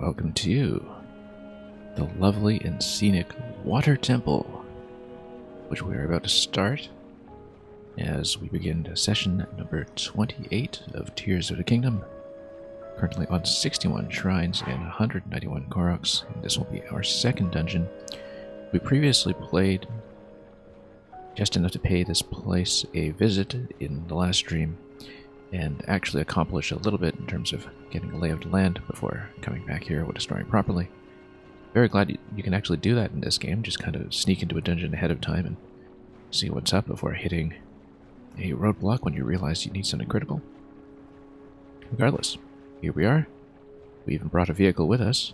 Welcome to the lovely and scenic Water Temple, which we are about to start as we begin session number 28 of Tears of the Kingdom. Currently on 61 shrines and 191 Koroks. This will be our second dungeon. We previously played just enough to pay this place a visit in the last stream, and actually accomplish a little bit in terms of getting a lay of the land before coming back here with destroying properly. Very glad you can actually do that in this game, just kind of sneak into a dungeon ahead of time and see what's up before hitting a roadblock when you realize you need something critical. Regardless, here we are. We even brought a vehicle with us,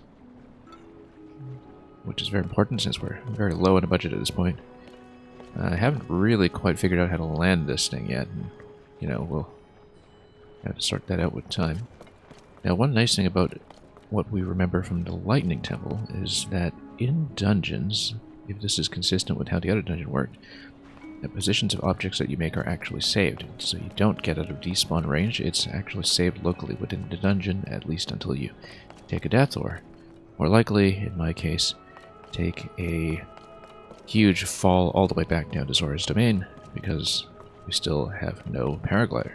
which is very important since we're very low on a budget at this point. I haven't really quite figured out how to land this thing yet, and, you know, we'll have to sort that out with time. Now, one nice thing about what we remember from the Lightning Temple is that in dungeons, if this is consistent with how the other dungeon worked, the positions of objects that you make are actually saved. So you don't get out of despawn range, it's actually saved locally within the dungeon, at least until you take a death, or more likely, in my case, take a huge fall all the way back down to Zora's Domain, because we still have no paraglider.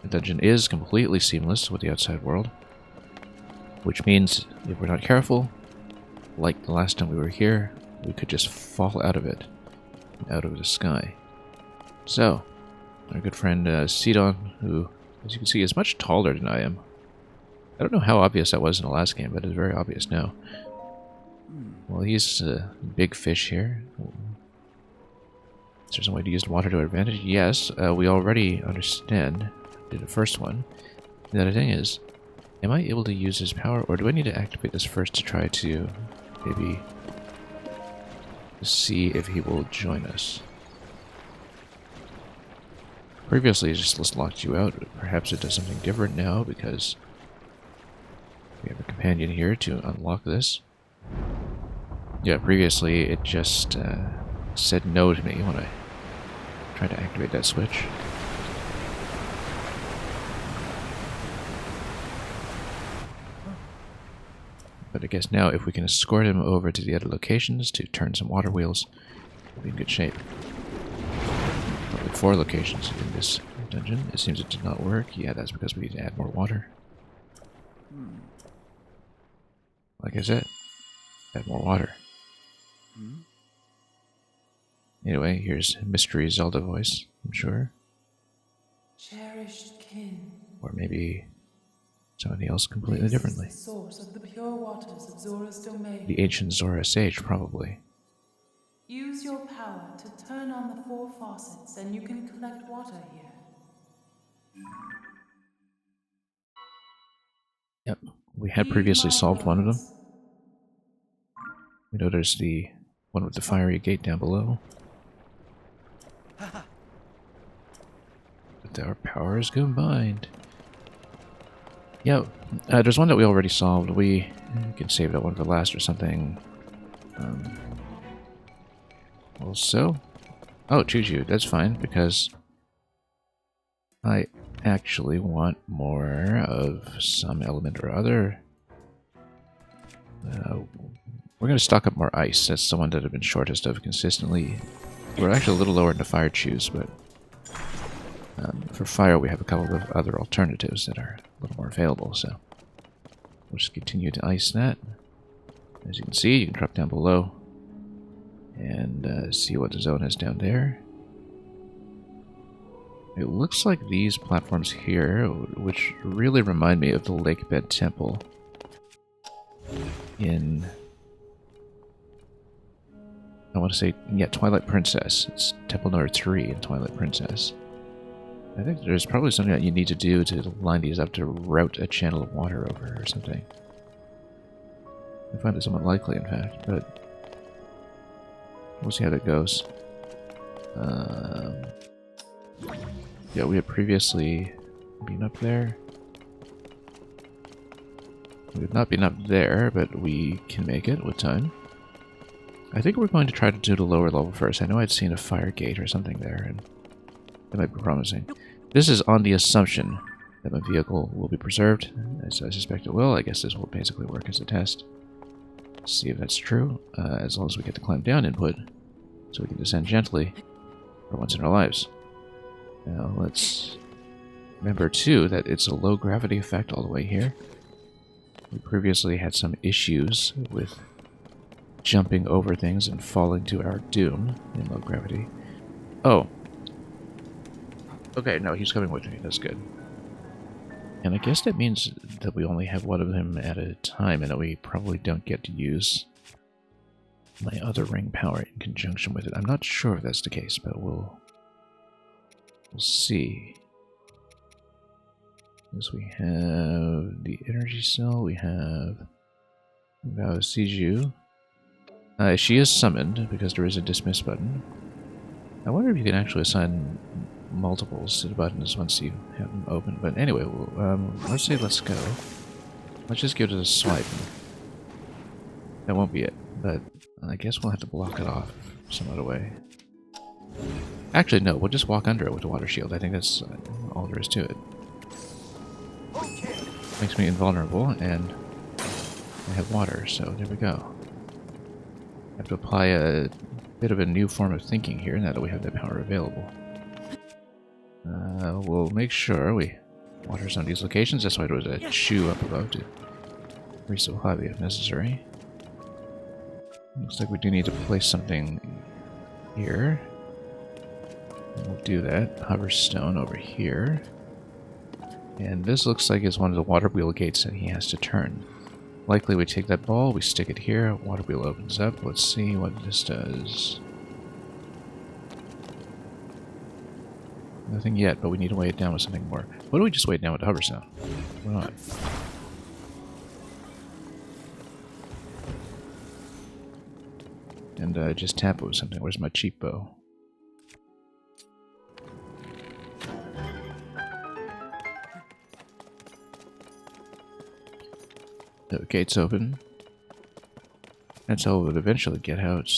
The dungeon is completely seamless with the outside world, which means if we're not careful, like the last time we were here, we could just fall out of it, out of the sky. So, our good friend Sidon, who, as you can see, is much taller than I am. I don't know how obvious that was in the last game, but it's very obvious now. Well, he's a big fish here. Is there some way to use the water to our advantage? Yes, we already understand. Did the first one. The other thing is, am I able to use his power, or do I need to activate this first to try to maybe see if he will join us? Previously, it just locked you out. Perhaps it does something different now because we have a companion here to unlock this. Yeah, previously it just said no to me when I tried to activate that switch. But I guess now if we can escort him over to the other locations to turn some water wheels, we'll be in good shape. Probably 4 locations in this dungeon. It seems it did not work. Yeah, that's because we need to add more water. Like I said, add more water. Anyway, here's Mystery Zelda voice, I'm sure. Cherished kin. Or maybe somebody else completely differently. The source of the pure waters of Zora's Domain. The ancient Zora sage, probably. Use your power to turn on the 4 faucets and you can collect water here. Yep, we had previously solved one of them. We know there's the one with the fiery gate down below. But our powers combined. Yeah, there's one that we already solved. We can save that one for last or something. Also... Oh, Choo-Choo, that's fine, because I actually want more of some element or other. We're going to stock up more ice. That's the one that I've been shortest of consistently. We're actually a little lower in the fire chews, but for fire we have a couple of other alternatives that are a little more available, so we'll just continue to ice that. As you can see, you can drop down below and see what the zone is down there. It looks like these platforms here, which really remind me of the Lake Bed Temple in... I want to say, yeah, Twilight Princess. It's Temple number 3 in Twilight Princess. I think there's probably something that you need to do to line these up to route a channel of water over or something. I find it somewhat likely, in fact, but we'll see how that goes. Yeah, we had previously been up there. We have not been up there, but we can make it with time. I think we're going to try to do the lower level first. I know I'd seen a fire gate or something there, and that might be promising. This is on the assumption that my vehicle will be preserved, as I suspect it will. I guess this will basically work as a test. See if that's true, as long as we get the climb down input, so we can descend gently for once in our lives. Now let's remember too that it's a low gravity effect all the way here. We previously had some issues with jumping over things and falling to our doom in low gravity. Oh. Okay, no, he's coming with me. That's good. And I guess that means that we only have one of them at a time and that we probably don't get to use my other ring power in conjunction with it. I'm not sure if that's the case, but we'll see. Yes, we have the energy cell, we have Bao Siju. She is summoned because there is a dismiss button. I wonder if you can actually assign multiples to the buttons once you have them open. But anyway, let's say let's go. Let's just give it a swipe. That won't be it, but I guess we'll have to block it off some other way. Actually, no, we'll just walk under it with the water shield. I think that's all there is to it. Makes me invulnerable, and I have water, so there we go. I have to apply a bit of a new form of thinking here now that we have that power available. We'll make sure we water some of these locations. That's why there was a chew up above to resupply if necessary. Looks like we do need to place something here. We'll do that. Hover stone over here. And this looks like it's one of the water wheel gates that he has to turn. Likely we take that ball, we stick it here, water wheel opens up. Let's see what this does. Nothing yet, but we need to weigh it down with something more. What do we just weigh it down with the hover stone? Why not? And just tap it with something. Where's my cheap bow? The gate's open. That's how it would eventually get out.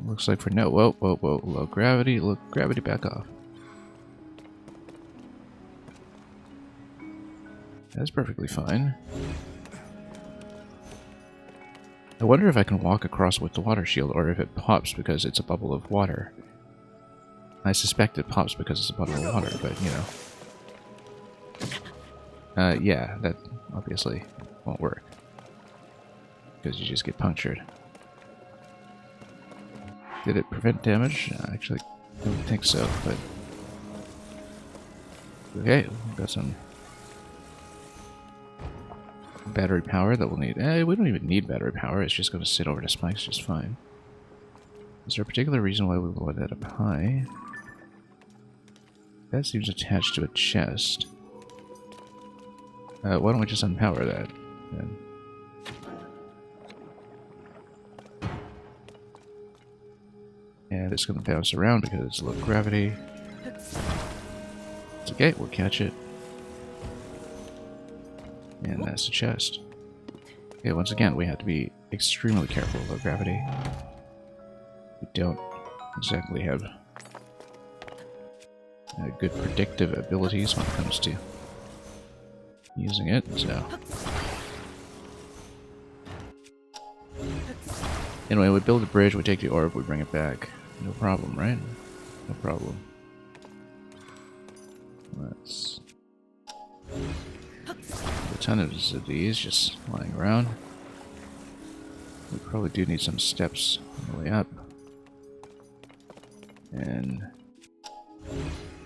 Looks like for now. Whoa, whoa, whoa. Low gravity. Look, gravity back off. That's perfectly fine. I wonder if I can walk across with the water shield, or if it pops because it's a bubble of water. I suspect it pops because it's a bubble of water, but, you know. Yeah, that obviously won't work. Because you just get punctured. Did it prevent damage? Actually, I don't think so, but... Okay, we've got some battery power that we'll need. We don't even need battery power, it's just going to sit over the spikes just fine. Is there a particular reason why we lowered that up high? That seems attached to a chest. Why don't we just unpower that, then? And it's going to bounce around because it's low gravity. It's okay, we'll catch it. And that's the chest. Okay, once again, we have to be extremely careful with low gravity. We don't exactly have good predictive abilities when it comes to using it, so... Anyway, we build a bridge, we take the orb, we bring it back. No problem, right? No problem. Let's... a ton of these just lying around. We probably do need some steps on the way up. And...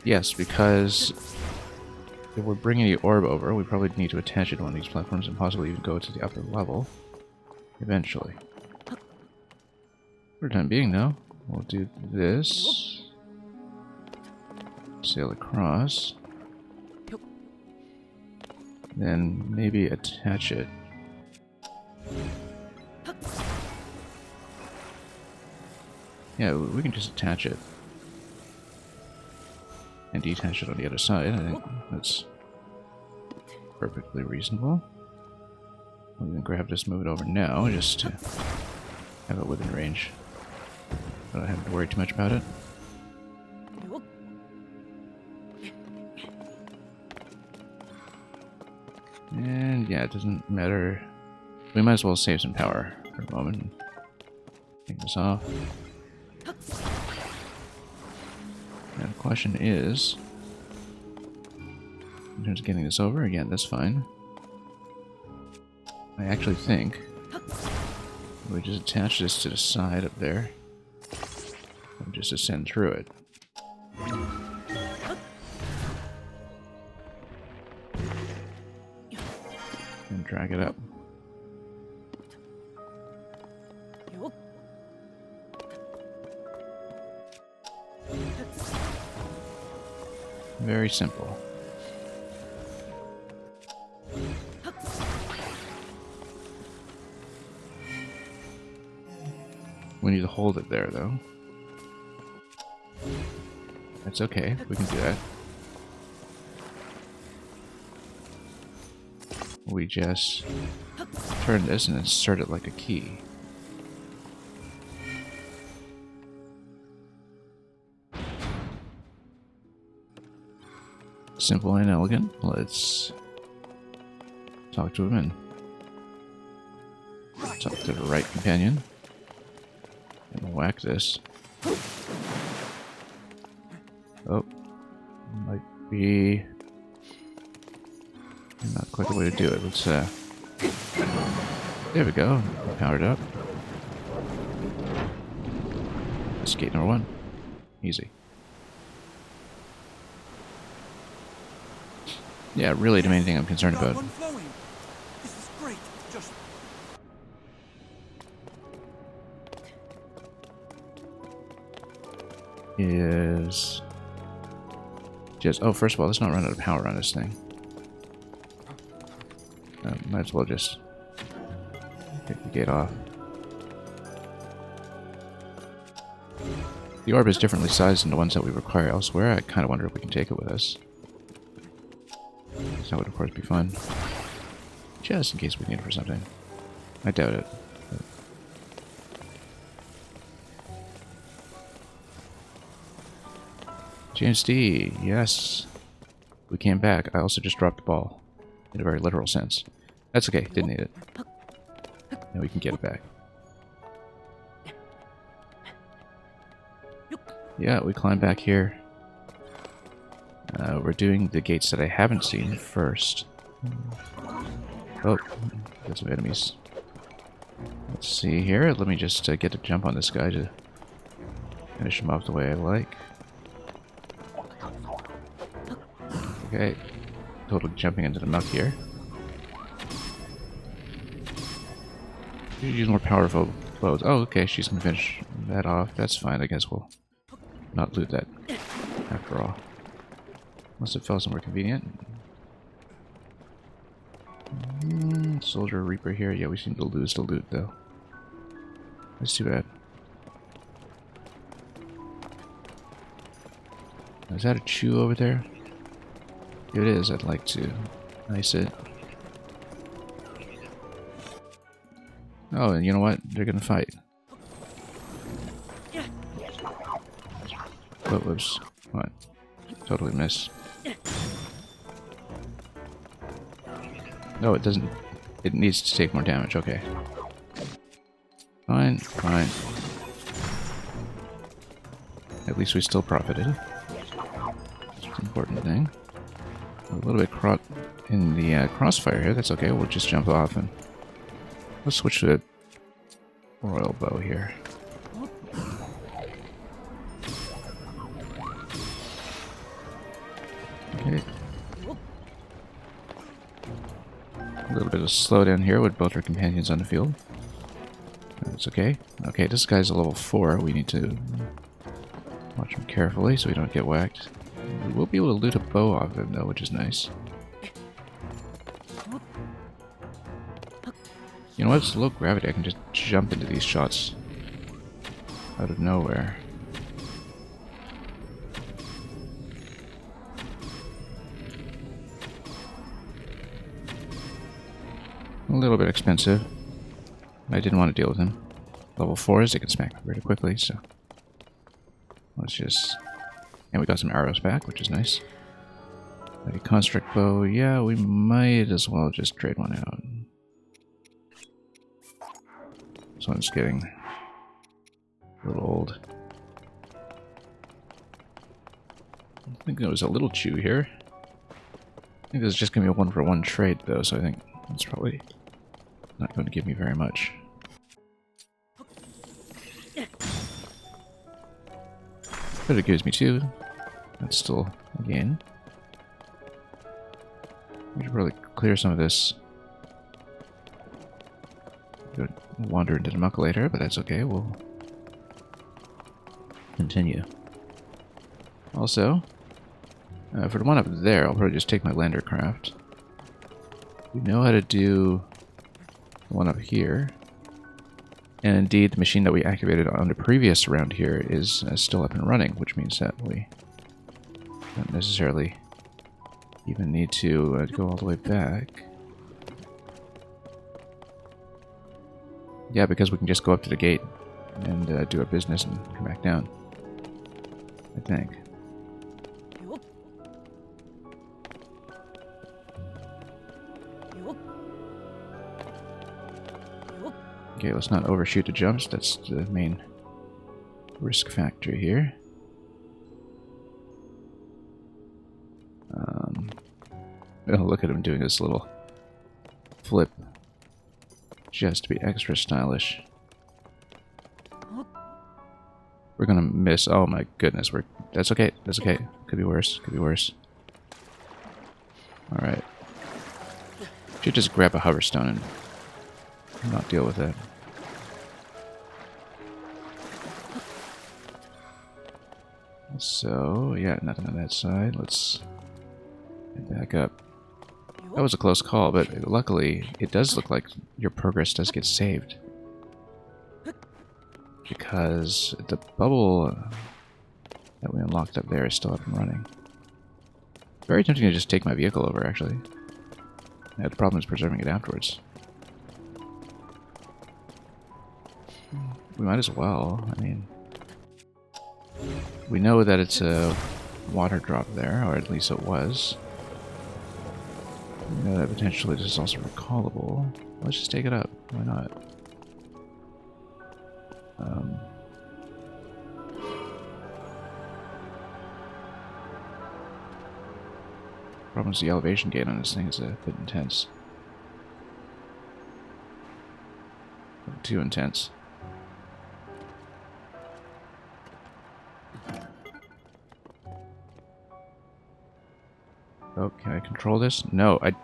yes, because if we're bringing the orb over, we probably need to attach it to one of these platforms and possibly even go to the upper level. Eventually. For the time being, though, we'll do this. Sail across. Then maybe attach it. Yeah, we can just attach it. And detach it on the other side. I think that's perfectly reasonable. I'm gonna grab this, move it over now, just to have it within range. I don't have to worry too much about it. And yeah, it doesn't matter. We might as well save some power for a moment. Take this off. Now the question is, in terms of getting this over, again, that's fine. I actually think we just attach this to the side up there and just ascend through it. And drag it up. Very simple. We need to hold it there, though. That's okay. We can do that. We just turn this and insert it like a key. Simple and elegant. Let's talk to him and talk to the right companion. And whack this. Oh. Might be not quite the way to do it. Let's there we go. Powered up. That's gate number 1. Easy. Yeah, really the main thing I'm concerned about. This is great. Is just first of all, let's not run out of power on this thing. Might as well just take the gate off. The orb is differently sized than the ones that we require elsewhere. I kind of wonder if we can take it with us. That would of course be fun. Just in case we need it for something. I doubt it. But... James D, yes. We came back. I also just dropped the ball. In a very literal sense. That's okay, didn't need it. Now we can get it back. Yeah, we climb back here. We're doing the gates that I haven't seen first. Oh, got some enemies. Let's see here. Let me just get a jump on this guy to finish him off the way I like. Okay. Totally jumping into the muck here. Use more powerful blows. Oh, okay. She's gonna finish that off. That's fine. I guess we'll not loot that after all. Unless it fell somewhere convenient. Soldier Reaper here. Yeah, we seem to lose the loot, though. That's too bad. Is that a chew over there? If it is, I'd like to ice it. Oh, and you know what? They're gonna fight. Oh, whoops. What? Totally missed. No, it doesn't. It needs to take more damage. Okay. Fine, fine. At least we still profited. It's an important thing. A little bit caught in the crossfire here. That's okay. We'll just jump off and let's switch to a royal bow here. Okay. A little bit of slowdown here with both our companions on the field. That's okay. Okay, this guy's a level 4. We need to watch him carefully so we don't get whacked. We will be able to loot a bow off him though, which is nice. You know what? It's low gravity. I can just jump into these shots out of nowhere. A little bit expensive. I didn't want to deal with him. Level 4s, they can smack me very quickly, so... Let's just... And we got some arrows back, which is nice. A construct bow, yeah, we might as well just trade one out. This one's getting a little old. I think there was a little chew here. I think this is just going to be a 1-for-1 trade, though, so I think it's probably not going to give me very much. But it gives me 2. That's still a gain. We should probably clear some of this. Go wander into the muck later, but that's okay. We'll continue. Also, for the one up there, I'll probably just take my lander craft. We know how to do the one up here. And indeed, the machine that we activated on the previous round here is still up and running, which means that we don't necessarily even need to go all the way back. Yeah, because we can just go up to the gate and do our business and come back down, I think. Okay, let's not overshoot the jumps. That's the main risk factor here. Oh, look at him doing this little flip just to be extra stylish. We're gonna miss. Oh my goodness, that's okay. That's okay. Could be worse. Could be worse. All right. Should just grab a hoverstone and not deal with that. So, yeah, nothing on that side. Let's head back up. That was a close call, but luckily it does look like your progress does get saved. Because the bubble that we unlocked up there is still up and running. Very tempting to just take my vehicle over, actually. Yeah, the problem is preserving it afterwards. We might as well. I mean, we know that it's a water drop there, or at least it was. We know that potentially this is also recallable. Let's just take it up. Why not? Problem is the elevation gain on this thing is a bit intense. Too intense. Oh, can I control this? No, I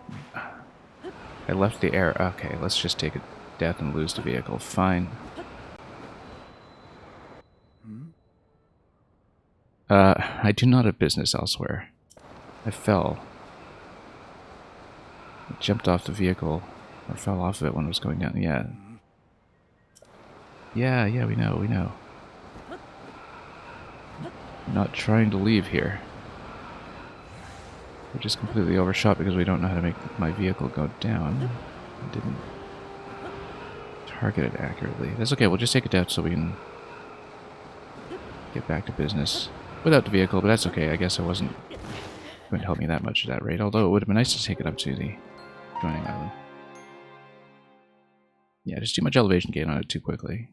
left the air. Okay, let's just take a death and lose the vehicle. Fine. I do not have business elsewhere. I fell. I jumped off the vehicle, or fell off of it when it was going down. Yeah. Yeah, we know, we know. I'm not trying to leave here. We're just completely overshot because we don't know how to make my vehicle go down. I didn't target it accurately. That's okay, we'll just take it down so we can get back to business. Without the vehicle, but that's okay. I guess it wasn't going to help me that much at that rate, although it would have been nice to take it up to the joining island. Yeah, just too much elevation gain on it too quickly.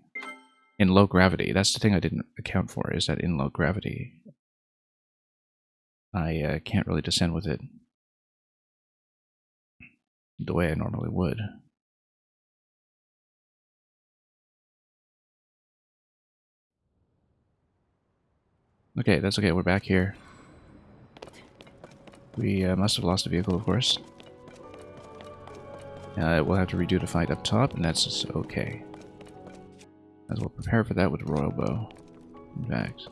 In low gravity, that's the thing I didn't account for, is that in low gravity, I can't really descend with it the way I normally would. Okay, that's okay, we're back here. We must have lost a vehicle, of course. We'll have to redo the fight up top, and that's just okay. As well prepare for that with Royal Bow. In fact.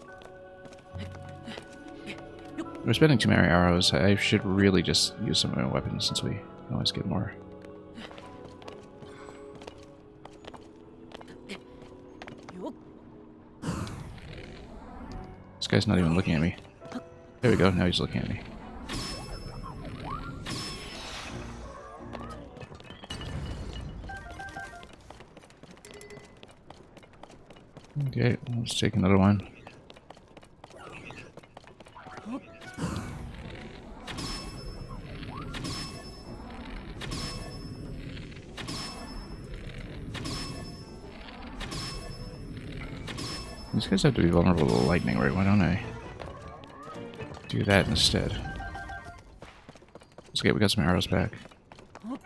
We're spending too many arrows. I should really just use some of my weapons since we always get more. This guy's not even looking at me. There we go, now he's looking at me. Okay, let's take another one. These guys have to be vulnerable to lightning, right? Why don't I do that instead? It's okay, we got some arrows back. Why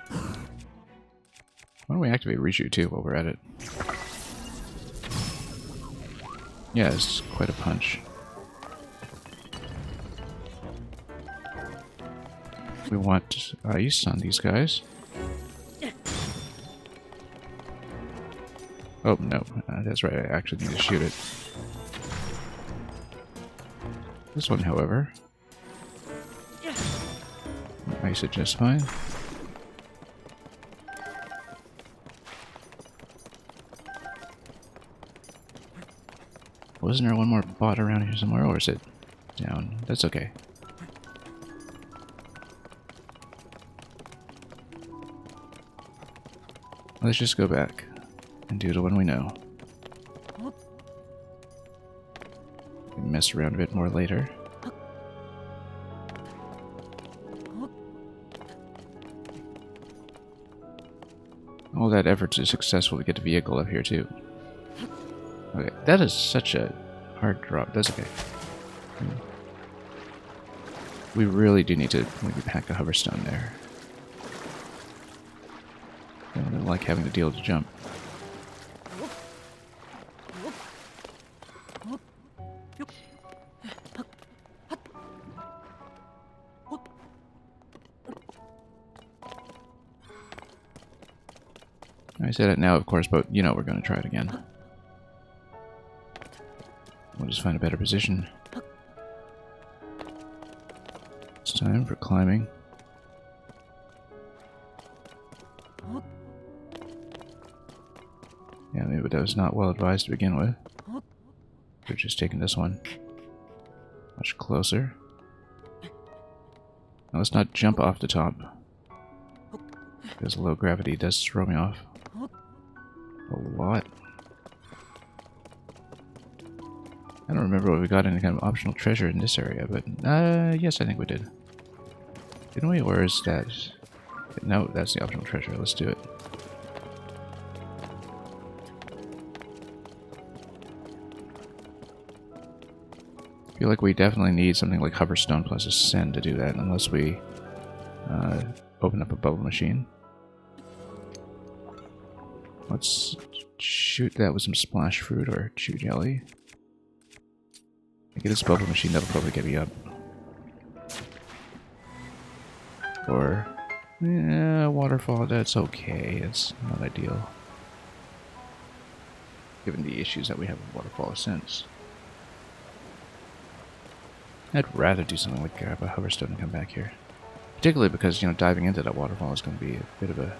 don't we activate reshoot too while we're at it? Yeah, it's quite a punch. We want ice on these guys. Oh, no. That's right, I actually need to shoot it. This one, however, ice it just fine. Wasn't there one more bot around here somewhere, or is it down? That's okay. Let's just go back and do the one we know. Mess around a bit more later. All that effort is successful to get the vehicle up here too. Okay, that is such a hard drop. That's okay. We really do need to maybe pack a hoverstone there. I don't like having to deal with the jump. I said it now, of course, but you know we're going to try it again. We'll just find a better position. It's time for climbing. Yeah, maybe that was not well advised to begin with. We're just taking this one much closer. Now let's not jump off the top, because low gravity does throw me off a lot. I don't remember what we got any kind of optional treasure in this area, but yes, I think we did. Didn't we? Or is that... No, that's the optional treasure. Let's do it. I feel like we definitely need something like Hoverstone plus Ascend to do that, unless we open up a bubble machine. Let's shoot that with some splash fruit or chew jelly. Get this bubble machine, that'll probably get me up. Or, yeah, waterfall, that's okay. It's not ideal, given the issues that we have with waterfall ascents. I'd rather do something like grab a hoverstone and come back here. Particularly because, you know, diving into that waterfall is going to be a bit of a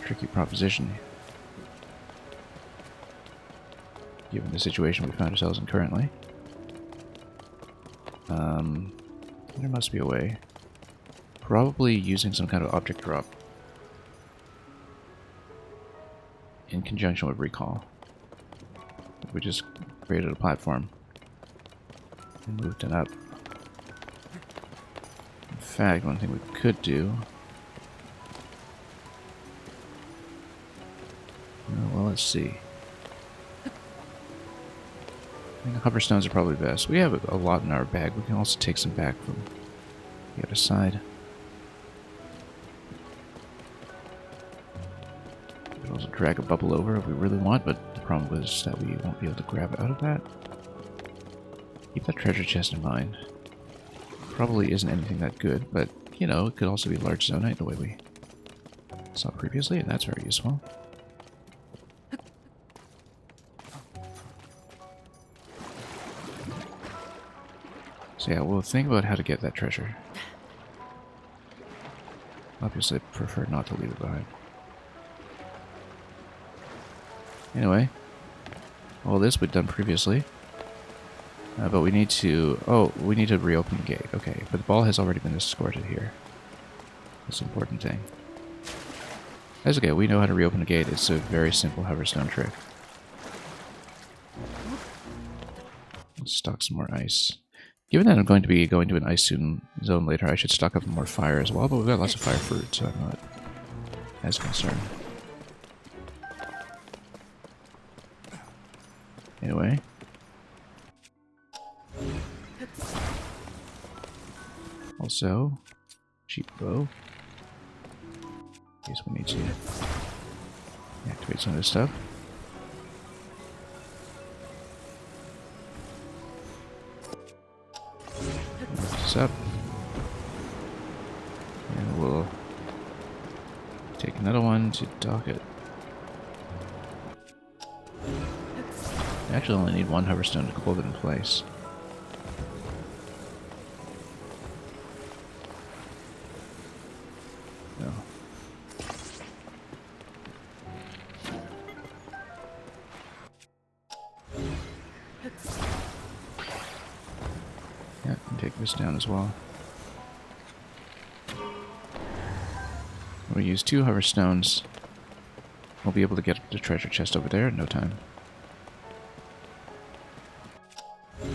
tricky proposition, given the situation we found ourselves in currently. There must be a way. Probably using some kind of object drop in conjunction with recall. We just created a platform and moved it up. In fact, one thing we could do... well, let's see. I think hoverstones are probably best. We have a lot in our bag. We can also take some back from the other side. We can also drag a bubble over if we really want, but the problem is that we won't be able to grab out of that. Keep that treasure chest in mind. Probably isn't anything that good, but, you know, it could also be large zonite the way we saw previously, and that's very useful. So yeah, we'll think about how to get that treasure. Obviously, I prefer not to leave it behind. Anyway, all this we've done previously. But we need to... Oh, we need to reopen the gate. Okay, but the ball has already been escorted here. That's an important thing. That's okay, we know how to reopen the gate. It's a very simple hoverstone trick. Let's stock some more ice. Given that I'm going to be going to an ice zone later, I should stock up more fire as well, but we've got lots of fire fruit, so I'm not as concerned. Anyway. Also, cheap bow. In case we need to activate some of this stuff. Lift this up. And we'll take another one to dock it. I actually only need one hoverstone to hold it in place. No. Yeah, and take this down as well. We'll use 2 hoverstones. We'll be able to get the treasure chest over there in no time.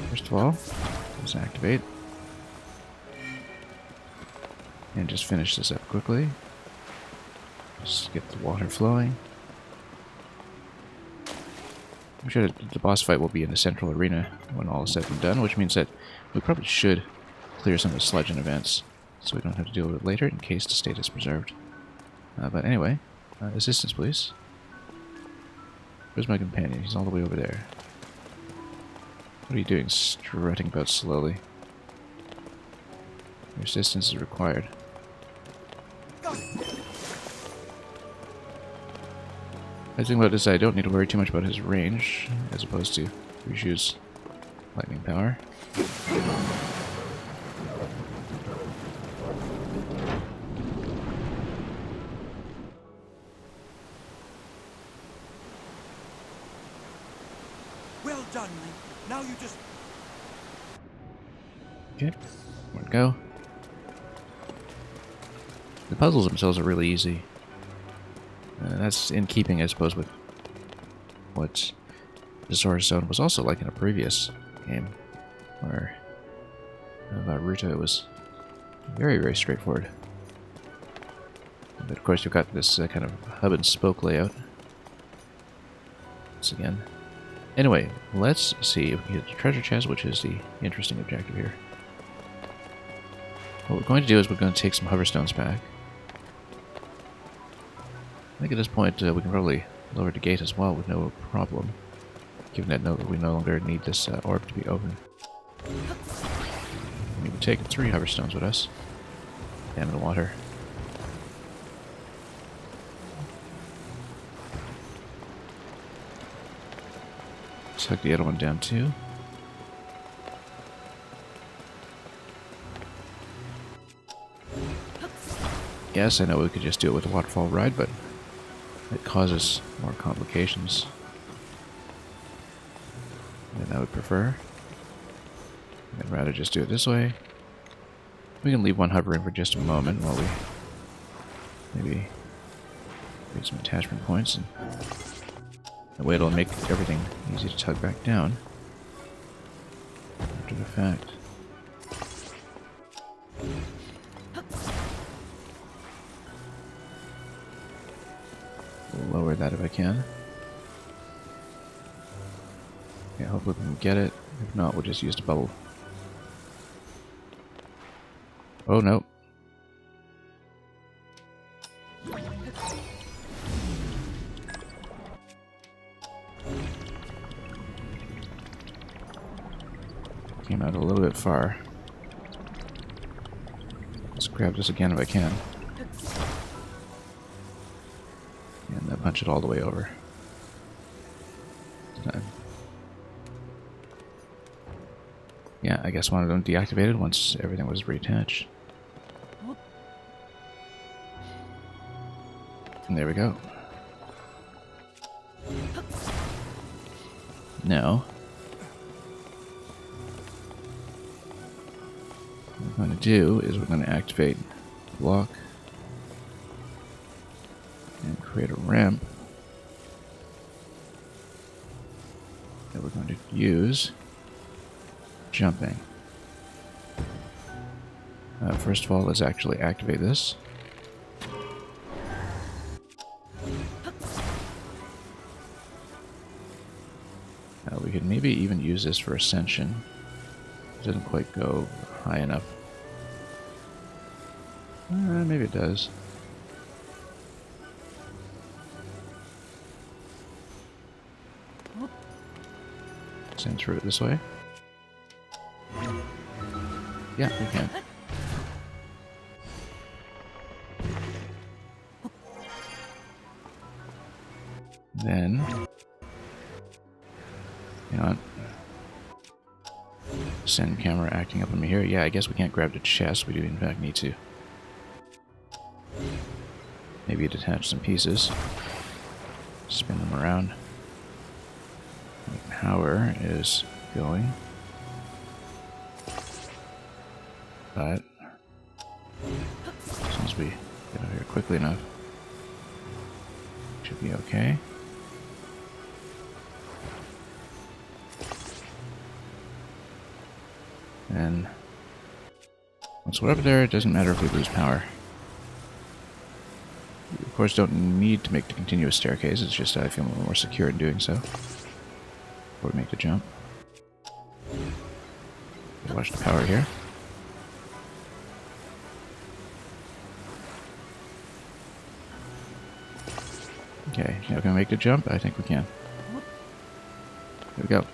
First of all, let's activate. And just finish this up quickly. Just get the water flowing. I'm sure the boss fight will be in the central arena when all is said and done, which means that we probably should clear some of the sludge in advance, so we don't have to deal with it later in case the state is preserved. But anyway, assistance please. Where's my companion? He's all the way over there. What are you doing, strutting about slowly? Your assistance is required. The thing about this, I don't need to worry too much about his range, as opposed to Ryu's lightning power. Well done, Link. Now you just... Okay, where to go? The puzzles themselves are really easy. That's in keeping, I suppose, with what the Source Zone was also like in a previous game, where Ruta was very, very straightforward. But of course, you've got this kind of hub and spoke layout. Once again. Anyway, let's see if we can get the treasure chest, which is the interesting objective here. What we're going to do is we're going to take some hoverstones back. I think at this point we can probably lower the gate as well with no problem, given that we no longer need this orb to be open. We've taken 3 hoverstones with us. Down in the water. Tuck the other one down too. Yes, I know we could just do it with a waterfall ride, but it causes more complications than I would prefer. I'd rather just do it this way. We can leave one hovering for just a moment while we maybe create some attachment points, and that way it'll make everything easy to tug back down after the fact. We'll lower that if I can. Yeah, hopefully we can get it. If not, we'll just use the bubble. Oh no. Came out a little bit far. Let's grab this again if I can. And then punch it all the way over. Yeah, I guess one of them deactivated once everything was reattached. And there we go. Now, what we're going to do is we're going to activate block and create a ramp that we're going to use jumping. First of all, let's actually activate this. We could maybe even use this for ascension. It doesn't quite go high enough. Maybe it does. Send through it this way. Yeah, we can. Then, hang on. Send camera acting up on me here. Yeah, I guess we can't grab the chest. We do in fact need to. Maybe detach some pieces. Spin them around. The power is going. But as long as we get out here quickly enough, should be okay. And once we're up there, it doesn't matter if we lose power. We, of course, don't need to make the continuous staircase. It's just that I feel a little more secure in doing so. Before we make the jump. Watch the power here. Okay, now can we make the jump? I think we can. Here we go.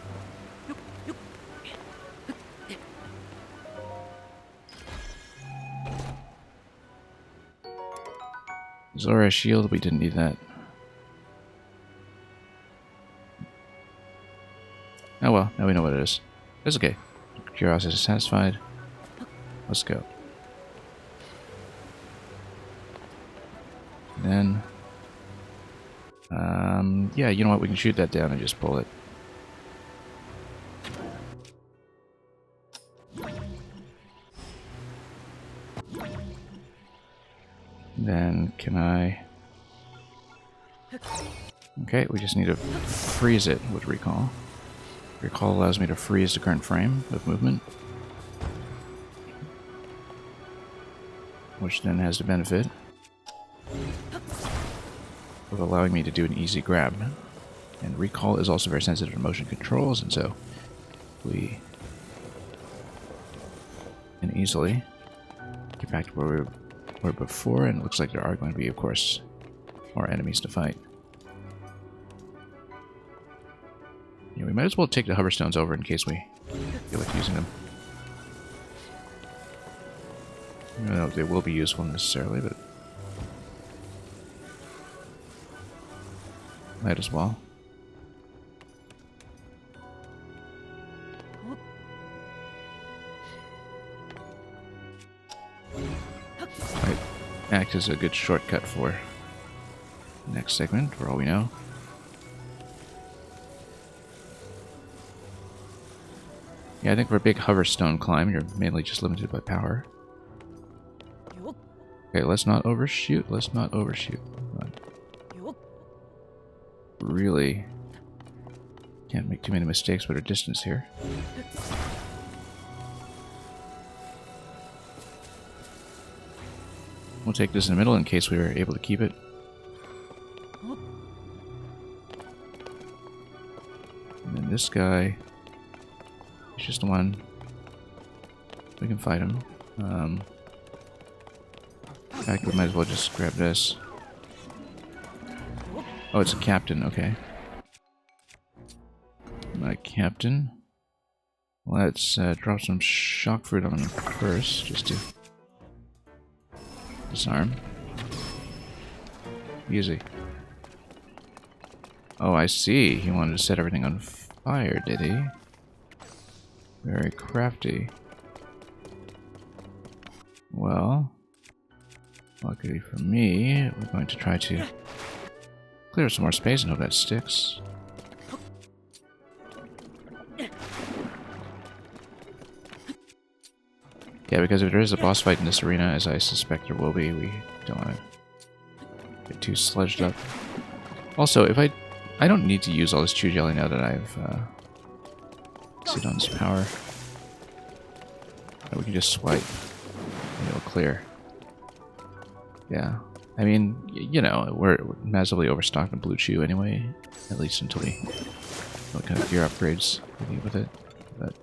Zora shield, we didn't need that. Oh well, now we know what it is. It's okay. Curiosity is satisfied. Let's go. Then, yeah, you know what? We can shoot that down and just pull it. Then, can I... Okay, we just need to freeze it with recall. Recall allows me to freeze the current frame of movement, which then has the benefit of allowing me to do an easy grab. And recall is also very sensitive to motion controls, and so we can easily get back to where we were before, and it looks like there are going to be, of course, more enemies to fight. Yeah, we might as well take the hoverstones over in case we feel like using them. I don't know if they will be useful necessarily, but might as well. Might act as a good shortcut for the next segment, for all we know. Yeah, I think for a big hoverstone climb, you're mainly just limited by power. Okay, let's not overshoot. Let's not overshoot. Really can't make too many mistakes with our distance here. We'll take this in the middle in case we were able to keep it. And then this guy is just the one. We can fight him. In fact, we might as well just grab this. Oh, it's a captain, okay. My captain. Let's drop some shock fruit on him first, just to disarm. Easy. Oh, I see. He wanted to set everything on fire, did he? Very crafty. Well, luckily for me, we're going to try to clear some more space and hope that sticks. Yeah, because if there is a boss fight in this arena, as I suspect there will be, we don't want to get too sludged up. Also, if I don't need to use all this chew jelly now that I've sit on this power. We can just swipe and it'll clear. Yeah. I mean, you know, we're massively overstocked in Blue Chew anyway, at least until we what kind of gear upgrades we need with it. But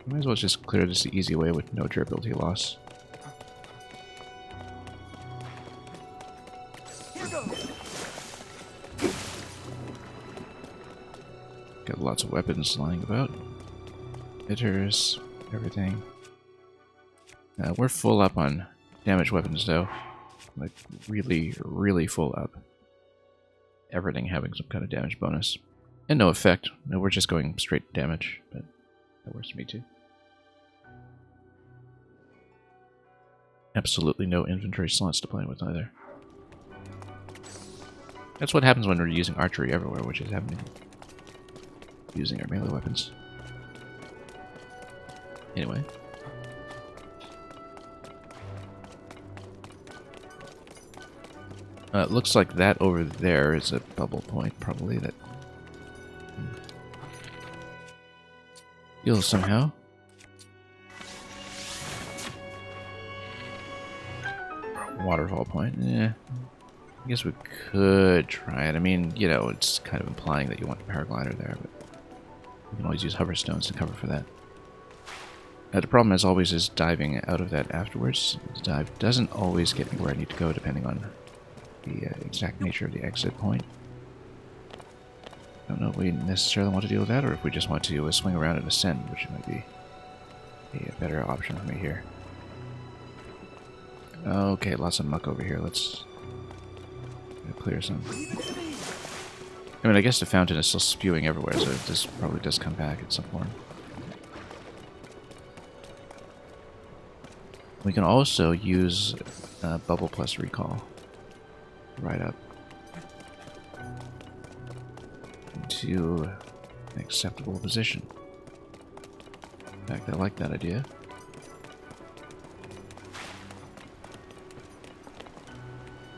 we might as well just clear this the easy way with no durability loss. Here goes. Got lots of weapons lying about. Hitters, everything. We're full up on damage weapons though. Like really, really full up. Everything having some kind of damage bonus. And no effect. No, we're just going straight damage, but that works for me too. Absolutely no inventory slots to play with either. That's what happens when we're using archery everywhere, which is happening. Using our melee weapons. Anyway. It looks like that over there is a bubble point, probably, that heals somehow. Waterfall point, yeah. I guess we could try it. I mean, you know, it's kind of implying that you want the paraglider there, but we can always use hover stones to cover for that. The problem, as always, is diving out of that afterwards. The dive doesn't always get me where I need to go, depending on the exact nature of the exit point. I don't know if we necessarily want to deal with that, or if we just want to swing around and ascend, which might be a better option for me here. Okay, lots of muck over here. Let's clear some. I mean, I guess the fountain is still spewing everywhere, so this probably does come back at some point. We can also use bubble plus recall. Right up into an acceptable position. In fact, I like that idea.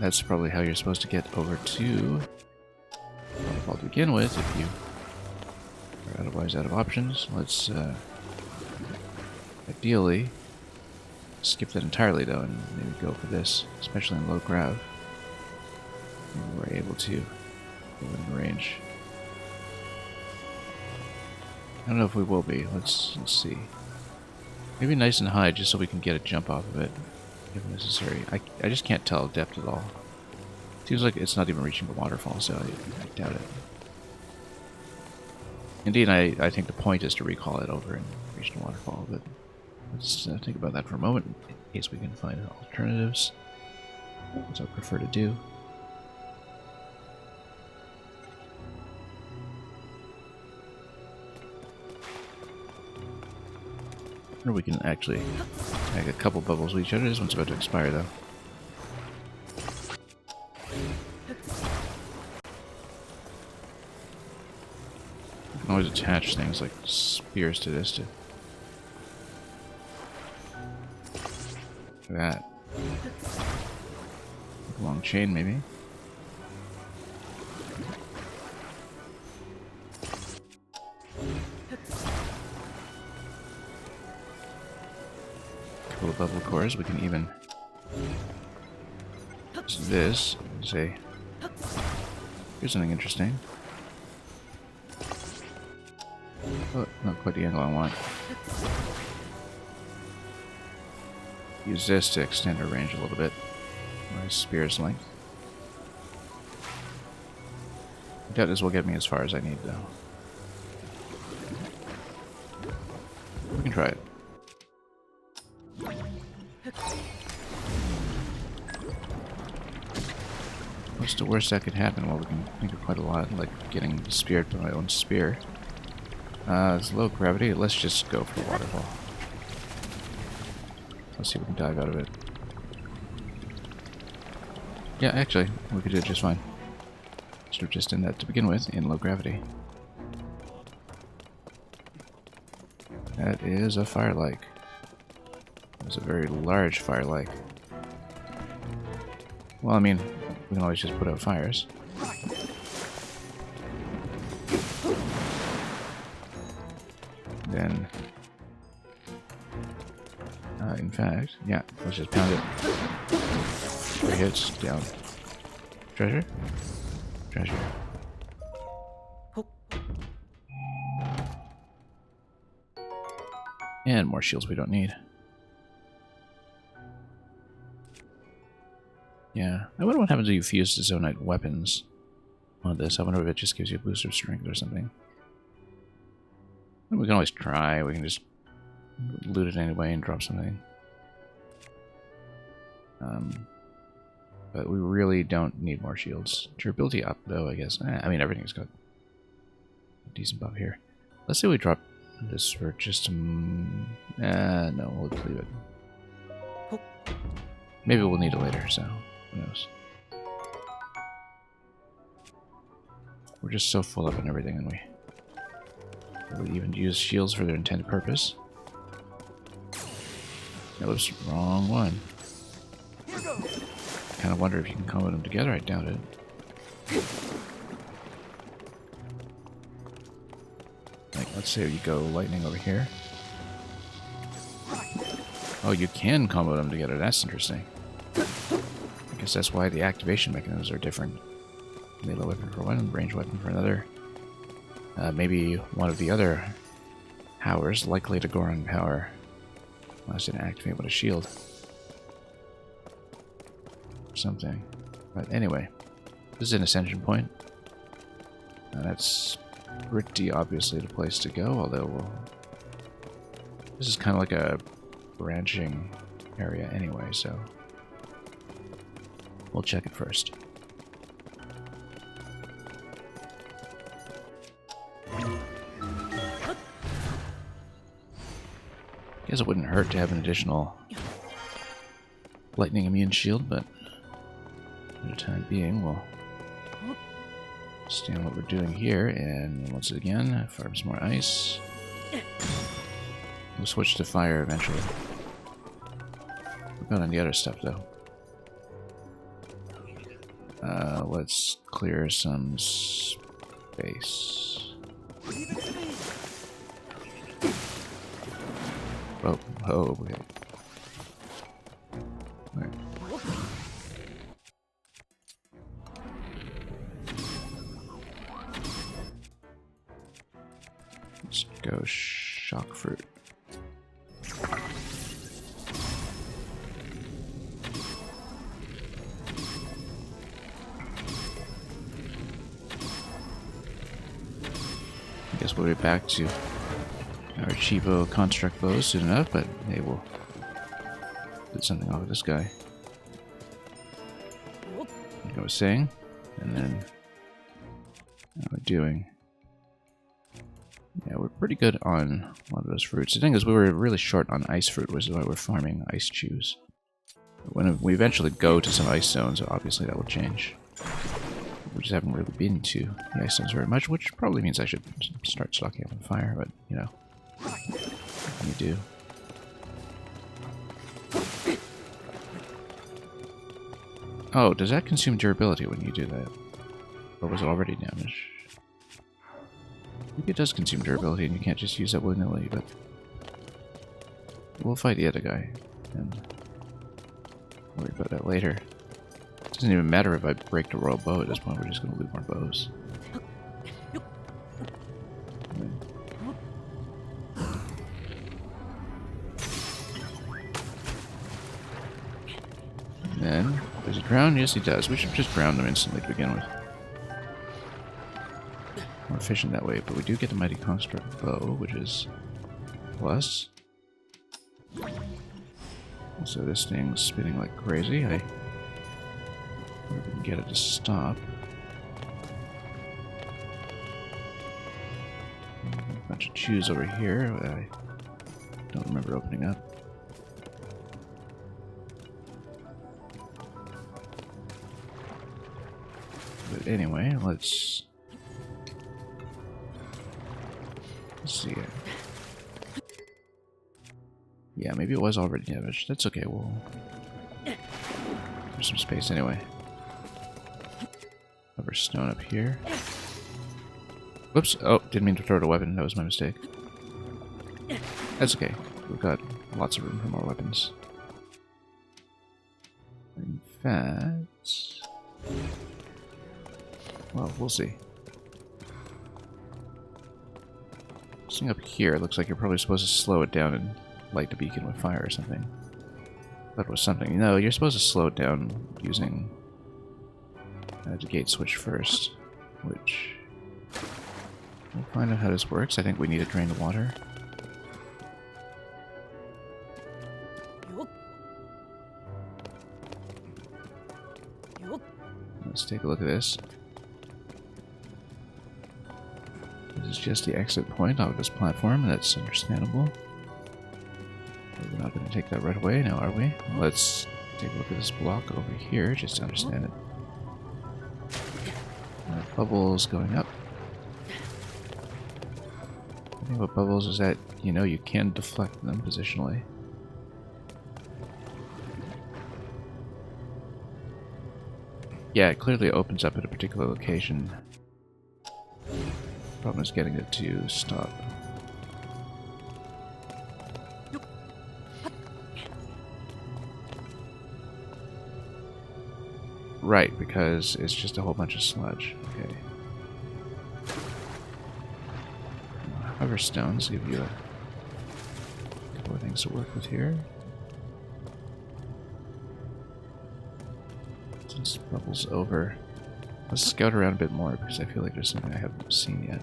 That's probably how you're supposed to get over to waterfall to begin with, if you are otherwise out of options. Let's ideally skip that entirely though, and maybe go for this, especially in low grav. We're able to go in range. I don't know if we will be. Let's see. Maybe nice and high, just so we can get a jump off of it, if necessary. I just can't tell depth at all. Seems like it's not even reaching the waterfall, so I doubt it. Indeed, I think the point is to recall it over and reach the waterfall, but let's think about that for a moment, in case we can find alternatives, which I prefer to do. Or we can actually tag a couple bubbles with each other. This one's about to expire, though. You can always attach things like spears to this, too. Look at that. Like a long chain, maybe. Couple of bubble cores. We can even use this and say, here's something interesting. Oh, not quite the angle I want. Use this to extend our range a little bit. My spear's length. I doubt this will get me as far as I need, though. We can try it. What's the worst that could happen? Well, we can think of quite a lot, like getting speared by my own spear. It's low gravity. Let's just go for the waterfall. Let's see if we can dive out of it. Yeah, actually, we could do it just fine. Should have just done that to begin with, in low gravity. That is a firelike. It's a very large firelike. Well, I mean, we can always just put out fires. Then, in fact, yeah, let's just pound it. 3 hits, down. Treasure? Treasure. And more shields we don't need. Yeah, I wonder what happens if you fuse the zonite weapons on this. I wonder if it just gives you a boost of strength or something. We can always try. We can just loot it anyway and drop something. But we really don't need more shields. Durability up, though, I guess. I mean, everything's got a decent buff here. Let's say we drop this for just no, we'll leave it. Maybe we'll need it later, so who knows. We're just so full up on everything, and we even use shields for their intended purpose. That was the wrong one. Kind of wonder if you can combo them together. I doubt it. Like, let's say you go lightning over here. Oh, you can combo them together. That's interesting. I guess that's why the activation mechanisms are different. Melee weapon for one, range weapon for another. Maybe one of the other powers, likely to Goron power, unless it activate with a shield. Something. But anyway, this is an ascension point. That's pretty obviously the place to go, although this is kind of like a branching area anyway, so we'll check it first. Guess it wouldn't hurt to have an additional lightning immune shield, but for the time being, we'll stay on what we're doing here, and once again, farm some more ice. We'll switch to fire eventually. We're going on the other stuff, though. Let's clear some space. Oh, okay. Alright. Let's go shock fruit. I guess we'll be back to our cheapo construct bows soon enough, but hey, we'll get something off of this guy. Like I was saying, and then how are we doing? Yeah, we're pretty good on a lot of those fruits. The thing is, we were really short on ice fruit, which is why we're farming ice chews. When we eventually go to some ice zones, obviously that will change. We just haven't really been to the ice zones very much, which probably means I should start stocking up on fire, but, you know, you do. Oh, does that consume durability when you do that? Or was it already damaged? Maybe it does consume durability and you can't just use that willy-nilly, but we'll fight the other guy and worry about that later. It doesn't even matter if I break the royal bow at this point, we're just going to loot more bows. And then, does he drown? Yes, he does. We should just drown them instantly to begin with. More efficient that way, but we do get the Mighty Construct Bow, which is plus. So this thing's spinning like crazy. I wonder if we can get it to stop. A bunch of chews over here that I don't remember opening up. But anyway, let's see it. Yeah, maybe it was already damaged. That's okay, we'll... There's some space anyway. Cover stone up here. Whoops! Oh, didn't mean to throw the weapon. That was my mistake. That's okay. We've got lots of room for more weapons. In fact... Well, we'll see. This thing up here looks like you're probably supposed to slow it down and light the beacon with fire or something. That was something. No, you're supposed to slow it down using the gate switch first, which... We'll find out how this works. I think we need to drain the water. Let's take a look at this. This is just the exit point off of this platform. That's understandable. But we're not going to take that right away now, are we? Let's take a look at this block over here just to understand it. Bubbles going up. The thing about bubbles is that, you know, you can deflect them positionally. Yeah, it clearly opens up at a particular location. Problem is getting it to stop. Right, because it's just a whole bunch of sludge. Okay. Hover stones give you a couple of things to work with here. Since bubbles over, let's scout around a bit more because I feel like there's something I haven't seen yet.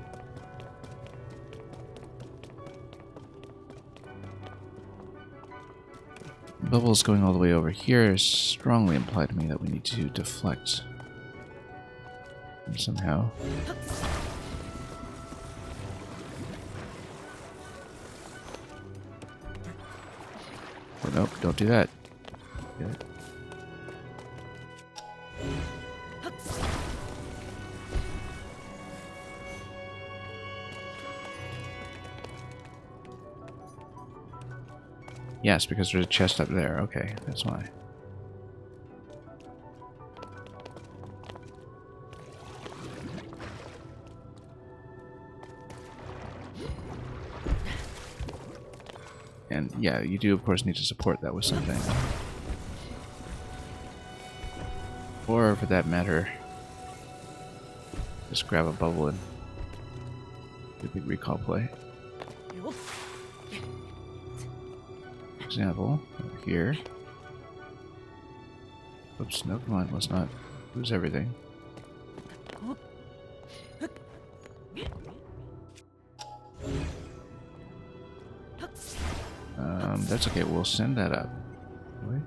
Bubbles going all the way over here strongly imply to me that we need to deflect them somehow. Oh, nope, don't do that. Get it? Yes, because there's a chest up there. Okay, that's why. And yeah, you do of course need to support that with something. Or for that matter, just grab a bubble and do a big recall play. For example, over here. Oops, no, come on, let's not lose everything. That's okay, we'll send that up. Wait.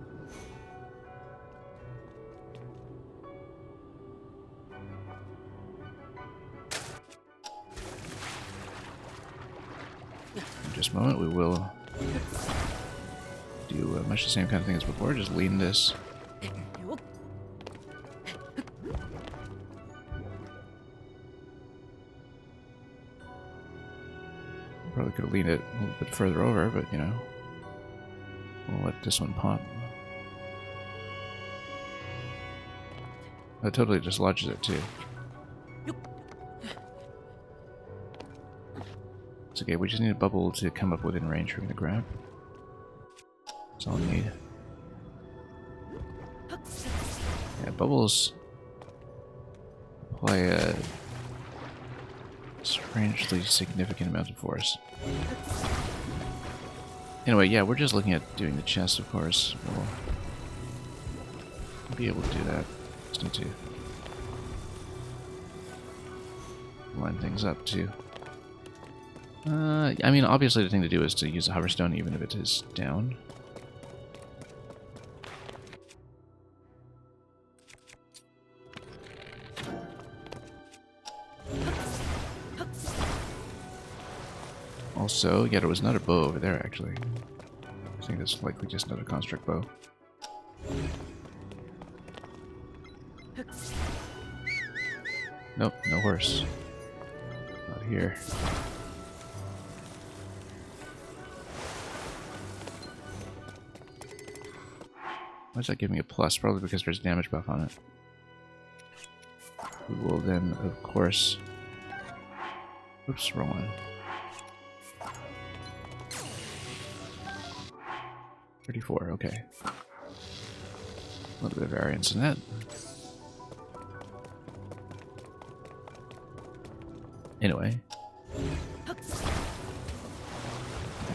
In just a moment, we will do much the same kind of thing as before, just lean this. Probably could have leaned it a little bit further over, but you know, we'll let this one pop. That totally dislodges it too. It's okay, we just need a bubble to come up within range for me to grab. That's all I need. Yeah, bubbles apply a strangely significant amount of force. Anyway, yeah, we're just looking at doing the chest, of course. We'll be able to do that. Just need to line things up too. I mean, obviously the thing to do is to use a hoverstone even if it is down. Also, yeah, there was another bow over there, actually. I think that's likely just another construct bow. Nope, no horse. Not here. Why does that give me a plus? Probably because there's damage buff on it. We will then, of course... Oops, wrong one. 34, okay. A little bit of variance in that. Anyway.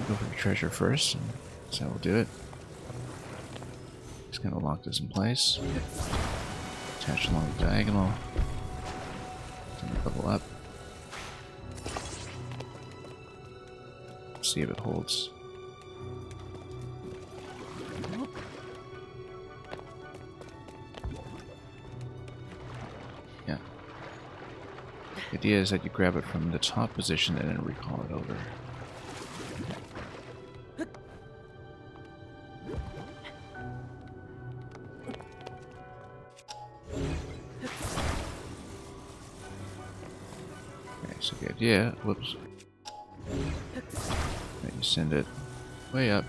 Go for the treasure first, and that's how we'll do it. Just gonna lock this in place. Attach along the diagonal. Level up. See if it holds. Yeah. The idea is that you grab it from the top position and then recall it over. So the idea, whoops, that you send it way up.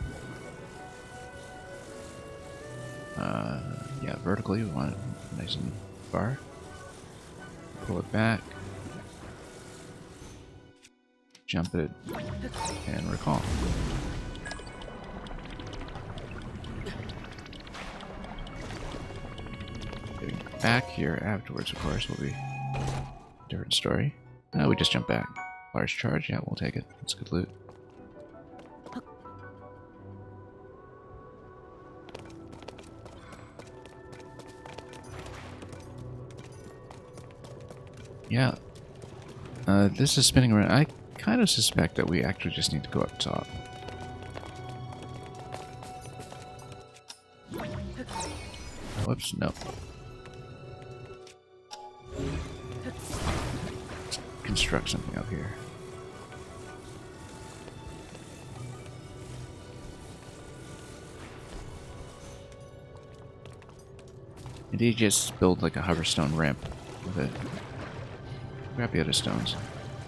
Yeah, vertically, we want it nice and far. Pull it back, jump it, and recall. Getting back here afterwards, of course, will be a different story. No, we just jump back. Large charge, yeah, we'll take it. That's good loot. Yeah. This is spinning around. I kind of suspect that we actually just need to go up top. Whoops, no. Construct something up here. Indeed, just build like a hoverstone ramp with it. Grab the other stones.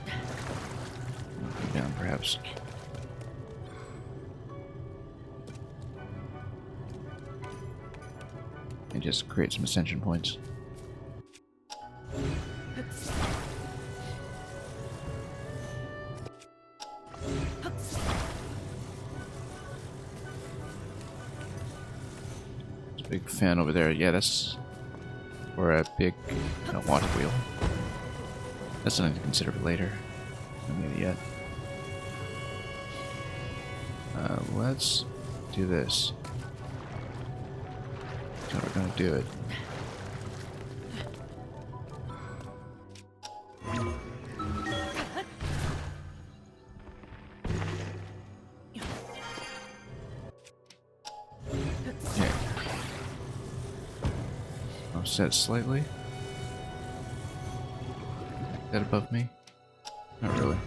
Knock them down, perhaps. And just create some ascension points. Big fan over there. Yeah, that's for a big water wheel. That's something to consider for later. Not maybe yet. Let's do this. That's how we're gonna do it. Set slightly. Is that above me? Not really.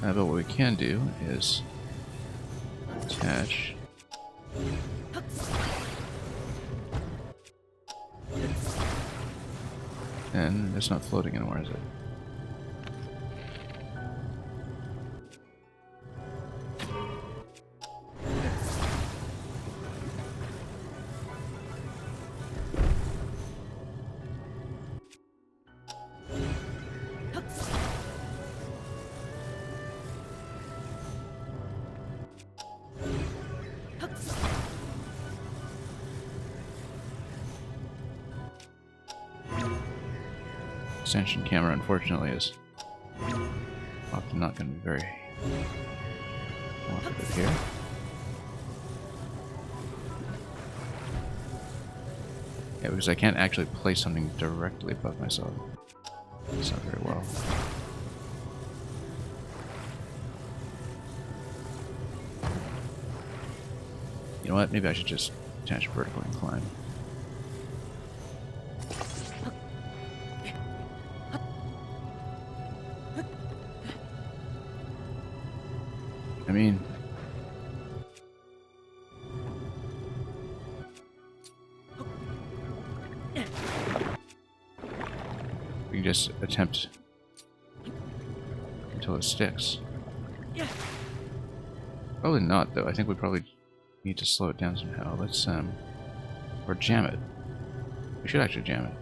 But what we can do is attach. And it's not floating anymore, is it? Extension camera, unfortunately, is often not going to be very cooperative here. Yeah, because I can't actually place something directly above myself. It's not very well. You know what? Maybe I should just attach vertical incline. I mean, we can just attempt until it sticks. Probably not, though. I think we probably need to slow it down somehow. Let's, or jam it. We should actually jam it.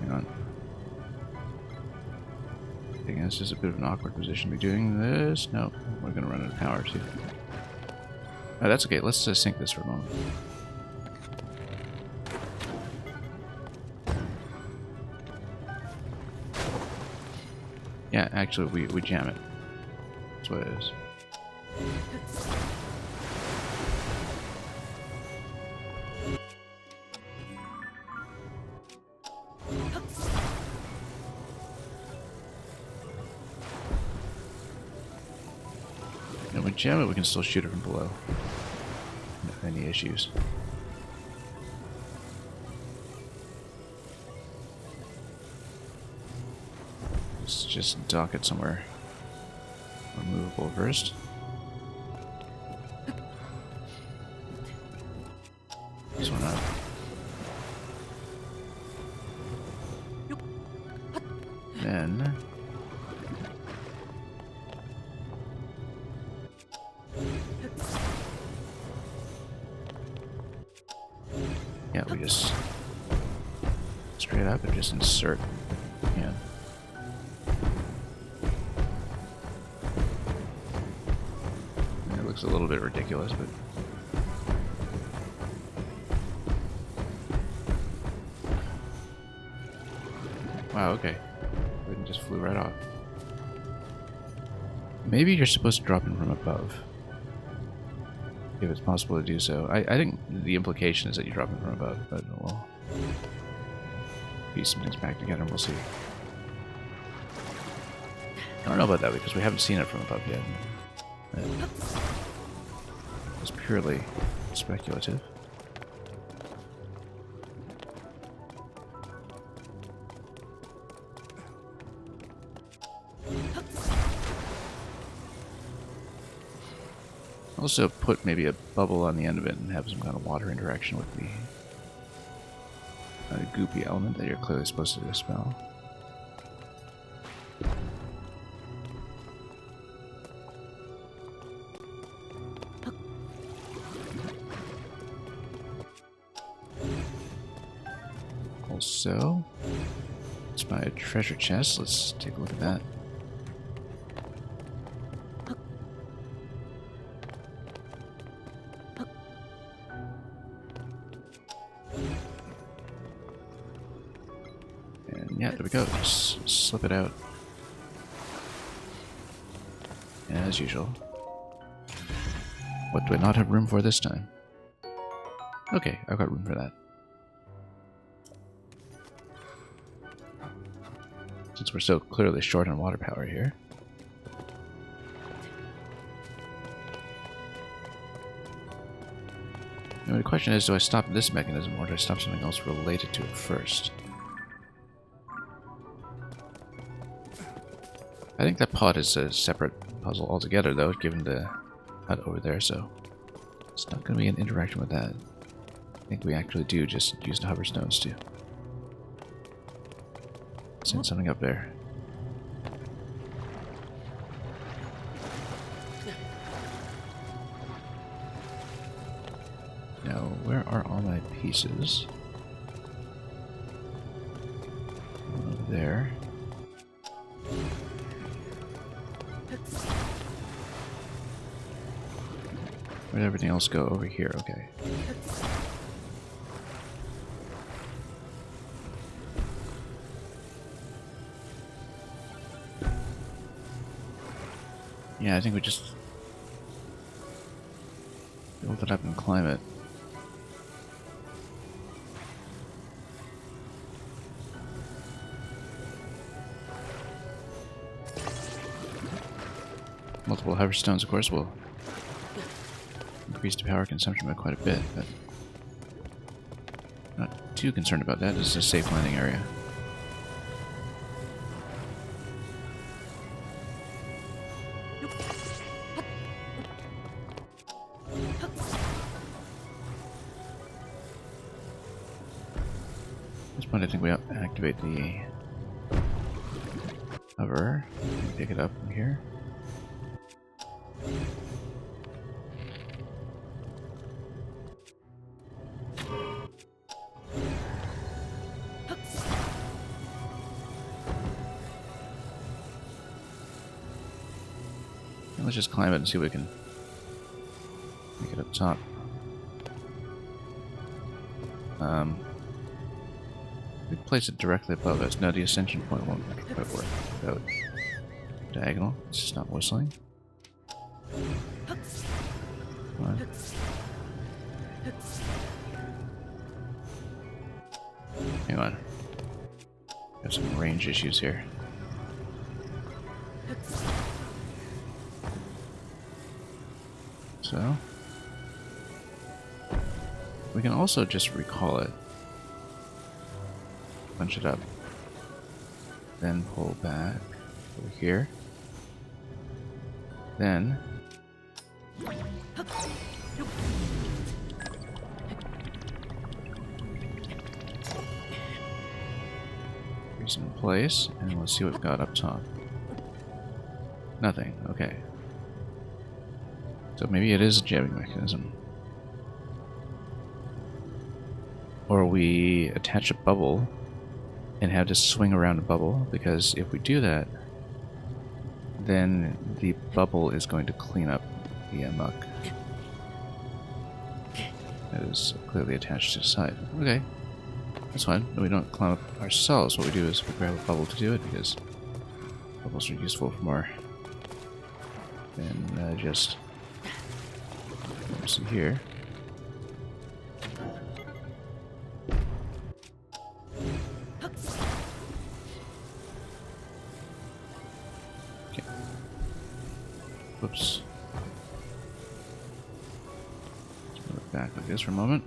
Hang on. Yeah, this is a bit of an awkward position to be doing this. No, we're going to run out of power too. Oh, that's okay. Let's sink this for a moment. Yeah, actually, we jam it. That's what it is. And when we jam it, we can still shoot it from below. No, any issues. Let's just dock it somewhere removable first. This one up. Then yeah, we just straight up and just insert. Yeah. It looks a little bit ridiculous, but wow, okay. It just flew right off. Maybe you're supposed to drop in from above. If it's possible to do so. I think the implication is that you drop in from above, but we'll piece some things back together and we'll see. I don't know about that because we haven't seen it from above yet. It's purely speculative. Also put maybe a bubble on the end of it and have some kind of water interaction with the goopy element that you're clearly supposed to dispel. Also, it's my treasure chest. Let's take a look at that. Yeah, there we go. Just slip it out. As usual. What do I not have room for this time? Okay, I've got room for that. Since we're so clearly short on water power here. Now the question is, do I stop this mechanism or do I stop something else related to it first? I think that pod is a separate puzzle altogether, though, given the hut over there, so it's not going to be an interaction with that. I think we actually do just use the hover stones to send something up there. Now, where are all my pieces? One over there. Where did everything else go? Over here, okay. Yeah, I think we just build it up and climb it. Multiple hover stones, of course, will increase the power consumption by quite a bit, but not too concerned about that. This is a safe landing area. At this point, I think we activate the hover and pick it up from here. And let's just climb it and see if we can make it up top. We place it directly above us. No, the ascension point won't quite work without diagonal. It's just not whistling. Come on. Hang on. Got some range issues here. So we can also just recall it. Punch it up. Then pull back over here. Then freeze in place, and let's see what we've got up top. Nothing. Okay. So maybe it is a jamming mechanism. Or we attach a bubble and have to swing around a bubble, because if we do that, then the bubble is going to clean up the muck that is clearly attached to the side. Okay, that's fine. We don't climb up ourselves. What we do is we grab a bubble to do it, because bubbles are useful for more than just what we see here. Whoops. Let's move it back like this for a moment.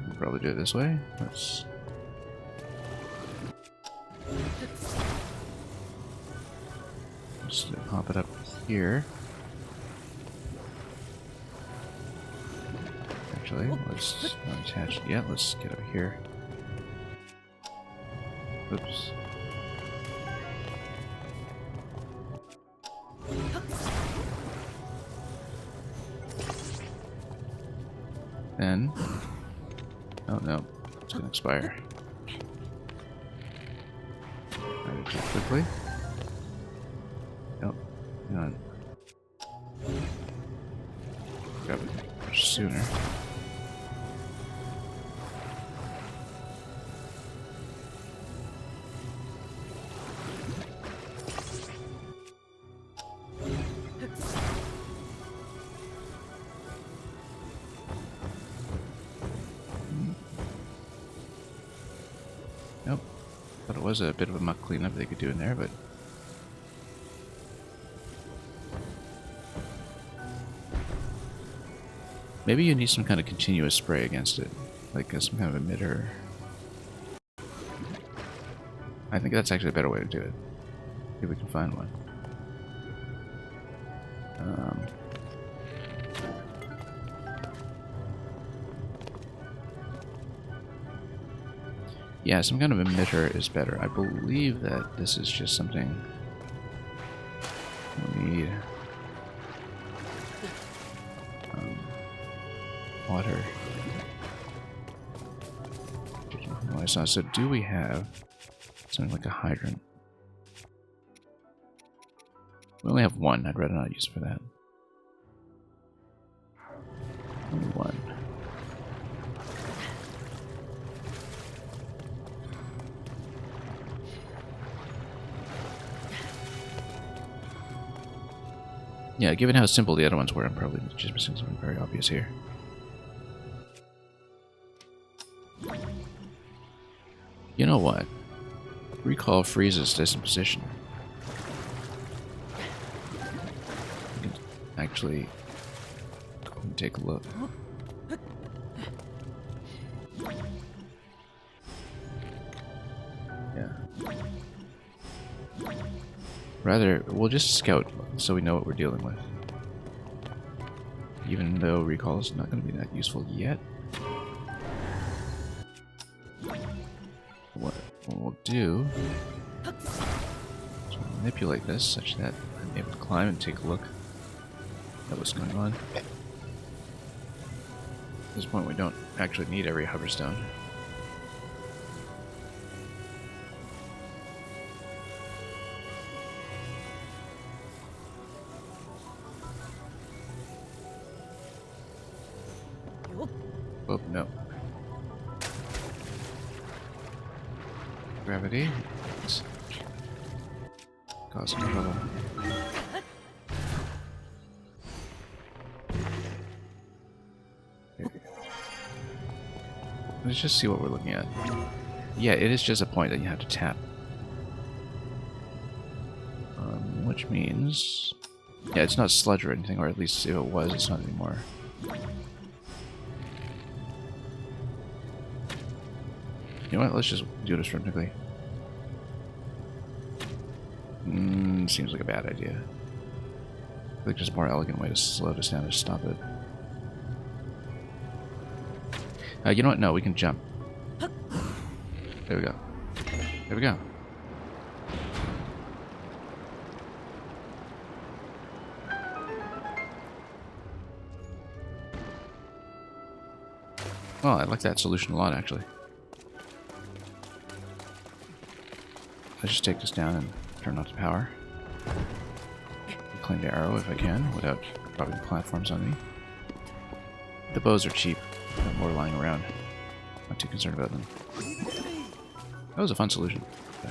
We'll probably do it this way. Let's just pop it up here. Actually, let's not attach it yet. Let's get over here. Oops. Then, oh no, it's gonna expire. Alright, do it quickly. Nope, hang on. Grab it much sooner. Nope. Thought it was a bit of a muck cleanup they could do in there, but maybe you need some kind of continuous spray against it, like some kind of emitter. I think that's actually a better way to do it. See if we can find one. Yeah, some kind of emitter is better. I believe that this is just something we need. Water. From what I saw. So do we have something like a hydrant? We only have one. I'd rather not use it for that. Only one. Yeah, given how simple the other ones were, I'm probably just missing something very obvious here. You know what? Recall freezes distant position. We can actually go and take a look. Yeah. Rather, we'll just scout so we know what we're dealing with. Even though recall is not going to be that useful yet. What we'll do is we'll manipulate this such that I'm able to climb and take a look at what's going on. At this point, we don't actually need every hoverstone. Oh, no. Gravity. It's causing trouble. Okay. Let's just see what we're looking at. Yeah, it is just a point that you have to tap. Which means... Yeah, it's not sludge or anything, or at least if it was, it's not anymore. You know what, let's just do this rhythmically. Seems like a bad idea. I think there's a more elegant way to slow this down to stop it. You know what, no, we can jump. There we go. There we go. Well, I like that solution a lot, actually. Let's just take this down and turn off the power. Reclaim the arrow if I can, without dropping platforms on me. The bows are cheap. Got more lying around. Not too concerned about them. That was a fun solution. Yeah.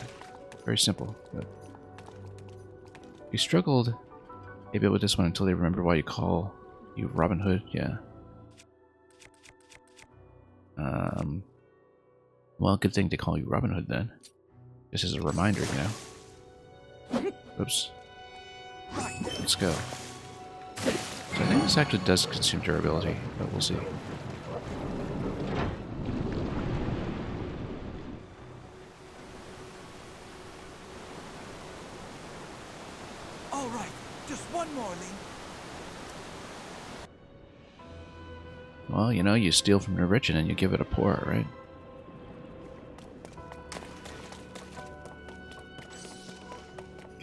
Very simple. But you struggled a bit with this one until they remember why you call you Robin Hood. Yeah. Well, good thing to call you Robin Hood then. Just as a reminder, you know. Oops. Let's go. So I think this actually does consume durability, but we'll see. All right, just one more, Lee. Well, you know, you steal from the rich and then you give it a poor, right?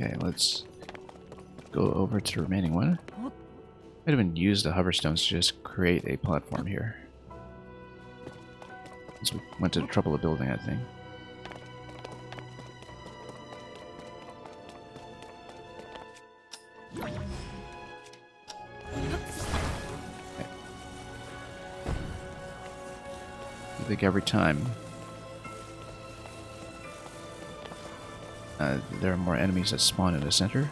Okay, let's go over to the remaining one. Might even use the hoverstones to just create a platform here. Since we went to the trouble of building that thing. Okay. I think every time there are more enemies that spawn in the center.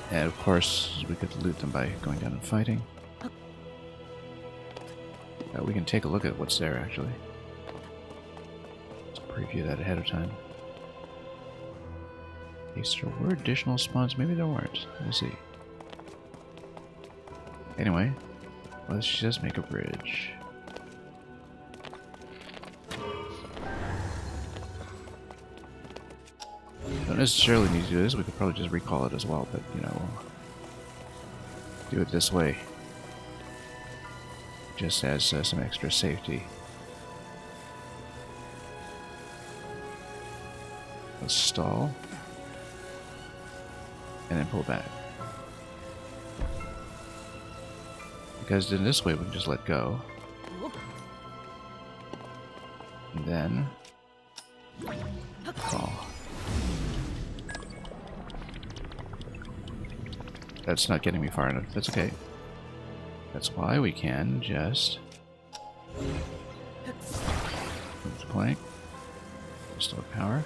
And of course, we could loot them by going down and fighting. We can take a look at what's there, actually. Let's preview that ahead of time. In case there were additional spawns, maybe there weren't. We'll see. Anyway, let's just make a bridge. Don't necessarily need to do this, we could probably just recall it as well, but, you know, do it this way. Just as some extra safety. Let's stall. And then pull back. Because in this way we can just let go. And then call. That's not getting me far enough. That's okay. That's why we can just move the plank. Restore power.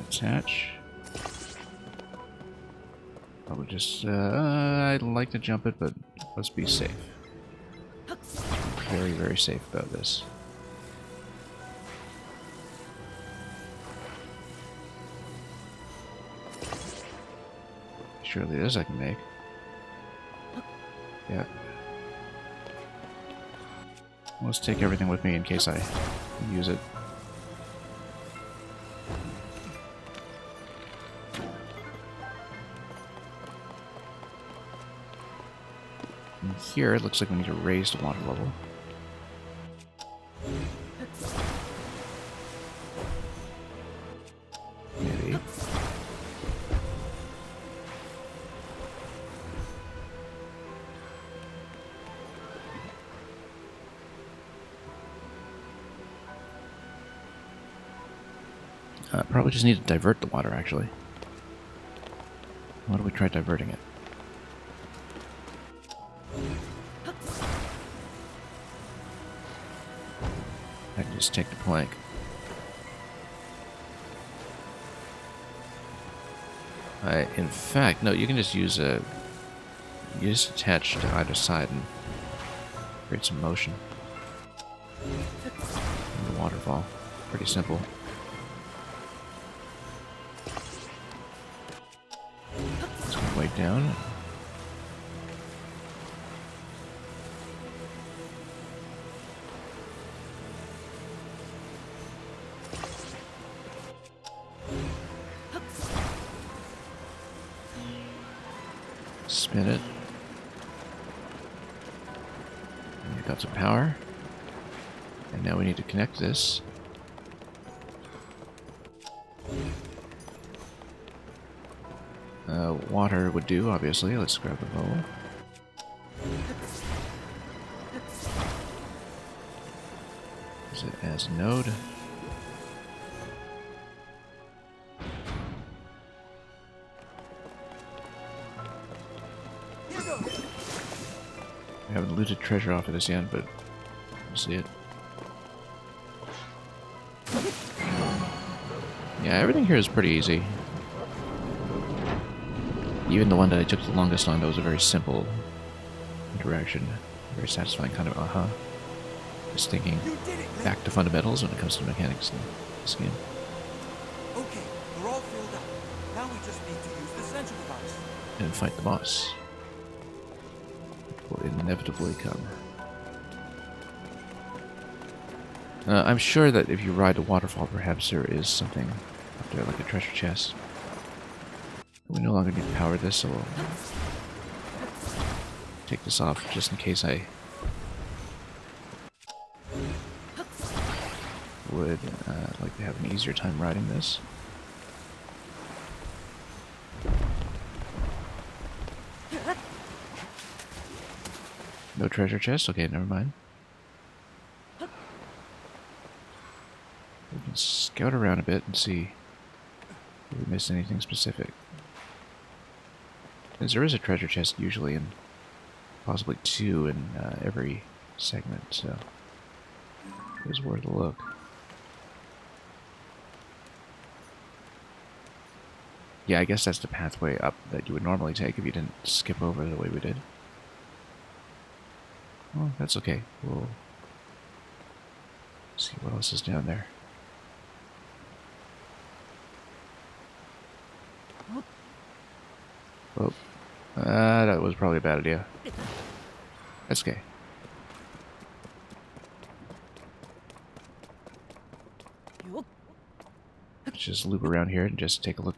Attach. Probably just I'd like to jump it, but let's be safe. Very, very safe about this. Surely this I can make. Yeah. Let's take everything with me in case I use it. And here it looks like we need to raise the water level. Maybe. Probably just need to divert the water, actually. Why don't we try diverting it? I can just take the plank. In fact, no, you can just use a... You just attach to either side and create some motion. And the waterfall. Pretty simple. Just gonna weight down. Spin it. And we've got some power. And now we need to connect this. Water would do, obviously. Let's grab the bowl. Use it as a node. I haven't looted treasure off of this yet, but we'll see it. Yeah, everything here is pretty easy. Even the one that I took the longest on, that was a very simple interaction. Very satisfying kind of aha. Just thinking back to fundamentals when it comes to mechanics in this game. Okay, we're all filled up. Now we just need to use the central device. And fight the boss. It will inevitably come. I'm sure that if you ride the waterfall, perhaps there is something up there, like a treasure chest. We no longer need to power this, so we'll take this off just in case I would like to have an easier time riding this. No treasure chest? Okay, never mind. We can scout around a bit and see if we missed anything specific. Because there is a treasure chest usually, and possibly two in every segment, so it is worth a look. Yeah, I guess that's the pathway up that you would normally take if you didn't skip over the way we did. Well, that's okay. We'll see what else is down there. Oh, that was probably a bad idea. That's okay. Let's just loop around here and just take a look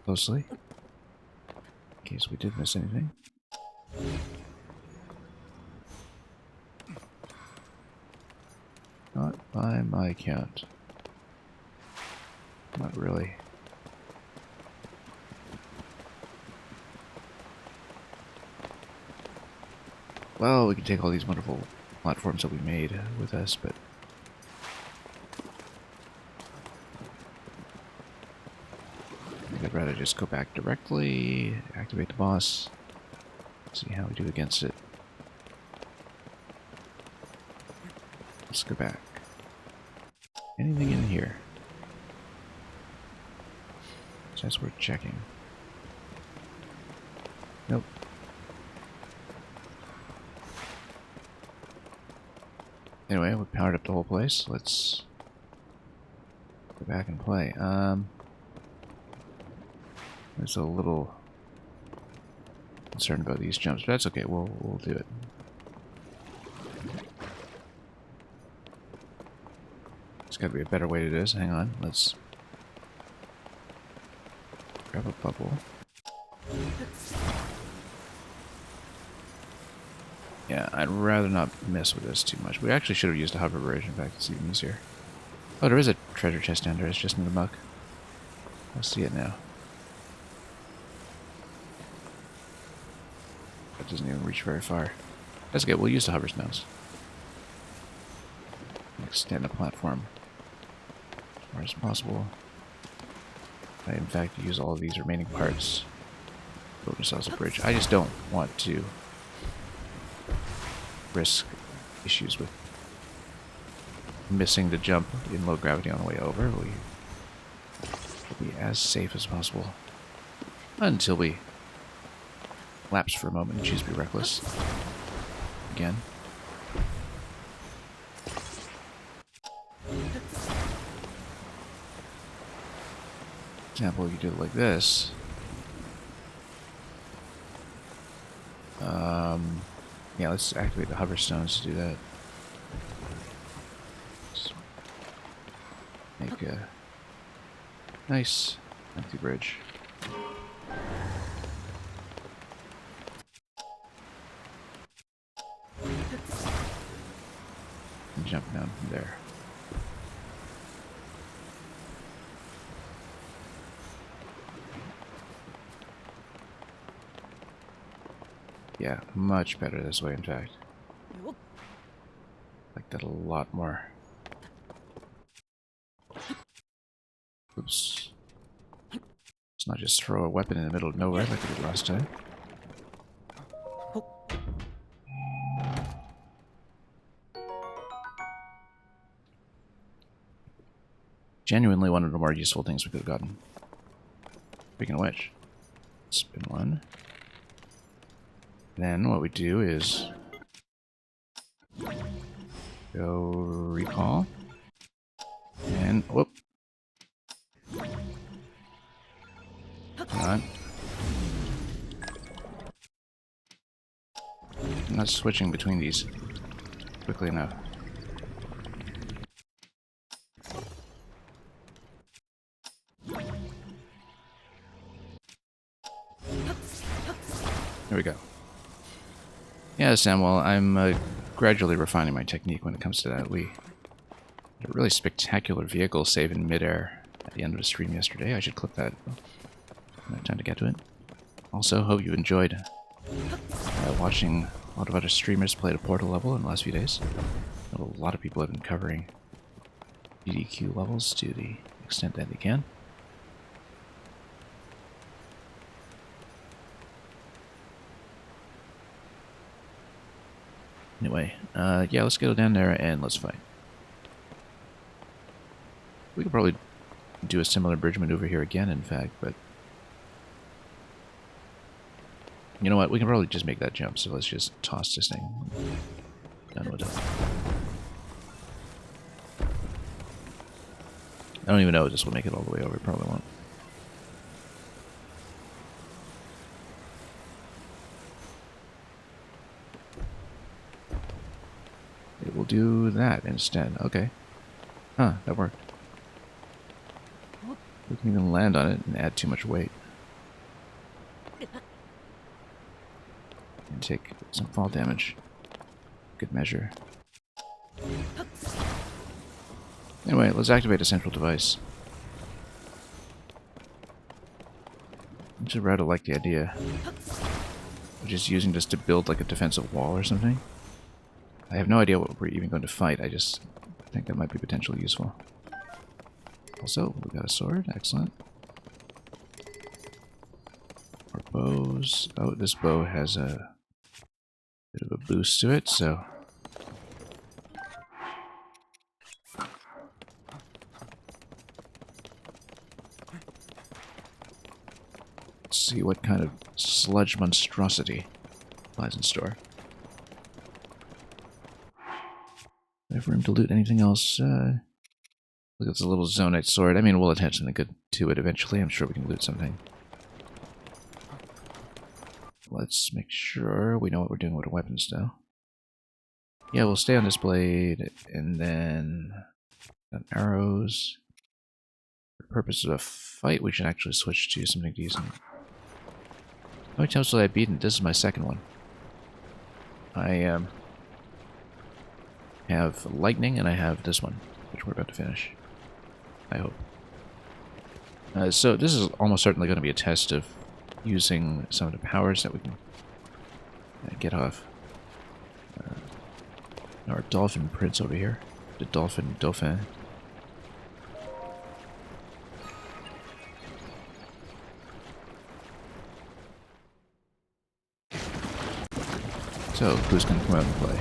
closely, in case we did miss anything. Not by my count. Not really. Well, we can take all these wonderful platforms that we made with us, but I think I'd rather just go back directly, activate the boss, see how we do against it. Let's go back. Anything in here? So that's worth checking. Nope. Anyway, we powered up the whole place. Let's go back and play. There's a little concerned about these jumps, but that's okay. We'll do it. There's got to be a better way to do this. Hang on. Let's grab a bubble. Yeah, I'd rather not mess with this too much. We actually should have used a hover version. In fact, it's even easier. Oh, there is a treasure chest down there. It's just in the muck. I see it now. That doesn't even reach very far. That's okay. We'll use the hover mouse. Extend the platform as far as possible. I, in fact, use all of these remaining parts. Build ourselves a bridge. I just don't want to risk issues with missing the jump in low gravity on the way over, we will be as safe as possible. Until we lapse for a moment and choose to be reckless. Again. Example, you do it like this. Yeah, let's activate the hover stones to do that. Let's make a nice empty bridge. And jump down from there. Yeah, much better this way, in fact. Like that a lot more. Oops. Let's not just throw a weapon in the middle of nowhere like we did last time. Genuinely one of the more useful things we could have gotten. Speaking of which, spin one. Then what we do is go recall. And whoop. Come on. I'm not switching between these quickly enough. There we go. Yeah, Samuel, I'm gradually refining my technique when it comes to that. We had a really spectacular vehicle save in midair at the end of the stream yesterday. I should clip that. I don't have time to get to it. Also, hope you enjoyed watching a lot of other streamers play the Portal level in the last few days. A lot of people have been covering BDQ levels to the extent that they can. Anyway, yeah, let's go down there and let's fight. We could probably do a similar bridge maneuver here again, in fact, but... You know what, we can probably just make that jump, so let's just toss this thing. Done with it. I don't even know if this will make it all the way over, it probably won't. It will do that instead. Okay. Huh, that worked. We can even land on it and add too much weight. And take some fall damage. Good measure. Anyway, let's activate a central device. I should rather like the idea of just using this to build like a defensive wall or something. I have no idea what we're even going to fight, I just think that might be potentially useful. Also, we got a sword, excellent. Our bows. Oh, this bow has a bit of a boost to it, so... Let's see what kind of sludge monstrosity lies in store. Do I have room to loot anything else? Look, it's a little zonite sword. I mean, we'll attach something good to it eventually. I'm sure we can loot something. Let's make sure we know what we're doing with our weapons, though. Yeah, we'll stay on this blade, and then arrows. For the purpose of a fight, we should actually switch to something decent. How many times have I beaten? This is my second one. I have lightning, and I have this one, which we're about to finish. I hope. So this is almost certainly going to be a test of using some of the powers that we can get off our dolphin prince over here. The dolphin dauphin. So, who's going to come out and play?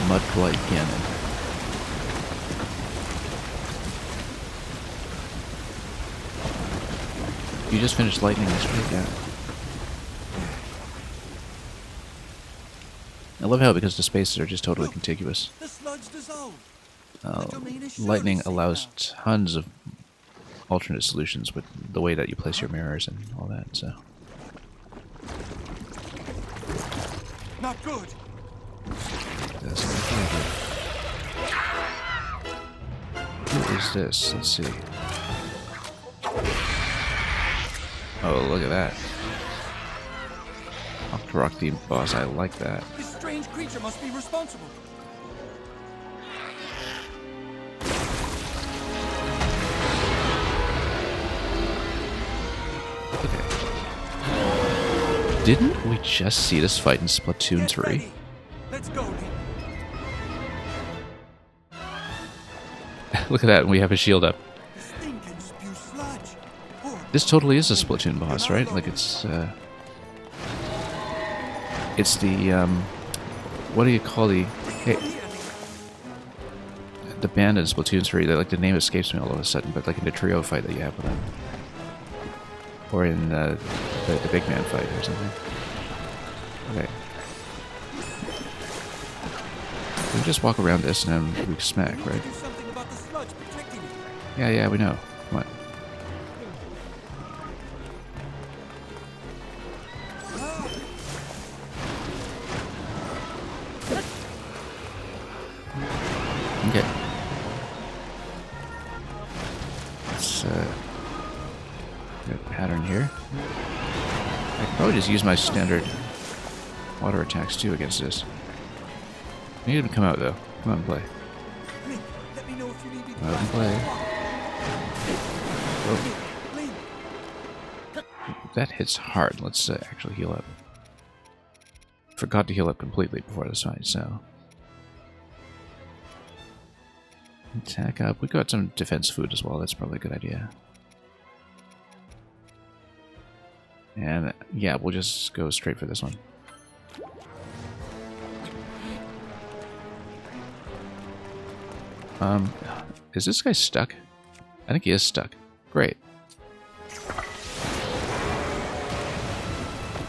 Mud Blight Cannon. You just finished lightning yesterday? Yeah. I love how, because the spaces are just totally contiguous, The sludge dissolved. The domain is surely lightning safe allows now. tons of alternate solutions with the way that you place your mirrors and all that, so... Not good. That's not good. Who is this? Let's see. Oh, look at that. Octorok themed boss, I like that. This strange creature must be responsible. Okay. Didn't we just see this fight in Splatoon Get 3? ready. Let's go, Link. Look at that, we have a shield up. This thing can spew sludge. Poor This totally is a Splatoon boss, right? Like it's the, what do you call the, hey, the band in Splatoon 3, like the name escapes me all of a sudden, but like in the trio fight that you have with them. Or in the big man fight or something. Okay. We just walk around this and then we smack, right? Do something about the sludge protecting it. Yeah, we know. Come on. Okay. Let's get a pattern here. I could probably just use my standard water attacks too against this. I need him to come out though. Come out and play. Link, let me know if you need me to Come out and play. Oh, Link, that hits hard. Let's actually heal up. Forgot to heal up completely before this fight, so... Attack up. We got some defense food as well. That's probably a good idea. And yeah, we'll just go straight for this one. Is this guy stuck? I think he is stuck. Great.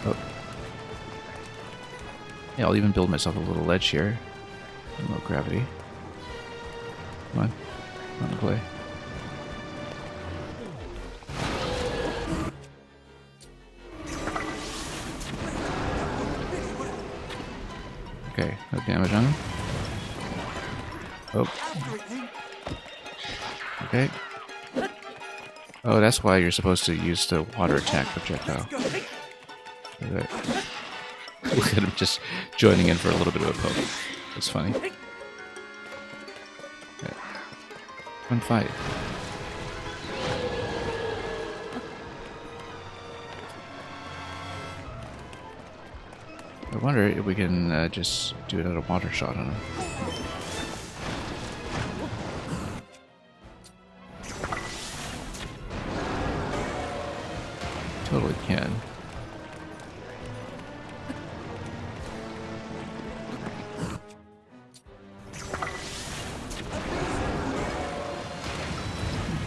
Oh. Yeah, I'll even build myself a little ledge here. A little gravity. Come on. Come on, play. Okay, no damage on him. Oh, after it, Link. okay. Oh, that's why you're supposed to use the water attack projectile. Go. Look at that. Look at him just joining in for a little bit of a poke. That's funny. Okay. One fight. I wonder if we can just do another water shot on him. Totally can.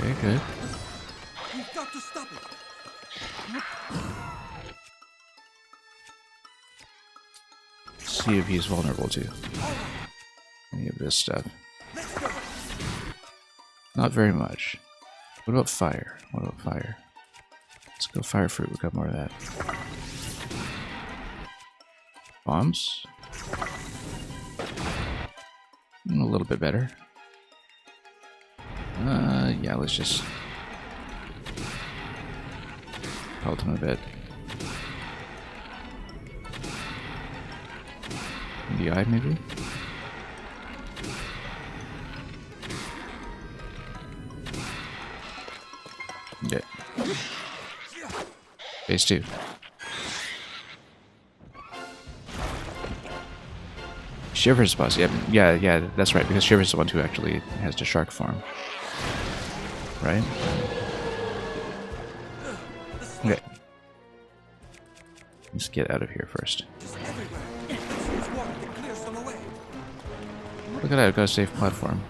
Okay, good. We've got to stop it. See if he's vulnerable to any of this stuff. Let's go. Not very much. What about fire? What about fire? Let's go fire fruit. We've got more of that. Bombs? A little bit better. Yeah, let's just pelt him a bit. In the eye, maybe? Okay. Phase 2. Shiver's boss, yeah, that's right, because Shiver's the one who actually has the shark form. Right? Okay. Let's get out of here first. Just everywhere. Let's use water to clear some away. Look at that, I've got a safe platform.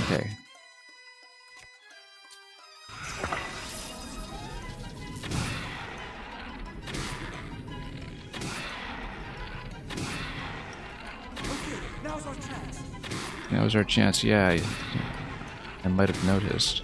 Okay. Now's our chance. That was our chance, yeah. I might have noticed.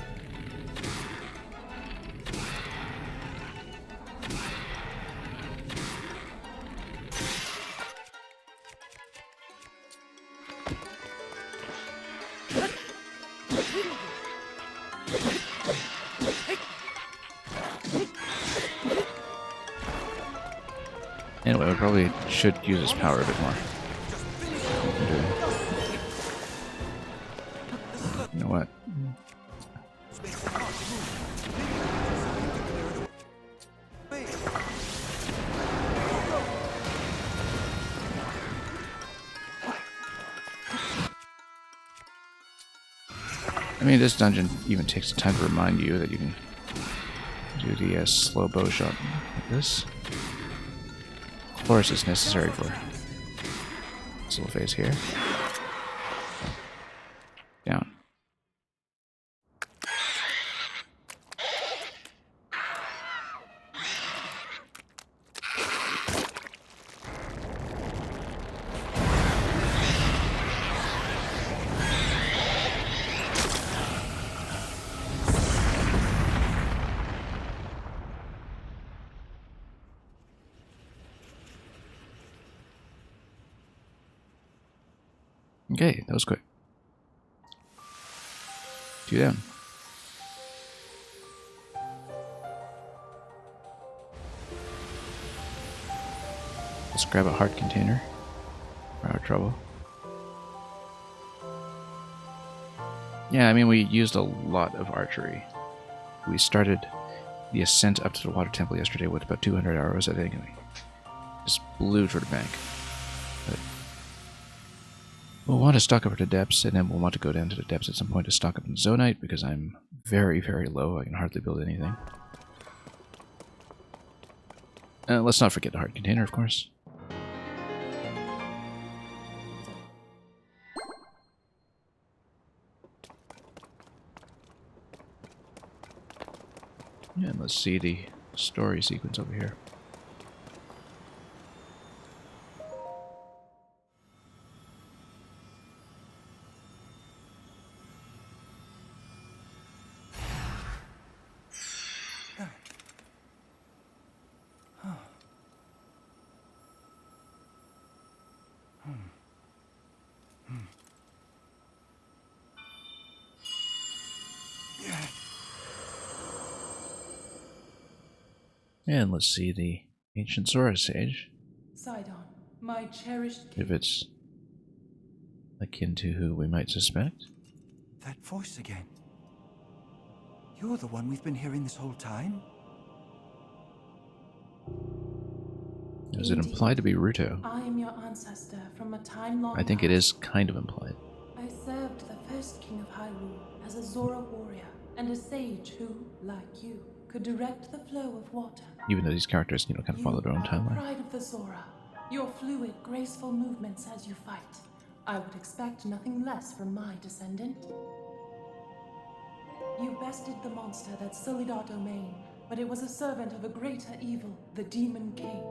Anyway, we probably should use his power a bit more. You know what? I mean, this dungeon even takes the time to remind you that you can do the slow bow shot like this. Of course, it's necessary for this little phase here. Down. Okay, that was quick. 2 down. Let's grab a heart container for our trouble. Yeah, I mean, we used a lot of archery. We started the ascent up to the water temple yesterday with about 200 arrows, I think, and we just blew toward the bank. But we'll want to stock up to depths, and then we'll want to go down to the depths at some point to stock up in Zonite, because I'm very, very low. I can hardly build anything. Let's not forget the heart container, of course. Yeah, and let's see the story sequence over here. And let's see the ancient Zora sage. Sidon, my cherished king. If it's akin to who we might suspect. That voice again. You're the one we've been hearing this whole time? Is it implied to be Ruto? I am your ancestor from a time long I think it past. is kind of implied. I served the first king of Hyrule as a Zora warrior and a sage who, like you, could direct the flow of water. Even though these characters, kind of follow their own You are the timeline. pride of the Zora. Your fluid, graceful movements as you fight. I would expect nothing less from my descendant. You bested the monster that sullied our domain, but it was a servant of a greater evil, the Demon King.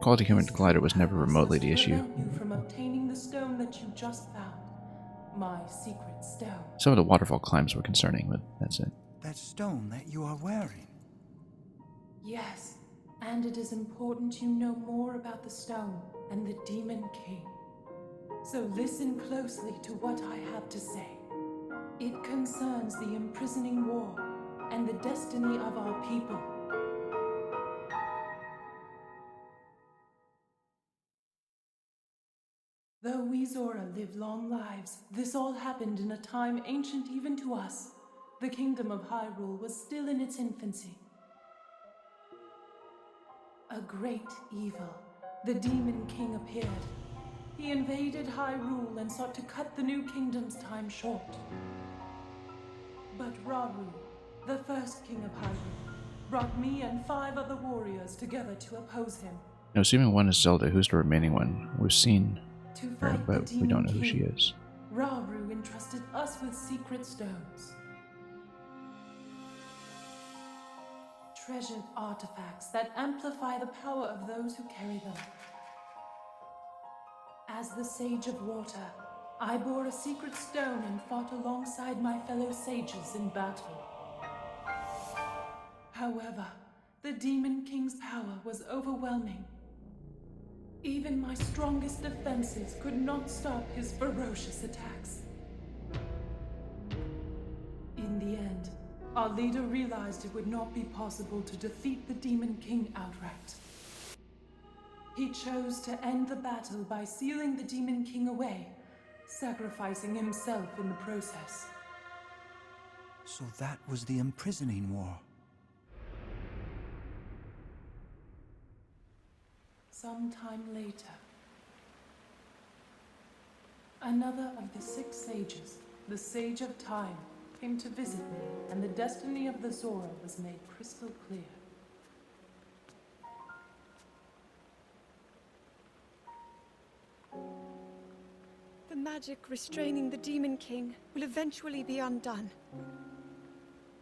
Quality human glider was never remotely the issue. Prevent you from obtaining the stone that you just found. My secret stone. Some of the waterfall climbs were concerning, but that's it. That stone that you are wearing. Yes, and it is important you know more about the stone and the Demon King. So listen closely to what I have to say. It concerns the imprisoning war and the destiny of our people. Though we Zora live long lives, this all happened in a time ancient even to us. The kingdom of Hyrule was still in its infancy. A great evil, the Demon King, appeared. He invaded Hyrule and sought to cut the new kingdom's time short. But Raru, the first king of Hyrule, brought me and 5 other warriors together to oppose him. Now, assuming one is Zelda, who's the remaining one? We've seen To her, fight the but we don't Demon know who she King, is. Raru entrusted us with secret stones. Treasured artifacts that amplify the power of those who carry them. As the Sage of Water, I bore a secret stone and fought alongside my fellow sages in battle. However, the Demon King's power was overwhelming. Even my strongest defenses could not stop his ferocious attacks. In the end, our leader realized it would not be possible to defeat the Demon King outright. He chose to end the battle by sealing the Demon King away, sacrificing himself in the process. So that was the imprisoning war. Sometime later, another of the 6 sages, the Sage of Time, came to visit me, and the destiny of the Zora was made crystal clear. The magic restraining the Demon King will eventually be undone.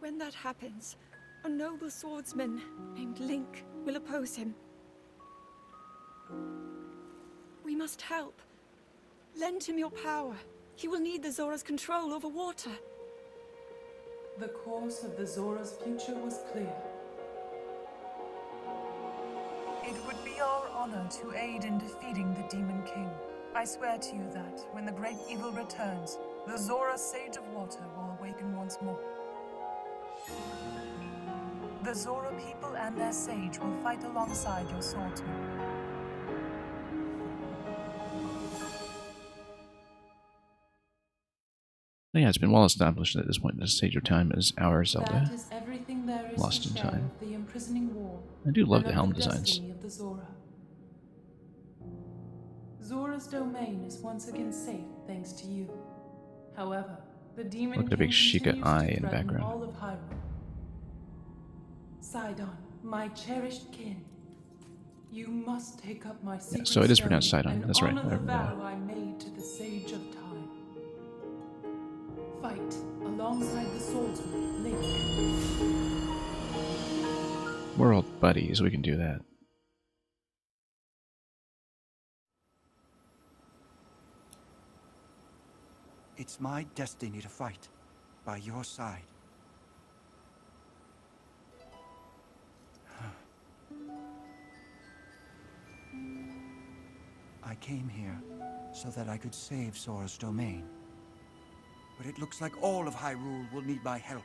When that happens, a noble swordsman named Link will oppose him. We must help. Lend him your power. He will need the Zora's control over water. The course of the Zora's future was clear. It would be our honor to aid in defeating the Demon King. I swear to you that, when the great evil returns, the Zora Sage of Water will awaken once more. The Zora people and their sage will fight alongside your swordsman. Yeah, it's been well established at this point that Sage of Time is our Zelda. That is everything there is Lost to in share Time. of the imprisoning war. I do love and the of helm designs. destiny of the Zora. Zora's domain is once again safe thanks to you. However, the Demon Look at the big King Sheikah continues eye to in the threaten background. all of Hyrule. Sidon, my cherished kin, you must take up my secret so it is stone pronounced Sidon, and that's right. honor the vow I made to the Sage of Time. Fight alongside the swordsman, Link. We're all buddies, we can do that. It's my destiny to fight by your side. I came here so that I could save Zora's domain. But it looks like all of Hyrule will need my help.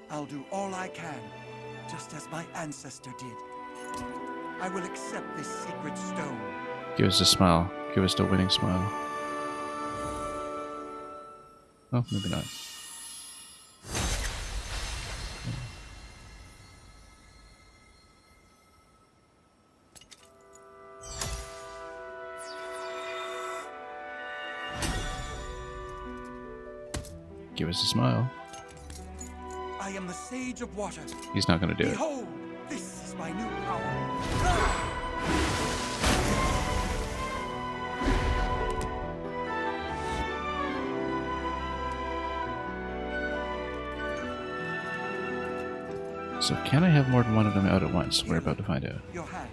I'll do all I can, just as my ancestor did. I will accept this secret stone. Give us a smile. Give us the winning smile. Oh, maybe not. Give us a smile. I am the Sage of Water. He's not going to do it. Behold, this is my new power. So can I have more than one of them out at once? We're about to find out. Your hand.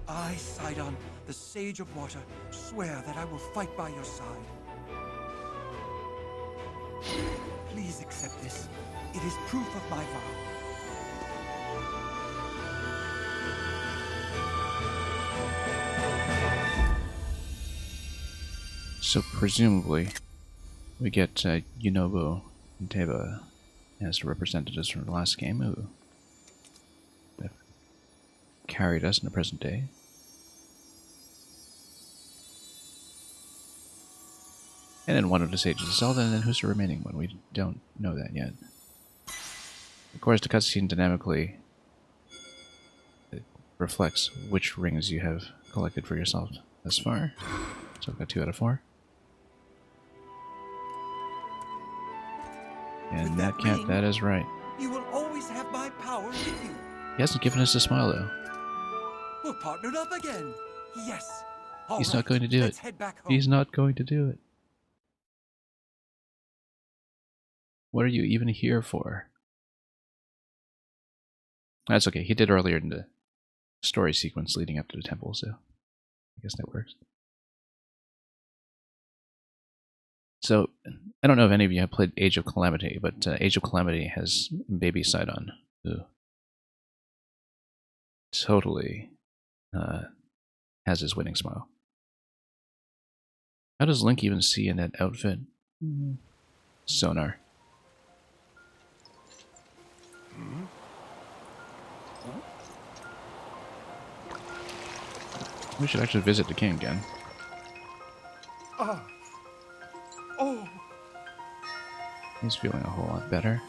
I, Sidon, the Sage of Water, swear that I will fight by your side. Please accept this. It is proof of my vow. So presumably, we get Yunobo and Teba as the representatives from the last game who have carried us in the present day. And then one of the sages is Zelda, and then who's the remaining one? We don't know that yet. Of course, the cutscene dynamically reflects which rings you have collected for yourself thus far. So I've got 2 out of 4. And With that Netcat, ring, that is right. You will always have my power with you. He hasn't given us a smile, though. We're partnered up again. Yes. All He's right, not going to do let's it. head back home. He's not going to do it. What are you even here for? That's okay. He did earlier in the story sequence leading up to the temple, so I guess that works. So, I don't know if any of you have played Age of Calamity, but Age of Calamity has Baby Sidon, who totally has his winning smile. How does Link even see in that outfit? Sonar. We should actually visit the king again. Oh. He's feeling a whole lot better.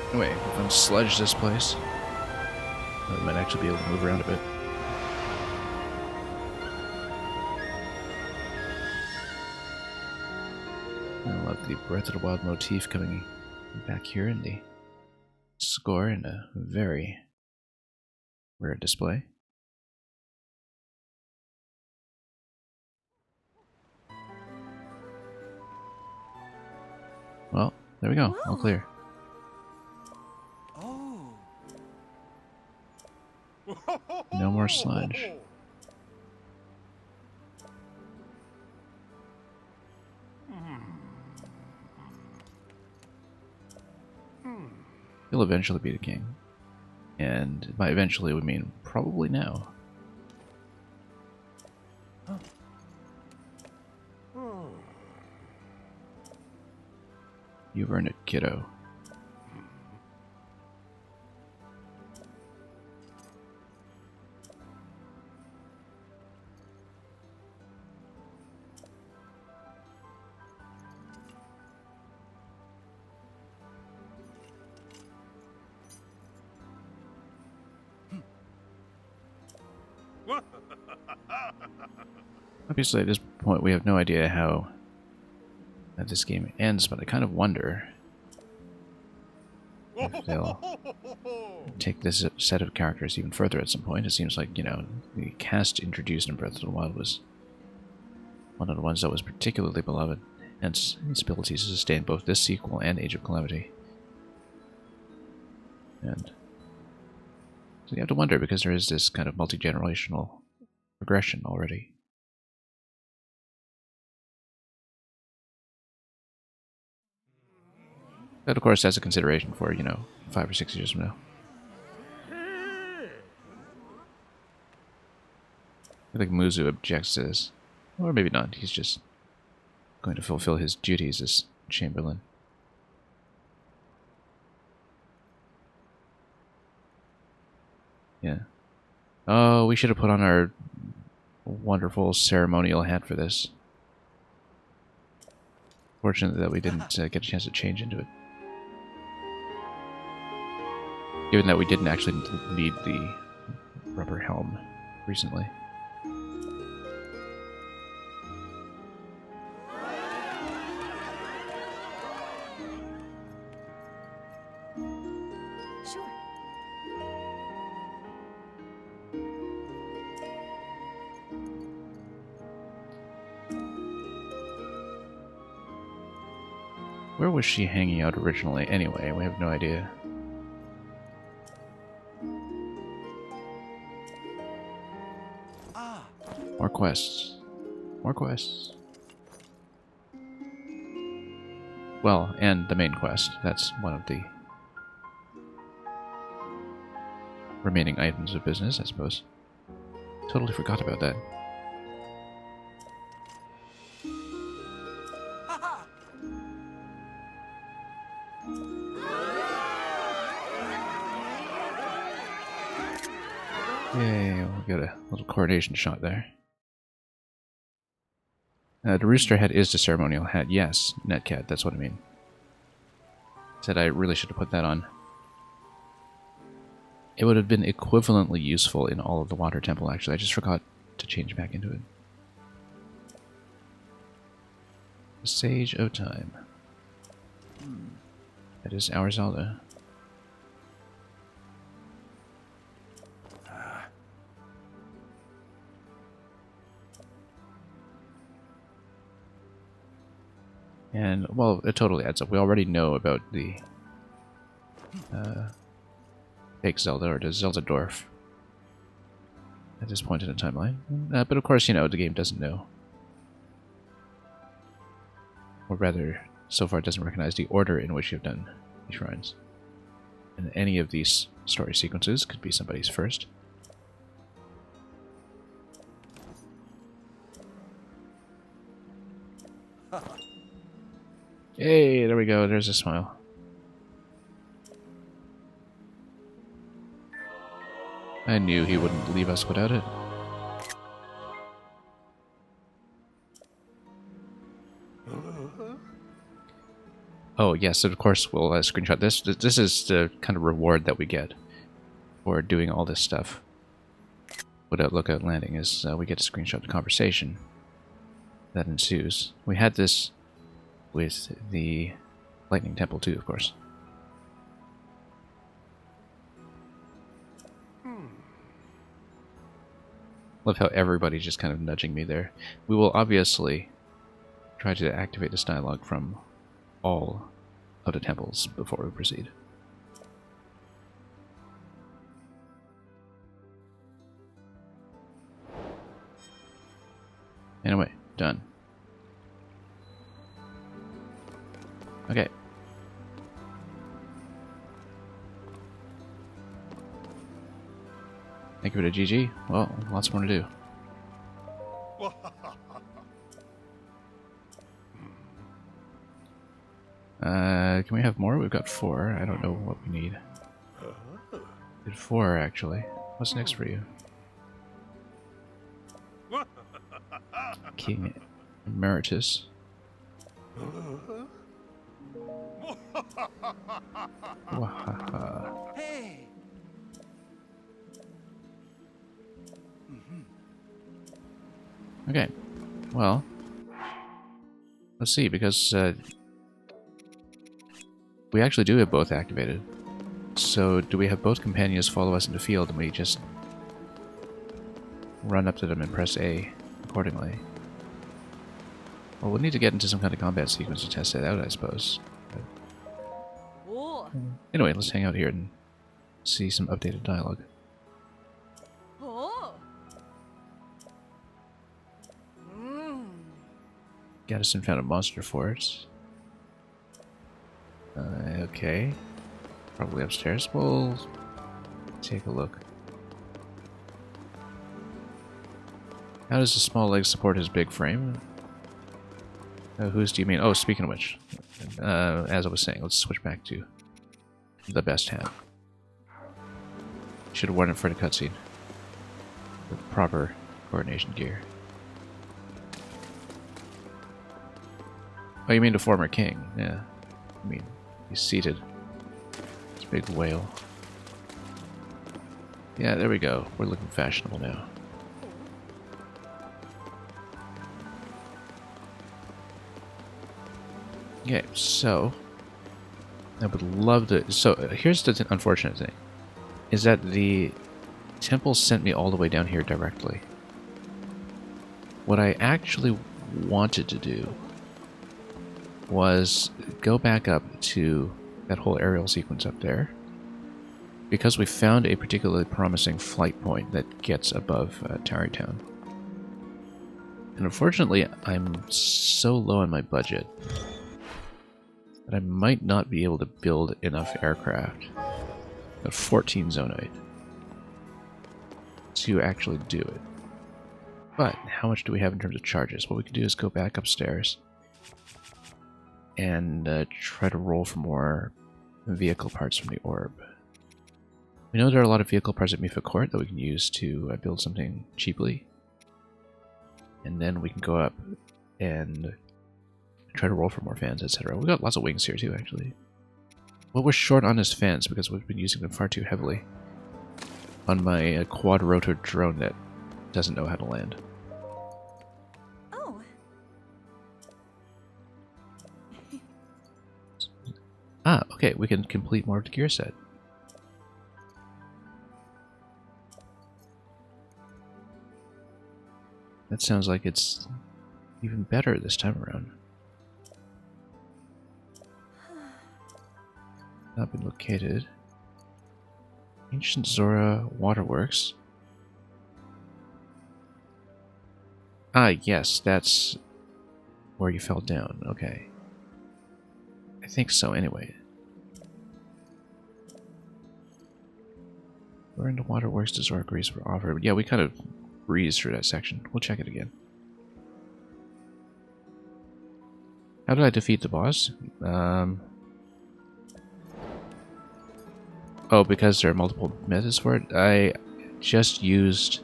Anyway, if I'm sludge this place, I might actually be able to move around a bit. I love the Breath of the Wild motif coming back here in the score in a very rare display. Well, there we go. All clear. Oh. No more sludge. He'll eventually be the king. And by eventually we mean probably now. You've earned it, kiddo. Obviously, at this point, we have no idea how this game ends, but I kind of wonder if they'll take this set of characters even further at some point. It seems like, you know, the cast introduced in Breath of the Wild was one of the ones that was particularly beloved, hence its ability to sustain both this sequel and Age of Calamity. And so you have to wonder, because there is this kind of multi-generational progression already. That, of course, that's a consideration for, you know, 5 or 6 years from now. I think Muzu objects to this. Or maybe not. He's just going to fulfill his duties as Chamberlain. Yeah. Oh, we should have put on our wonderful ceremonial hat for this. Fortunate that we didn't get a chance to change into it. Given that we didn't actually need the rubber helm recently. Sure. Where was she hanging out originally anyway? We have no idea. More quests. More quests. Well, and the main quest. That's one of the remaining items of business, I suppose. Totally forgot about that. Yay, we'll get a little coronation shot there. The rooster head is the ceremonial hat. Yes, Netcat, that's what I mean. Said I really should have put that on. It would have been equivalently useful in all of the water temple, actually. I just forgot to change back into it. The Sage of Time. That is our Zelda. And, well, it totally adds up. We already know about the fake Zelda, or the Zelda Dwarf, at this point in the timeline. But of course, you know, the game doesn't know. Or rather, so far it doesn't recognize the order in which you've done these shrines. And any of these story sequences could be somebody's first. Hey, there we go. There's a smile. I knew he wouldn't leave us without it. Oh, yes, of course we'll screenshot this. This is the kind of reward that we get for doing all this stuff without Lookout Landing, is we get to screenshot the conversation that ensues. We had this with the Lightning Temple too, of course. Love how everybody's just kind of nudging me there. We will obviously try to activate this dialogue from all of the temples before we proceed. Anyway, done. Okay. Thank you for the GG. Well, lots more to do. Can we have more? We've got 4. I don't know what we need. Did 4 actually. What's next for you? King Emeritus. Wahaha. Hey! Okay, well, let's see, because we actually do have both activated. So do we have both companions follow us in the field and we just run up to them and press A accordingly? Well, we'll need to get into some kind of combat sequence to test it out, I suppose. But anyway, let's hang out here and see some updated dialogue. Gaddison found a monster fort. Okay. Probably upstairs. We'll take a look. How does the small leg support his big frame? Whose do you mean? Oh, speaking of which, as I was saying, let's switch back to the best hand. Should have worn it for the cutscene. With proper coordination gear. Oh, you mean the former king? Yeah. I mean, he's seated. This big whale. Yeah, there we go. We're looking fashionable now. Okay, so I would love to. So here's the unfortunate thing: is that the temple sent me all the way down here directly. What I actually wanted to do was go back up to that whole aerial sequence up there, because we found a particularly promising flight point that gets above Tarrytown. And unfortunately, I'm so low on my budget that I might not be able to build enough aircraft, a 14 Zonite, to actually do it. But how much do we have in terms of charges? What we can do is go back upstairs and try to roll for more vehicle parts from the orb. We know there are a lot of vehicle parts at Mifa Court that we can use to build something cheaply. And then we can go up and try to roll for more fans, etc. We've got lots of wings here too, actually. What we're short on is fans because we've been using them far too heavily. on my quad-rotor drone that doesn't know how to land. Oh. Ah, okay, we can complete more of the gear set. That sounds like it's even better this time around. Not been located. Ancient Zora Waterworks. Ah, yes, that's where you fell down. Okay. I think so, anyway. Where in the Waterworks does Zora Grease were offered? Yeah, we kind of breezed through that section. We'll check it again. How did I defeat the boss? Oh, because there are multiple methods for it? I just used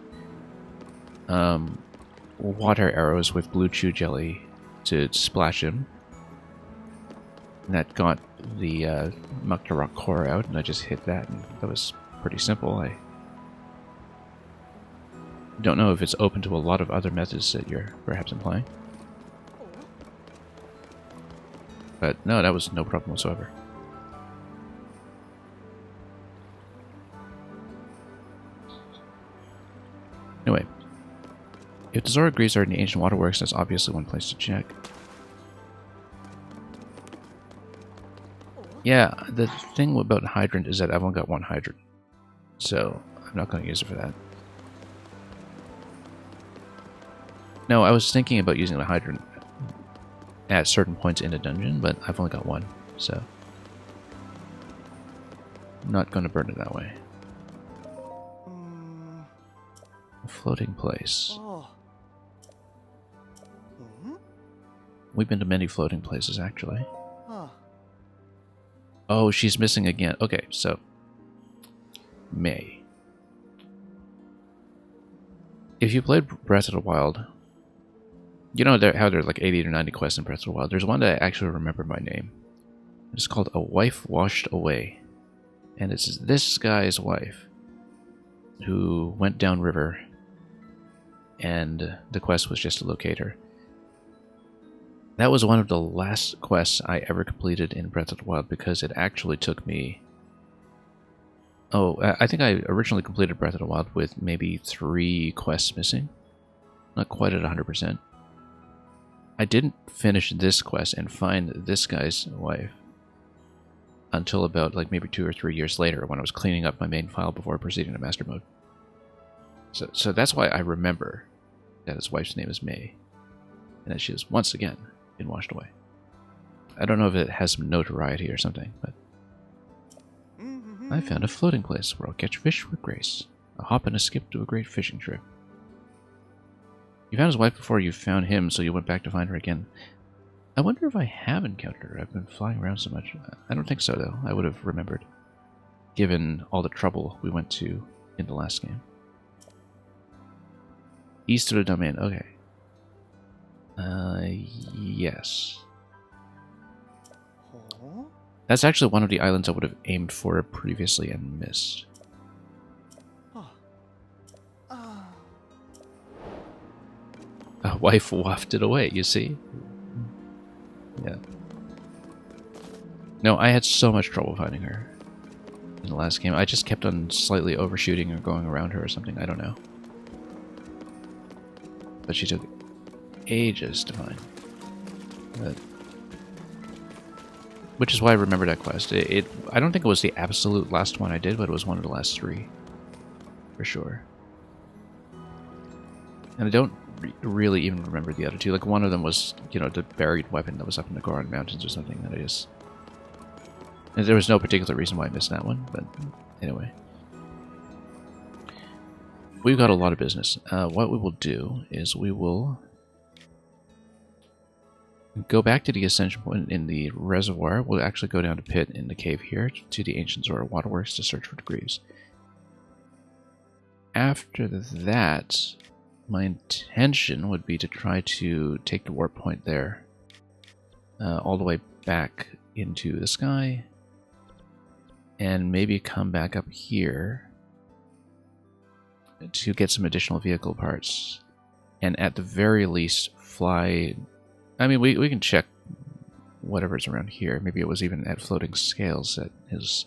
water arrows with blue chew jelly to splash him. And that got the Muktarok core out, and I just hit that, and that was pretty simple. I don't know if it's open to a lot of other methods that you're perhaps implying. But no, that was no problem whatsoever. Anyway, if the Zora Greaves are in the Ancient Waterworks, that's obviously one place to check. Yeah, the thing about Hydrant is that I've only got one Hydrant, so I'm not going to use it for that. No, I was thinking about using the Hydrant at certain points in the dungeon, but I've only got one, so I'm not going to burn it that way. A floating place. Oh. We've been to many floating places, actually. Huh. Oh, she's missing again. Okay, so May. If you played Breath of the Wild, you know how there are like 80 or 90 quests in Breath of the Wild. There's one that I actually remember by name. It's called A Wife Washed Away. And it's this guy's wife who went downriver, and the quest was just to locate her. That was one of the last quests I ever completed in Breath of the Wild because it actually took me... Oh, I think I originally completed Breath of the Wild with maybe 3 quests missing. Not quite at 100%. I didn't finish this quest and find this guy's wife until about like maybe 2 or 3 years later when I was cleaning up my main file before proceeding to Master Mode. So that's why I remember that his wife's name is May, and that she has once again been washed away. I don't know if it has some notoriety or something, but I found a floating place where I'll catch fish for grace. A hop and a skip to a great fishing trip. You found his wife before you found him, so you went back to find her again. I wonder if I have encountered her. I've been flying around so much. I don't think so, though. I would have remembered, given all the trouble we went to in the last game. East of the domain. Okay. Yes. That's actually one of the islands I would have aimed for previously and missed. A wife wafted away, you see? Yeah. No, I had so much trouble finding her in the last game. I just kept on slightly overshooting or going around her or something. I don't know. But she took ages to find. Which is why I remember that quest. I don't think it was the absolute last one I did, but it was one of the last 3. For sure. And I don't really even remember the other 2. Like, one of them was, you know, the buried weapon that was up in the Goron Mountains or something that I just... And there was no particular reason why I missed that one, but anyway. We've got a lot of business. What we will do is we will go back to the ascension point in the reservoir. We'll actually go down to pit in the cave here to the Ancient Zora Waterworks to search for the Greaves. After that, my intention would be to try to take the warp point there all the way back into the sky and maybe come back up here to get some additional vehicle parts, and at the very least fly. I mean, we can check whatever's around here. Maybe it was even at floating scales that his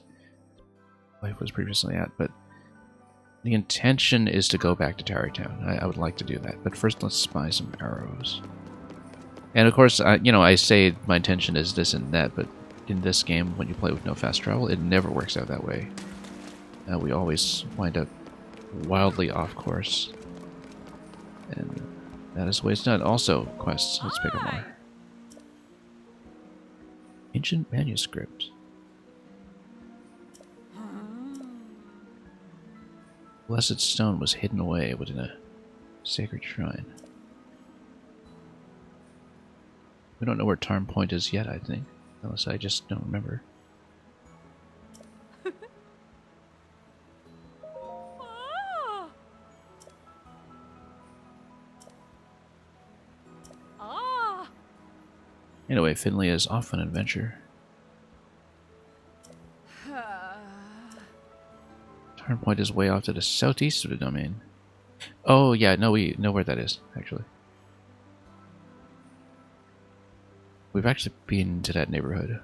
wife was previously at, but the intention is to go back to Tarrytown. I would like to do that, but first let's buy some arrows. And of course, you know, I say my intention is this and that, but in this game, when you play with no fast travel, it never works out that way. We always wind up wildly off course. And that is the way it's done. Also, quests. Let's pick up more. Ancient manuscript. Blessed stone was hidden away within a sacred shrine. We don't know where Tarn Point is yet, I think. Unless I just don't remember. Anyway, Finley is off on an adventure. Tarn Point is way off to the southeast of the domain. Oh, yeah, no, we know where that is, actually. We've actually been to that neighborhood.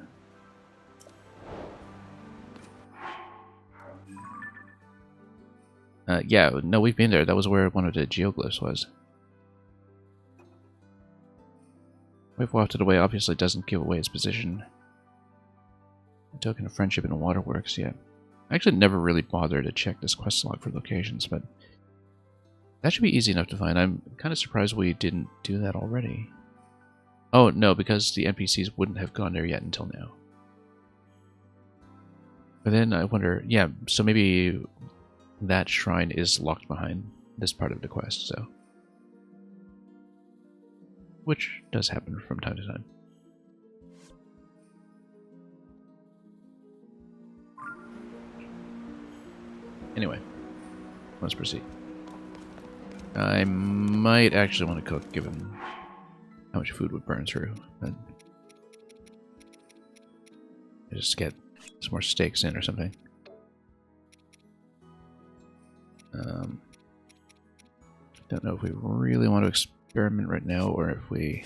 Yeah, no, we've been there. That was where one of the geoglyphs was. We've wafted away obviously doesn't give away its position. A token of friendship in the waterworks, yeah. I actually never really bothered to check this quest log for locations, but that should be easy enough to find. I'm kind of surprised we didn't do that already. Oh, no, because the NPCs wouldn't have gone there yet until now. But then I wonder, yeah, so maybe that shrine is locked behind this part of the quest, so. Which does happen from time to time. Anyway, let's proceed. I might actually want to cook, given how much food would burn through, but just get some more steaks in or something. Don't know if we really want to experiment right now, or if we...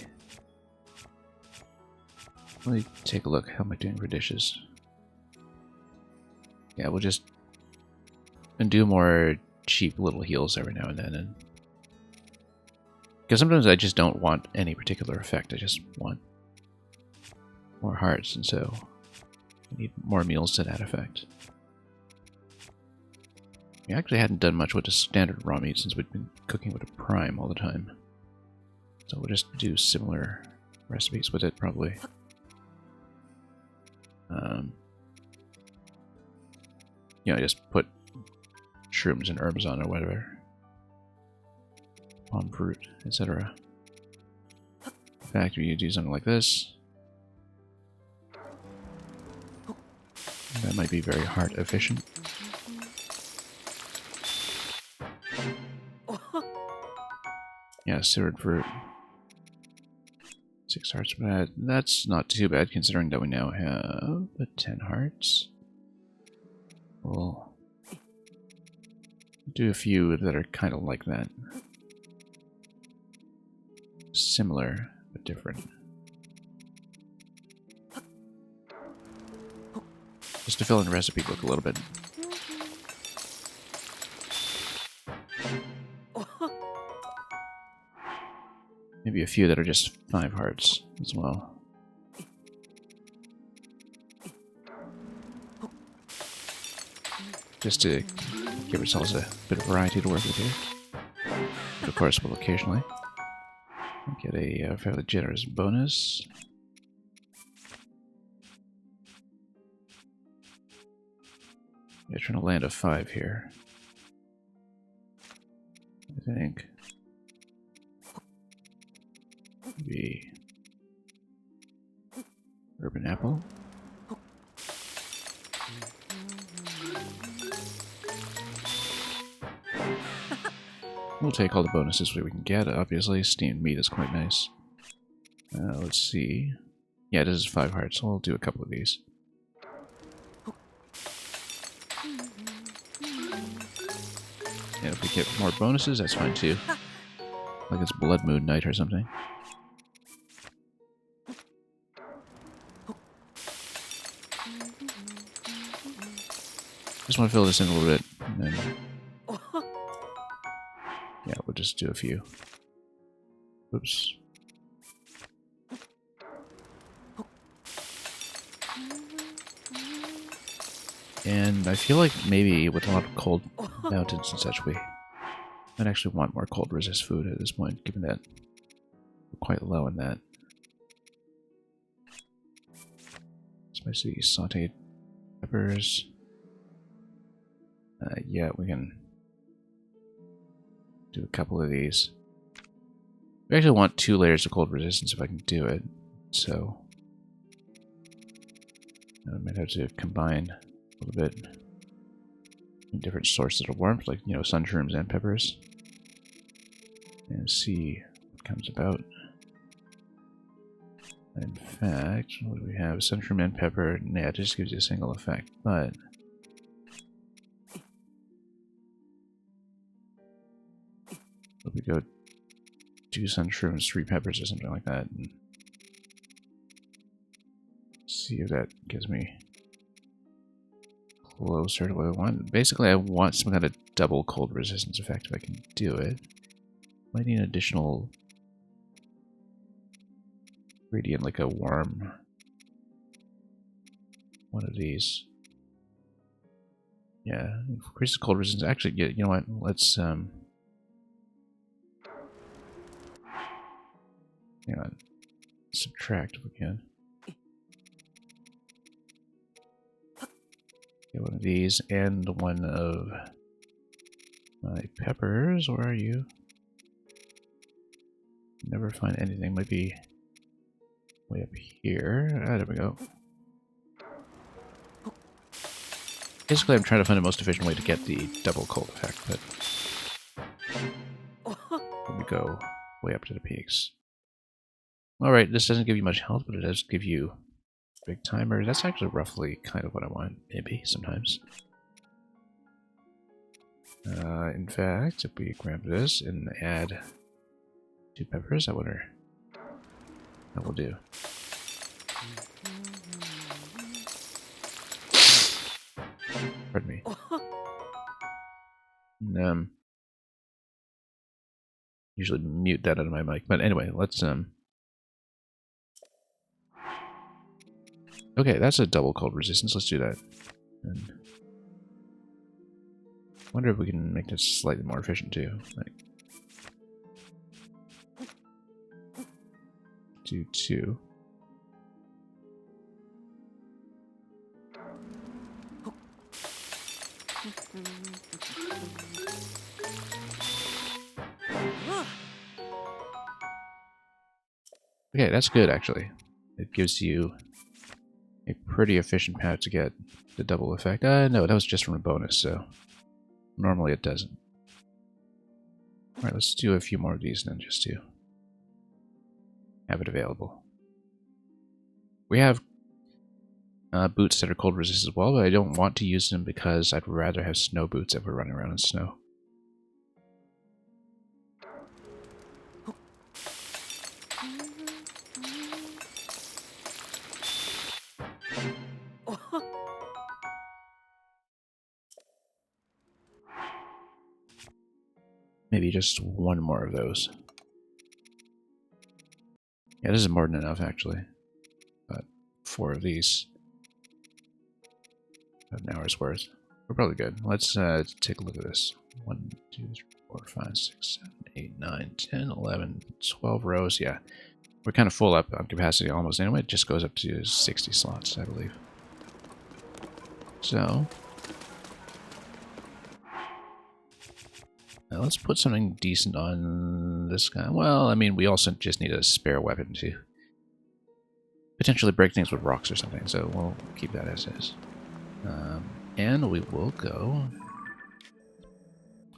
Let me take a look. How am I doing for dishes? Yeah, we'll just do more cheap little heals every now and then. And because sometimes I just don't want any particular effect. I just want more hearts, and so I need more meals to that effect. We actually hadn't done much with the standard raw meat since we'd been cooking with a prime all the time. So we'll just do similar recipes with it, probably. You know, just put shrooms and herbs on or whatever. Palm fruit, etc. In fact, we do something like this. That might be very heart efficient. Yeah, seared fruit. 6 hearts, but that's not too bad considering that we now have 10 hearts. We'll do a few that are kind of like that. Similar, but different. Just to fill in the recipe book a little bit. Maybe a few that are just 5 hearts as well. Just to give ourselves a bit of variety to work with here. But of course, we'll occasionally get a fairly generous bonus. Yeah, trying to land a 5 here. I think. Maybe urban apple. We'll take all the bonuses we can get, obviously. Steamed meat is quite nice. Let's see. Yeah, this is 5 hearts, so we'll do a couple of these. And if we get more bonuses, that's fine too. Like it's Blood Moon Night or something. Just want to fill this in a little bit, and then yeah, we'll just do a few. Oops. And I feel like maybe with a lot of cold mountains and such, we might actually want more cold resist food at this point, given that we're quite low in that. Spicy sauteed peppers. Yeah, we can do a couple of these. We actually want 2 layers of cold resistance if I can do it, so I might have to combine a little bit different sources of warmth, like, you know, sun shrooms and peppers, and see what comes about. In fact, what do we have? Sun shroom and pepper. Yeah, it just gives you a single effect, but if we go 2 sun shrooms, 3 peppers, or something like that, and see if that gives me closer to what I want. Basically, I want some kind of double cold resistance effect if I can do it. Might need an additional ingredient, like a warm one of these. Yeah, increases cold resistance. Actually, yeah, you know what? Let's hang on. Subtract if we can. Get one of these and one of my peppers. Where are you? Never find anything. Might be way up here. Ah, there we go. Basically, I'm trying to find the most efficient way to get the double cold effect, but let me go way up to the peaks. Alright, this doesn't give you much health, but it does give you big timer. That's actually roughly kind of what I want, maybe, sometimes. In fact, if we grab this and add 2 peppers, I wonder that will do. Pardon me. And, usually mute that out of my mic, but anyway, let's okay, that's a double cold resistance. Let's do that. And wonder if we can make this slightly more efficient too. Like, do 2. Okay, that's good actually. It gives you a pretty efficient path to get the double effect. No, that was just from a bonus, so normally it doesn't. Alright, let's do a few more of these then, just to have it available. We have boots that are cold resist as well, but I don't want to use them because I'd rather have snow boots if we're running around in snow. Maybe just one more of those. Yeah, this is more than enough actually. But 4 of these. About an hour's worth. We're probably good. Let's take a look at this. 1, 2, 3, 4, 5, 6, 7, 8, 9, 10, 11, 12 rows. Yeah, we're kind of full up on capacity almost anyway. It just goes up to 60 slots, I believe. So now let's put something decent on this guy. Well, I mean, we also just need a spare weapon to potentially break things with rocks or something, so we'll keep that as is. And we will go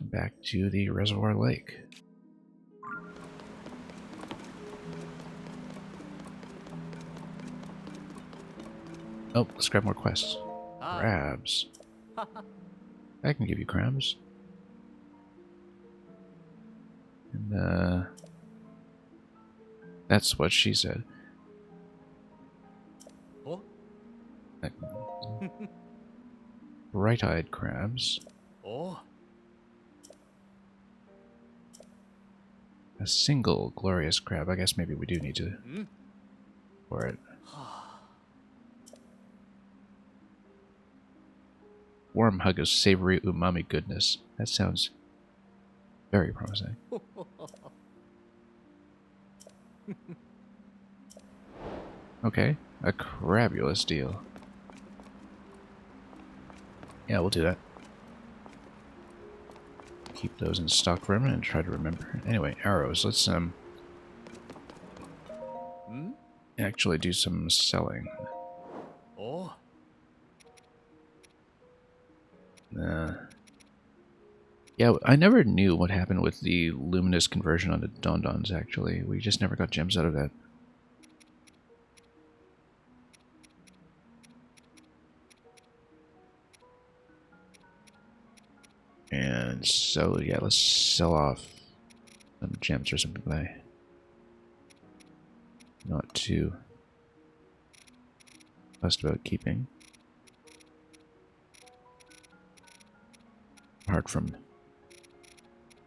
back to the reservoir lake. Oh, let's grab more quests. Crabs. I can give you crabs. And, that's what she said. Oh. Bright-eyed crabs. Oh. A single glorious crab. I guess maybe we do need to for it. Warm hug of savory umami goodness. That sounds very promising. Okay, a crabulous deal. Yeah, we'll do that. Keep those in stock for a minute and try to remember. Anyway, arrows. Let's actually do some selling. Oh. Yeah, I never knew what happened with the luminous conversion onto Dondons, actually. We just never got gems out of that. And so, yeah, let's sell off some gems or something that I'm not too fussed about keeping. Apart from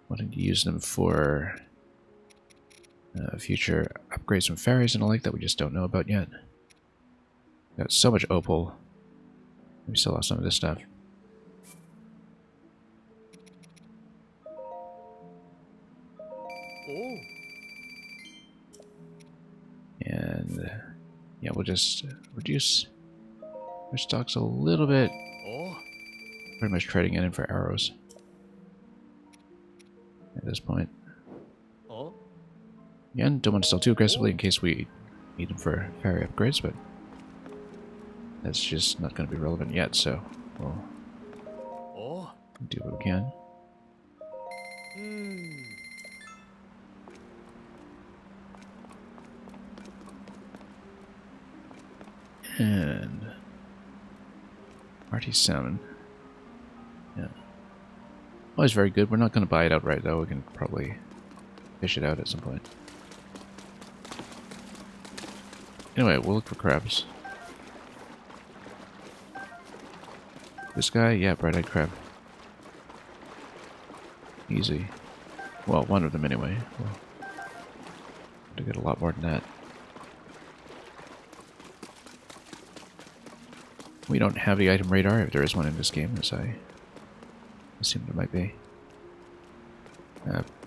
wanting to use them for future upgrades from fairies and the like that we just don't know about yet. Got so much opal. Let me sell off some of this stuff. Oh. And yeah, we'll just reduce our stocks a little bit. Oh. Pretty much trading it in for arrows at this point. Oh. Again, don't want to sell too aggressively in case we need them for fairy upgrades, but that's just not going to be relevant yet, so we'll Oh. do what we can. And Arty salmon. Yeah. Always very good. We're not going to buy it outright, though. We can probably fish it out at some point. Anyway, we'll look for crabs. This guy? Yeah, bright-eyed crab. Easy. Well, one of them anyway. We'll have to get a lot more than that. We don't have the item radar, if there is one in this game, as I assume there might be.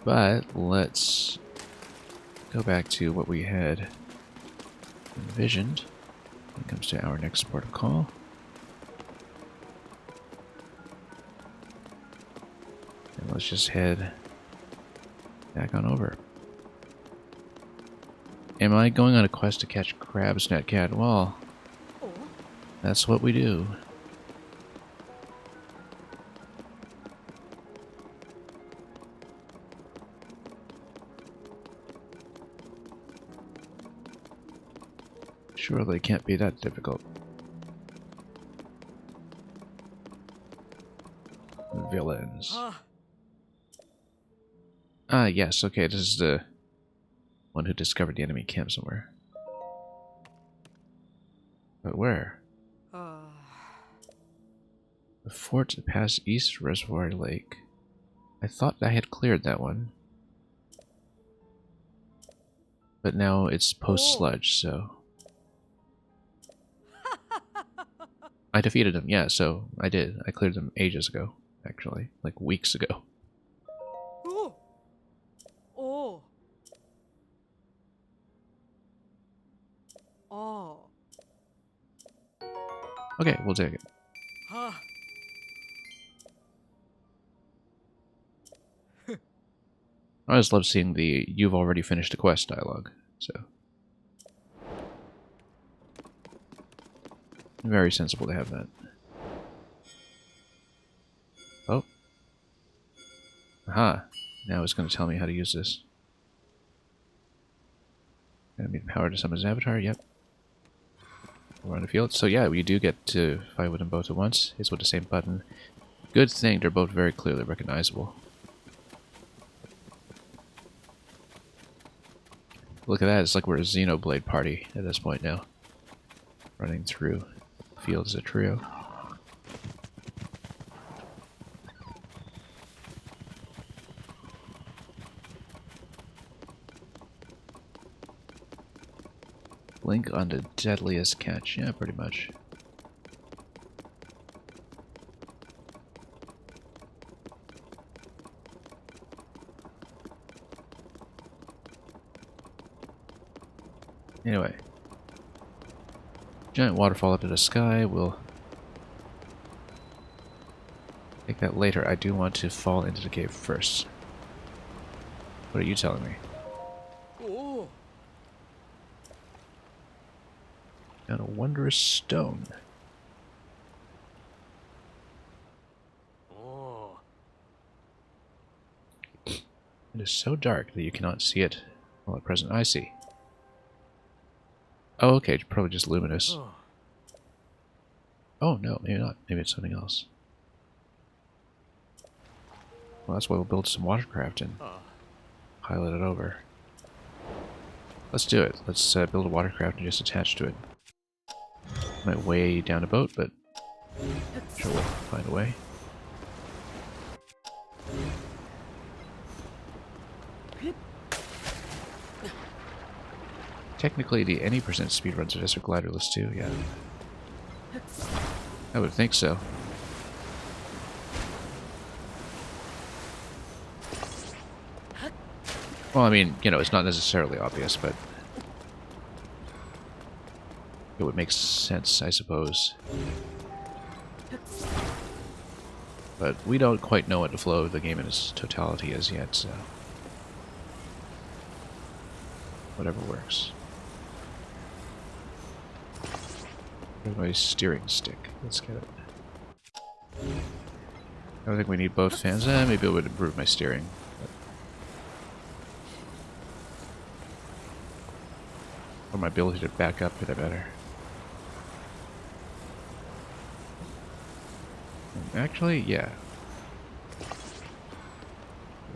But let's go back to what we had envisioned when it comes to our next port of call. And let's just head back on over. Am I going on a quest to catch crabs, Netcat? Well, that's what we do. Surely it can't be that difficult. Villains. Ah, yes, okay, this is the one who discovered the enemy camp somewhere. But where? The fort past East Reservoir Lake. I thought I had cleared that one. But now it's post-sludge, so... I defeated them, yeah, so I did. I cleared them ages ago, actually. Like weeks ago. Okay, we'll take it. I just love seeing the "you've already finished a quest" dialogue, so... Very sensible to have that. Oh. Aha. Now it's going to tell me how to use this. Gonna need power to summon his avatar, yep. We're on the field. So yeah, we do get to fight with them both at once. It's with the same button. Good thing they're both very clearly recognizable. Look at that, it's like we're a Xenoblade party at this point now. Running through fields as a trio. Link on the deadliest catch. Yeah, pretty much. Anyway. Giant waterfall up to the sky. We'll take that later. I do want to fall into the cave first. What are you telling me? Oh. Got a wondrous stone. Oh. It is so dark that you cannot see it. Well, at present I see. Oh, okay, it's probably just luminous. Oh. Oh, no, maybe not. Maybe it's something else. Well, that's why we'll build some watercraft and pilot it over. Let's do it. Let's build a watercraft and just attach to it. Might weigh down a boat, but I'm sure we'll find a way. Technically, the any percent speedruns of this are gliderless too, yeah. I would think so. Well, I mean, you know, it's not necessarily obvious, but it would make sense, I suppose. But we don't quite know what the flow of the game in its totality is yet, so whatever works. Where's my steering stick? Let's get it. I don't think we need both fans. Maybe it would improve my steering. Or my ability to back up a bit better. Actually, yeah.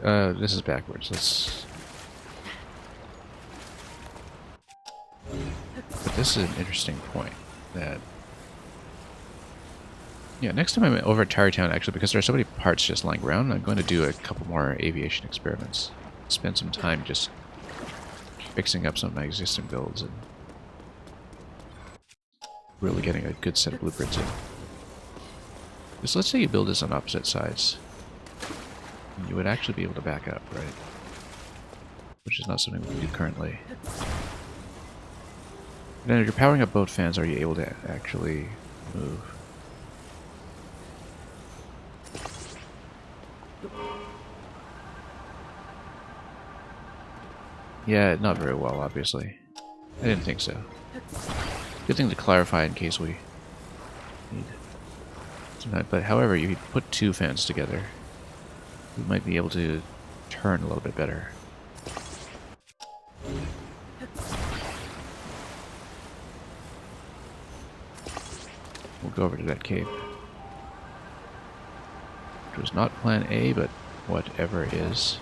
This is backwards. Let's... But this is an interesting point. That... Yeah, next time I'm over at Tarrytown, actually, because there are so many parts just lying around, I'm going to do a couple more aviation experiments. Spend some time just fixing up some of my existing builds and really getting a good set of blueprints in. Because let's say you build this on opposite sides. You would actually be able to back up, right? Which is not something we can do currently. Then if you're powering up both fans, are you able to actually move? Yeah, not very well, obviously. I didn't think so. Good thing to clarify in case we need tonight. But however, if you put two fans together, you might be able to turn a little bit better. We'll go over to that cave. Which was not plan A, but whatever is.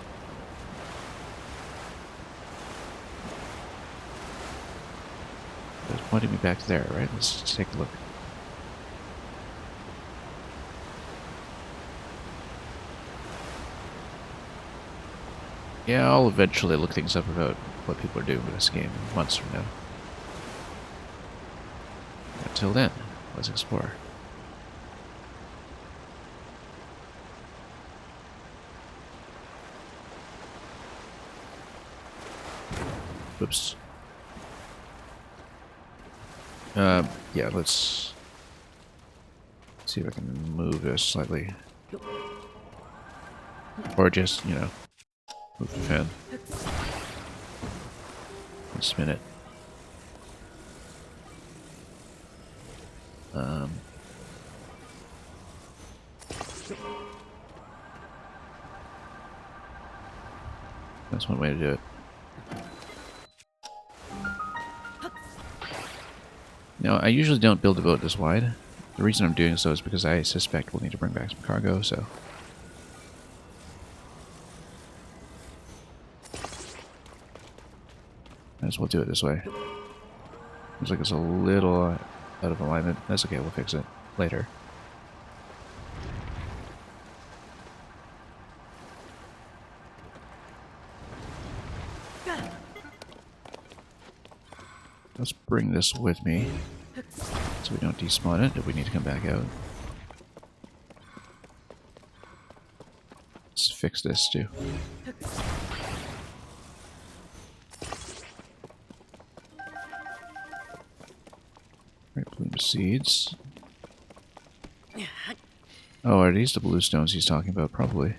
It's pointing me back there, right? Let's take a look. Yeah, I'll eventually look things up about what people are doing with this game months from now. Until then, let's explore. Whoops. Yeah, let's see if I can move this slightly. Or just, you know, move the fan. And spin it. That's one way to do it. Now, I usually don't build a boat this wide. The reason I'm doing so is because I suspect we'll need to bring back some cargo, so... Might as well do it this way. Looks like it's a little out of alignment. That's okay, we'll fix it later. Let's bring this with me so we don't despawn it if we need to come back out. Let's fix this too. Right, bloom seeds. Oh, are these the blue stones he's talking about? Probably.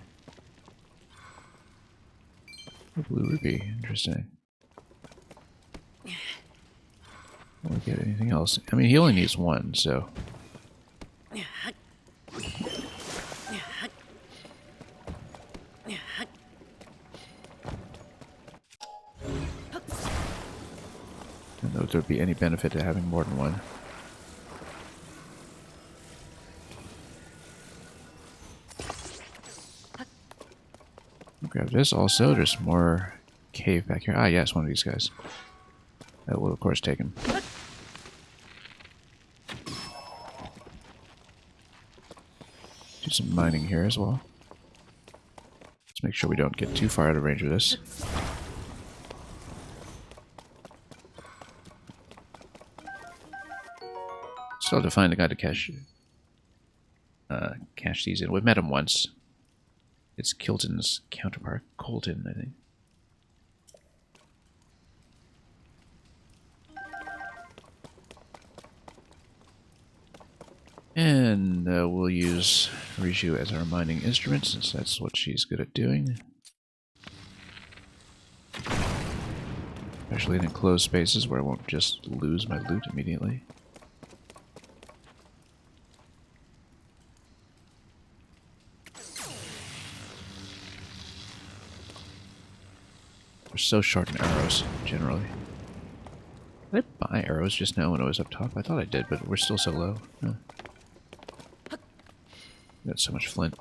A blue ruby, interesting. Won't get anything else. I mean, he only needs one, so. I don't know if there'd be any benefit to having more than one. Grab this also. There's more cave back here. Ah, yes, one of these guys. That will, of course, take him. Do some mining here as well. Let's make sure we don't get too far out of range of this. Still have to find the guy to cash these in. We've met him once. It's Kilton's counterpart, Colton, I think. And we'll use Riju as our mining instrument, since that's what she's good at doing. Especially in enclosed spaces where I won't just lose my loot immediately. We're so short in arrows, generally. Did I buy arrows just now when I was up top? I thought I did, but we're still so low. Huh. Got so much flint.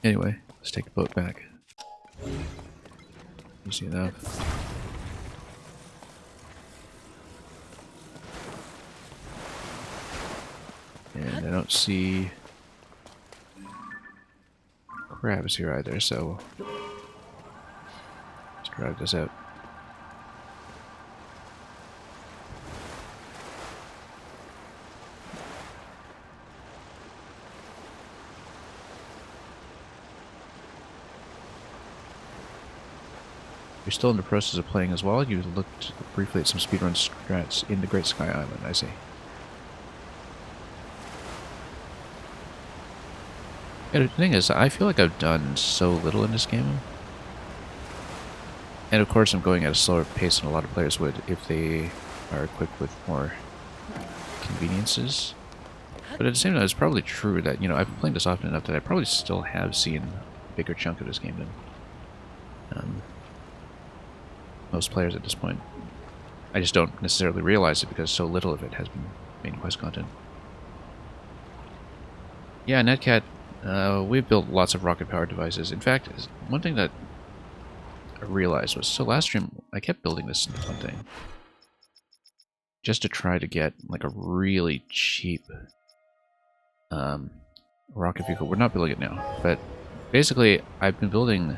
Anyway, let's take the boat back. Easy enough. And I don't see crabs here either, so let's drive this out. You're still in the process of playing as well. You looked briefly at some speedrun strats in the Great Sky Island, I see. Yeah, the thing is, I feel like I've done so little in this game. And of course I'm going at a slower pace than a lot of players would if they are equipped with more conveniences. But at the same time, it's probably true that, you know, I've been playing this often enough that I probably still have seen a bigger chunk of this game than most players at this point. I just don't necessarily realize it because so little of it has been main quest content. Yeah, Netcat, we've built lots of rocket-powered devices. In fact, one thing that I realized was, so last stream, I kept building this one thing just to try to get like a really cheap rocket vehicle. We're not building it now, but basically I've been building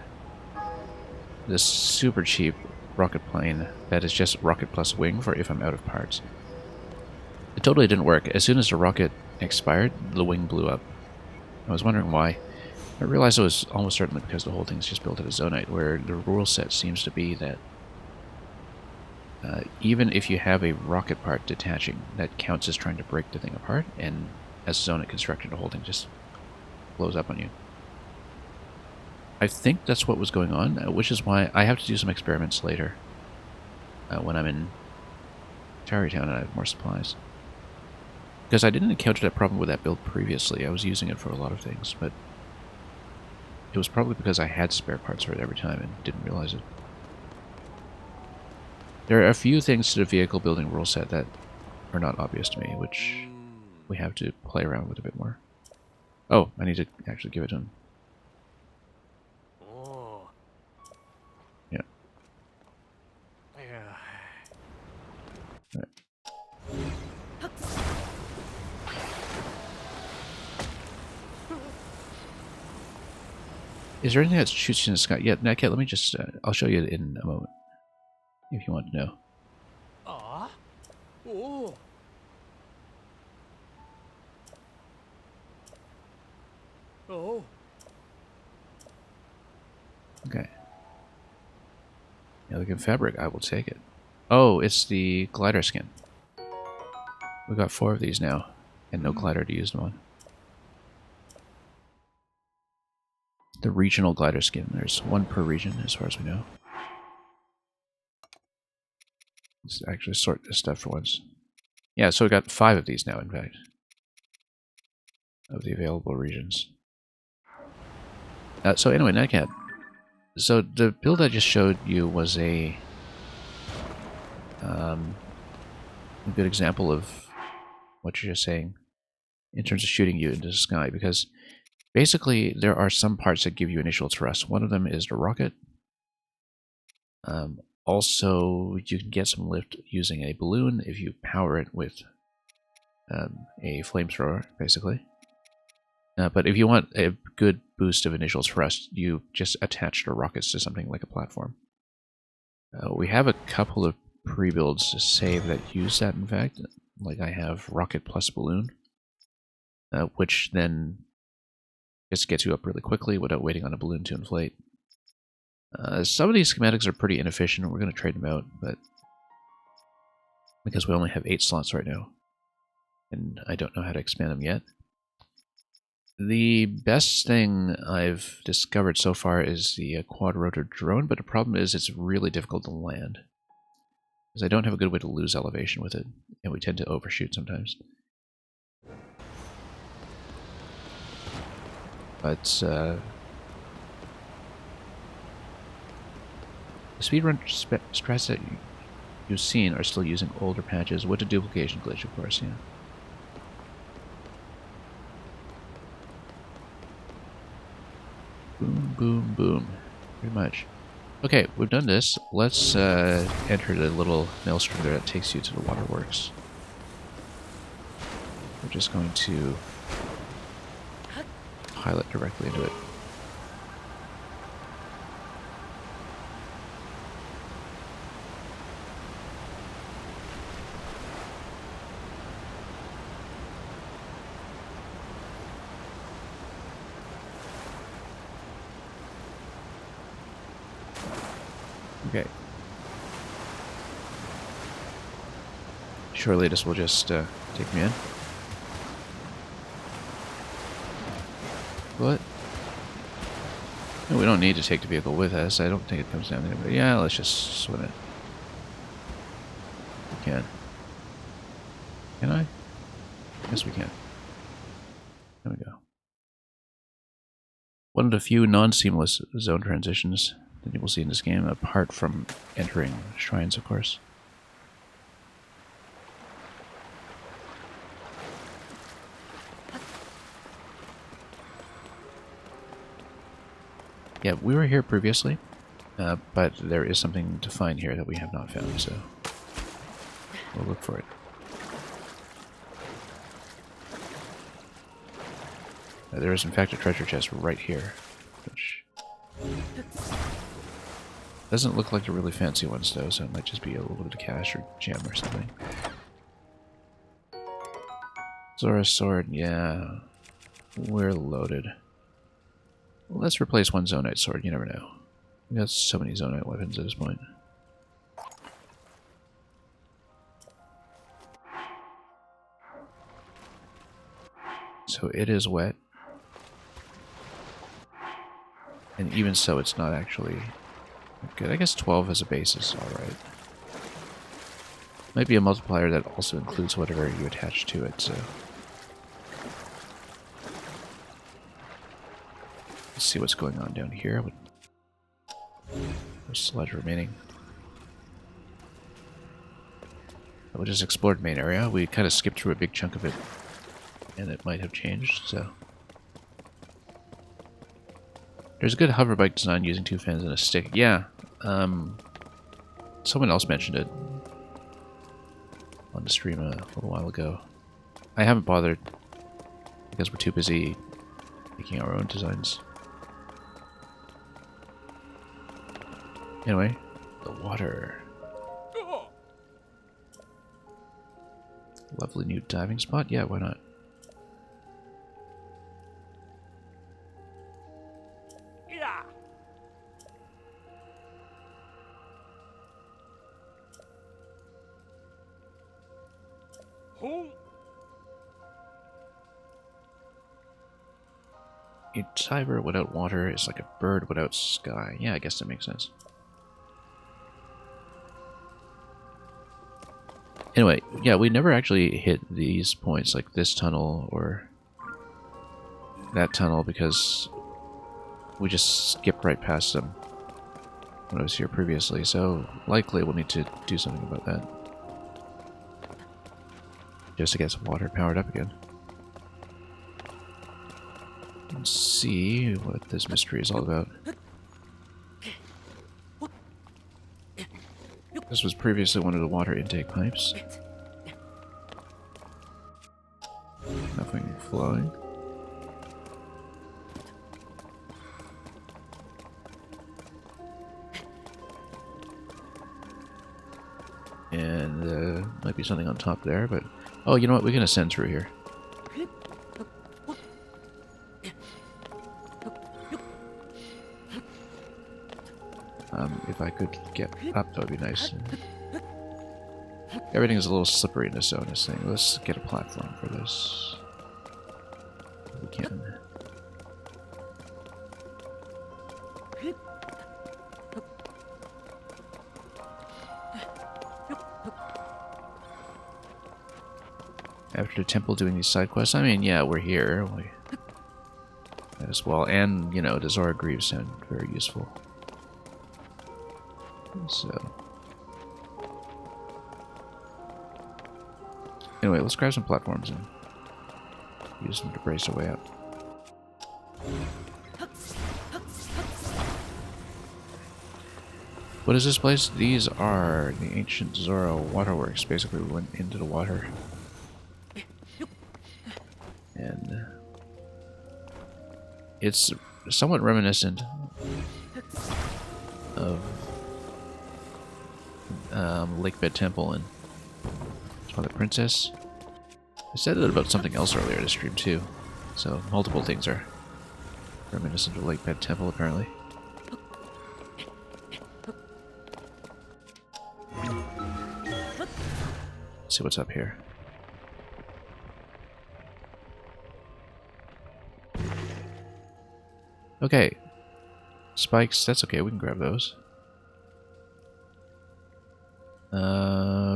this super cheap rocket plane that is just rocket plus wing for if I'm out of parts. It totally didn't work. As soon as the rocket expired, the wing blew up. I was wondering why. I realized it was almost certainly because the whole thing's just built at a zonite, where the rule set seems to be that even if you have a rocket part detaching, that counts as trying to break the thing apart, and as a zonite construction, the whole thing just blows up on you. I think that's what was going on, which is why I have to do some experiments later when I'm in Tarrytown and I have more supplies. Because I didn't encounter that problem with that build previously. I was using it for a lot of things, but it was probably because I had spare parts for it every time and didn't realize it. There are a few things to the vehicle building rule set that are not obvious to me, which we have to play around with a bit more. Oh, I need to actually give it to him. Oh. Yeah. Yeah. Right. Is there anything that shoots you in the sky? Yeah, Nightcat, let me just... I'll show you in a moment, if you want to know. Ah. Oh. Oh. Okay. Elegant fabric, I will take it. Oh, it's the glider skin. We've got 4 of these now, and no glider to use them on. The regional glider skin. There's 1 per region, as far as we know. Let's actually sort this stuff for once. Yeah, so we got 5 of these now, in fact, of the available regions. So anyway, Nightcat. So the build I just showed you was a good example of what you're just saying in terms of shooting you into the sky, because basically there are some parts that give you initial thrust. One of them is the rocket. Also, you can get some lift using a balloon if you power it with a flamethrower, basically. But if you want a good boost of initial thrust, you just attach the rockets to something like a platform. We have a couple of pre-builds to save that use that, in fact. Like I have rocket plus balloon, which then just gets you up really quickly without waiting on a balloon to inflate. Some of these schematics are pretty inefficient. We're going to trade them out, but because we only have 8 slots right now, and I don't know how to expand them yet. The best thing I've discovered so far is the quad-rotor drone, but the problem is it's really difficult to land, because I don't have a good way to lose elevation with it, and we tend to overshoot sometimes. But the speedrun strats that you've seen are still using older patches with a duplication glitch, of course, yeah. Boom, boom, boom. Pretty much. Okay, we've done this. Let's enter the little maelstrom there that takes you to the waterworks. We're just going to pilot directly into it. Okay. Surely this will just take me in. What? No, we don't need to take the vehicle with us. I don't think it comes down there, but yeah, let's just swim it. We can. Can I? Yes, we can. There we go. One of the few non-seamless zone transitions that you will see in this game, apart from entering shrines, of course. Yeah, we were here previously, but there is something to find here that we have not found, so we'll look for it. There is in fact a treasure chest right here, which doesn't look like the really fancy ones though, so it might just be a little bit of cash or gem or something. Zora's sword, yeah. We're loaded. Well, let's replace one Zonite sword, you never know. We got so many Zonite weapons at this point. So it is wet. And even so, it's not actually good. I guess 12 as a base is alright. Might be a multiplier that also includes whatever you attach to it, so... Let's see what's going on down here. There's sludge remaining. We just explored main area. We kind of skipped through a big chunk of it, and it might have changed, so... There's a good hoverbike design using 2 fans and a stick. Yeah. Someone else mentioned it on the stream a little while ago. I haven't bothered because we're too busy making our own designs. Anyway, the water. Lovely new diving spot. Yeah, why not? Yeah. Home. A diver without water is like a bird without sky. Yeah, I guess that makes sense. Anyway, yeah, we never actually hit these points, like this tunnel or that tunnel, because we just skipped right past them when I was here previously, so likely we'll need to do something about that. Just to get some water powered up again. Let's see what this mystery is all about. This was previously one of the water intake pipes. Nothing flowing. And might be something on top there, but... Oh, you know what? We can ascend through here. If I could get up, that would be nice. Everything is a little slippery in this zone, this thing. Let's get a platform for this. If we can. After the temple doing these side quests, I mean, yeah, we're here. We might as well. And, you know, the Zora Greaves sound very useful. So. Anyway, let's grab some platforms and use them to brace our way up. What is this place? These are the ancient Zora waterworks. Basically, we went into the water. And it's somewhat reminiscent of Lakebed Temple and Twilight Princess. I said it about something else earlier in the stream too. So multiple things are reminiscent of Lakebed Temple apparently. Let's see what's up here. Okay. Spikes, that's okay, we can grab those.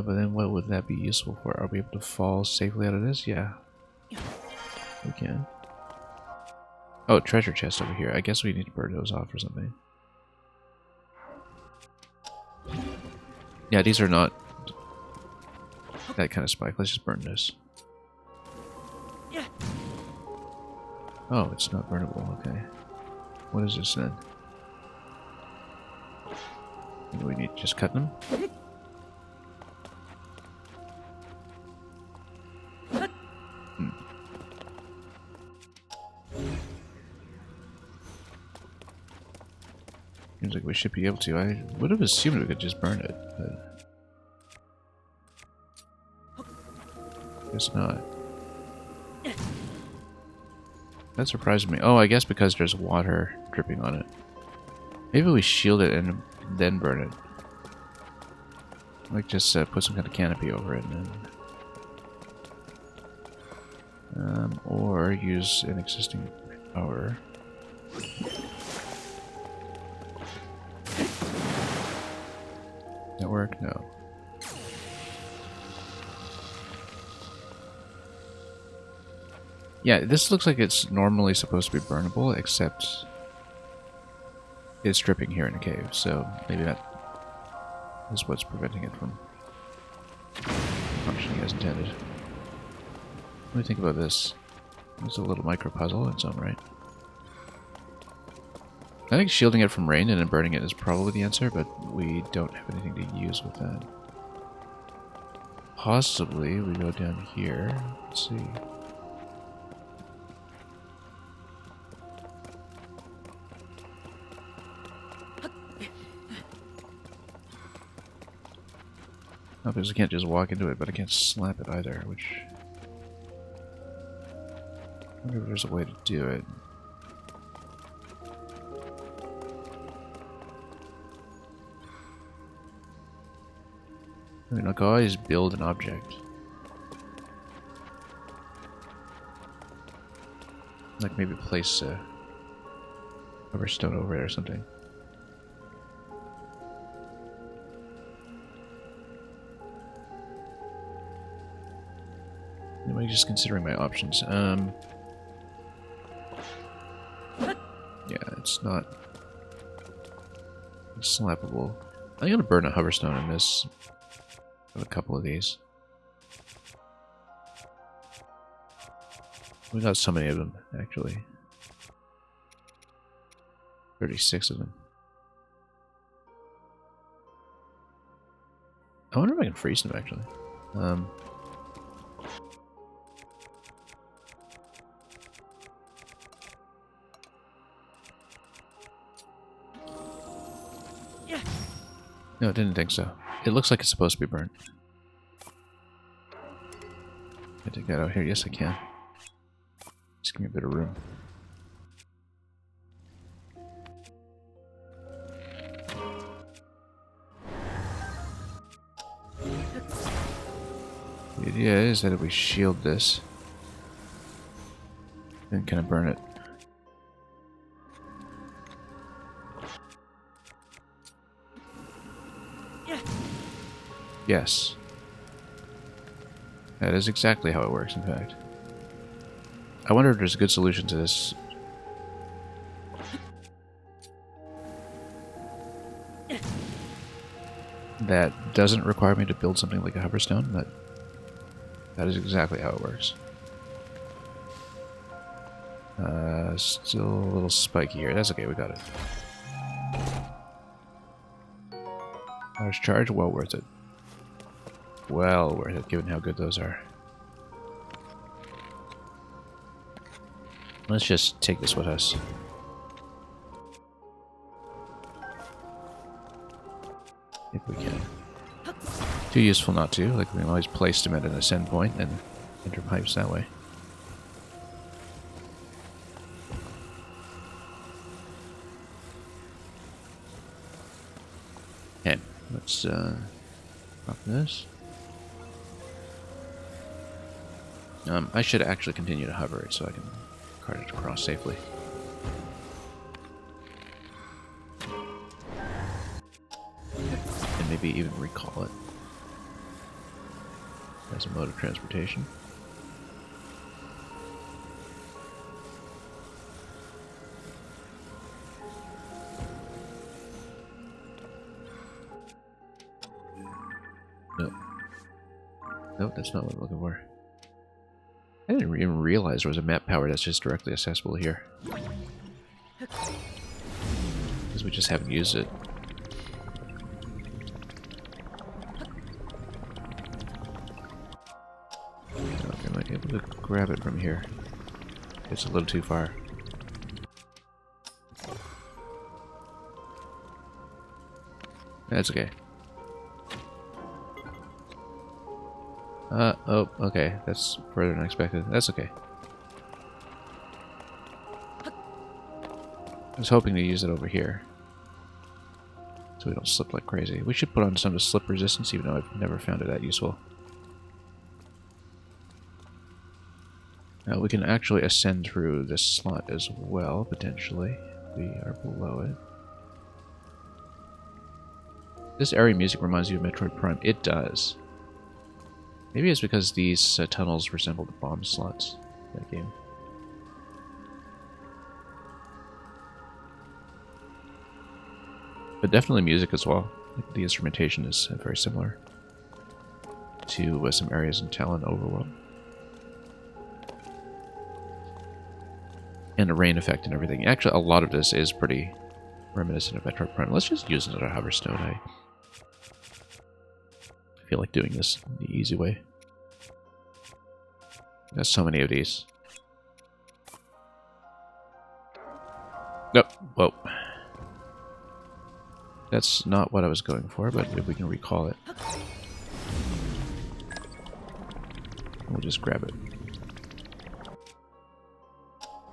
But then what would that be useful for? Are we able to fall safely out of this? Yeah. We can. Oh, treasure chest over here. I guess we need to burn those off or something. Yeah, these are not that kind of spike. Let's just burn this. Oh, it's not burnable. Okay. What is this then? Do we need to just cut them? Seems like we should be able to. I would have assumed we could just burn it, but guess not. That surprised me. Oh, I guess because there's water dripping on it. Maybe we shield it and then burn it. Like just put some kind of canopy over it and then... or use an existing power. That work? No. Yeah, this looks like it's normally supposed to be burnable, except it's dripping here in the cave, so maybe that is what's preventing it from functioning as intended. What do you think about this? It's a little micro puzzle in its own right. I think shielding it from rain and then burning it is probably the answer, but we don't have anything to use with that. Possibly we go down here. Let's see. No, because I can't just walk into it, but I can't slap it either, which... I wonder if there's a way to do it. I mean, I can always build an object. Like maybe place a rubber stone over it or something. I'm just considering my options. Yeah, it's not slappable. I'm gonna burn a hoverstone in this. Have a couple of these. We got so many of them, actually. 36 of them. I wonder if I can freeze them, actually. No, I didn't think so. It looks like it's supposed to be burnt. Can I take that out here? Yes, I can. Just give me a bit of room. The idea is that if we shield this, then kind of burn it. Yes. That is exactly how it works, in fact. I wonder if there's a good solution to this. That doesn't require me to build something like a hoverstone, but that is exactly how it works. Still a little spiky here. That's okay, we got it. Large charge, well worth it. Well worth it, given how good those are. Let's just take this with us. If we can. Too useful not to, like we can always place them at an ascend point and enter pipes that way. Okay, let's drop this. I should actually continue to hover it so I can cart it across safely. And maybe even recall it as a mode of transportation. Nope. Nope, that's not what I'm looking for. I didn't even realize there was a map power that's just directly accessible here. Because we just haven't used it. Okay, I might be able to grab it from here. It's a little too far. That's okay. Oh, okay. That's further than expected. That's okay. I was hoping to use it over here. So we don't slip like crazy. We should put on some slip resistance, even though I've never found it that useful. Now we can actually ascend through this slot as well, potentially. We are below it. This area music reminds you of Metroid Prime. It does. Maybe it's because these tunnels resemble the bomb slots in that game. But definitely music as well. The instrumentation is very similar to some areas in Talon Overworld. And the rain effect and everything. Actually, a lot of this is pretty reminiscent of Metroid Prime. Let's just use another hoverstone. I feel like doing this the easy way. There's so many of these. Nope. Whoa. That's not what I was going for, but if we can recall it. We'll just grab it.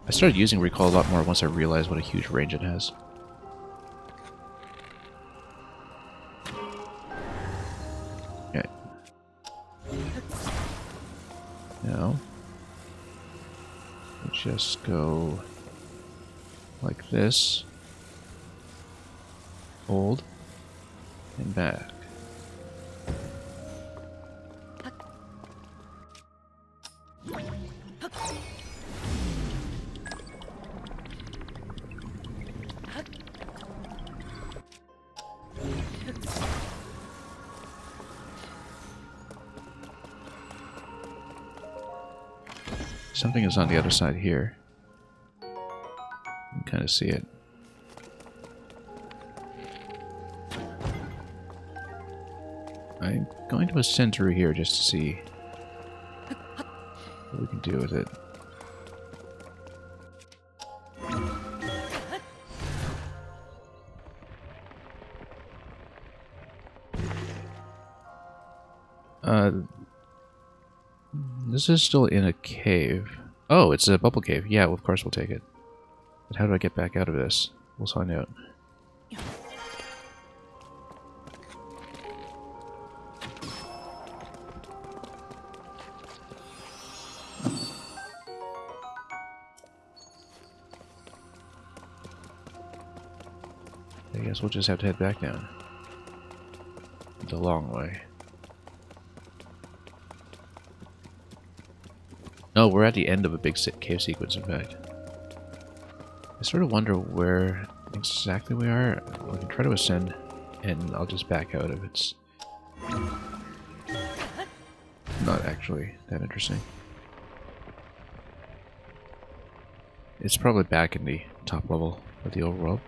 I started using recall a lot more once I realized what a huge range it has. Okay. Now, we'll just go like this. Hold. And back. Something is on the other side here. You can kind of see it. I'm going to ascend through here just to see what we can do with it. This is still in a cave. Oh, it's a bubble cave. Yeah, well, of course we'll take it. But how do I get back out of this? We'll find out. I guess we'll just have to head back down. The long way. No, we're at the end of a big cave sequence, in fact. I sort of wonder where exactly we are. We can try to ascend, and I'll just back out if it's not actually that interesting. It's probably back in the top level of the overworld,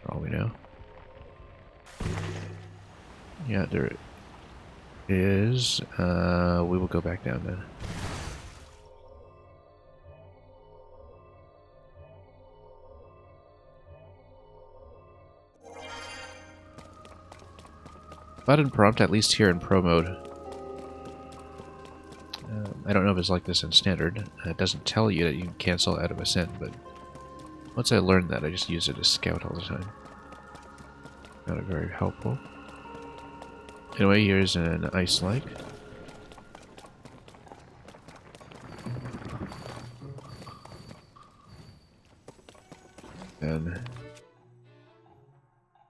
for all we know. Yeah, there is. We will go back down then. Button prompt, at least here in Pro mode. I don't know if it's like this in Standard. It doesn't tell you that you can cancel out of Ascent, but once I learned that, I just use it as Scout all the time. Not very helpful. Anyway, here's an ice lake. And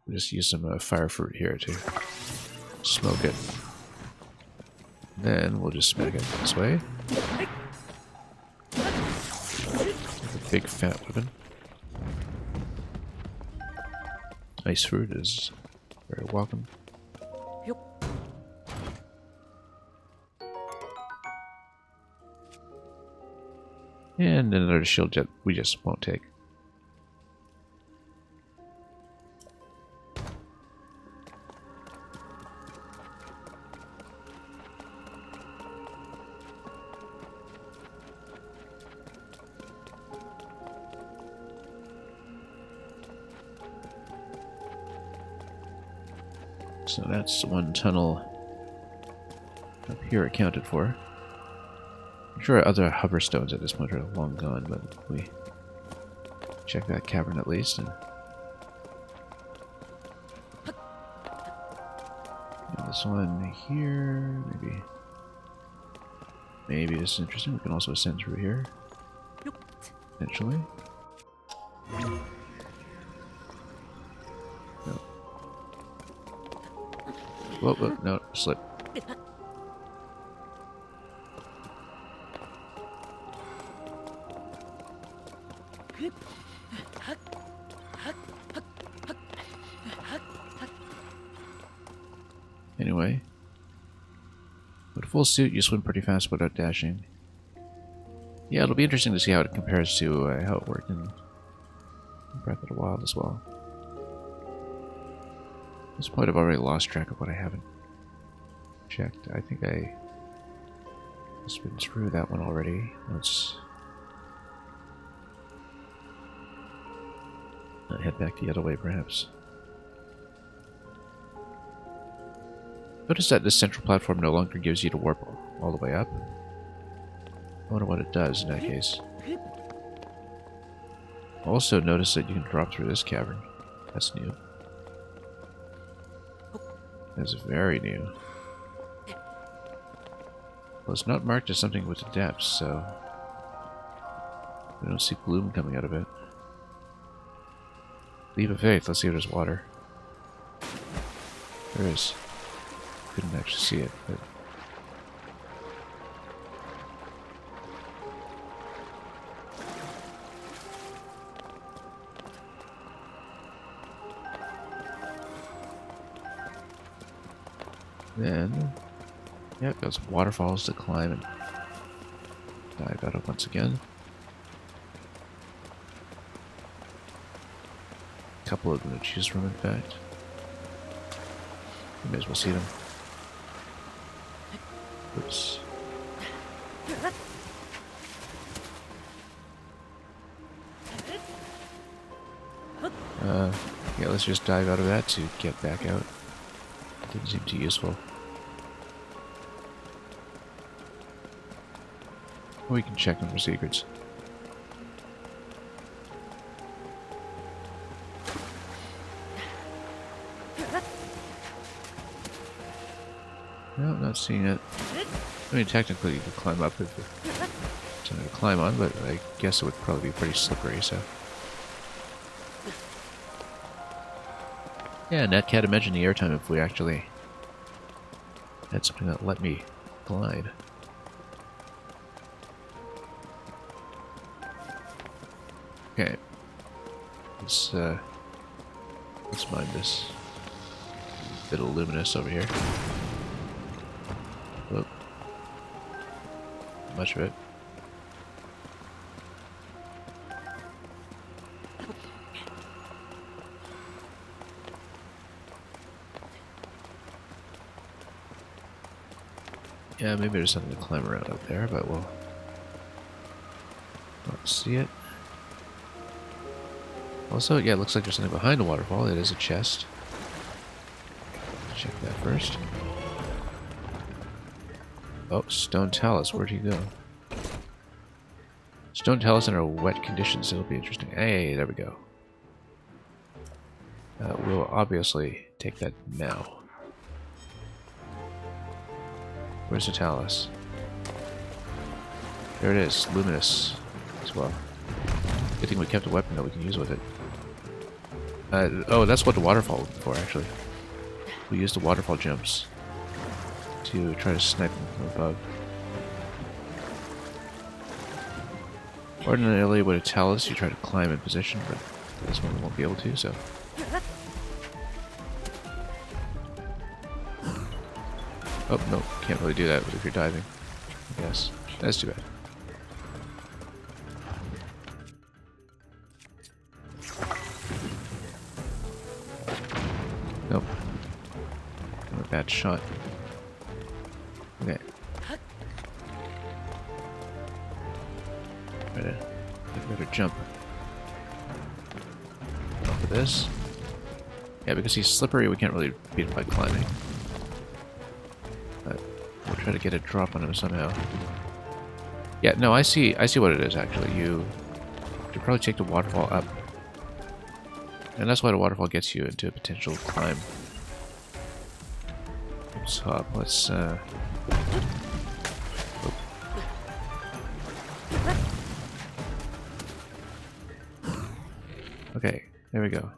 we'll just use some fire fruit here to smoke it. Then we'll just smack it this way. With a big fat weapon. Ice fruit is very welcome. And another shield jet we just won't take. So that's one tunnel up here accounted for. I'm sure other hoverstones at this point are long gone, but we check that cavern at least. And this one here, maybe this is interesting. We can also ascend through here, potentially. No. Whoa, whoa, no, slip. Anyway, with a full suit, you swim pretty fast without dashing. Yeah, it'll be interesting to see how it compares to how it worked in Breath of the Wild as well. At this point, I've already lost track of what I haven't checked. I think I just been through that one already. Let's head back the other way, perhaps. Notice that this central platform no longer gives you to warp all the way up. I wonder what it does in that case. Also notice that you can drop through this cavern. That's new. That's very new. Well, it's not marked as something with the depths, so we don't see gloom coming out of it. Leap of faith. Let's see if there's water. There is. Couldn't actually see it, but then, yeah, got some waterfalls to climb and dive out of once again. A couple of them to choose from, in fact. You may as well see them. Oops. Yeah, let's just dive out of that to get back out. Didn't seem too useful. We can check them for secrets. No, I'm not seeing it. I mean, technically you could climb up if there's something to climb on, but I guess it would probably be pretty slippery, so. Yeah, Nat can't imagine the airtime if we actually had something that let me glide. Okay. Let's mine this bit of luminous over here. Whoop. Much of it. Yeah, maybe there's something to climb around up there, but we'll not see it. Also, yeah, it looks like there's something behind the waterfall. It is a chest. Check that first. Oh, stone talus. Where'd he go? Stone talus in our wet conditions. It'll be interesting. Hey, there we go. We'll obviously take that now. Where's the talus? There it is. Luminous as well. Good thing we kept a weapon that we can use with it. Oh, that's what the waterfall was for, actually. We used the waterfall jumps to try to snipe them from above. Ordinarily, with a talus, you try to climb in position, but this one we won't be able to, so. Oh, no, can't really do that if you're diving. I guess. That's too bad. Nope. Not a bad shot. Okay. Try to get a better jump. Off of this. Yeah, because he's slippery, we can't really beat him by climbing. But we'll try to get a drop on him somehow. Yeah, no, I see what it is actually. You probably take the waterfall up. And that's why the waterfall gets you into a potential climb. Let's hop. Let's okay, there we go.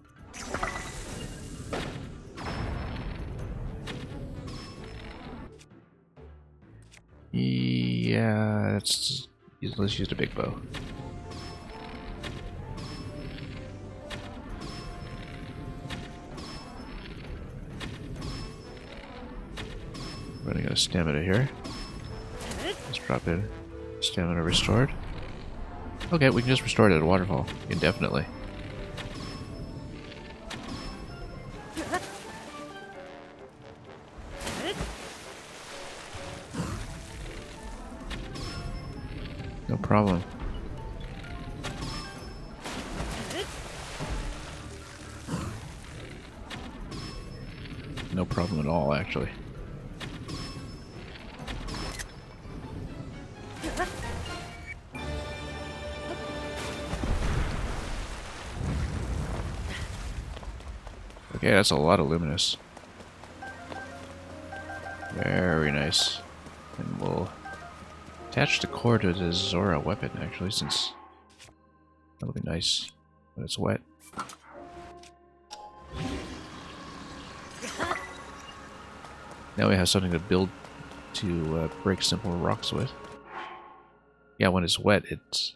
Yeah, let's use the big bow. Running out of stamina here. Let's drop in. Stamina restored. Okay, we can just restore it at a waterfall indefinitely. No problem. No problem at all, actually. Okay, that's a lot of luminous. Very nice. And we'll attach the core to the Zora weapon, actually, since that'll be nice when it's wet. Now we have something to build to break simple rocks with. Yeah, when it's wet, it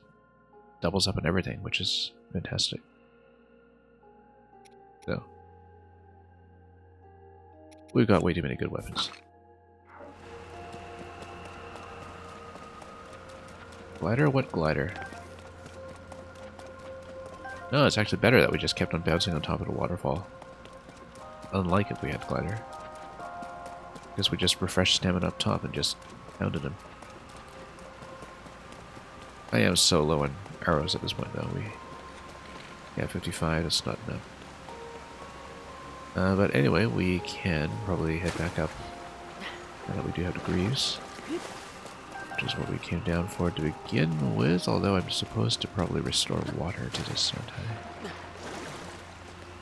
doubles up on everything, which is fantastic. So, we've got way too many good weapons. Glider? What glider? No, it's actually better that we just kept on bouncing on top of the waterfall. Unlike if we had glider. Because we just refreshed stamina up top and just pounded him. I am so low on arrows at this point, though. Yeah, 55, that's not enough. But anyway, we can probably head back up. Now that we do have the greaves. Which is what we came down for to begin with, although I'm supposed to probably restore water to this, aren't I?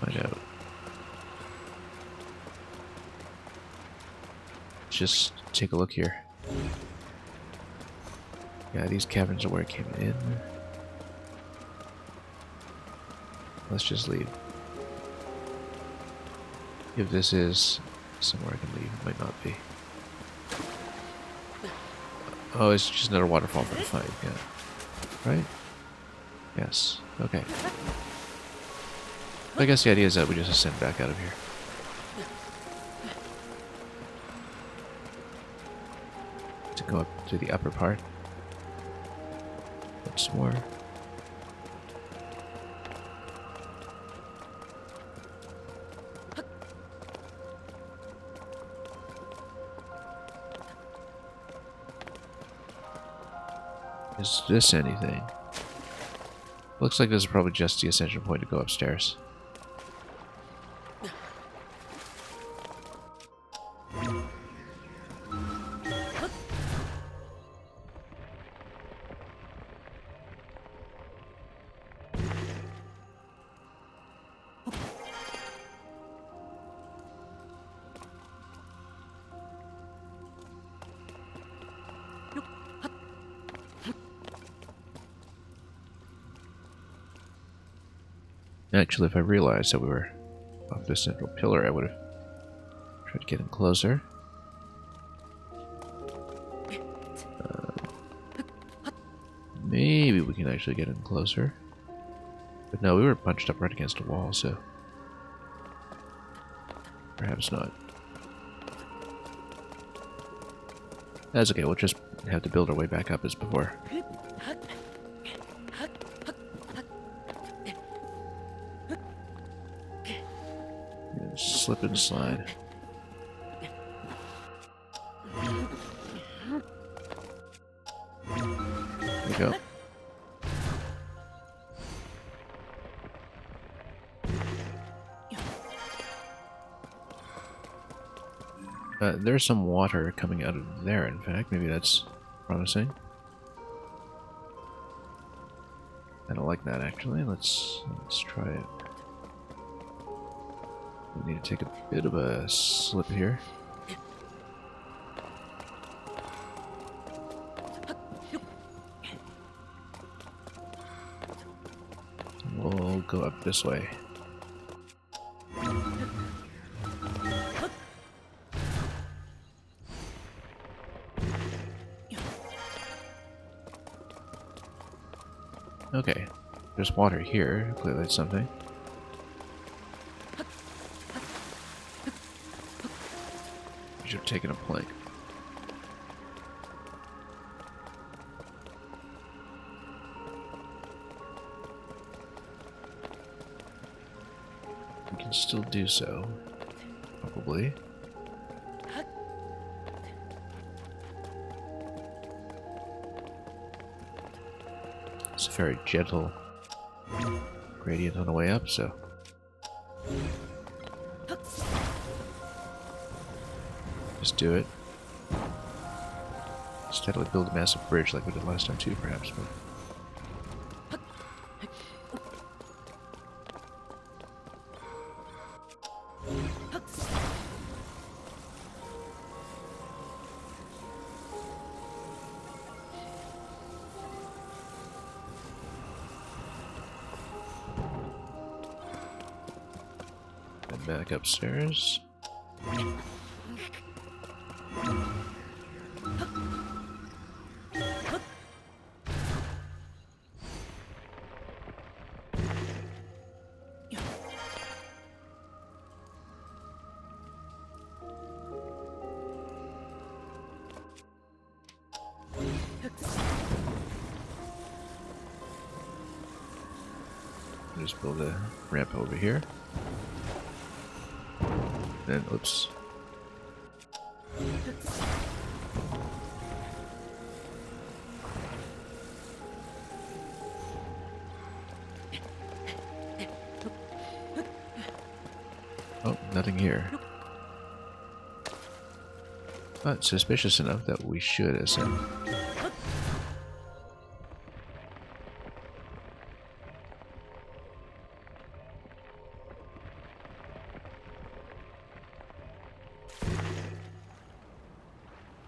Find out. Just take a look here. Yeah, these caverns are where it came in. Let's just leave. If this is somewhere I can leave, it might not be. Oh, it's just another waterfall for the fight, yeah. Right? Yes. Okay. I guess the idea is that we just ascend back out of here. To go up to the upper part. Once more. Is this anything? Looks like this is probably just the ascension point to go upstairs. Actually, if I realized that we were off this central pillar, I would have tried to get in closer. Maybe we can actually get in closer. But no, we were punched up right against a wall, so perhaps not. That's okay, we'll just have to build our way back up as before. Slip and slide. There we go. There's some water coming out of there, in fact. Maybe that's promising. I don't like that, actually. Let's try it. We need to take a bit of a slip here. We'll go up this way. Okay, there's water here. Clearly that's something. Should have taken a plank. We can still do so, probably. It's a very gentle gradient on the way up, so just do it. Steadily build a massive bridge like we did last time too, perhaps. But and back upstairs. Just build a ramp over here. Then, oops. Oh, nothing here. But suspicious enough that we should ascend.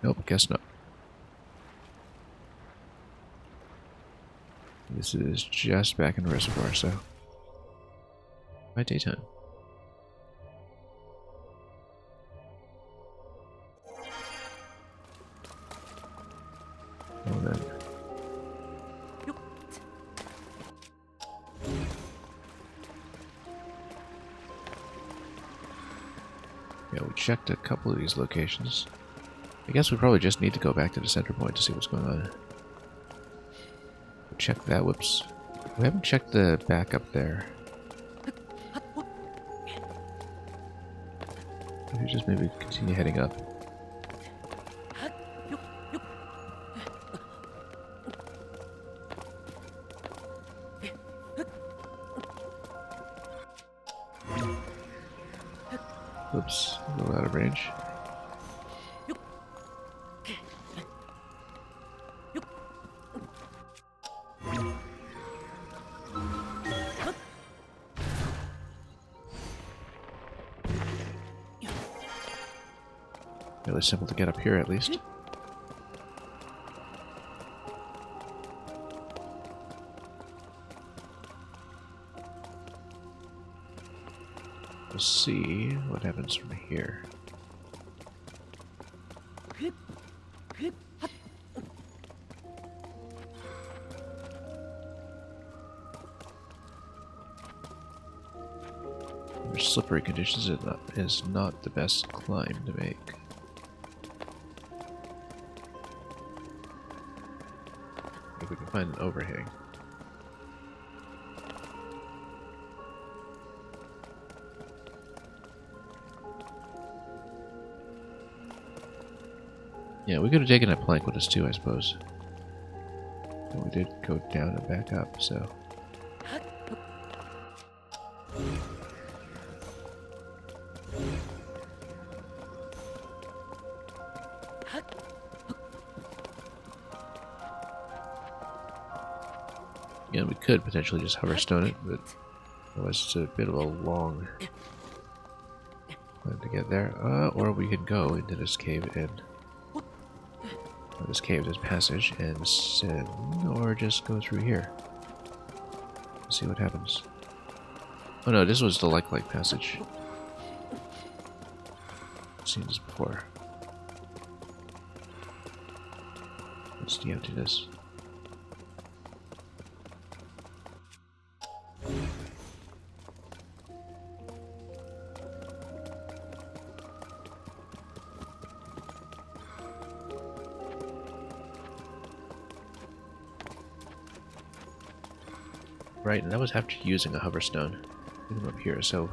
Nope, guess not. This is just back in the reservoir, so by daytime. Well then. Yeah, we checked a couple of these locations. I guess we probably just need to go back to the center point to see what's going on. Check that, whoops. We haven't checked the back up there. We just maybe continue heading up. Whoops, a little out of range. Really simple to get up here, at least. We'll see what happens from here. Under slippery conditions, it is not the best climb to make. If we can find an overhang. Yeah, we could have taken a plank with us too, I suppose. But we did go down and back up, so. Yeah, we could potentially just hoverstone it, but otherwise it's a bit of a long climb to get there. Or we could go into this cave and this cave, this passage, and ascend, or just go through here. See what happens. Oh no, this was the like passage. I've seen this before. What's the emptiness? Right, and that was after using a hoverstone. Get them up here, so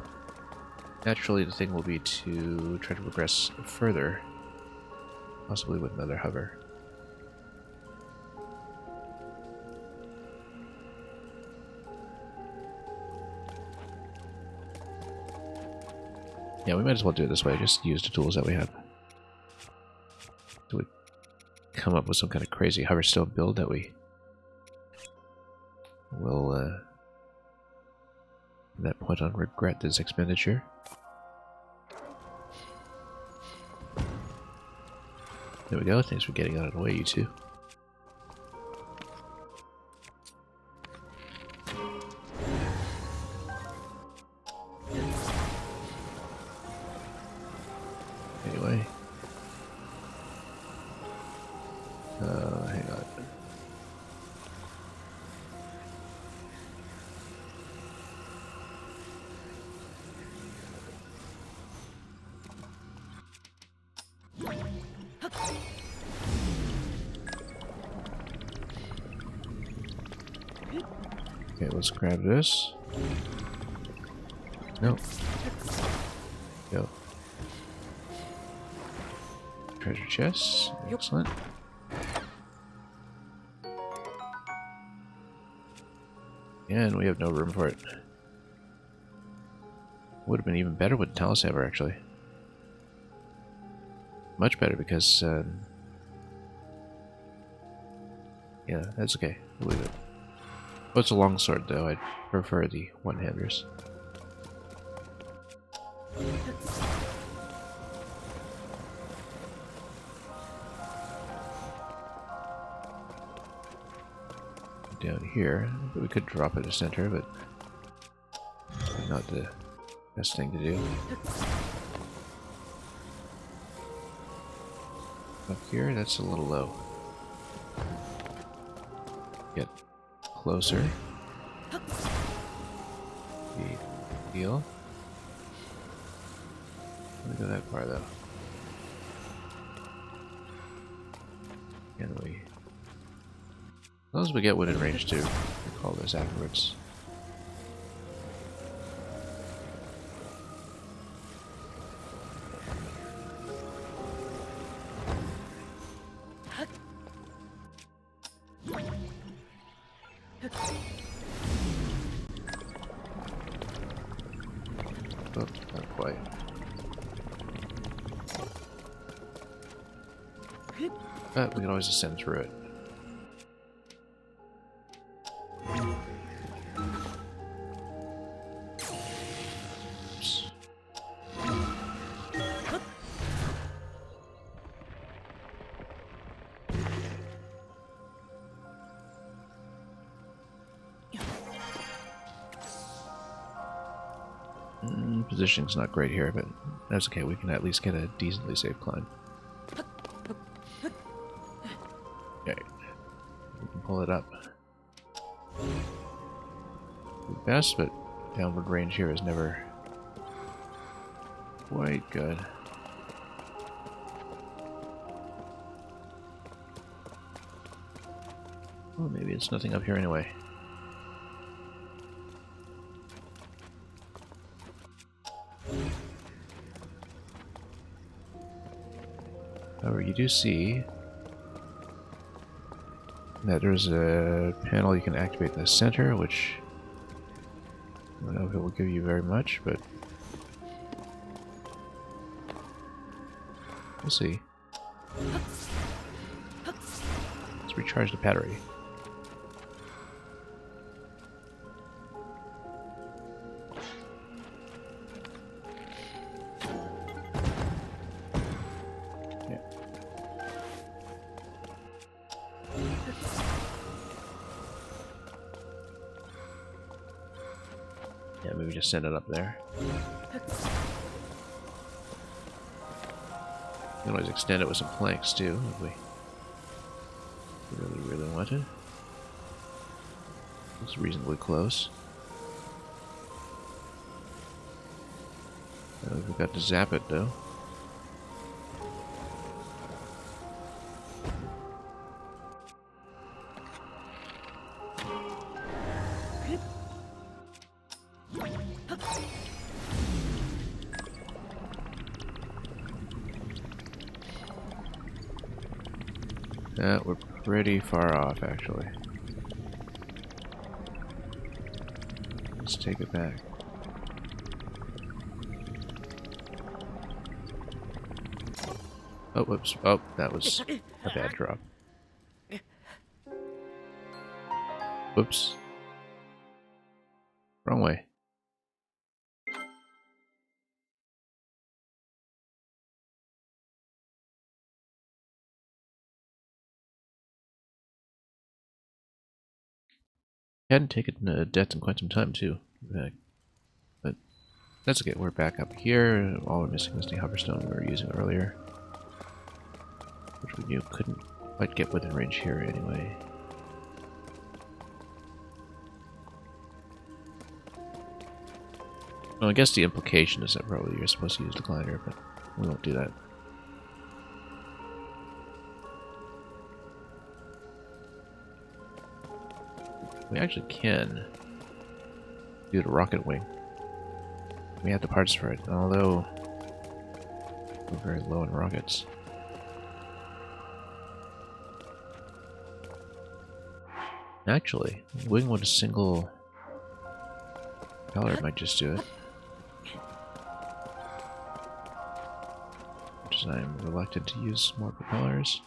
naturally the thing will be to try to progress further, possibly with another hover. Yeah, we might as well do it this way. Just use the tools that we have. Do we come up with some kind of crazy hoverstone build that we will, at that point on, regret this expenditure? There we go. Thanks for getting out of the way, you two. Anyway. Hang on. Okay, let's grab this. No. Go. Treasure chests. Excellent. And we have no room for it. Would have been even better with Talus Saber, actually. Much better because, yeah, that's okay. We'll leave it. Oh, it's a long sword, though. I'd prefer the one-handers. Down here, we could drop it to center, but not the best thing to do. Up here, that's a little low. Get closer. Big deal. Don't go that far though. Can we? As long as we get within range too, we'll call this afterwards. Oh, not quite. But we can always ascend through it. Oops. Positioning's not great here, but that's okay. We can at least get a decently safe climb. Okay. We can pull it up. The best, but downward range here is never quite good. Well, maybe it's nothing up here anyway. However, you do see that there's a panel you can activate in the center, which I don't know if it will give you very much, but we'll see. Let's recharge the battery. Yeah, maybe just send it up there. You can always extend it with some planks too, if we really wanted. It's reasonably close. We've got to zap it though. We're pretty far off, actually. Let's take it back. Oh, whoops. Oh, that was a bad drop. Whoops. Wrong way. Hadn't taken death in quite some time, too. In fact. But that's okay. We're back up here. All we're missing is the hoverstone we were using earlier, which we knew couldn't quite get within range here anyway. Well, I guess the implication is that probably you're supposed to use the glider, but we won't do that. We actually can do the rocket wing. We have the parts for it, although we're very low in rockets. Actually, wing with a single propeller might just do it. Which is I'm reluctant to use more propellers.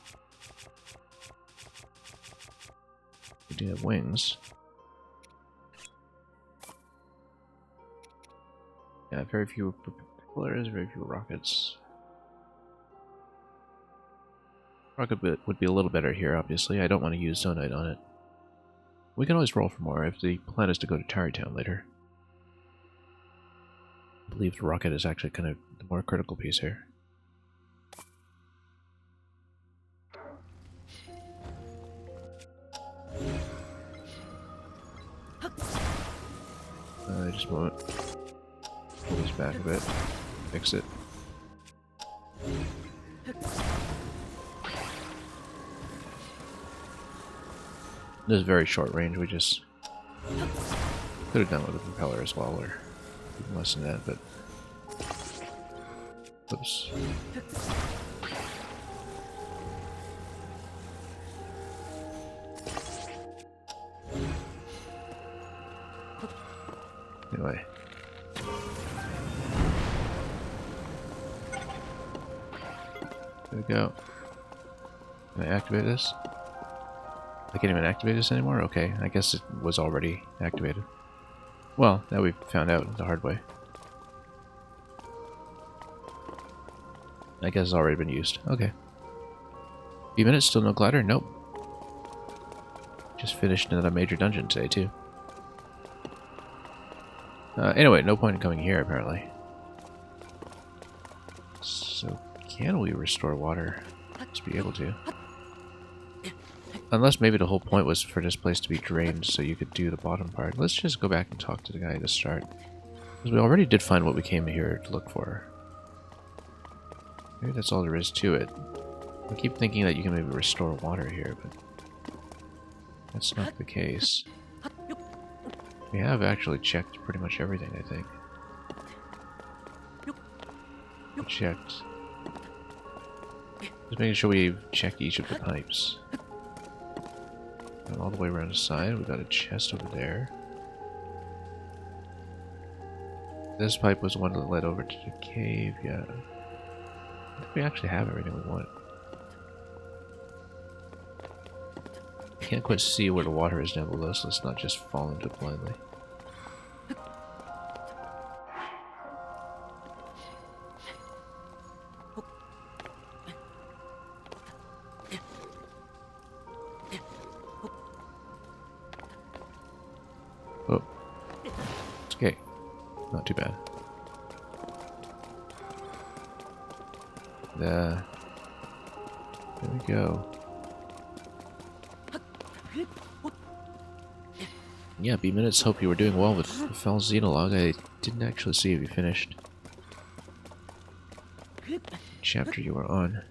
We do have wings. Yeah, very few propellers, very few rockets. Rocket bit would be a little better here, obviously. I don't want to use Zonite on it. We can always roll for more if the plan is to go to Tarrytown later. I believe the rocket is actually kind of the more critical piece here. Just a moment. Pull this back a bit. Fix it. This is very short range. We just could have done with a propeller as well, or even less than that, but oops. Anyway. There we go. Can I activate this? I can't even activate this anymore? Okay, I guess it was already activated. Well, now we've found out the hard way. I guess it's already been used. Okay. Few minutes, still no glider? Nope. Just finished another major dungeon today, too. Anyway, no point in coming here, apparently. So, can we restore water? Must be able to. Unless maybe the whole point was for this place to be drained so you could do the bottom part. Let's just go back and talk to the guy to start. Because we already did find what we came here to look for. Maybe that's all there is to it. I keep thinking that you can maybe restore water here, but that's not the case. We have actually checked pretty much everything, I think. We checked. Just making sure we've checked each of the pipes. And all the way around the side, we've got a chest over there. This pipe was the one that led over to the cave, yeah. I think we actually have everything we want. Can't quite see where the water is down below, so let's not just fall into it blindly. Oh. It's okay. Not too bad. There we go. Yeah, B-Minutes, hope you were doing well with the Fell Xenologue. I didn't actually see if you finished chapter you were on.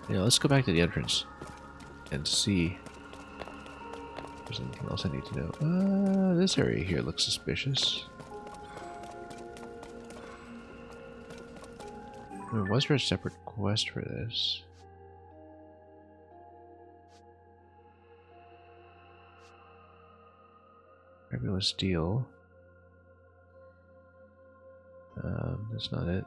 Yeah, let's go back to the entrance and see if there's anything else I need to know. This area here looks suspicious. mean, was there a separate quest for this? Fabulous deal. That's not it.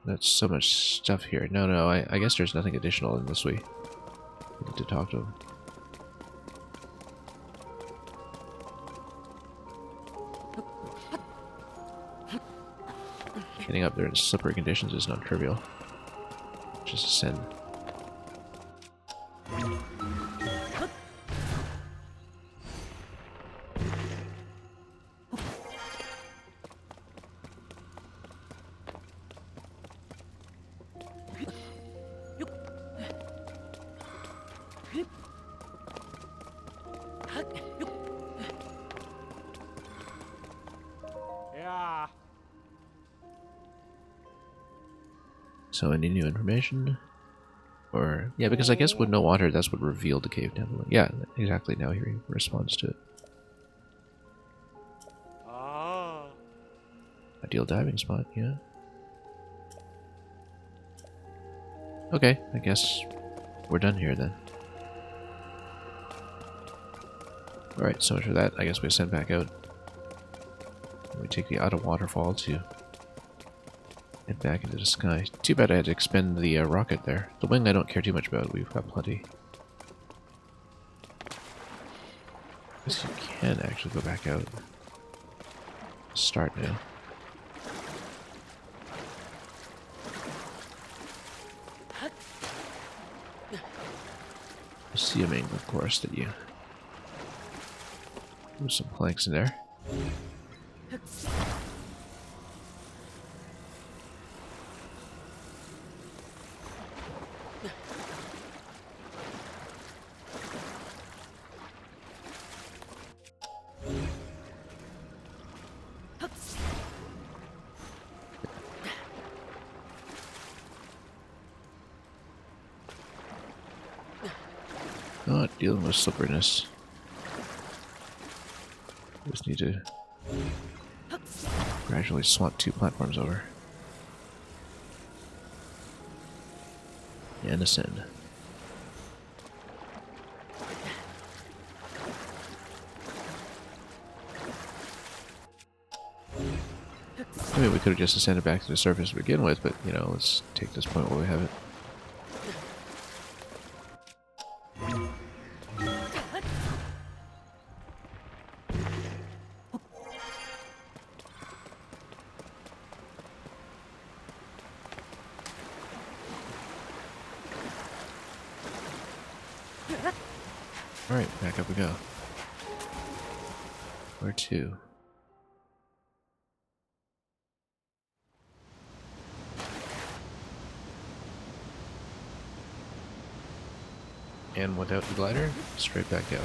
That's so much stuff here. No, I guess there's nothing additional unless we need to talk to him. Getting up there in slippery conditions is not trivial. Just a sin. Yeah. So any new information? Or, yeah, because I guess with no water, that's what revealed the cave down below. Yeah, exactly, now he responds to it. Ah. Ideal diving spot, yeah. Okay, I guess we're done here then. Alright, so much for that. I guess we send back out. We take the outer waterfall to head back into the sky. Too bad I had to expend the rocket there. The wing I don't care too much about. We've got plenty. Guess you can actually go back out. Start now. Assuming, of course, that you move some planks in there. Not dealing with slipperiness. Just need to gradually swap 2 platforms over. And ascend. I mean, we could have just ascended back to the surface to begin with, but, you know, let's take this point while we have it. Alright, back up we go. Where to? And without the glider, straight back down.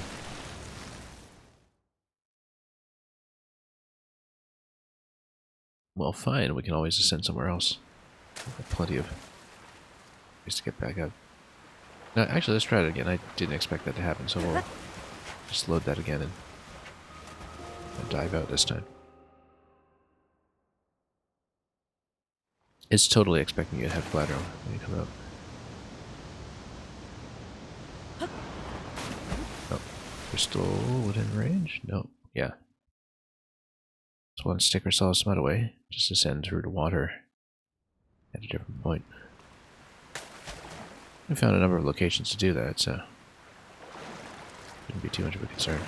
Well, fine, we can always ascend somewhere else. We've got plenty of ways to get back up. No, actually, let's try it again. I didn't expect that to happen, so we'll just load that again and dive out this time. It's totally expecting you to have glider when you come out. Oh, we're still within range? No. Yeah. So one stick ourselves some other way. Just ascend through the water at a different point. We found a number of locations to do that, so shouldn't be too much of a concern.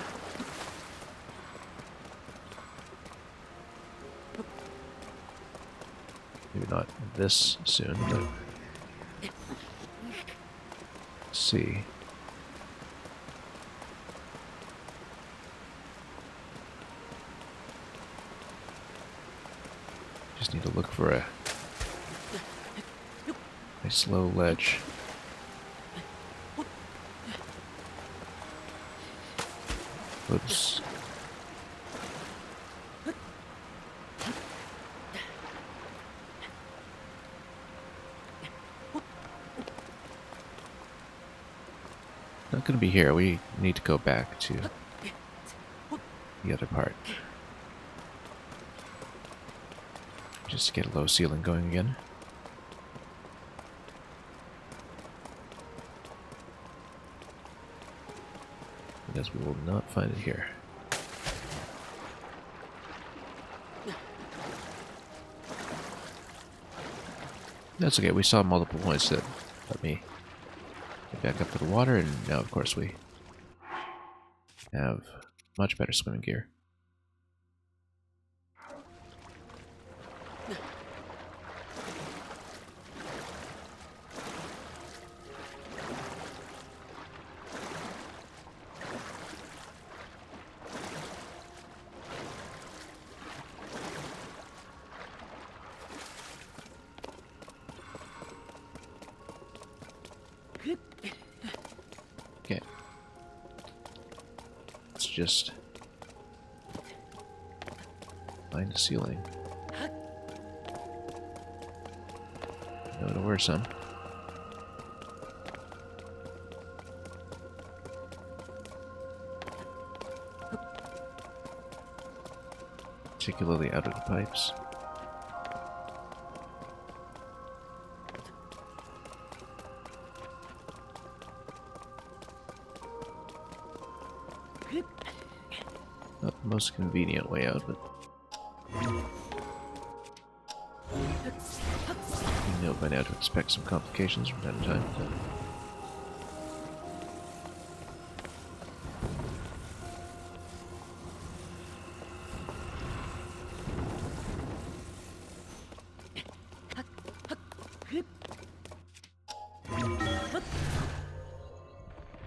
Maybe not this soon, but let's see. Just need to look for a nice low ledge. Oops. Not gonna be here. We need to go back to the other part. Just to get a low ceiling going again. Because we will not find it here. That's okay, we saw multiple points that let me get back up to the water, and now of course we have much better swimming gear. Okay. Let's just find a ceiling. No, there were some. Particularly out of the pipes. Not the most convenient way out, but you know by now to expect some complications from time to time. So.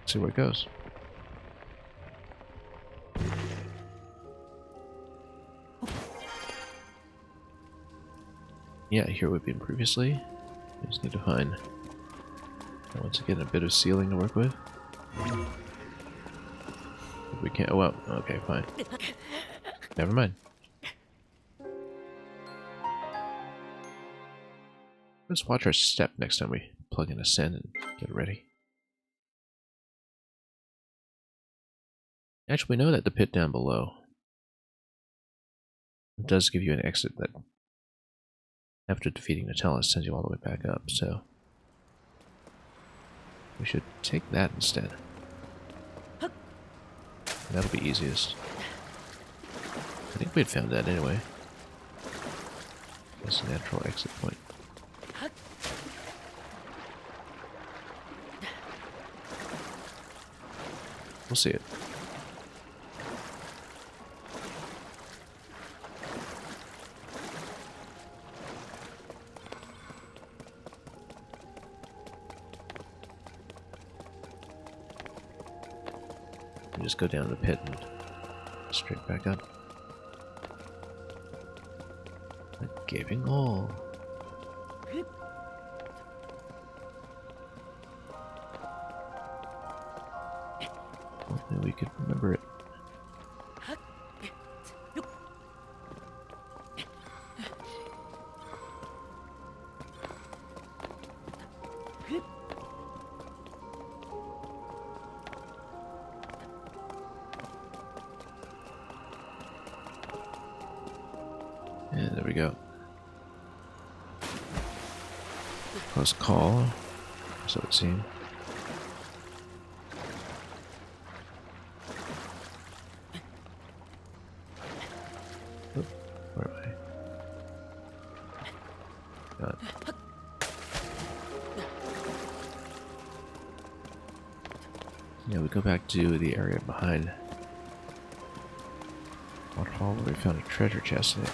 See where it goes. Yeah, here we've been previously. We just need to find, once again, a bit of ceiling to work with. If we can't. Oh, well, okay, fine. Never mind. Let's watch our step next time we plug in a send and get it ready. Actually, we know that the pit down below does give you an exit that, after defeating Nutella, sends you all the way back up, so we should take that instead. That'll be easiest. I think we'd found that anyway. That's a natural exit point. We'll see it. Just go down the pit and straight back up. A gaping hole. Hopefully we could remember it. And there we go. Close call, so it seemed. Oop, where am I? Got it. Yeah, we go back to the area behind Waterfall where we found a treasure chest in it.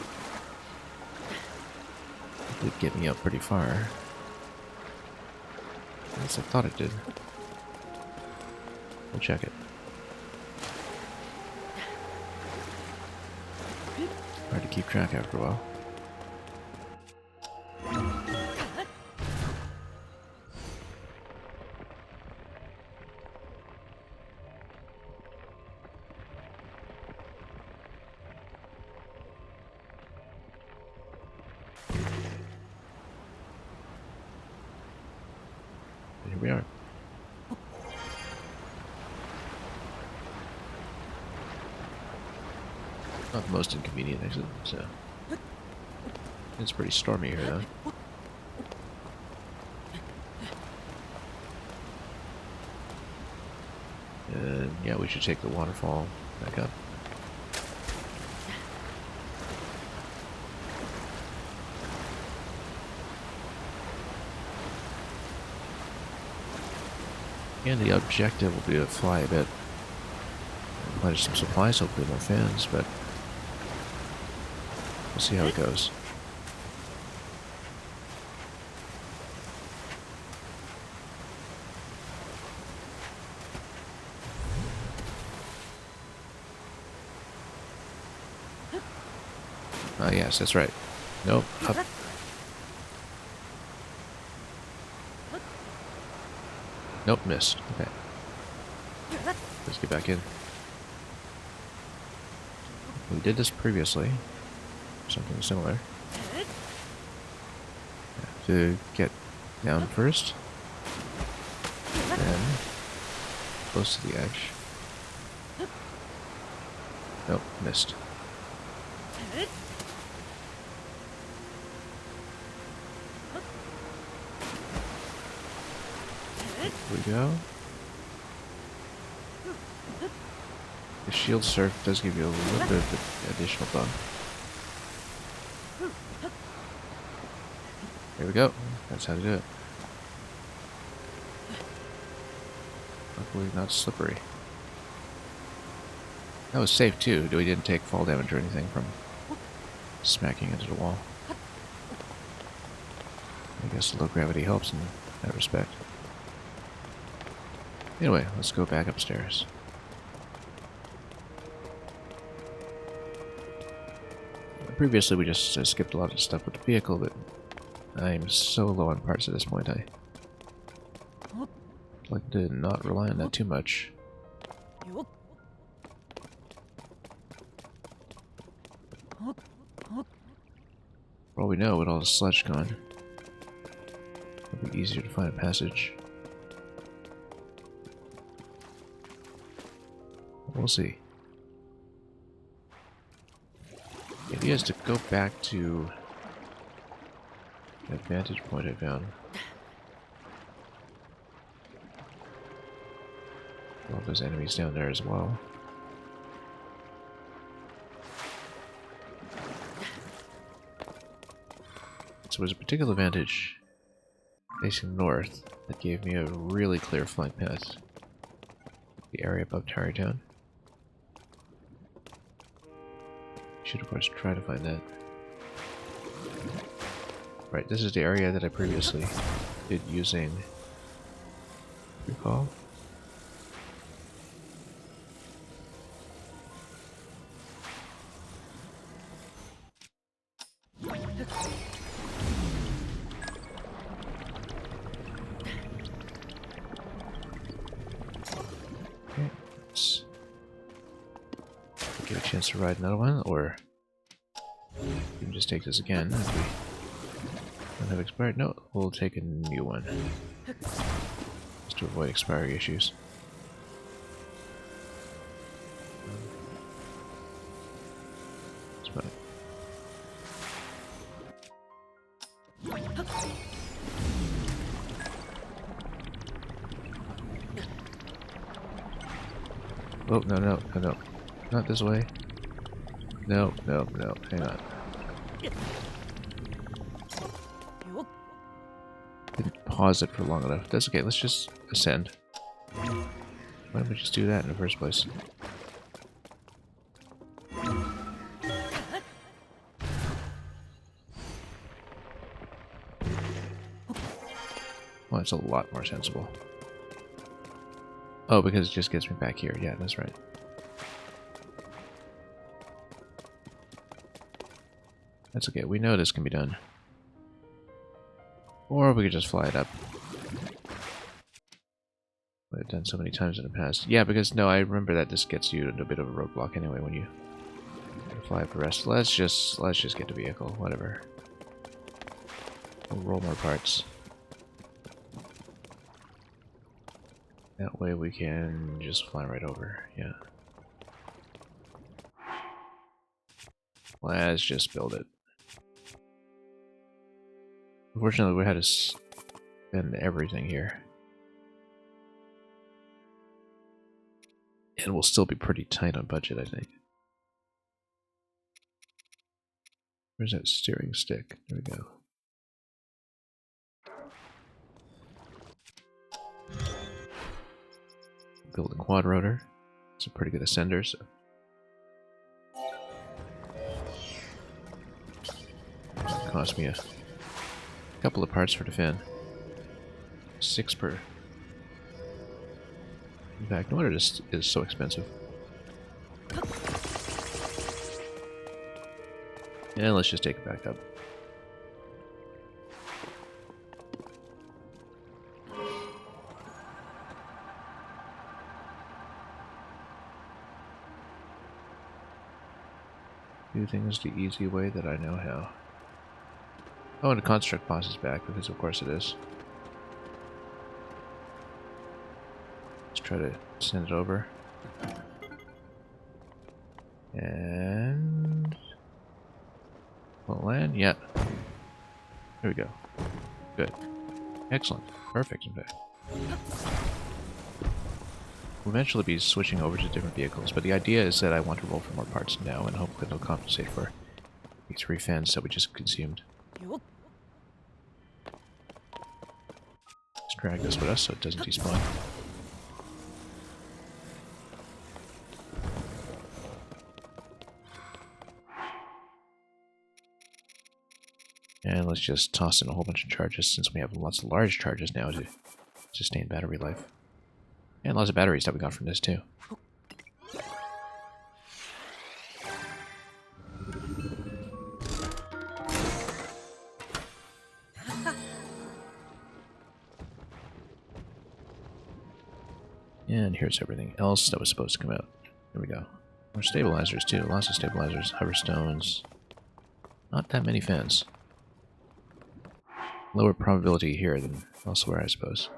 It did get me up pretty far. At least I thought it did. We'll check it. Hard to keep track after a while. Here we are. Not the most inconvenient exit, so it's pretty stormy here though. Yeah, we should take the waterfall back up. And the objective will be to fly a bit. Replenish some supplies, hopefully more fans, but we'll see how it goes. Ah, yes, that's right. Nope, up. Nope, missed. Okay. Let's get back in. We did this previously. Something similar. Have to get down first. Then close to the edge. Nope, missed. Here we go. The shield surf does give you a little bit of additional bump. There we go. That's how to do it. Luckily not slippery. That was safe too. We didn't take fall damage or anything from smacking into the wall. I guess low gravity helps in that respect. Anyway, let's go back upstairs. Previously we just skipped a lot of stuff with the vehicle, but I'm so low on parts at this point, I like to not rely on that too much. For all we know, with all the sludge gone, it'll be easier to find a passage. We'll see. The idea is to go back to that vantage point I found. All those enemies down there as well. So there's a particular vantage facing north that gave me a really clear flank path. The area above Tarrytown. Should of course try to find that. Right, this is the area that I previously did using recall. Okay, let's get a chance to ride another one, or we can just take this again if we don't have expired. No, we'll take a new one. Just to avoid expiry issues. That's about it. Oh, no, no, no, no. Not this way. No, no, no. Hang on. Didn't pause it for long enough. That's okay, let's just ascend. Why don't we just do that in the first place? Well, it's a lot more sensible. Oh, because it just gets me back here. Yeah, that's right. That's okay, we know this can be done. Or we could just fly it up. I've done so many times in the past. Yeah, because no, I remember that this gets you into a bit of a roadblock anyway when you fly up the rest. Let's just get the vehicle, whatever. We'll roll more parts. That way we can just fly right over, yeah. Let's just build it. Unfortunately, we had to spend everything here. And we'll still be pretty tight on budget, I think. Where's that steering stick? There we go. Build a quad rotor. It's a pretty good ascender, so. Cost me a couple of parts for the fan. 6 per. In fact, no wonder this is so expensive. And let's just take it back up. Do things the easy way that I know how. Oh, and the construct boss is back, because of course it is. Let's try to send it over. And... will it land? Yeah. There we go. Good. Excellent. Perfect, in fact. We'll eventually be switching over to different vehicles, but the idea is that I want to roll for more parts now, and hopefully they'll compensate for the 3 fans that we just consumed. Let's drag this with us so it doesn't despawn. And let's just toss in a whole bunch of charges, since we have lots of large charges now to sustain battery life. And lots of batteries that we got from this too. And here's everything else that was supposed to come out. There we go. More stabilizers too. Lots of stabilizers, hover stones. Not that many fans. Lower probability here than elsewhere, I suppose.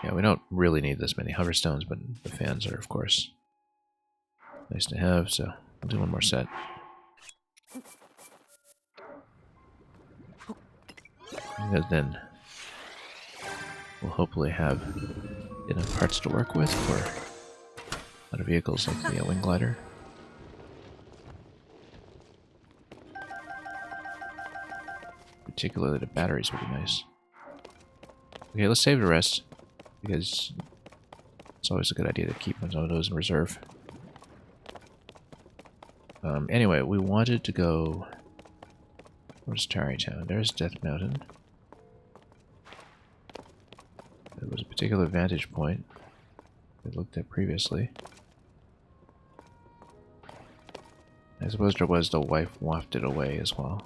Yeah, we don't really need this many hover stones, but the fans are, of course, nice to have, so I'll do one more set. Because then we'll hopefully have enough parts to work with for other vehicles like the wing glider. Particularly the batteries would be nice. Okay, let's save the rest, because it's always a good idea to keep one of those in reserve. Anyway, we wanted to go... where's Tarrytown? There's Death Mountain. There was a particular vantage point we looked at previously. I suppose there was the wife wafted away as well.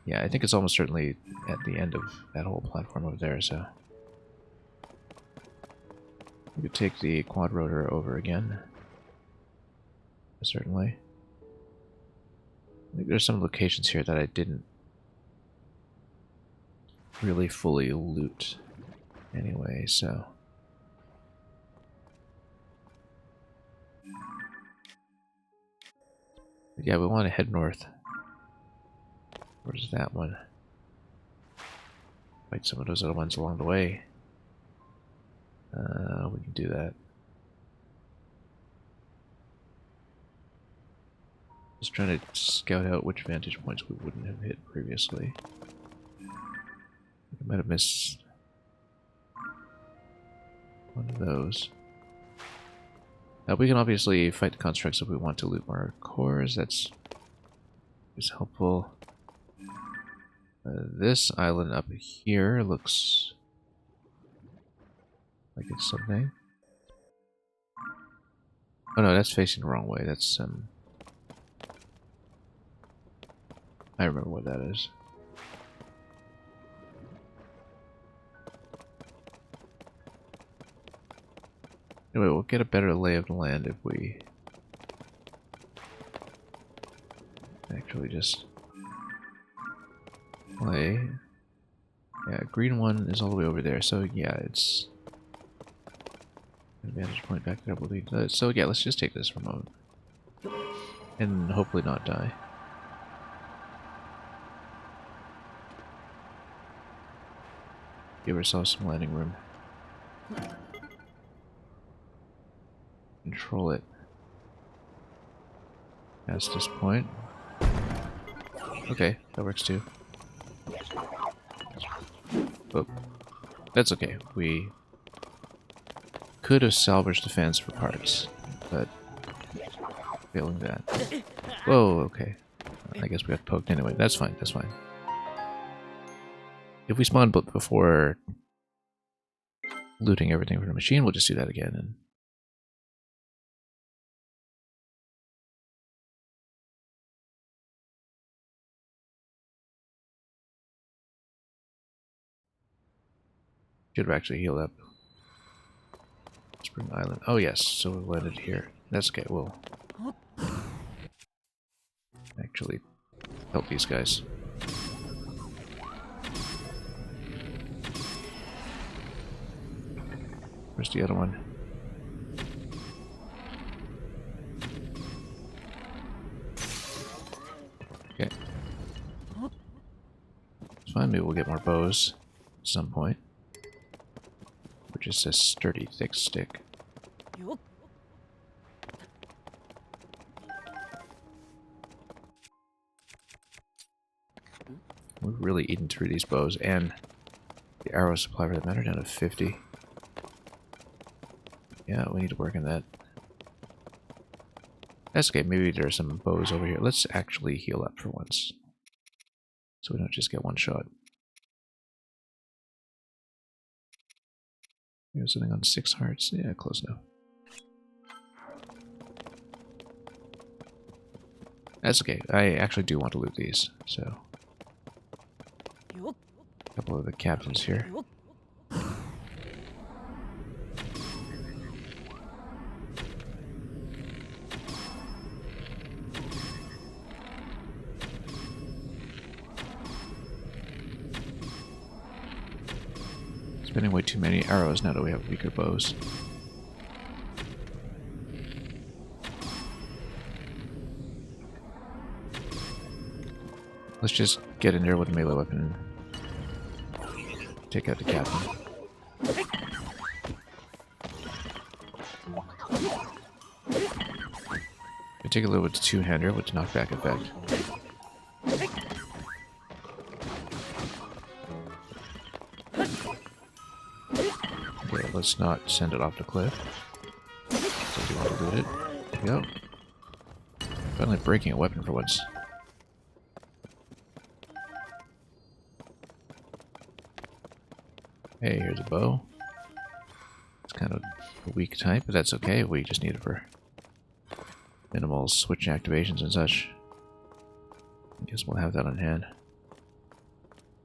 Yeah, I think it's almost certainly at the end of that whole platform over there, so... we could take the quad rotor over again. Certainly. I think there's some locations here that I didn't really fully loot anyway, so... but yeah, we want to head north. Where's that one? Fight some of those other ones along the way. We can do that. Just trying to scout out which vantage points we wouldn't have hit previously. I might have missed one of those. We can obviously fight the constructs if we want to loot more cores. That's is helpful. This island up here looks like it's something. Oh no, that's facing the wrong way. That's I remember what that is. Anyway, we'll get a better lay of the land if we actually just play. Yeah, green one is all the way over there, so yeah, it's advantage point back there. So yeah, let's just take this for a moment. And hopefully not die. Give ourselves some landing room. Control it. Past this point. Okay, that works too. Oh, that's okay. We could have salvaged the fans for parts, but failing that. Whoa, okay. I guess we got poked anyway. That's fine, that's fine. If we spawn before looting everything from the machine, we'll just do that again. And should have actually healed up. Spring Island. Oh yes, so we landed here. That's okay, we'll actually help these guys. Where's the other one? Okay. It's fine, maybe we'll get more bows at some point. Which is a sturdy, thick stick. We've really eaten through these bows, and the arrow supply for that matter down to 50. Yeah, we need to work on that. That's okay, maybe there are some bows over here. Let's actually heal up for once. So we don't just get one shot. We have something on 6 hearts. Yeah, close enough. That's okay. I actually do want to loot these, so... A couple of the captains here. Spending way too many arrows now that we have weaker bows. Let's just get in there with a melee weapon and take out the captain. We take a little bit to two-hander with the knockback effect. Okay, let's not send it off the cliff. So we want to loot it. There we go. Finally breaking a weapon for once. Hey, here's a bow. It's kind of a weak type, but that's okay. We just need it for minimal switching activations and such. I guess we'll have that on hand.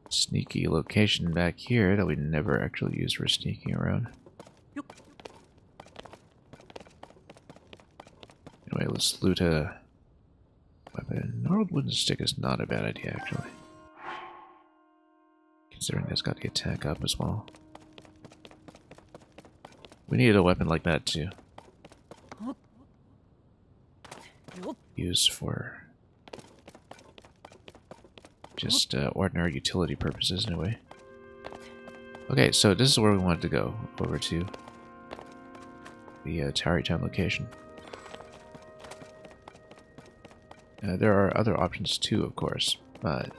Sneaky location back here that we never actually use for sneaking around. Anyway, let's loot a weapon. Gnarled wooden stick is not a bad idea, actually. Considering it's got the attack up as well. We needed a weapon like that too. Use for just ordinary utility purposes anyway. Okay, so this is where we wanted to go, over to the Tarry Town location. There are other options too, of course, but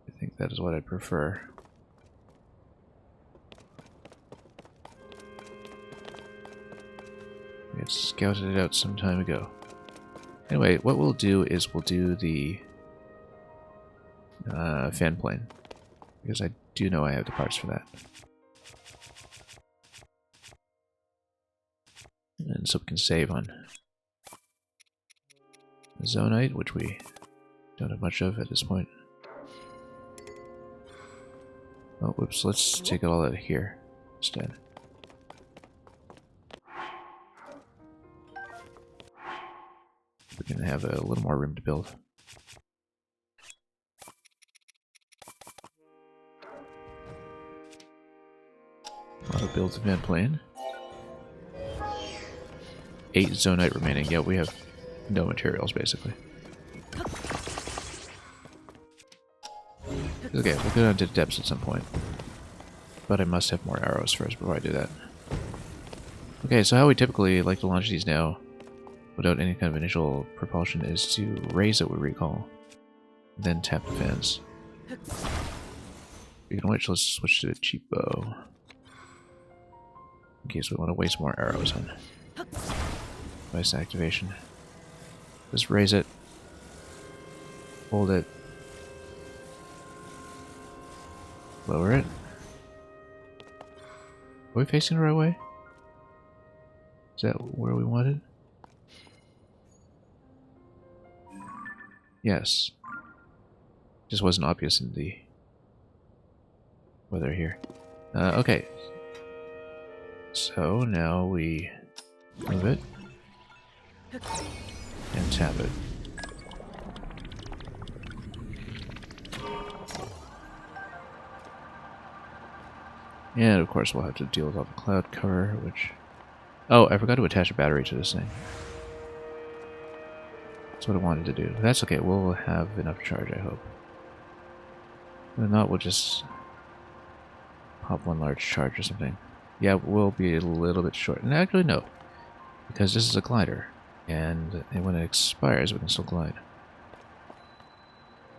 I think that is what I prefer. We had scouted it out some time ago. Anyway, what we'll do is we'll do the fan plane, because I do know I have the parts for that. And so we can save on Zonite, which we don't have much of at this point. Oh, whoops, let's take it all out of here instead. we can have a little more room to build. Auto builds have been playing. 8 zonite remaining. Yeah, we have no materials basically. Okay, we'll go down to the depths at some point. But I must have more arrows first before I do that. Okay, so how we typically like to launch these now, without any kind of initial propulsion, is to raise it with recall, then tap the fans. Speaking of which, let's switch to the cheap bow. In case we want to waste more arrows on device activation. Just raise it, hold it, lower it. Are we facing the right way? Is that where we wanted? Yes. Just wasn't obvious in the weather here. Okay. So now we move it and tap it. And of course we'll have to deal with all the cloud cover, which... Oh, I forgot to attach a battery to this thing. That's what I wanted to do. That's okay, we'll have enough charge, I hope. If not, we'll just pop one large charge or something. Yeah, we'll be a little bit short. And actually, no. Because this is a glider. And when it expires, we can still glide.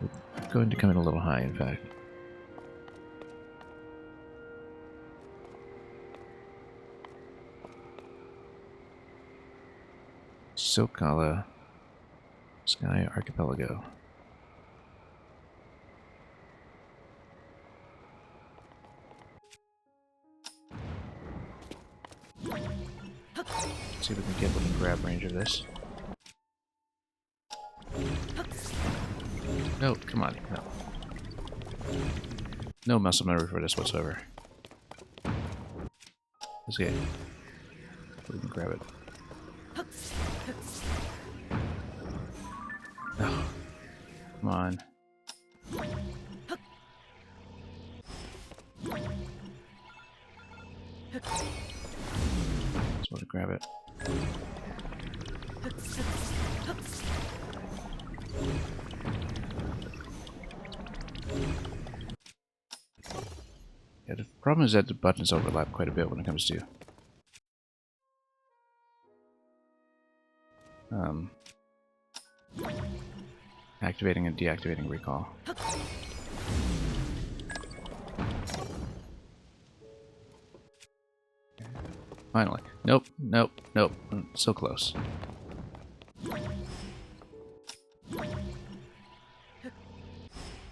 We're going to come in a little high, in fact. Sokala Sky Archipelago. Let's see if we can get within grab range of this. No, come on, no. No muscle memory for this whatsoever. Let's get. We can grab it. Oh, come on. Just want to grab it. Yeah, the problem is that the buttons overlap quite a bit when it comes to activating and deactivating recall. Finally. Nope, nope, nope. So close.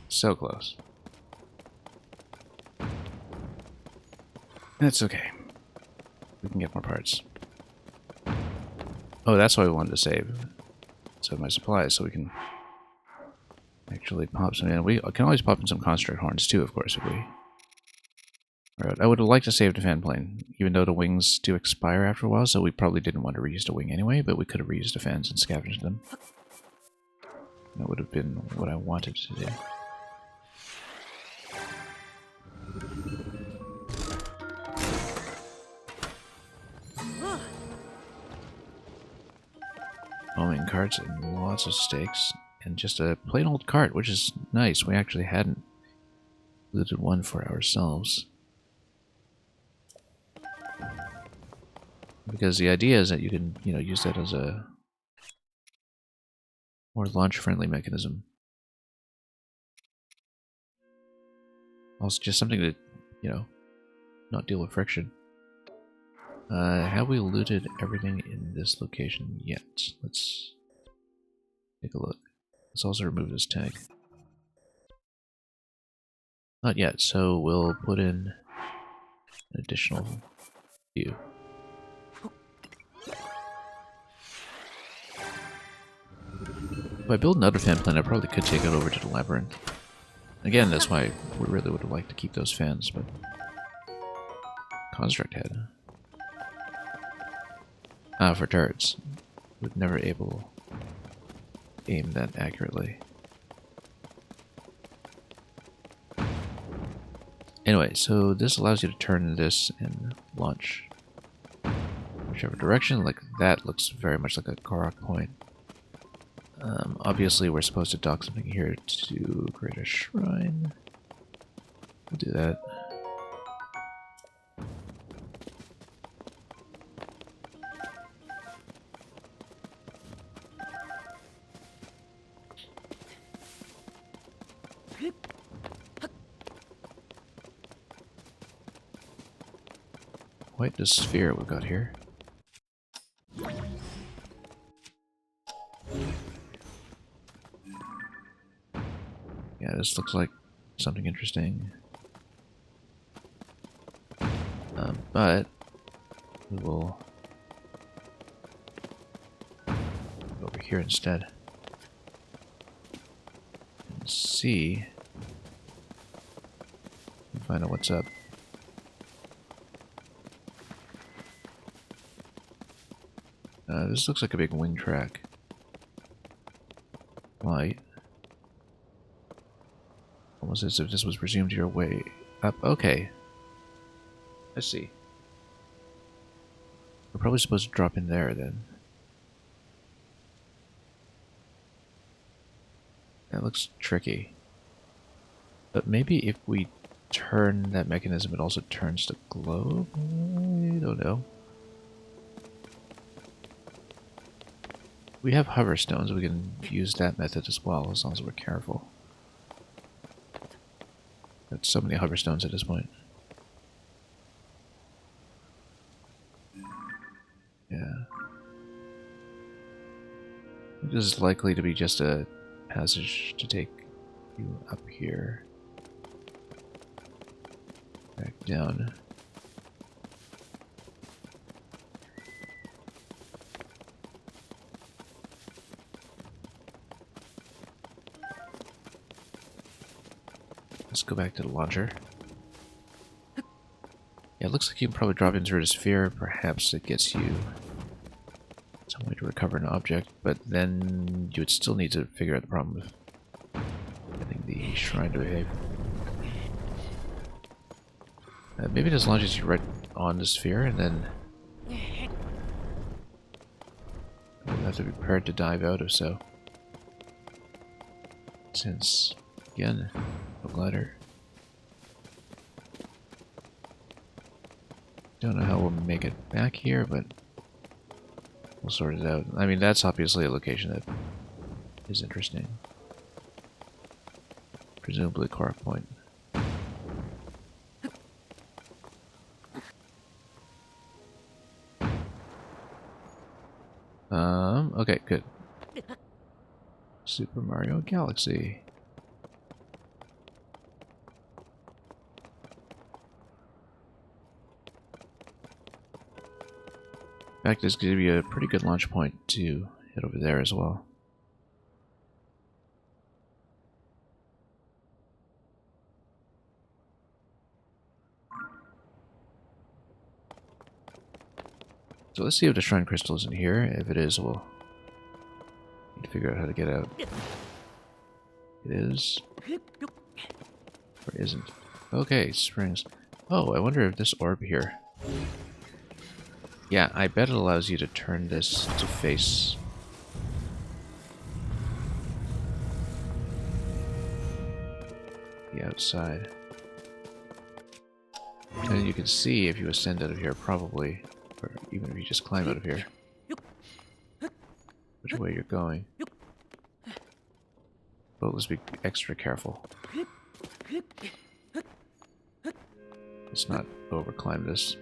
So close. That's okay. We can get more parts. Oh, that's why we wanted to save. So my supplies, so we can actually pop some in. We can always pop in some construct horns too, of course, if we... Right. I would have liked to save the fan plane, even though the wings do expire after a while, so we probably didn't want to reuse the wing anyway, but we could have reused the fans and scavenged them. That would have been what I wanted to do. Foaming carts and lots of stakes, and just a plain old cart, which is nice. We actually hadn't looted one for ourselves. Because the idea is that you can, you know, use that as a more launch-friendly mechanism. Also, just something to, you know, not deal with friction. Have we looted everything in this location yet? Let's take a look. Let's also remove this tag. Not yet, so we'll put in an additional view. If I build another fan plant, I probably could take it over to the labyrinth. Again, that's why we really would have liked to keep those fans, but... Construct head. Ah, for turrets. We're never able aim that accurately. Anyway, so this allows you to turn this and launch whichever direction. Like that looks very much like a Korok point. Obviously, we're supposed to dock something here to create a shrine. We'll do that. Quite the sphere we've got here. Yeah, this looks like something interesting. But we will go over here instead and see and find out what's up. This looks like a big wing track. Light. Almost as if this was presumed your way up. Okay. I see. We're probably supposed to drop in there then. That looks tricky. But maybe if we turn that mechanism, it also turns the globe? I don't know. We have hover stones, we can use that method as well, as long as we're careful. Got so many hover stones at this point. Yeah. This is likely to be just a passage to take you up here. Back down. Let's go back to the launcher. Yeah, it looks like you can probably drop into the sphere. Perhaps it gets you some way to recover an object, but then you would still need to figure out the problem of getting the shrine to behave. Maybe this launches you right on the sphere, and then you'll have to be prepared to dive out if so. Since, again, no glider. Don't know how we'll make it back here, but we'll sort it out. I mean, that's obviously a location that is interesting. Presumably Korok Point. Okay, good. Super Mario Galaxy. In fact, this could be a pretty good launch point to hit over there as well. So let's see if the shrine crystal is in here. If it is, we'll need to figure out how to get out. It is. Or isn't. Okay, springs. Oh, I wonder if this orb here. Yeah, I bet it allows you to turn this to face the outside. And you can see if you ascend out of here, probably, or even if you just climb out of here, which way you're going. But let's be extra careful. Let's not overclimb this.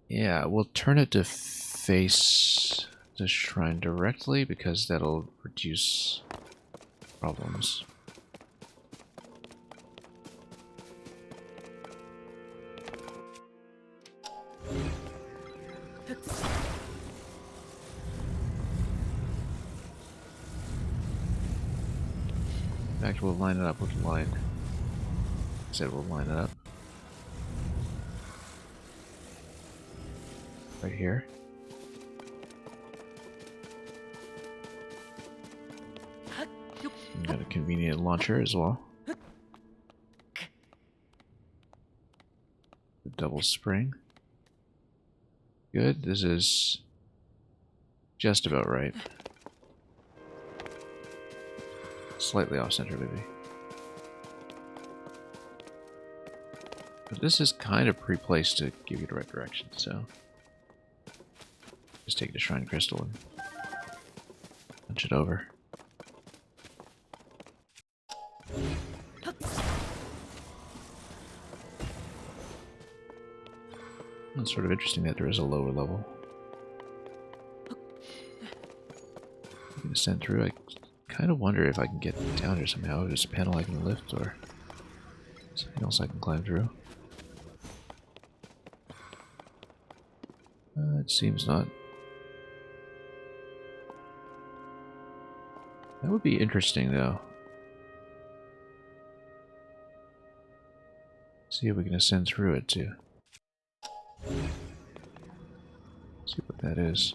Yeah, we'll turn it to face the shrine directly because that'll reduce problems. In fact, we'll line it up with the line. I said we'll line it up. right here. And got a convenient launcher as well. The double spring. Good. This is just about right. Slightly off center, maybe. But this is kind of pre-placed to give you the right direction, so just take the shrine crystal and punch it over. It's sort of interesting that there is a lower level. I can ascend through. I kind of wonder if I can get down here somehow. If there's a panel I can lift or something else I can climb through. It seems not. That would be interesting, though. See if we can ascend through it, too. See what that is.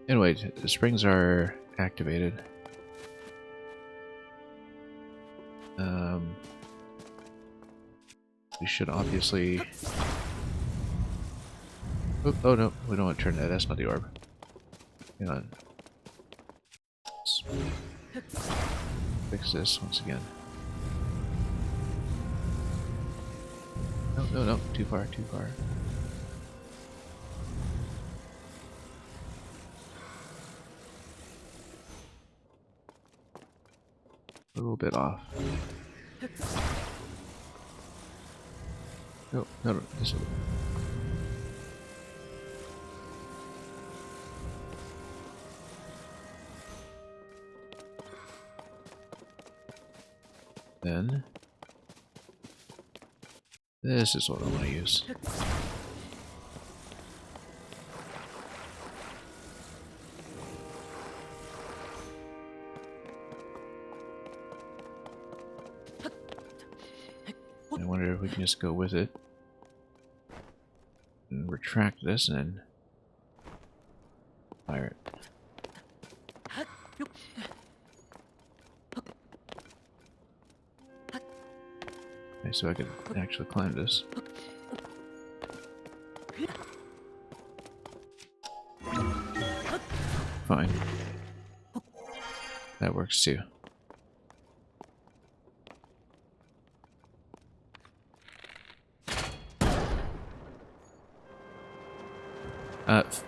Anyway, the springs are activated. We should obviously... Oh no, we don't want to turn that. That's not the orb. Hang on. Let's fix this once again. No, too far, too far. A little bit off. No, this way. Then this is what I want to use. I wonder if we can just go with it and retract this and then fire it. Okay, so I can actually climb this. Fine. That works too.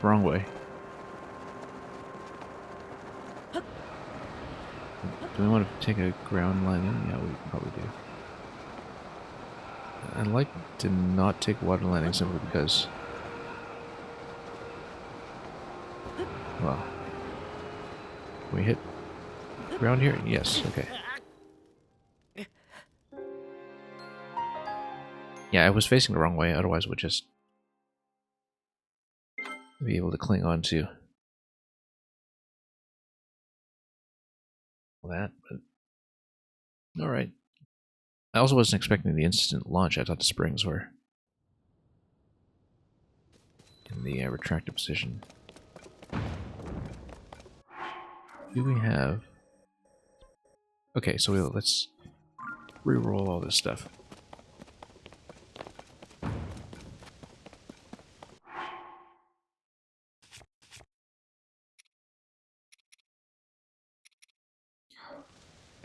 Wrong way. Do we want to take a ground landing? Yeah, we probably do. I'd like to not take water landing simply because... Well... Can we hit ground here? Yes, okay. Yeah, I was facing the wrong way, otherwise we'd just be able to cling on to that, but alright. I also wasn't expecting the instant launch. I thought the springs were in the retracted position. Do we have... Okay, so let's re-roll all this stuff.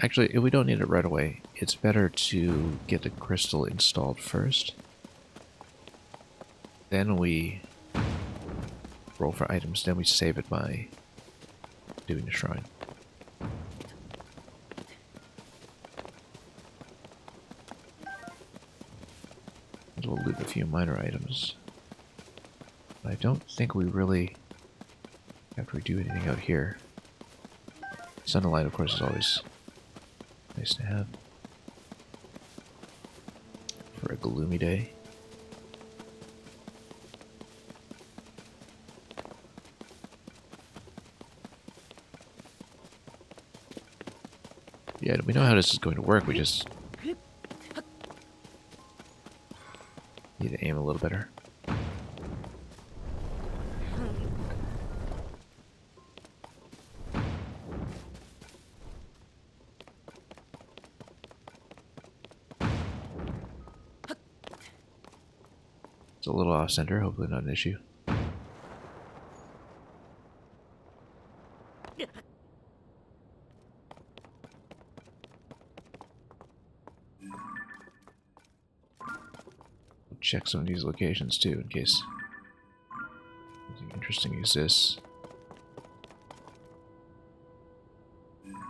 Actually, if we don't need it right away, it's better to get the crystal installed first. Then we roll for items, then we save it by doing the shrine. And we'll loot a few minor items. But I don't think we really have to redo anything out here. Sunlight, of course, is always nice to have for a gloomy day. Yeah, we know how this is going to work, we just better. It's a little off center, hopefully not an issue. Check some of these locations too, in case something interesting exists.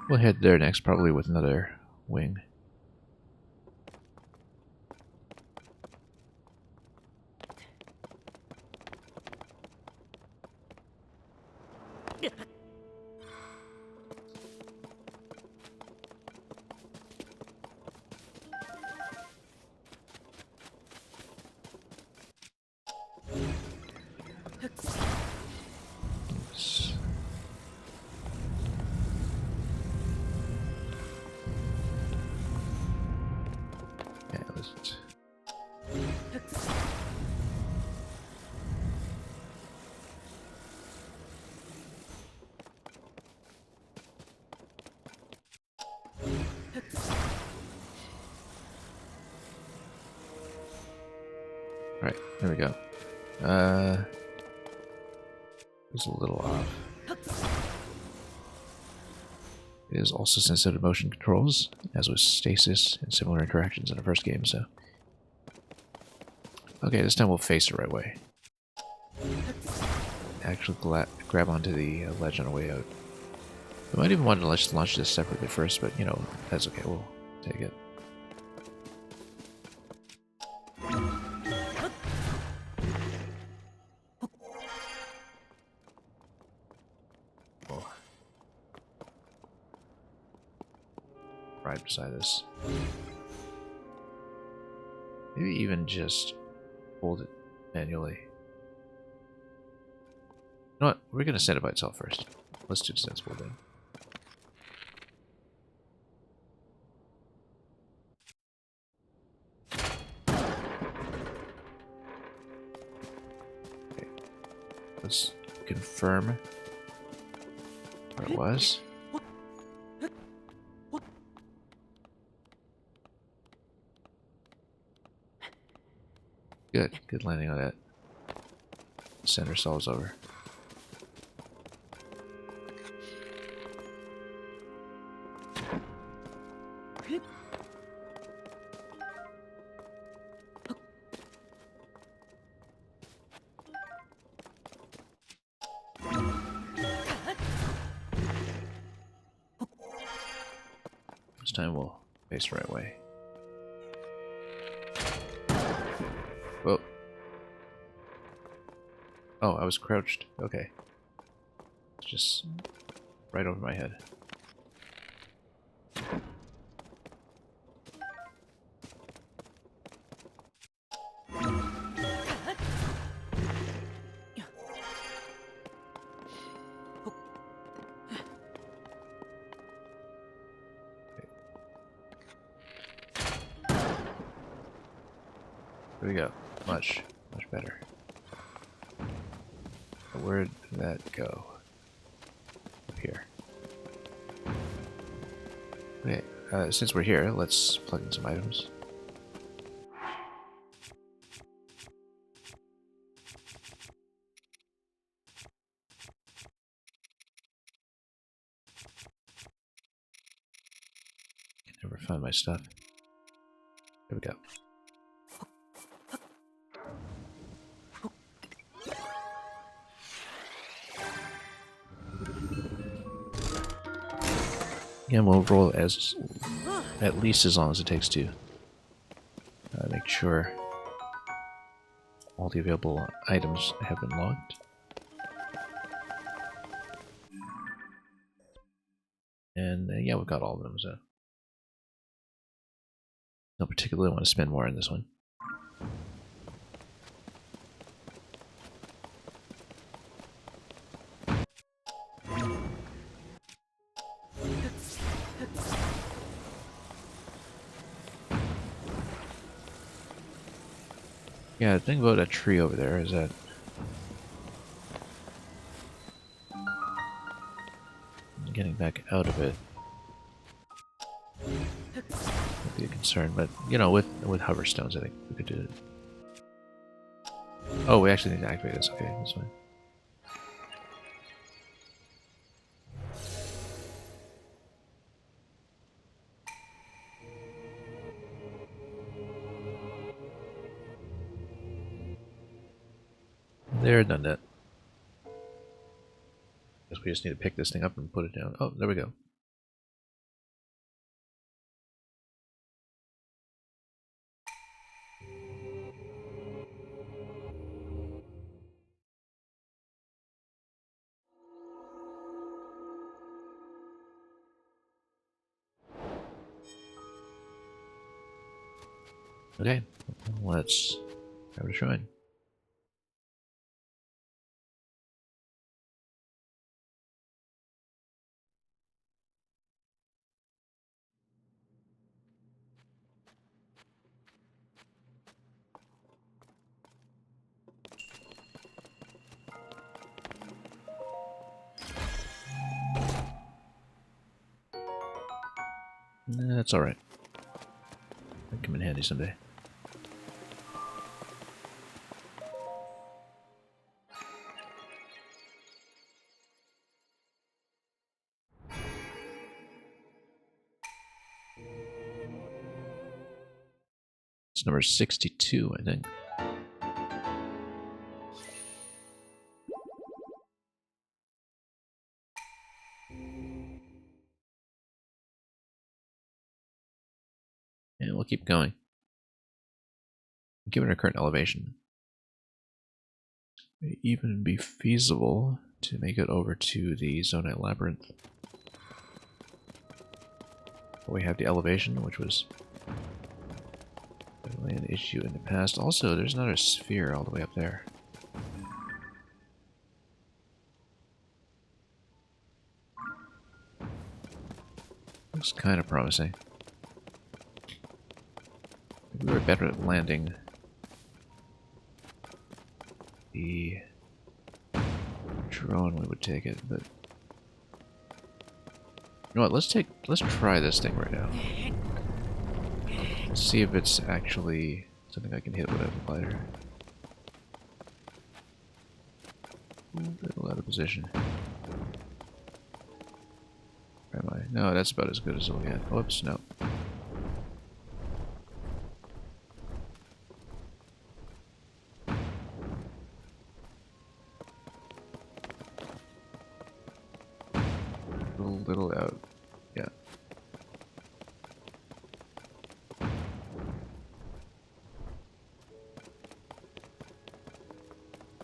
We'll head there next, probably with another wing. Oops. Yeah, let's... Right, there we go. It was a little off. It is also sensitive to motion controls, as with stasis and similar interactions in the first game, so... Okay, this time we'll face the right way. Actually grab onto the ledge on the way out. We might even want to launch this separately first, but, you know, that's okay, we'll take it. Right beside this. Maybe even just hold it manually. You know what? We're gonna set it by itself first. Let's do the sensible thing. Okay. Let's confirm where it was. Good. Good landing on that. Send ourselves over. This time we'll face the right way. Whoa. Oh, I was crouched. Okay. It's just right over my head. There we go. Much better. Where'd that go? Up here. Okay, since we're here, let's plug in some items. Can never find my stuff. There we go. And we'll roll as at least as long as it takes to make sure all the available items have been logged. And yeah, we've got all of them, so don't particularly want to spend more on this one. Yeah, the thing about that tree over there is that getting back out of it would be a concern, but you know, with hoverstones, I think we could do it. Oh, we actually need to activate this. Okay, that's fine. There, done that. Guess we just need to pick this thing up and put it down. Oh, there we go. Okay, let's grab a shrine. That's alright. Might come in handy someday. It's number 62, I think. And we'll keep going. Given our current elevation, it may even be feasible to make it over to the Zonite Labyrinth. We have the elevation, which was definitely an issue in the past. Also, there's another sphere all the way up there. Looks kind of promising. If we were better at landing the drone, we would take it, but you know what, let's try this thing right now. Let's see if it's actually something I can hit with a glider. A little out of position. Where am I? No, that's about as good as it'll get. Whoops, no. Little out. Yeah.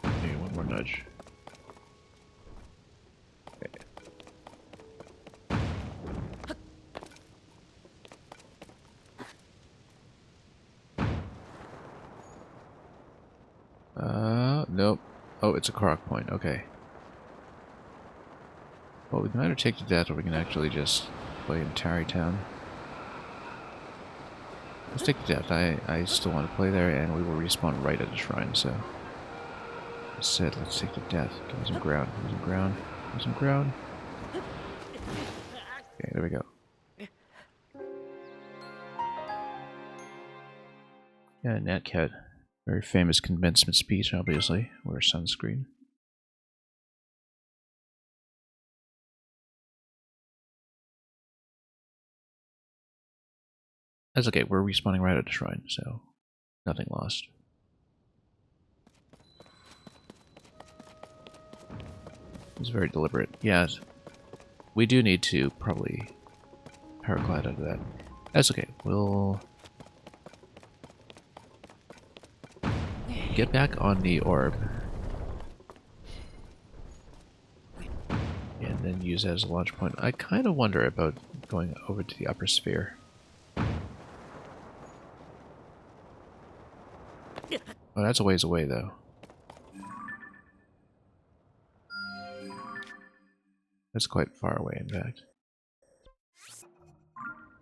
Maybe one more nudge. Okay. Nope. Oh, it's a croc point. Okay. Well, we can either take to death or we can actually just play in Tarrytown. Let's take to death. I still want to play there, and we will respawn right at the shrine, so... I said, let's take to death. Give me some ground. Give me some ground. Give me some ground. Okay, there we go. Yeah, Nat Cat. Very famous commencement speech, obviously. Wear sunscreen. That's okay, we're respawning right at the shrine, so nothing lost. It's very deliberate. Yeah, we do need to probably paraglide out of that. That's okay, we'll get back on the orb. And then use it as a launch point. I kind of wonder about going over to the upper sphere. Oh, that's a ways away, though. That's quite far away, in fact.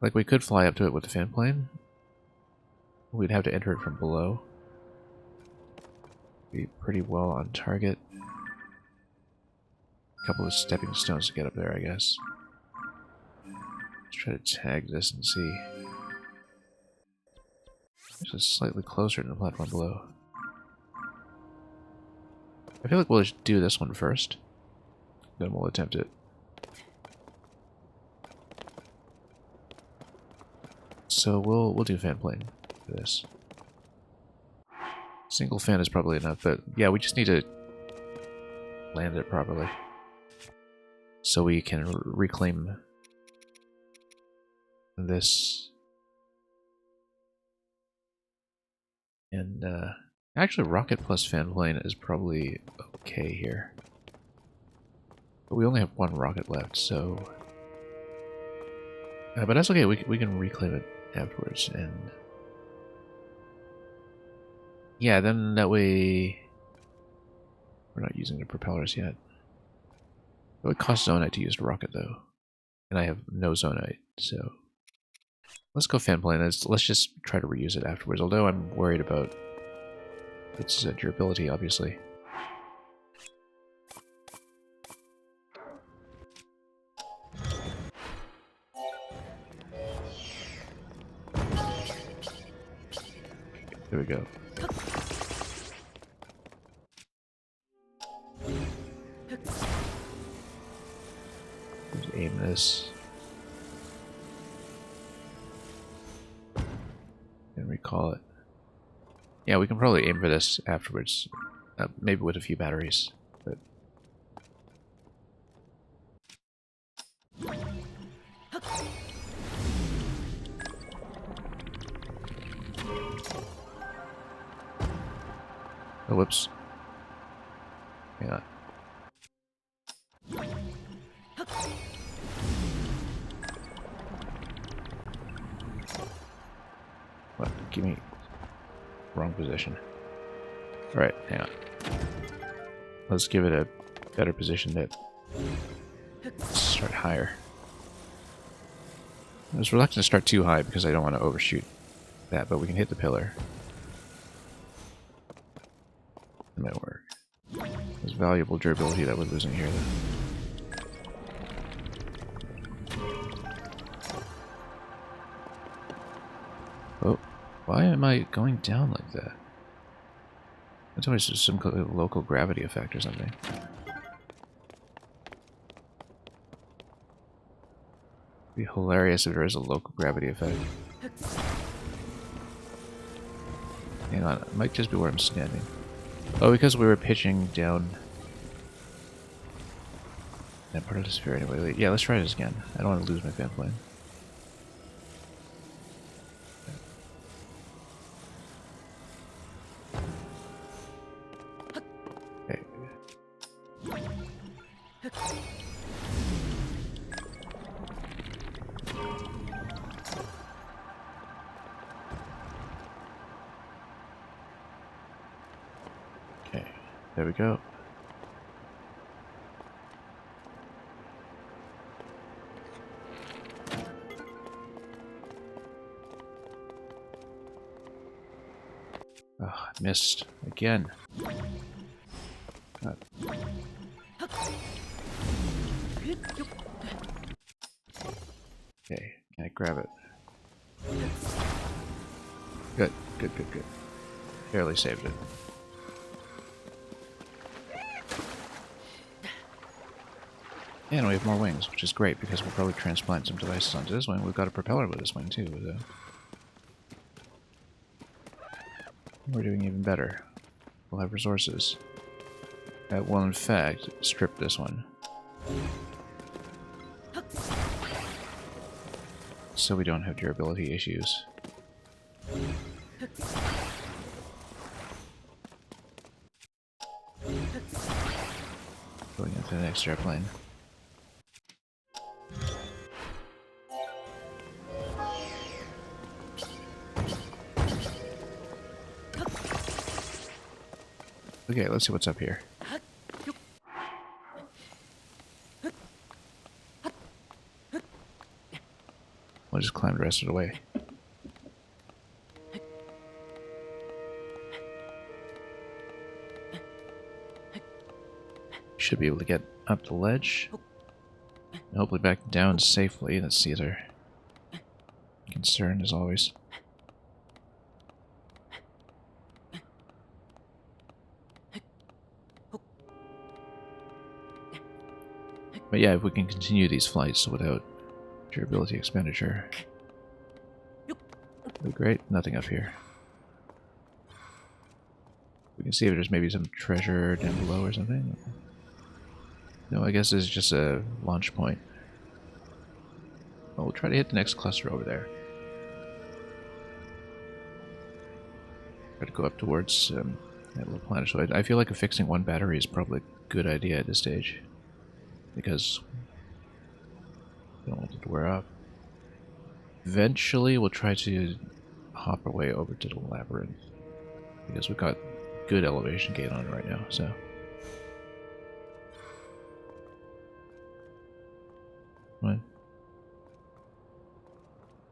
Like, we could fly up to it with the fan plane. We'd have to enter it from below. Be pretty well on target. A couple of stepping stones to get up there, I guess. Let's try to tag this and see. This is slightly closer to the platform below. I feel like we'll just do this one first. Then we'll attempt it. So we'll do fan plane for this. Single fan is probably enough, but yeah, we just need to land it properly. So we can reclaim this. And actually rocket plus fan plane is probably okay here. But we only have one rocket left, so... but that's okay, we can reclaim it afterwards, and... yeah, then that way... we're not using the propellers yet. It would cost Zonite to use the rocket, though. And I have no Zonite, so... let's go fan plane. Let's just try to reuse it afterwards, although I'm worried about its durability, obviously. There we go. Let's aim this. And recall it. Yeah, we can probably aim for this afterwards. Maybe with a few batteries. But oh, whoops. Hang on. What? Give me... wrong position. Alright, hang on. Let's give it a better position to start higher. I was reluctant to start too high because I don't want to overshoot that, but we can hit the pillar. It might work. There's valuable durability that we're losing here, though. Oh, why am I going down like that? That's always just some local gravity effect or something. It'd be hilarious if there is a local gravity effect. Hang on, it might just be where I'm standing. Oh, because we were pitching down that part of the sphere anyway. Yeah, let's try this again. I don't want to lose my fan plane. Okay. Okay, there we go. Oh, I missed again. God. Okay, can I grab it? Good, good, good, good. Barely saved it. And we have more wings, which is great because we'll probably transplant some devices onto this wing. We've got a propeller with this wing too. So we're doing even better. We'll have resources. We'll in fact strip this one. So we don't have durability issues. Going into the next airplane. Okay, let's see what's up here. We'll just climb the rest of the way. should be able to get up the ledge. And hopefully back down safely. Let's see, our concern as always. But yeah, if we can continue these flights without durability expenditure, that'd be great. Nothing up here. We can see if there's maybe some treasure down below or something. No, I guess it's just a launch point. Well, we'll try to hit the next cluster over there. Try to go up towards that little planetoid. I feel like fixing one battery is probably a good idea at this stage, because we don't want it to wear up. Eventually, we'll try to hop our way over to the labyrinth, because we've got good elevation gain on it right now, so. Right.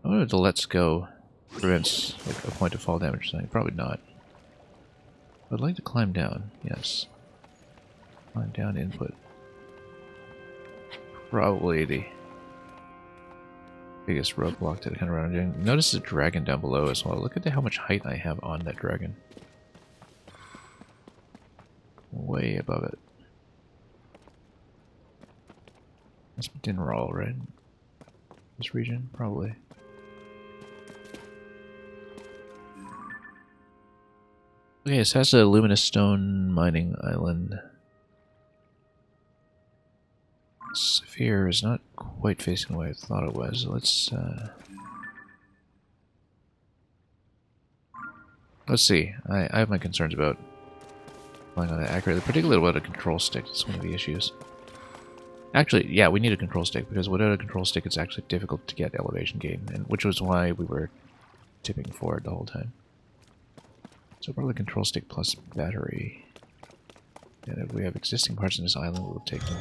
I wonder if the let's go prevents like a point of fall damage or something. Probably not. I'd like to climb down, yes. Climb down input. Probably the biggest roadblock to the kind of run I'm doing. Notice the dragon down below as well. Look at how much height I have on that dragon. Way above it. That's Dinral, right? This region? Probably. Okay, so that's a luminous stone mining island. Sphere is not quite facing the way I thought it was. Let's see. I have my concerns about flying on that accurately, particularly about a control stick. It's one of the issues. Actually, yeah, we need a control stick, because without a control stick it's actually difficult to get elevation gain, and which was why we were tipping forward the whole time. So probably control stick plus battery. And if we have existing parts in this island, we'll take them.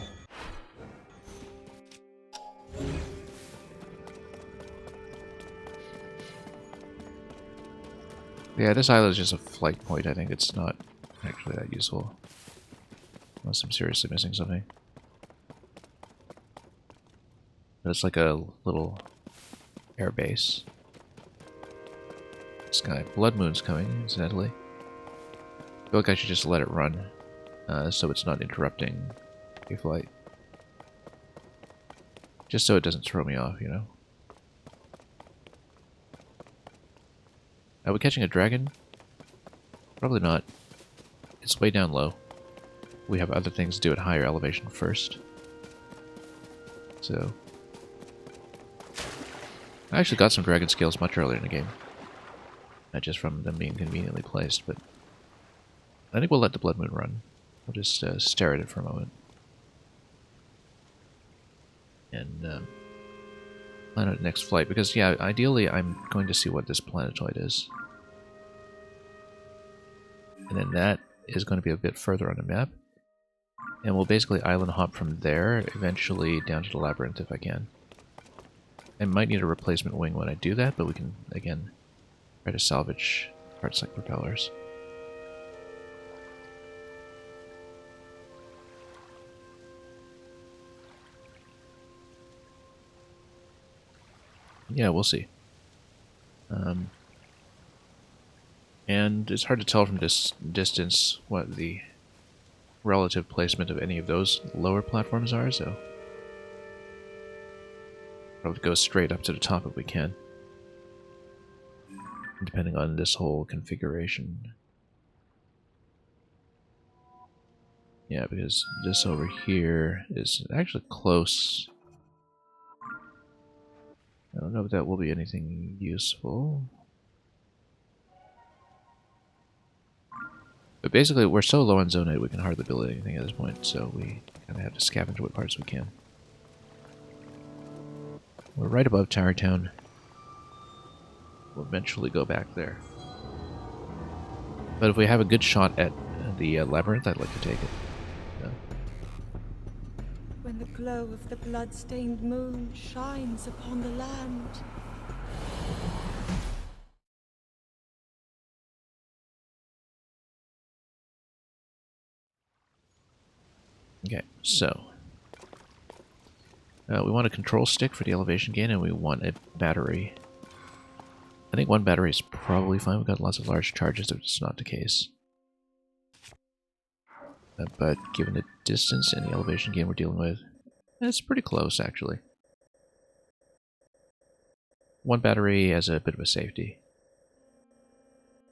Yeah, this island is just a flight point. I think it's not actually that useful. Unless I'm seriously missing something. But it's like a little air base. This guy, Blood Moon's coming, incidentally. I feel like I should just let it run, so it's not interrupting a flight. Just so it doesn't throw me off, you know? Are we catching a dragon? Probably not. It's way down low. We have other things to do at higher elevation first. So... I actually got some dragon scales much earlier in the game. Not just from them being conveniently placed, but... I think we'll let the Blood Moon run. We'll just stare at it for a moment. And plan out the next flight, because yeah, ideally I'm going to see what this planetoid is. And then that is going to be a bit further on the map. And we'll basically island hop from there, eventually down to the labyrinth if I can. I might need a replacement wing when I do that, but we can, again, try to salvage parts like propellers. Yeah, we'll see. And it's hard to tell from this distance what the relative placement of any of those lower platforms are, so probably go straight up to the top if we can, depending on this whole configuration. Yeah, because this over here is actually close. I don't know if that will be anything useful. But basically, we're so low on zonite we can hardly build anything at this point, so we kind of have to scavenge what parts we can. We're right above Tower Town. We'll eventually go back there. But if we have a good shot at the labyrinth, I'd like to take it. Yeah. When the glow of the blood-stained moon shines upon the land. Okay. So, we want a control stick for the elevation gain, and we want a battery. I think one battery is probably fine. We've got lots of large charges, if it's not the case. But given the distance and the elevation gain we're dealing with, it's pretty close, actually. One battery as a bit of a safety.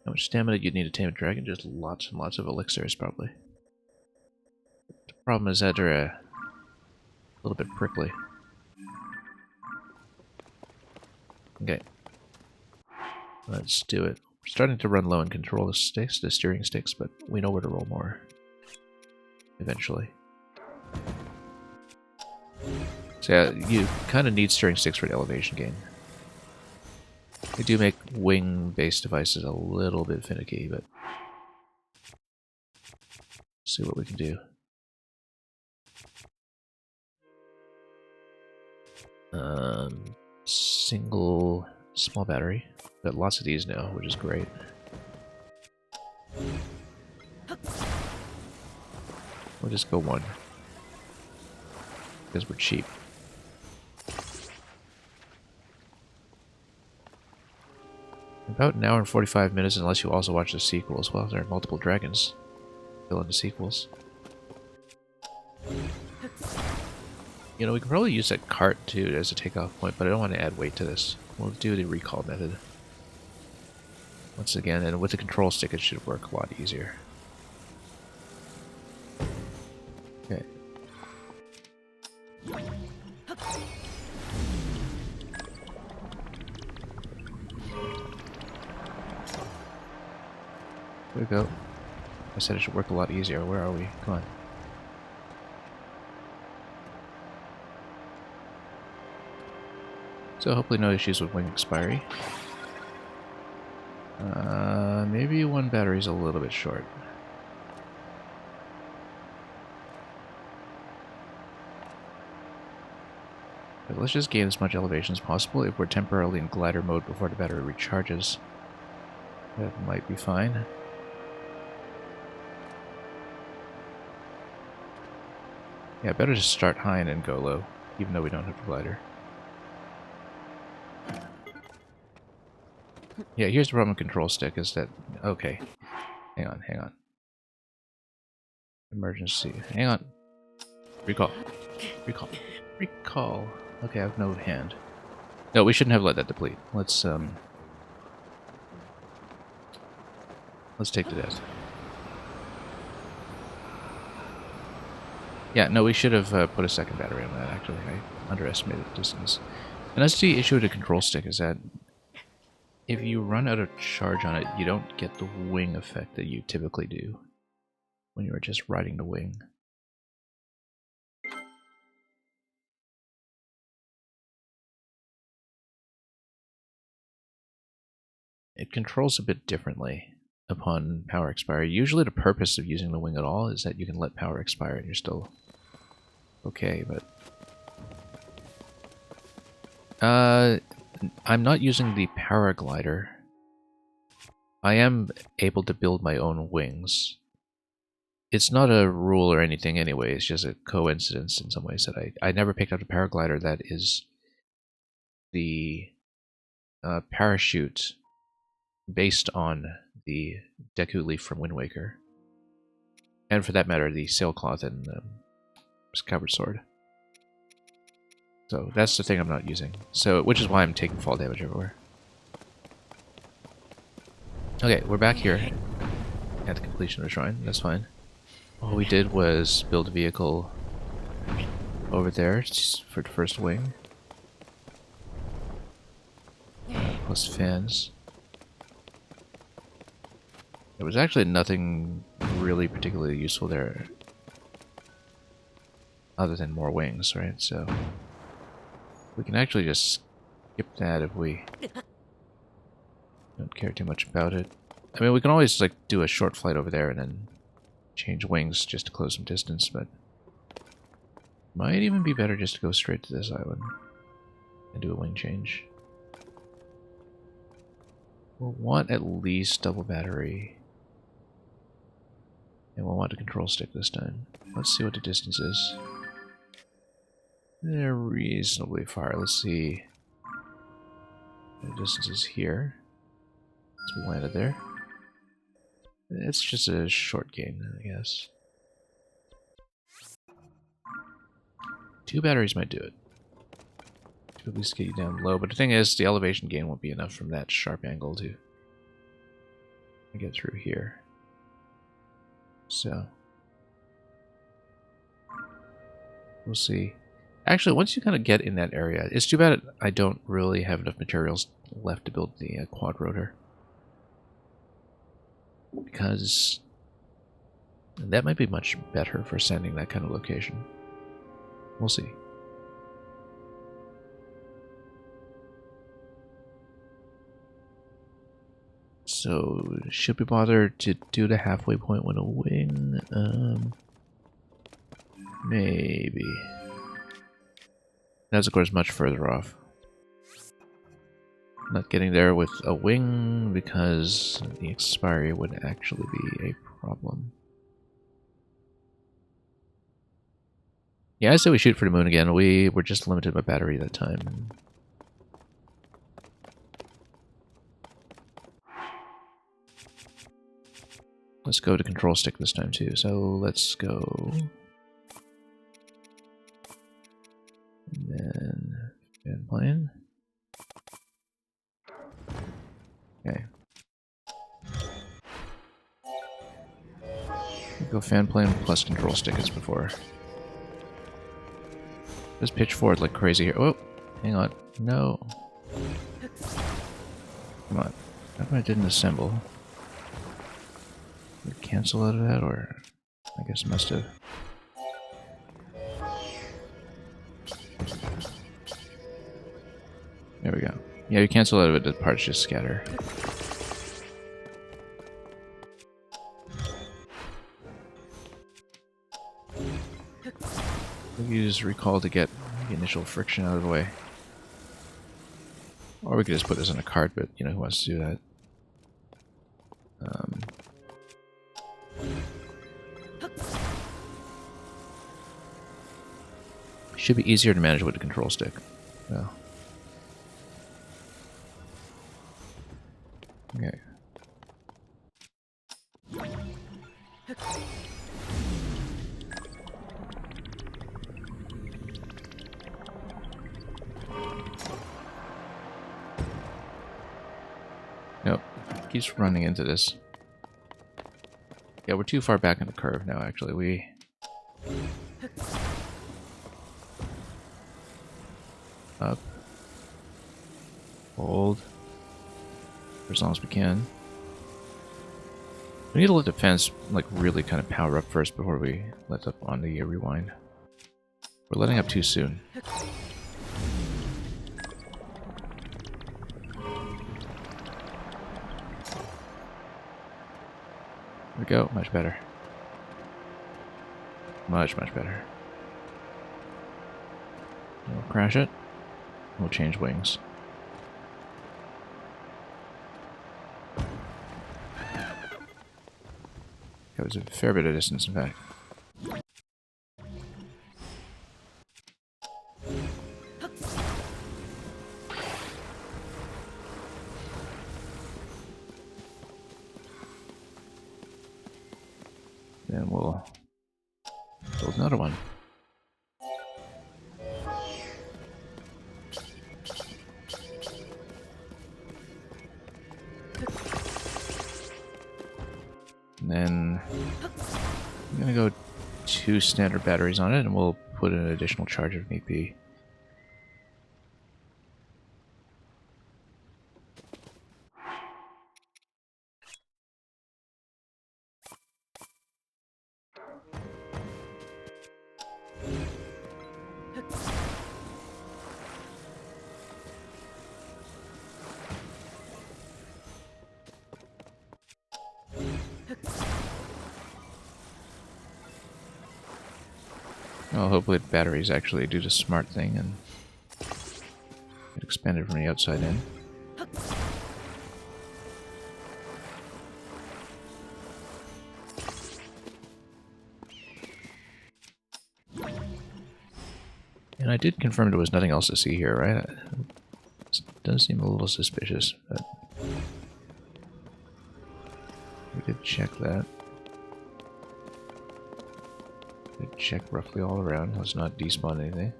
How much stamina you'd need to tame a dragon? Just lots and lots of elixirs, probably. The problem is that they're a little bit prickly. Okay. Let's do it. We're starting to run low and control the sticks, the steering sticks, but we know where to roll more. Eventually. So yeah, you kind of need steering sticks for the elevation gain. They do make wing-based devices a little bit finicky, but see what we can do. Single small battery. Got lots of these now, which is great. We'll just go one. Because we're cheap. About an hour and 45 minutes unless you also watch the sequel as well. There are multiple dragons still in the sequels. You know, we could probably use that cart too as a takeoff point, but I don't want to add weight to this. We'll do the recall method. Once again, and with the control stick it should work a lot easier. Okay. There we go. I said it should work a lot easier. Where are we? Come on. So hopefully no issues with wing expiry. Maybe one battery's a little bit short. But let's just gain as much elevation as possible. If we're temporarily in glider mode before the battery recharges, that might be fine. Yeah, better just start high and then go low, even though we don't have the glider. Yeah, here's the problem with control stick is that... Okay. Hang on, hang on. Emergency. Hang on. Recall. Recall. Recall. Okay, I have no hand. No, we shouldn't have let that deplete. Let's take the death. Yeah, no, we should have put a second battery on that, actually. I underestimated the distance. And that's the issue with the control stick, is that if you run out of charge on it, you don't get the wing effect that you typically do when you are just riding the wing. It controls a bit differently upon power expiry. Usually the purpose of using the wing at all is that you can let power expire and you're still okay, but... I'm not using the paraglider. I am able to build my own wings. It's not a rule or anything anyway, it's just a coincidence in some ways that I never picked up a paraglider that is the parachute based on the Deku Leaf from Wind Waker. And for that matter, the sailcloth and Skyward Sword. So that's the thing I'm not using. So, which is why I'm taking fall damage everywhere. Okay, we're back here at the completion of the shrine. That's fine. All we did was build a vehicle over there for the first wing. Plus fans. There was actually nothing really particularly useful there other than more wings, right? So we can actually just skip that if we don't care too much about it. I mean, we can always like do a short flight over there and then change wings just to close some distance, but might even be better just to go straight to this island and do a wing change. We'll want at least double battery. And we'll want a control stick this time. Let's see what the distance is. They're reasonably far. Let's see. The distance is here. So we landed there. It's just a short game, I guess. 2 batteries might do it. To at least get you down low. But the thing is, the elevation gain won't be enough from that sharp angle to get through here. So we'll see. Actually, once you kind of get in that area, it's too bad I don't really have enough materials left to build the quad rotor. Because that might be much better for sending that kind of location. We'll see. So, should we bother to do the halfway point with a wing? Maybe. That's, of course, much further off. Not getting there with a wing because the expiry would actually be a problem. Yeah, I say we shoot for the moon again. We were just limited by battery that time. Let's go to control stick this time too. So let's go. And then fan plane. Okay. Go fan plane plus control stick as before. Just pitch forward like crazy here. Oh, hang on. No. Come on. How come I didn't assemble? Did it cancel out of that, or I guess it must have. There we go. Yeah, you cancel out of it, the parts just scatter. Use recall to get the initial friction out of the way. Or we could just put this on a cart, but you know who wants to do that? Should be easier to manage with the control stick. So. Okay. Nope. Keeps running into this. Yeah, we're too far back in the curve now, actually. We... Up. Hold. For as long as we can. We need to let the fence, like, really kind of power up first before we let up on the rewind. We're letting up too soon. There we go. Much better. Much, much better. We'll crash it. We'll change wings. That was a fair bit of distance, in fact. Then we'll build another one. And then I'm gonna go 2 standard batteries on it, and we'll put an additional charge if need be. Well, hopefully the batteries actually do the smart thing and get expanded from the outside in. And I did confirm there was nothing else to see here, right? It does seem a little suspicious, but we did check that. Did check roughly all around. Let's not despawn anything.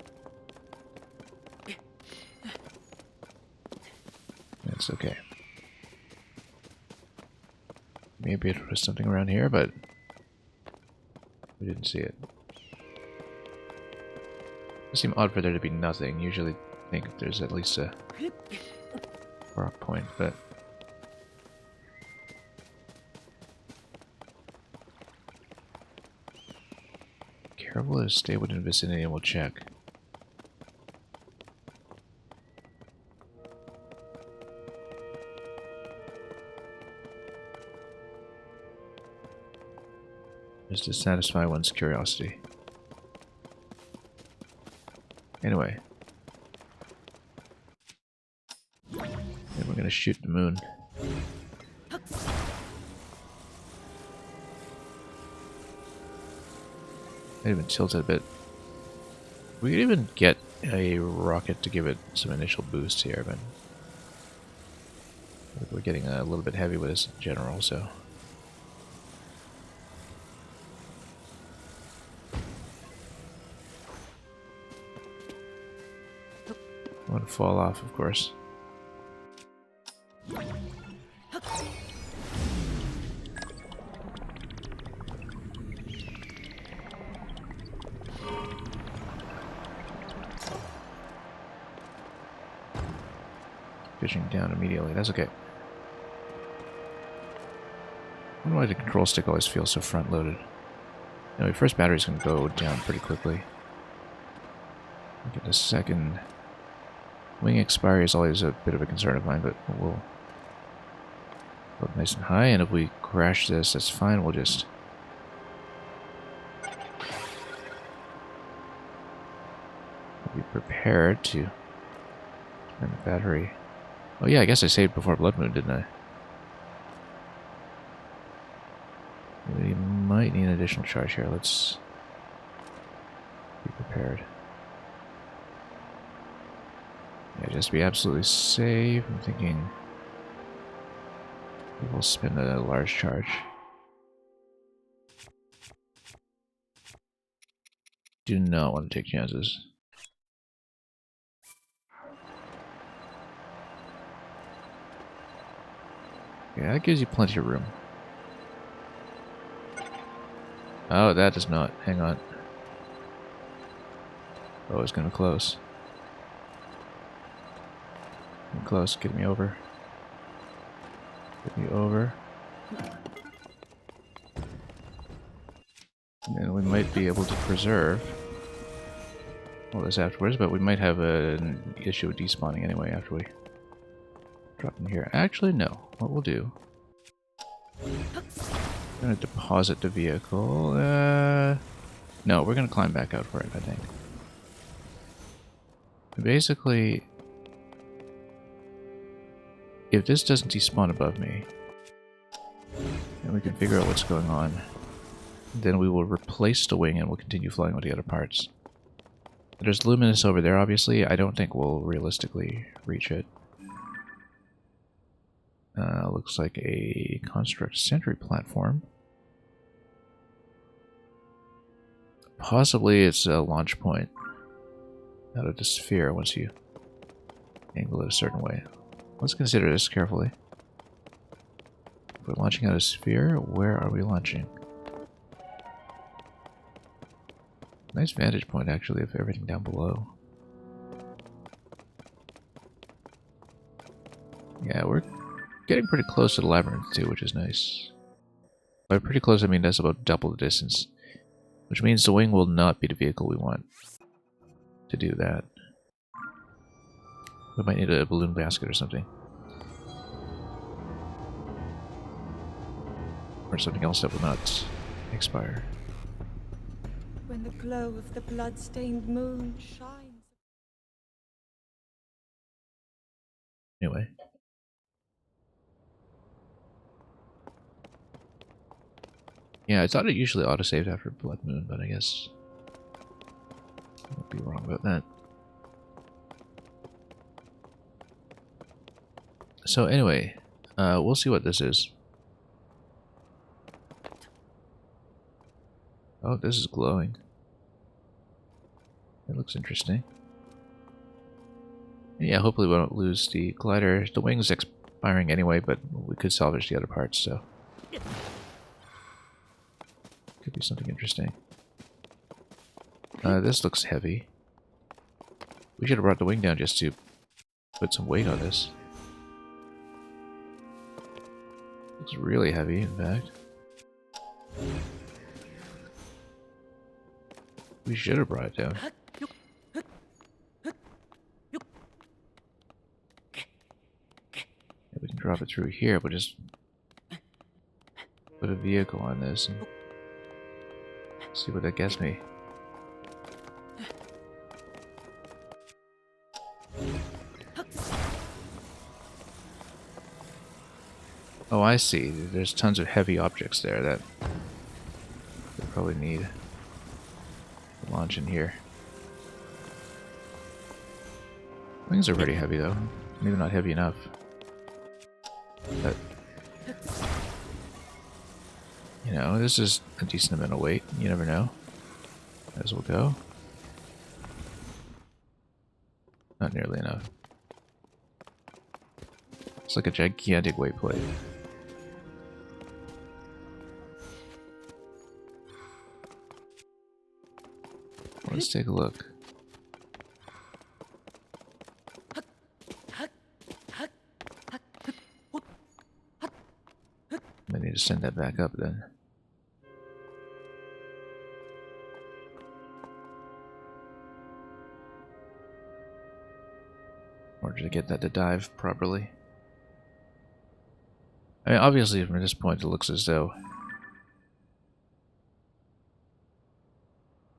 That's okay. Maybe it was something around here, but we didn't see it. It seemed odd for there to be nothing. Usually think there's at least a rock point, but careful to stay within the vicinity and we'll check. Just to satisfy one's curiosity. Anyway. Then we're gonna shoot the moon. Might even tilt it a bit. We could even get a rocket to give it some initial boost here, but we're getting a little bit heavy with this in general, so. I want to fall off, of course. Fishing down immediately, that's okay. I don't know why the control stick always feels so front-loaded. Anyway, first battery's going to go down pretty quickly. Get a second. Wing expiry is always a bit of a concern of mine, but we'll go nice and high, and if we crash this, that's fine, we'll just be prepared to turn the battery. Oh yeah, I guess I saved before Blood Moon, didn't I? We might need an additional charge here. Let's be prepared. Yeah, just to be absolutely safe. I'm thinking we will spend a large charge. Do not want to take chances. Yeah, that gives you plenty of room. Oh, that does not. Hang on. Oh, it's gonna be close. Getting close. Get me over. Get me over. And then we might be able to preserve all this afterwards, but we might have an issue with despawning anyway after we drop in here. Actually, no. What we'll do... I'm gonna deposit the vehicle. No, we're gonna climb back out for it, I think. Basically, if this doesn't despawn above me, and we can figure out what's going on, then we will replace the wing and we'll continue flying with the other parts. There's Luminous over there, obviously. I don't think we'll realistically reach it. Looks like a construct sentry platform. Possibly it's a launch point out of the sphere once you angle it a certain way. Let's consider this carefully. If we're launching out of a sphere, where are we launching? Nice vantage point, actually, of everything down below. Yeah, we're getting pretty close to the labyrinth, too, which is nice. By pretty close, I mean that's about double the distance. Which means the wing will not be the vehicle we want to do that. We might need a balloon basket or something. Or something else that will not expire. When the glow of the blood-stained moon shines. Anyway. Yeah, I thought it usually autosaved after Blood Moon, but I guess Be wrong about that. So anyway, we'll see what this is. Oh, this is glowing. That looks interesting. Yeah, hopefully we won't lose the glider. The wing's expiring anyway, but we could salvage the other parts, so... Could be something interesting. This looks heavy. We should have brought the wing down just to put some weight on this. Looks really heavy, in fact. We should have brought it down. We can drop it through here, but just put a vehicle on this and see what that gets me. Oh, I see. There's tons of heavy objects there that we probably need to launch in here. Wings are pretty heavy, though. Maybe not heavy enough. But, you know, this is a decent amount of weight. You never know. As we'll go. Not nearly enough. It's like a gigantic weight plate. Let's take a look. I need to send that back up then. In order to get that to dive properly. I mean, obviously from this point it looks as though...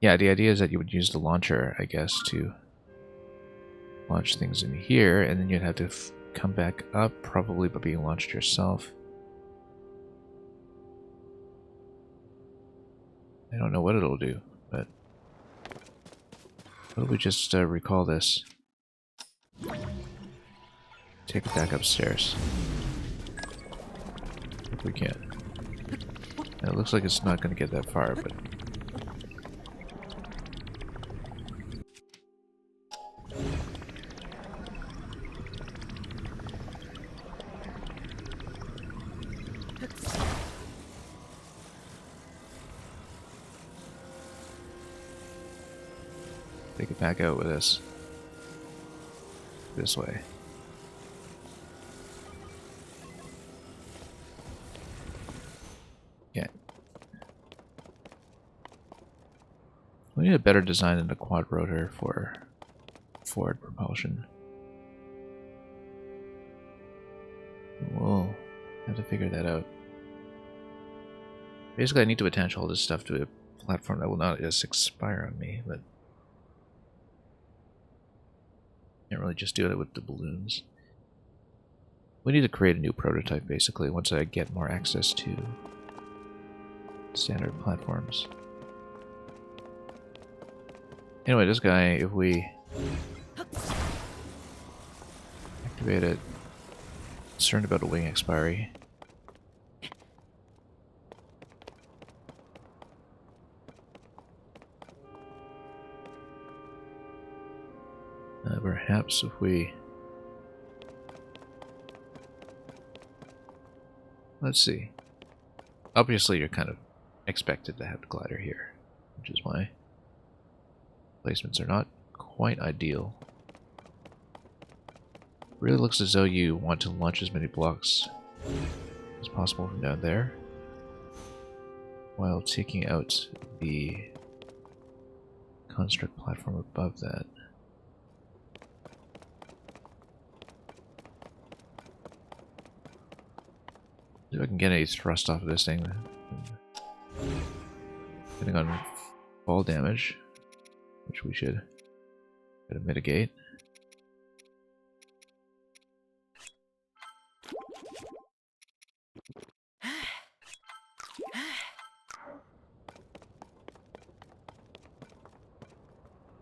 Yeah, the idea is that you would use the launcher, I guess, to launch things in here, and then you'd have to come back up, probably by being launched yourself. I don't know what it'll do, but... What if we just recall this? Take it back upstairs. If we can. And it looks like it's not going to get that far, but... Take it back out with us. This way. Yeah. We need a better design than the quad rotor for forward propulsion. We'll have to figure that out. Basically, I need to attach all this stuff to a platform that will not just expire on me, but can't really just do it with the balloons. We need to create a new prototype, basically, once I get more access to standard platforms. Anyway, this guy, if we activate it, concerned about a wing expiry. Perhaps if we... Let's see. Obviously you're kind of expected to have the glider here, which is why placements are not quite ideal. Really looks as though you want to launch as many blocks as possible from down there, while taking out the construct platform above that. See if I can get any thrust off of this thing. Depending on fall damage, which we should try to mitigate.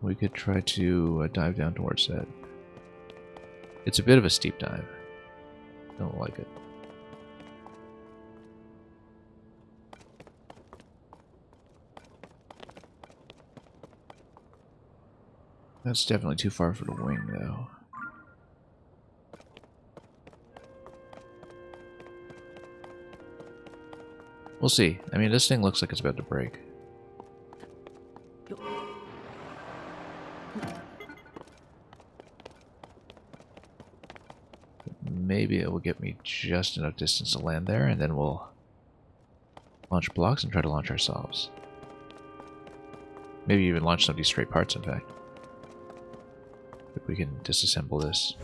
We could try to dive down towards that. It's a bit of a steep dive. Don't like it. That's definitely too far for the wing, though. We'll see. I mean, this thing looks like it's about to break. Maybe it will get me just enough distance to land there, and then we'll launch blocks and try to launch ourselves. Maybe even launch some of these straight parts, in fact. If we can disassemble this.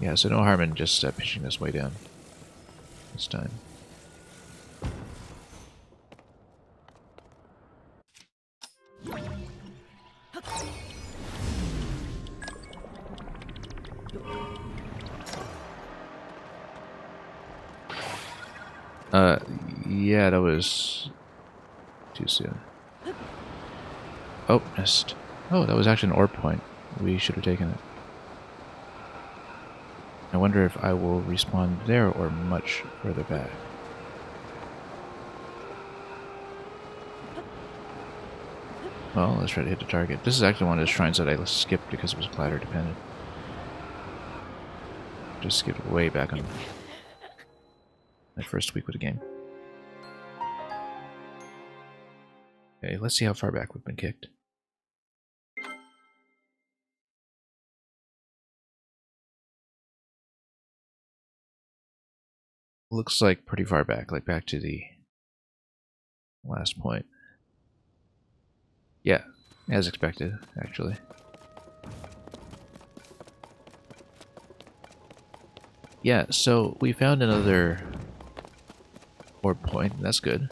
Yeah, so no harm in just pitching this way down this time. Yeah, that was too soon. Oh, missed. Oh, that was actually an orb point. We should have taken it. I wonder if I will respawn there or much further back. Well, let's try to hit the target. This is actually one of the shrines that I skipped because it was glider dependent. Just skipped way back on my first week with the game. Okay, let's see how far back we've been kicked. Looks like pretty far back, like back to the last point. Yeah, as expected, actually. Yeah, so we found another orb point, and that's good.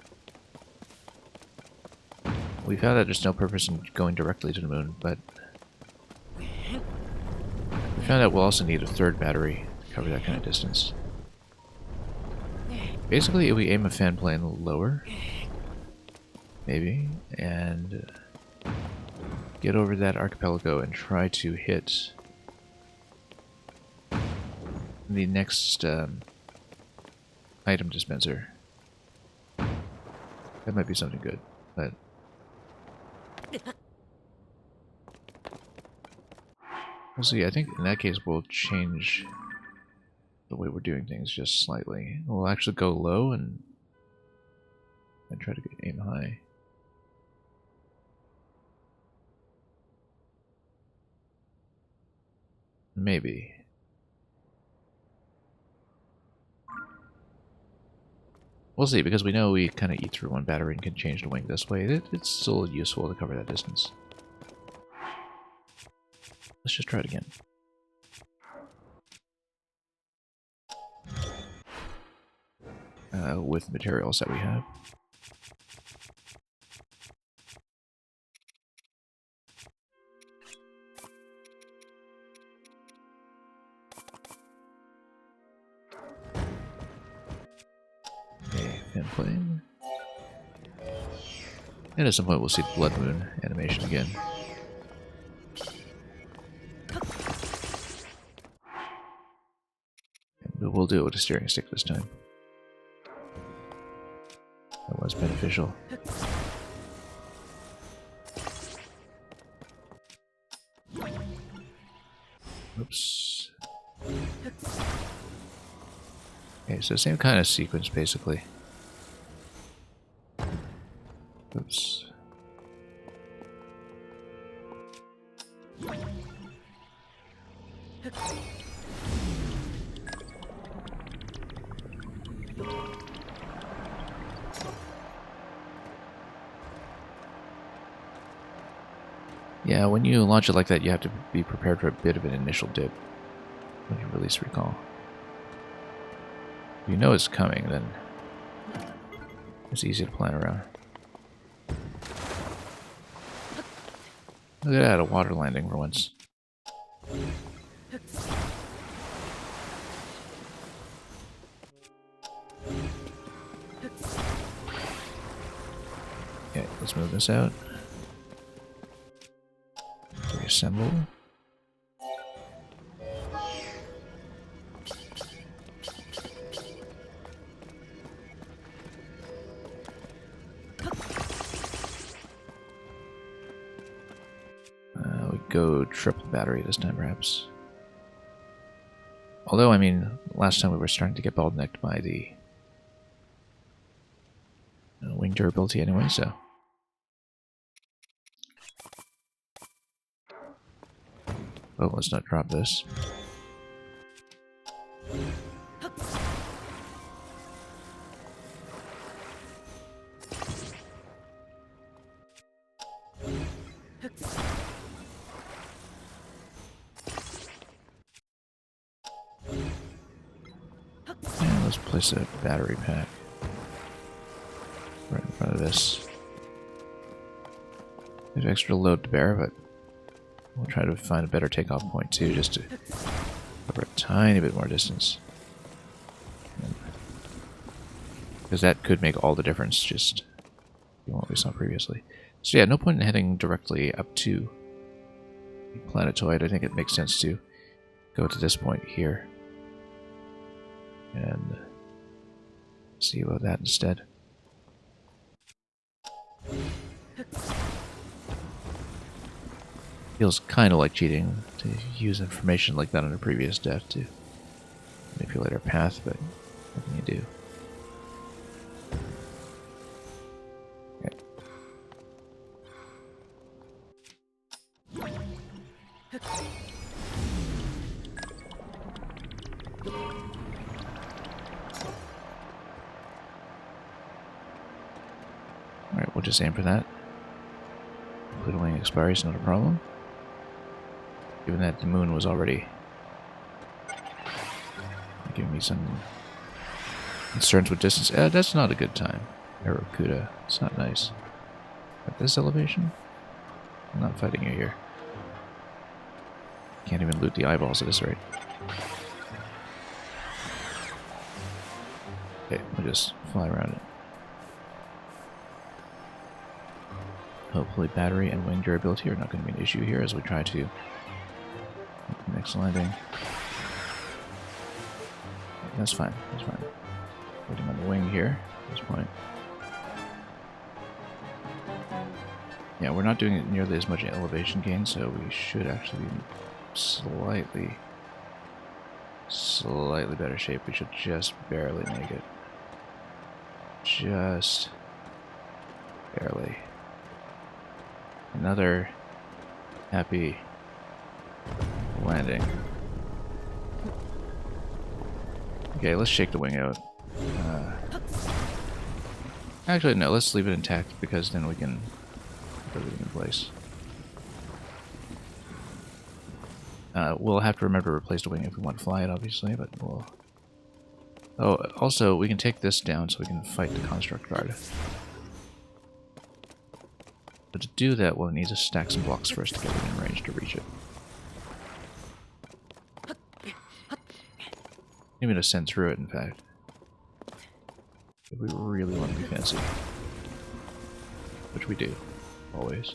We found that there's no purpose in going directly to the moon, but we found out we'll also need a third battery to cover that kind of distance. Basically, if we aim a fan plane lower, maybe, and get over that archipelago and try to hit the next item dispenser. That might be something good, but we'll see. I think in that case we'll change the way we're doing things just slightly. We'll actually go low and try to aim high. Maybe. We'll see, because we know we kind of eat through one battery and can change the wing this way. It's still useful to cover that distance. Let's just try it again. With materials that we have. Okay, fan plane. And at some point we'll see the blood moon animation again. And we'll do it with a steering stick this time. That was beneficial. Oops. Okay, so same kind of sequence basically. Oops. Yeah, when you launch it like that, you have to be prepared for a bit of an initial dip when you release recall. If you know it's coming, then it's easy to plan around. Look at that, a water landing for once. Okay, let's move move this out. Reassemble. We go triple battery this time, perhaps. Although, I mean, last time we were starting to get bottlenecked by the wing durability anyway, so. Oh, let's not drop this. And let's place a battery pack right in front of this. There's extra load to bear, but we'll try to find a better takeoff point too, just to cover a tiny bit more distance. Because that could make all the difference, just what we saw previously. So yeah, no point in heading directly up to the planetoid. I think it makes sense to go to this point here and see about that instead. Feels kind of like cheating to use information like that on a previous death to manipulate our path, but what can you do? Okay. Alright, we'll just aim for that. Complete wing expiry is not a problem. Given that the moon was already giving me some concerns with distance. That's not a good time. Arakuda. It's not nice. At this elevation? I'm not fighting you here. Can't even loot the eyeballs at this rate. Okay, we'll just fly around it. Hopefully battery and wing durability are not going to be an issue here as we try to make the next landing. That's fine, that's fine. Waiting on the wing here at this point. Yeah, we're not doing nearly as much elevation gain, so we should actually be slightly better shape. We should just barely make it. Just barely. Another happy landing. Okay, let's shake the wing out. Actually, no, let's leave it intact because then we can put everything in place. We'll have to remember to replace the wing if we want to fly it, obviously, but we'll... Oh, also, we can take this down so we can fight the construct guard. But to do that, we'll need to stack some blocks first to get within range to reach it. Even ascend through it, in fact. If we really want to be fancy. Which we do. Always.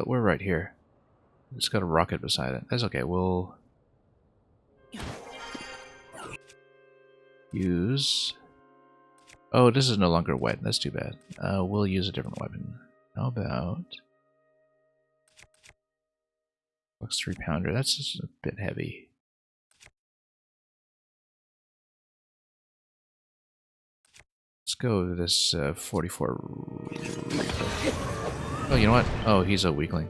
We're right here. It's got a rocket beside it. That's okay, we'll use... Oh, this is no longer wet. That's too bad. We'll use a different weapon. How about... Looks 3-pounder. That's just a bit heavy. Let's go with this 44 Reaper. Oh, you know what? Oh, he's a weakling.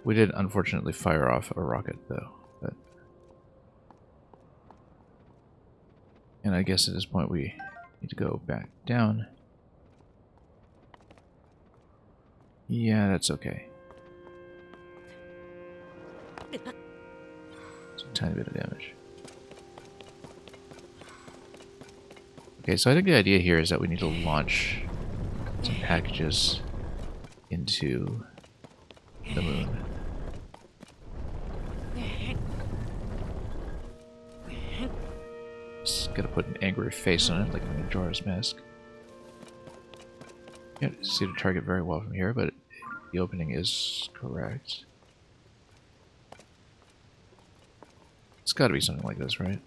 We did unfortunately fire off a rocket, though. But... And I guess at this point we need to go back down. Yeah, that's okay. It's a tiny bit of damage. Okay, so I think the idea here is that we need to launch some packages into the moon. gotta put an angry face on it, like a Majora's Mask. Can't see the target very well from here, but the opening is correct. It's gotta be something like this, right?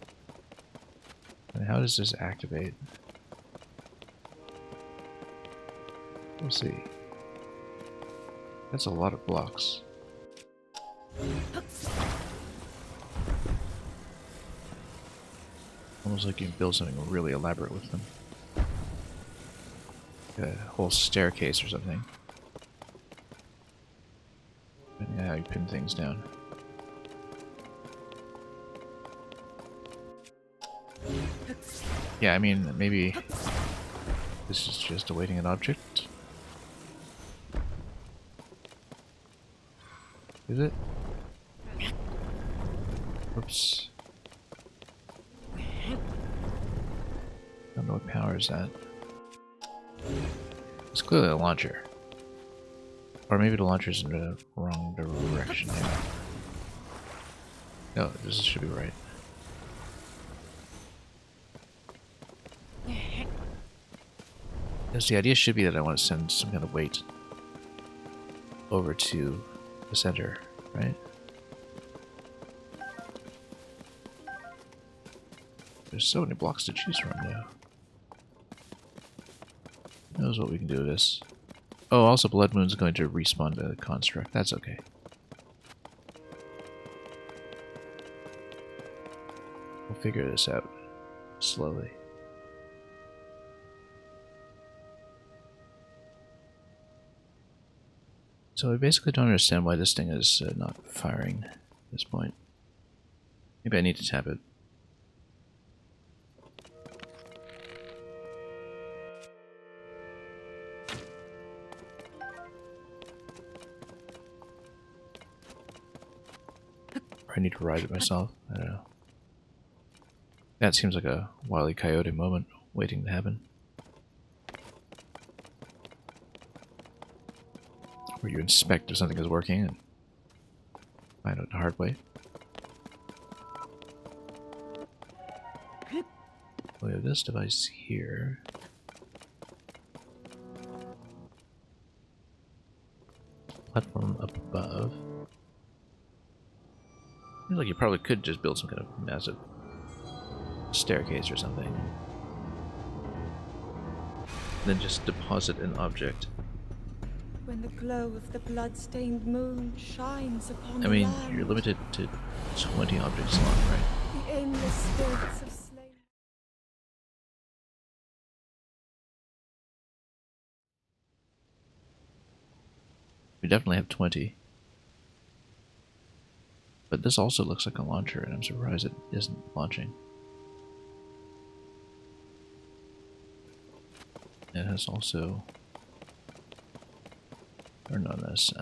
And how does this activate? We'll see. That's a lot of blocks. Almost like you can build something really elaborate with them. A whole staircase or something. Depending on how you pin things down. Yeah, I mean, maybe this is just awaiting an object. Is it? Oops. Don't know what powers that. It's clearly a launcher. Or maybe the launcher's in the wrong direction here. No, this should be right. Yes, the idea should be that I want to send some kind of weight over to the center, right? There's so many blocks to choose from now. Who knows what we can do with this. Oh, also Blood Moon's going to respawn the construct. That's okay. We'll figure this out slowly. So I basically don't understand why this thing is not firing at this point. Maybe I need to tap it. Or I need to ride it myself. I don't know. That seems like a Wile E. Coyote moment waiting to happen. Where you inspect if something is working and find out the hard way. We have this device here. Platform up above. Seems like you probably could just build some kind of massive staircase or something. Then just deposit an object. When the glow of the blood-stained moon shines upon I mean, the land, you're limited to 20 objects long, right? the aimless spirits of slain. We definitely have 20. But this also looks like a launcher, and I'm surprised it isn't launching. It has also turned on this.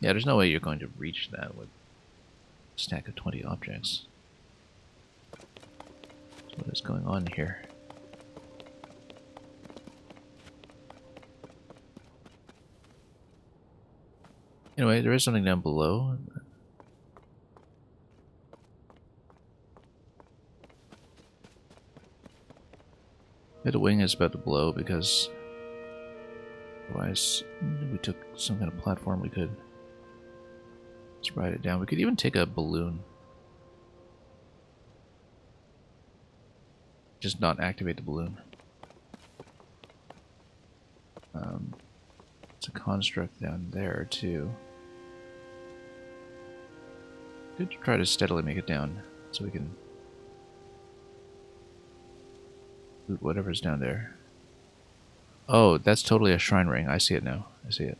Yeah, there's no way you're going to reach that with a stack of 20 objects. So what is going on here? Anyway, there is something down below. The wing is about to blow because otherwise we took some kind of platform we could just ride it down. We could even take a balloon. Just not activate the balloon. It's a construct down there too. Could try to steadily make it down so we can loot whatever's down there. Oh, that's totally a shrine ring. I see it now. I see it.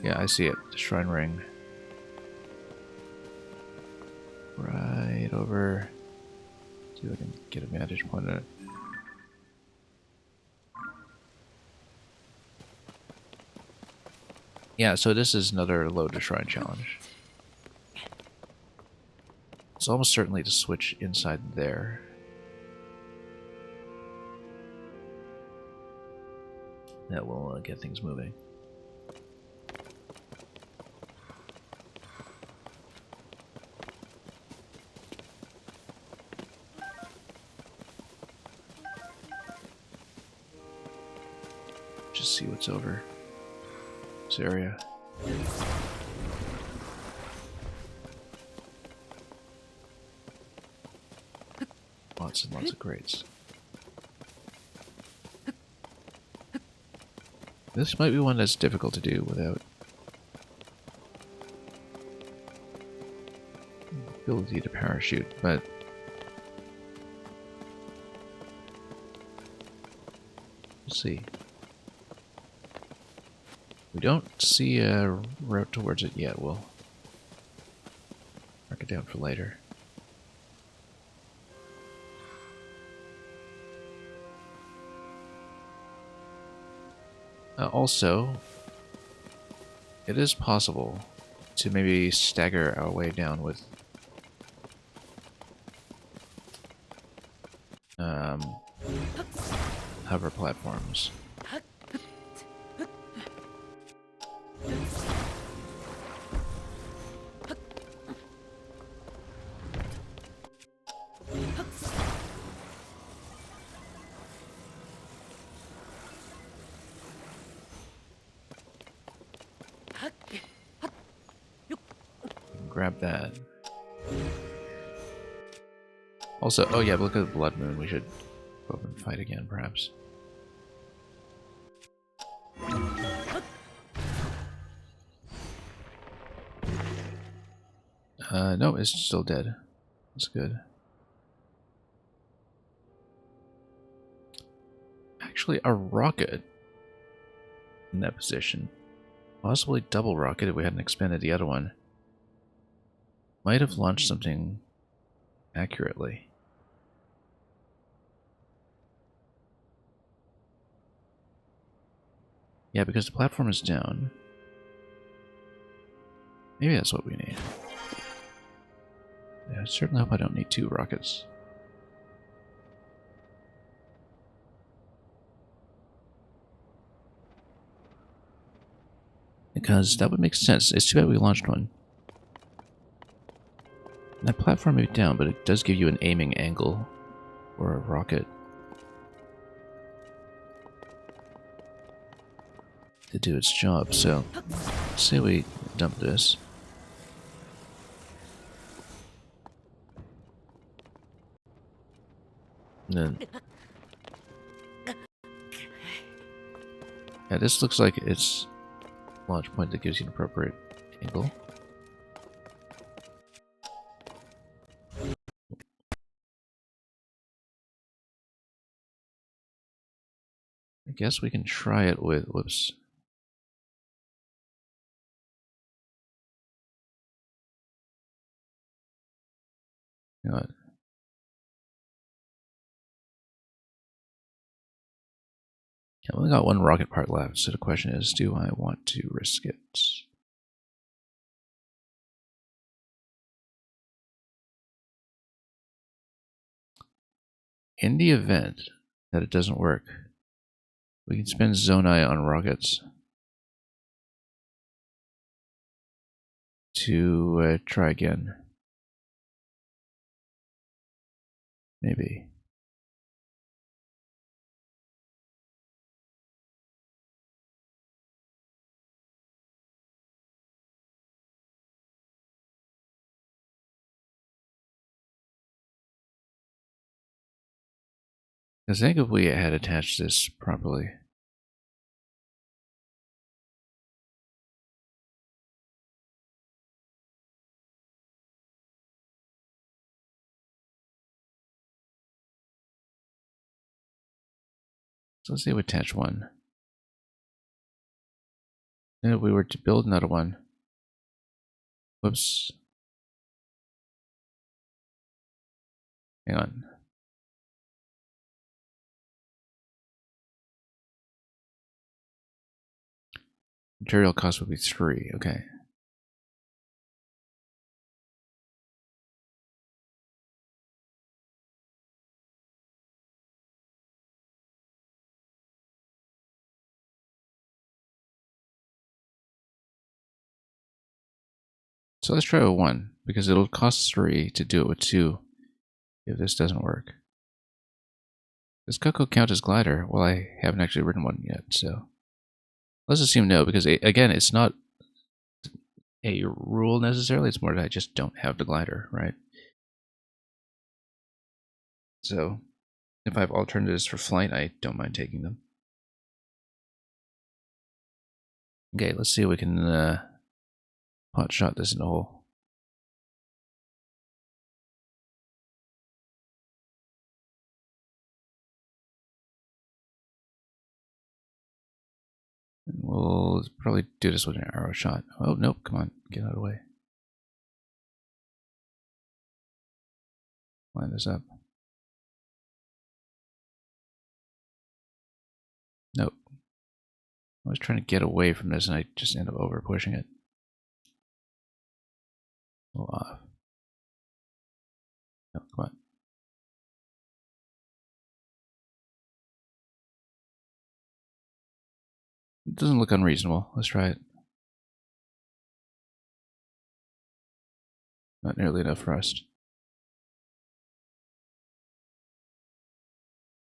Yeah, I see it. The shrine ring. Right over. See if I can get a vantage point on it. Yeah, so this is another load to shrine challenge. It's almost certainly to switch inside there. That will get things moving. Just see what's over this area. Lots and lots of crates. This might be one that's difficult to do without ability to parachute, but we'll see. We don't see a route towards it yet. We'll mark it down for later. Also, it is possible to maybe stagger our way down with hover platforms. Grab that. Also, oh yeah, look at the blood moon. We should go up and fight again, perhaps. No, it's still dead. That's good. Actually, a rocket in that position, possibly double rocket if we hadn't expanded the other one, might have launched something accurately. Yeah, because the platform is down. Maybe that's what we need. Yeah, I certainly hope I don't need 2 rockets. Because that would make sense. It's too bad we launched one. That platform may be down, but it does give you an aiming angle for a rocket to do its job. So, say we dump this. And then, yeah, this looks like it's launch point that gives you an appropriate angle. I guess we can try it with, whoops. You know what? I only got 1 rocket part left, so the question is, do I want to risk it? In the event that it doesn't work, we can spend Zonai on rockets to try again. Maybe. Because I think if we had attached this properly. So let's say we attach one. Then if we were to build another one. Whoops. Hang on. Material cost would be 3, okay. So let's try with 1, because it'll cost 3 to do it with 2 if this doesn't work. Does Coco count as glider? Well, I haven't actually written one yet, so Let's assume no, because again, it's not a rule necessarily. It's more that I just don't have the glider, right? So if I have alternatives for flight, I don't mind taking them. Okay, let's see if we can pot shot this in the hole. And we'll probably do this with an arrow shot. Oh, nope, come on, get out of the way. Line this up. Nope. I was trying to get away from this and I just end up over pushing it. Oh, off. No, come on. It doesn't look unreasonable. Let's try it. Not nearly enough rust.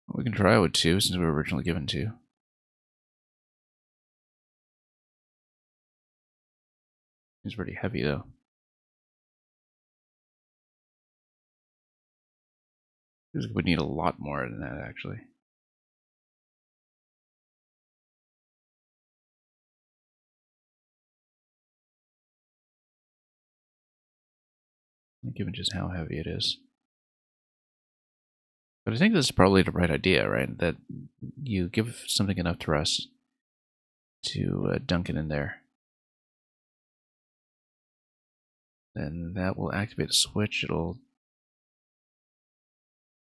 We can try with 2 since we were originally given 2. It's pretty heavy though. We would need a lot more than that actually. Given just how heavy it is. But I think this is probably the right idea, right? That you give something enough thrust to dunk it in there. Then that will activate a switch. It'll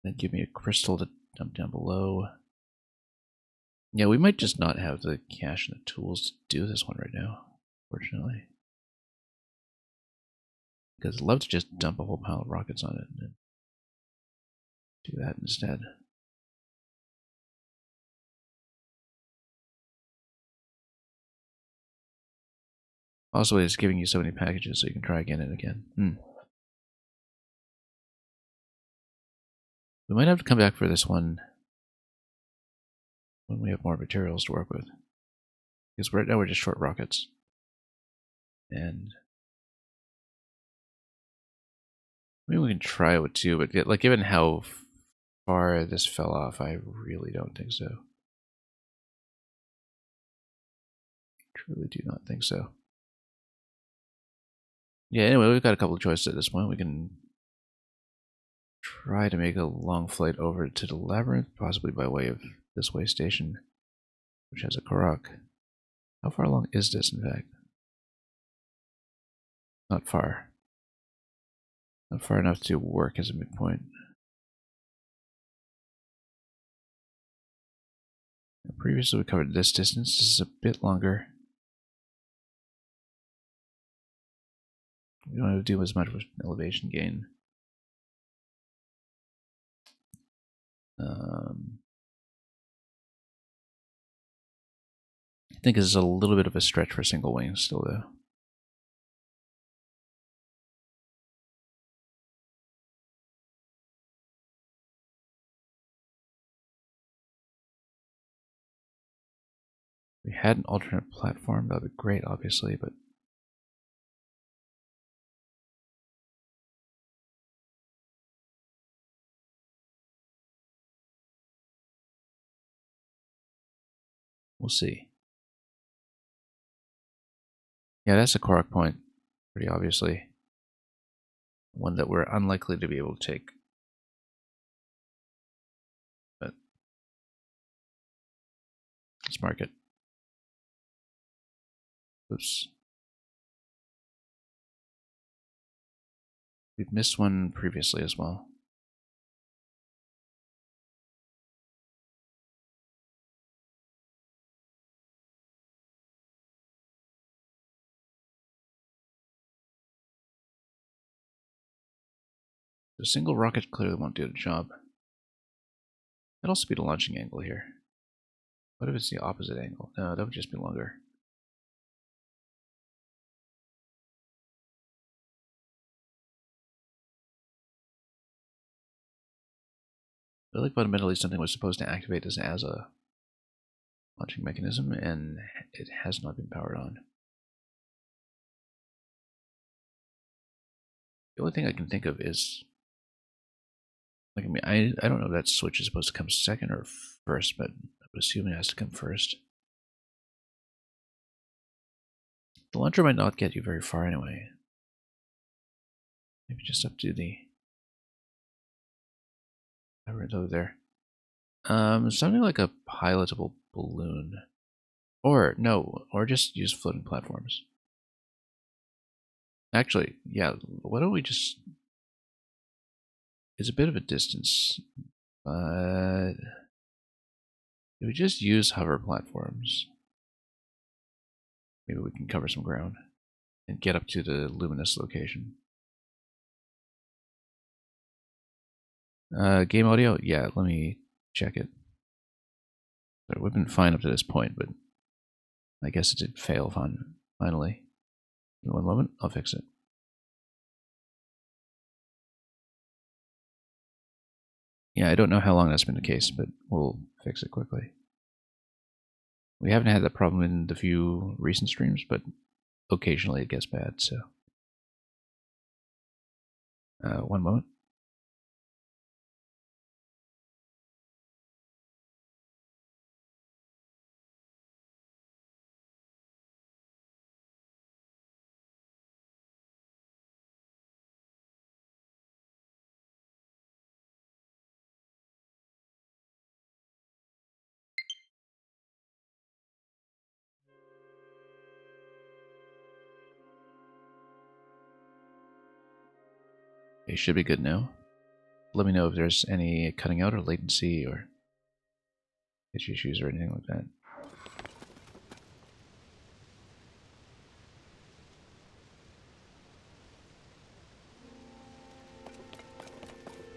then give me a crystal to dump down below. Yeah, we might just not have the cash and the tools to do this one right now, fortunately. Because I'd love to just dump a whole pile of rockets on it and do that instead. Also, it's giving you so many packages so you can try again and again. We might have to come back for this one when we have more materials to work with. Because right now we're just short rockets. And maybe we can try it with 2, but like given how far this fell off, I really don't think so. Truly do not think so. Yeah, anyway, we've got a couple of choices at this point. We can try to make a long flight over to the labyrinth, possibly by way of this way station, which has a Korok. How far along is this, in fact? Not far. Not far enough to work as a midpoint. Previously we covered this distance. This is a bit longer. We don't have to do as much with elevation gain. I think this is a little bit of a stretch for single wing still though. If we had an alternate platform, that would be great, obviously, but we'll see. Yeah, that's a Korok point, pretty obviously. One that we're unlikely to be able to take. But let's mark it. Oops. We've missed one previously as well. A single rocket clearly won't do the job. That'll also be the launching angle here. What if it's the opposite angle? No, that would just be longer. I feel like fundamentally something was supposed to activate this as a launching mechanism, and it has not been powered on. The only thing I can think of is, like, I mean, I don't know if that switch is supposed to come second or first, but I would assume it has to come first. The launcher might not get you very far anyway. Maybe just up to the over there. Something like a pilotable balloon. Or no, or just use floating platforms. Actually, yeah, why don't we just... It's a bit of a distance, but... If we just use hover platforms, maybe we can cover some ground and get up to the luminous location. Game audio? Yeah, let me check it. So we've been fine up to this point, but I guess it did fail finally. In one moment, I'll fix it. Yeah, I don't know how long that's been the case, but we'll fix it quickly. We haven't had that problem in the few recent streams, but occasionally it gets bad, so. One moment. It should be good now. Let me know if there's any cutting out or latency or itch issues or anything like that.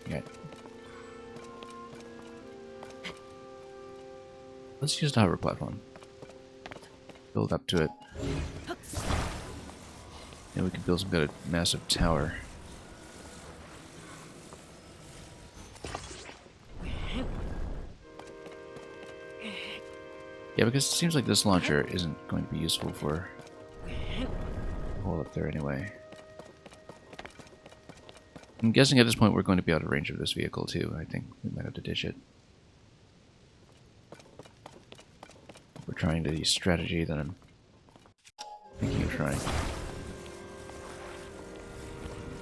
Yeah. Let's use the hover platform. Build up to it. And we can build some kind of massive tower. Yeah, because it seems like this launcher isn't going to be useful for a hole up there anyway. I'm guessing at this point we're going to be out of range of this vehicle too. I think we might have to ditch it. We're trying the strategy that I'm thinking of trying.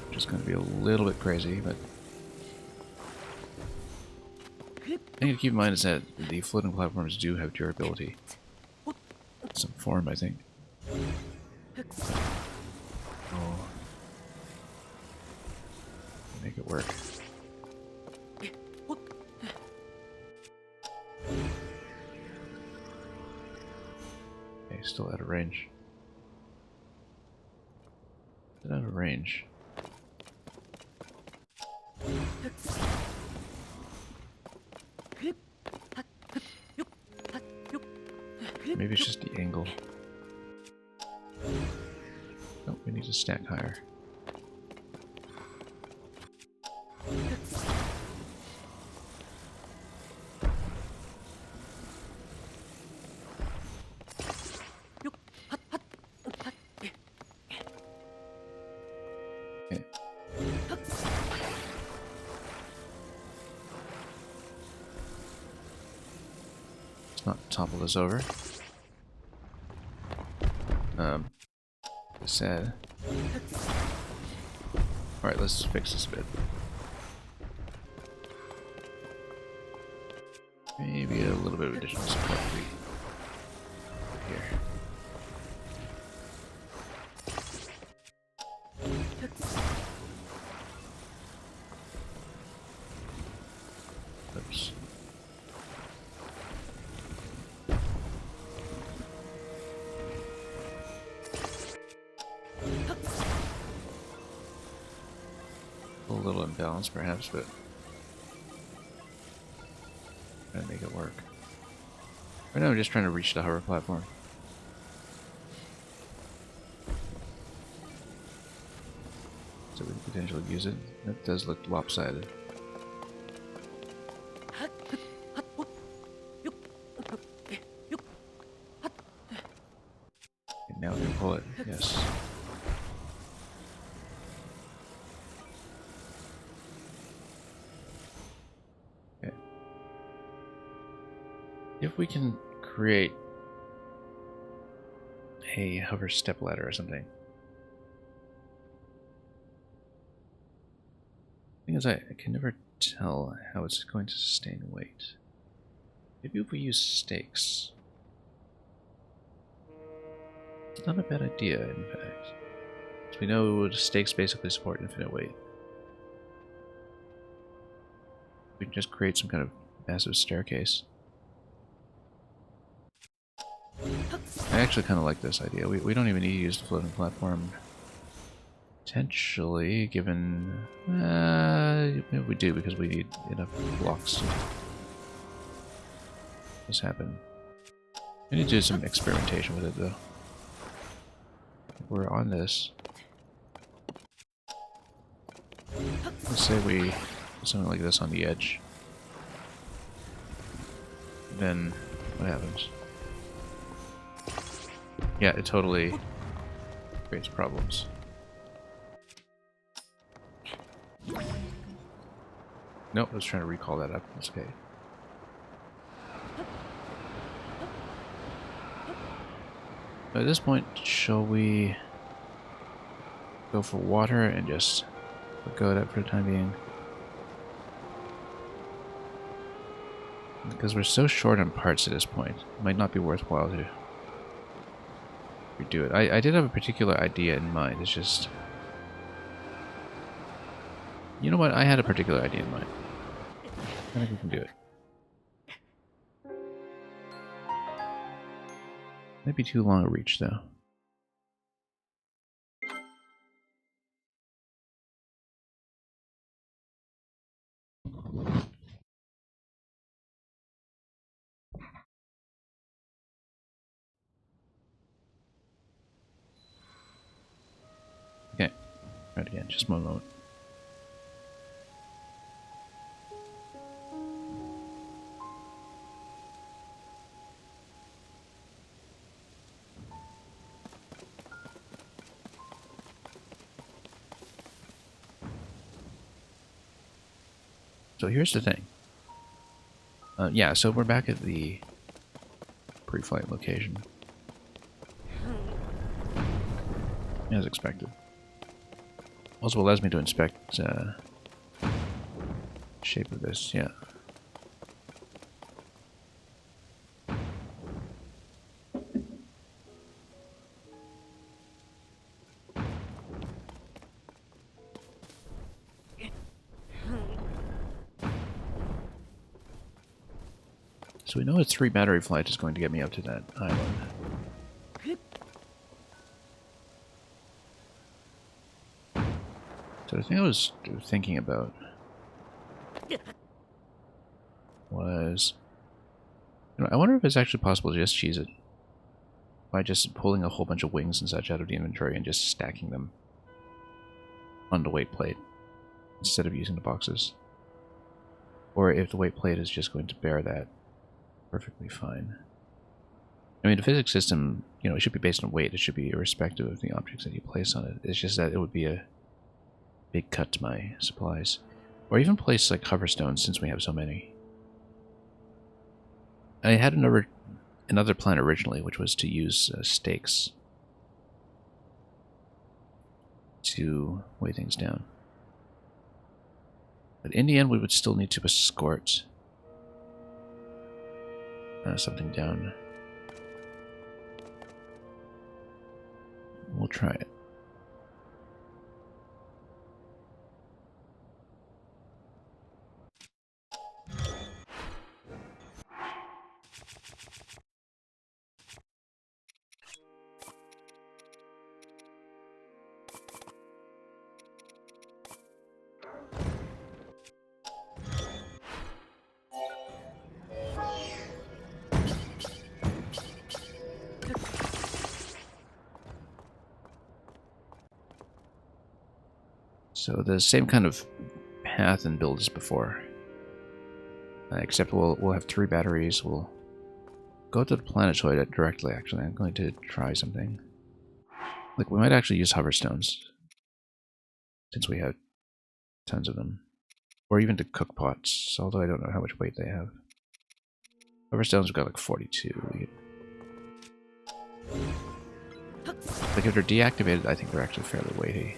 Which is going to be a little bit crazy, but... The thing to keep in mind is that the floating platforms do have durability. In some form, I think. Oh. Make it work. Okay, still out of range. Still out of range. Maybe it's just the angle. Oh, we need to stack higher. Okay. Let's not topple this over. Sad. Alright, let's fix this a bit. Maybe a little bit of additional support here. Oops. A little imbalanced perhaps, but trying to make it work. Right now I'm just trying to reach the hover platform. So we can potentially use it. That does look lopsided. pull it. Yes. Okay. If we can create a hover step ladder or something. Thing is, I can never tell how it's going to sustain weight. Maybe if we use stakes. It's not a bad idea, in fact. So we know stakes basically support infinite weight. We can just create some kind of massive staircase. I actually kind of like this idea. We don't even need to use the floating platform. Potentially, given... maybe we do, because we need enough blocks to make this happen. We need to do some experimentation with it, though. We're on this. Let's say we put something like this on the edge. Then, what happens? Yeah, it totally creates problems. Nope, I was trying to recall that up. That's okay. At this point, shall we go for water and just go at it for the time being? Because we're so short on parts at this point, it might not be worthwhile to redo it. I did have a particular idea in mind, it's just... You know what? I had a particular idea in mind. I think we can do it. Might be too long a reach, though. Okay. Try it again. Just one moment. So here's the thing. Yeah, so we're back at the pre-flight location. As expected. Also allows me to inspect shape of this, yeah. So we know a 3 battery flight is going to get me up to that island. So the thing I was thinking about was... You know, I wonder if it's actually possible to just cheese it by just pulling a whole bunch of wings and such out of the inventory and just stacking them on the weight plate instead of using the boxes. Or if the weight plate is just going to bear that perfectly fine. I mean, the physics system, you know, it should be based on weight. It should be irrespective of the objects that you place on it. It's just that it would be a big cut to my supplies. Or even place like hoverstones, since we have so many. I had another plan originally, which was to use stakes to weigh things down. But in the end, we would still need to escort something down. We'll try it. So the same kind of path and build as before. Except we'll have 3 batteries. We'll go to the planetoid directly, actually. I'm going to try something. Like, we might actually use hover stones, since we have tons of them. Or even to cook pots, although I don't know how much weight they have. Hover stones, we've got like 42. Like, if they're deactivated, I think they're actually fairly weighty.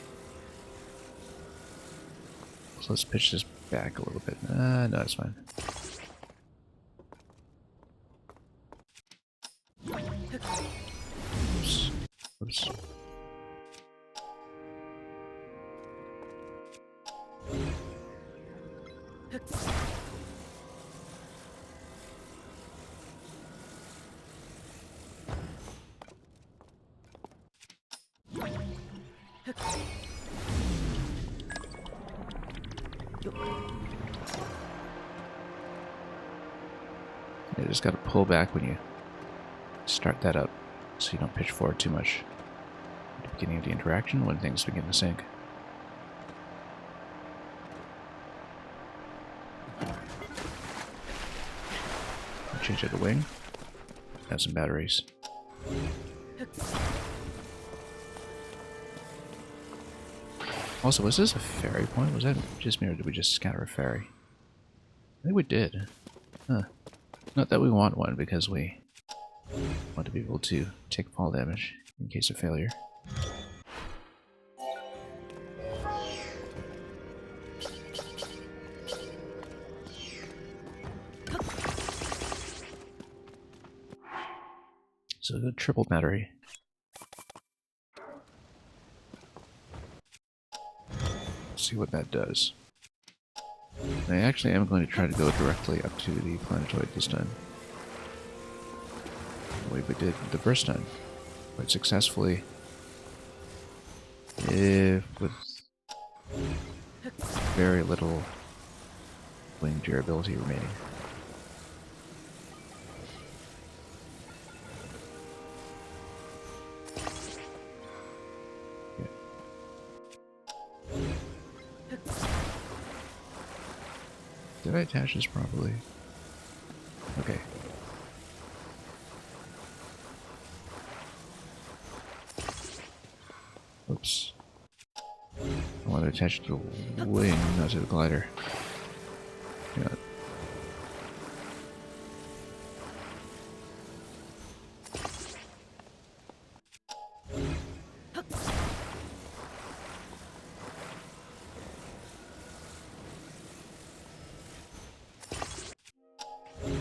So let's pitch this back a little bit. No, it's fine. Oops. Oops. You just gotta pull back when you start that up, so you don't pitch forward too much at the beginning of the interaction when things begin to sink. Change it to wing. Add some batteries. Also, was this a ferry point? Was that just me, or did we just scatter a ferry? I think we did. Huh. Not that we want one, because we want to be able to take fall damage in case of failure. So the triple battery. Let's see what that does. I actually am going to try to go directly up to the planetoid this time. The way we did the first time. Quite successfully. If with very little wing durability remaining. Did I attach this properly? Okay. Oops. I want to attach it to the wing, not to the glider. Yeah.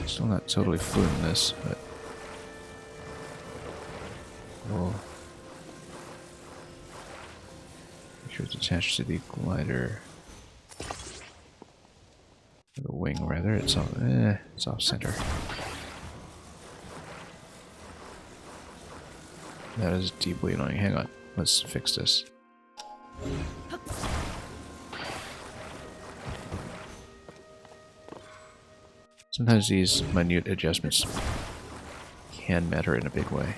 Still not totally fluent in this, but we'll make sure it's attached to the glider. Or the wing, rather. It's off center. That is deeply annoying. Hang on. Let's fix this. Sometimes these minute adjustments can matter in a big way.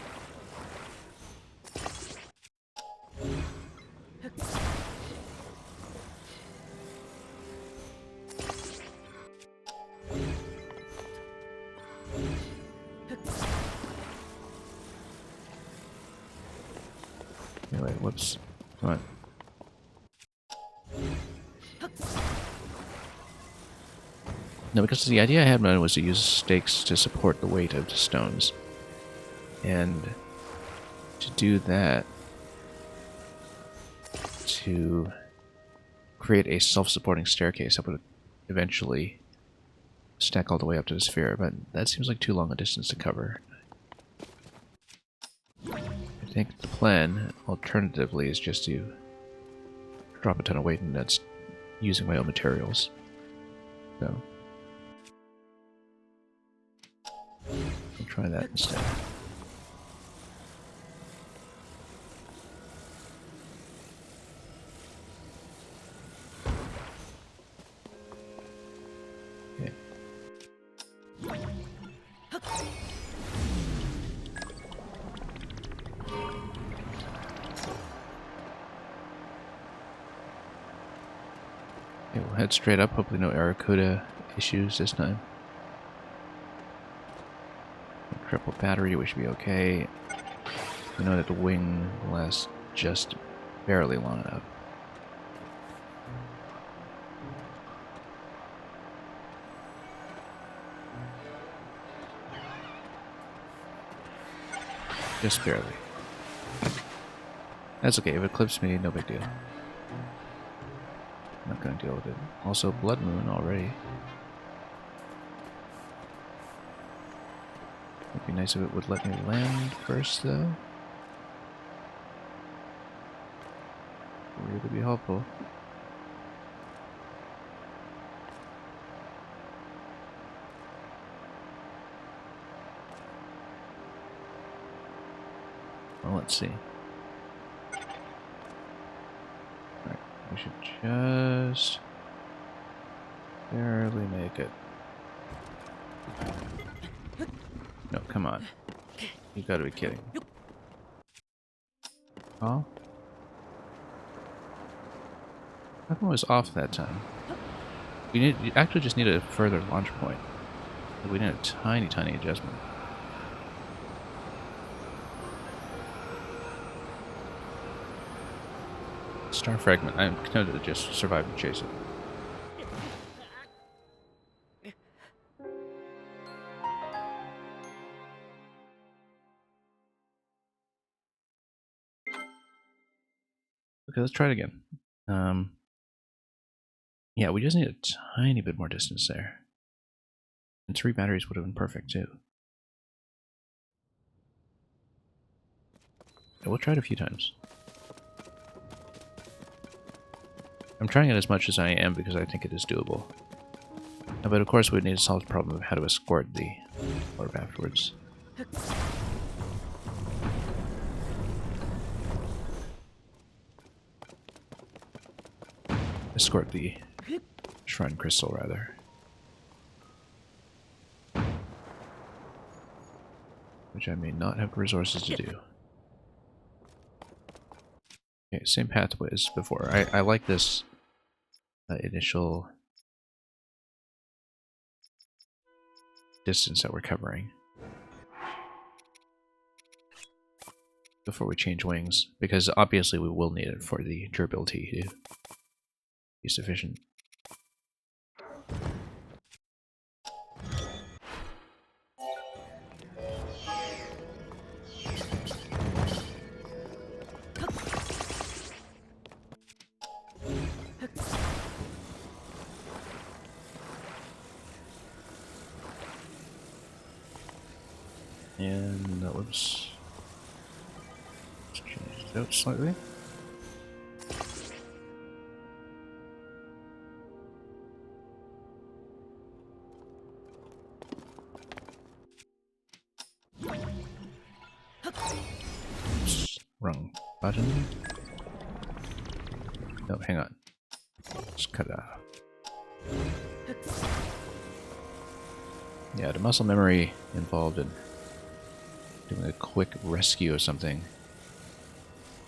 Anyway, whoops. Come on. No, because the idea I had in mind was to use stakes to support the weight of the stones. And to do that, to create a self-supporting staircase that would eventually stack all the way up to the sphere, but that seems like too long a distance to cover. I think the plan, alternatively, is just to drop a ton of weight, and that's using my own materials. So I'll try that instead. Okay. Okay, we'll head straight up. Hopefully no Aracuda issues this time. Triple battery, we should be okay. We know that the wing will last just barely long enough. Just barely. That's okay, if it clips me, no big deal. I'm not gonna deal with it. Also, Blood Moon already. It'd be nice if it would let me land first, though. Really be helpful. Well, let's see. Alright, we should just barely make it. No, come on. You gotta be kidding. Oh? How come it was off that time? You actually just need a further launch point. We need a tiny, tiny adjustment. Star fragment. I'm content to just survive and chase it. Okay, let's try it again. Yeah, we just need a tiny bit more distance there. And 3 batteries would have been perfect too. Yeah, we'll try it a few times. I'm trying it as much as I am because I think it is doable. But of course we'd need to solve the problem of how to escort the orb afterwards. Escort the Shrine Crystal, rather. Which I may not have resources to do. Okay, same pathway as before. I like this initial distance that we're covering before we change wings, because obviously we will need it for the durability to be sufficient. And that was... let's change it out slightly. Oops, wrong button. No, hang on. Let's cut it off. Yeah, the muscle memory involved in doing a quick rescue of something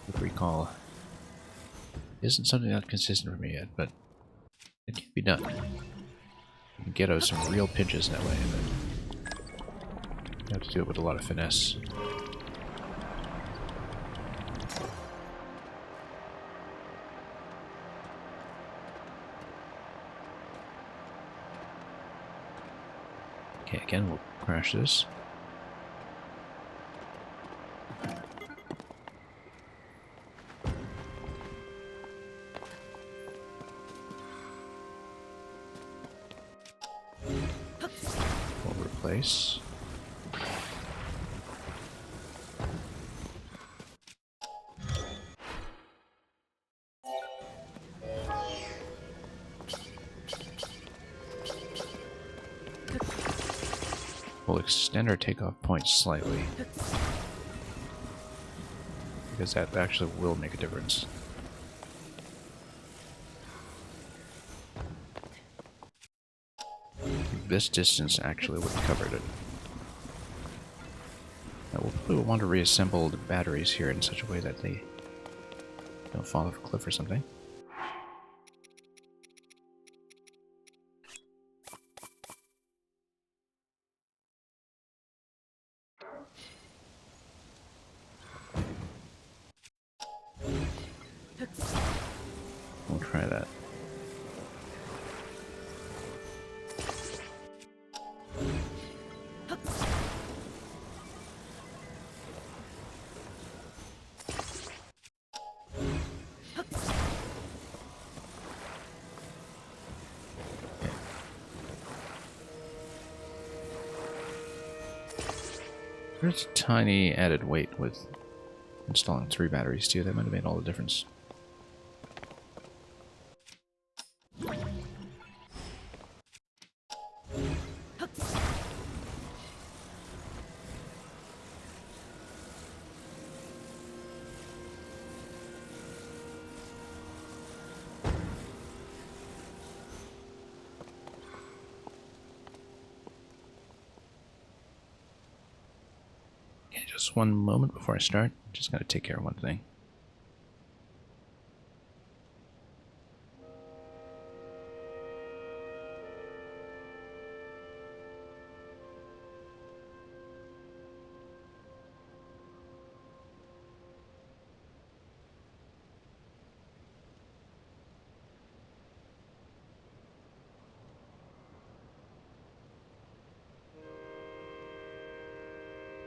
with recall isn't something that's consistent for me yet, but it can be done. You can get out some real pinches that way, and then you have to do it with a lot of finesse. Okay, again, we'll crash this. We'll replace. We'll extend our takeoff point slightly, because that actually will make a difference. This distance actually would have covered it. Now we'll probably want to reassemble the batteries here in such a way that they don't fall off a cliff or something. There's a tiny added weight with installing 3 batteries too. That might have made all the difference. Okay, just one moment before I start. Just gotta take care of one thing.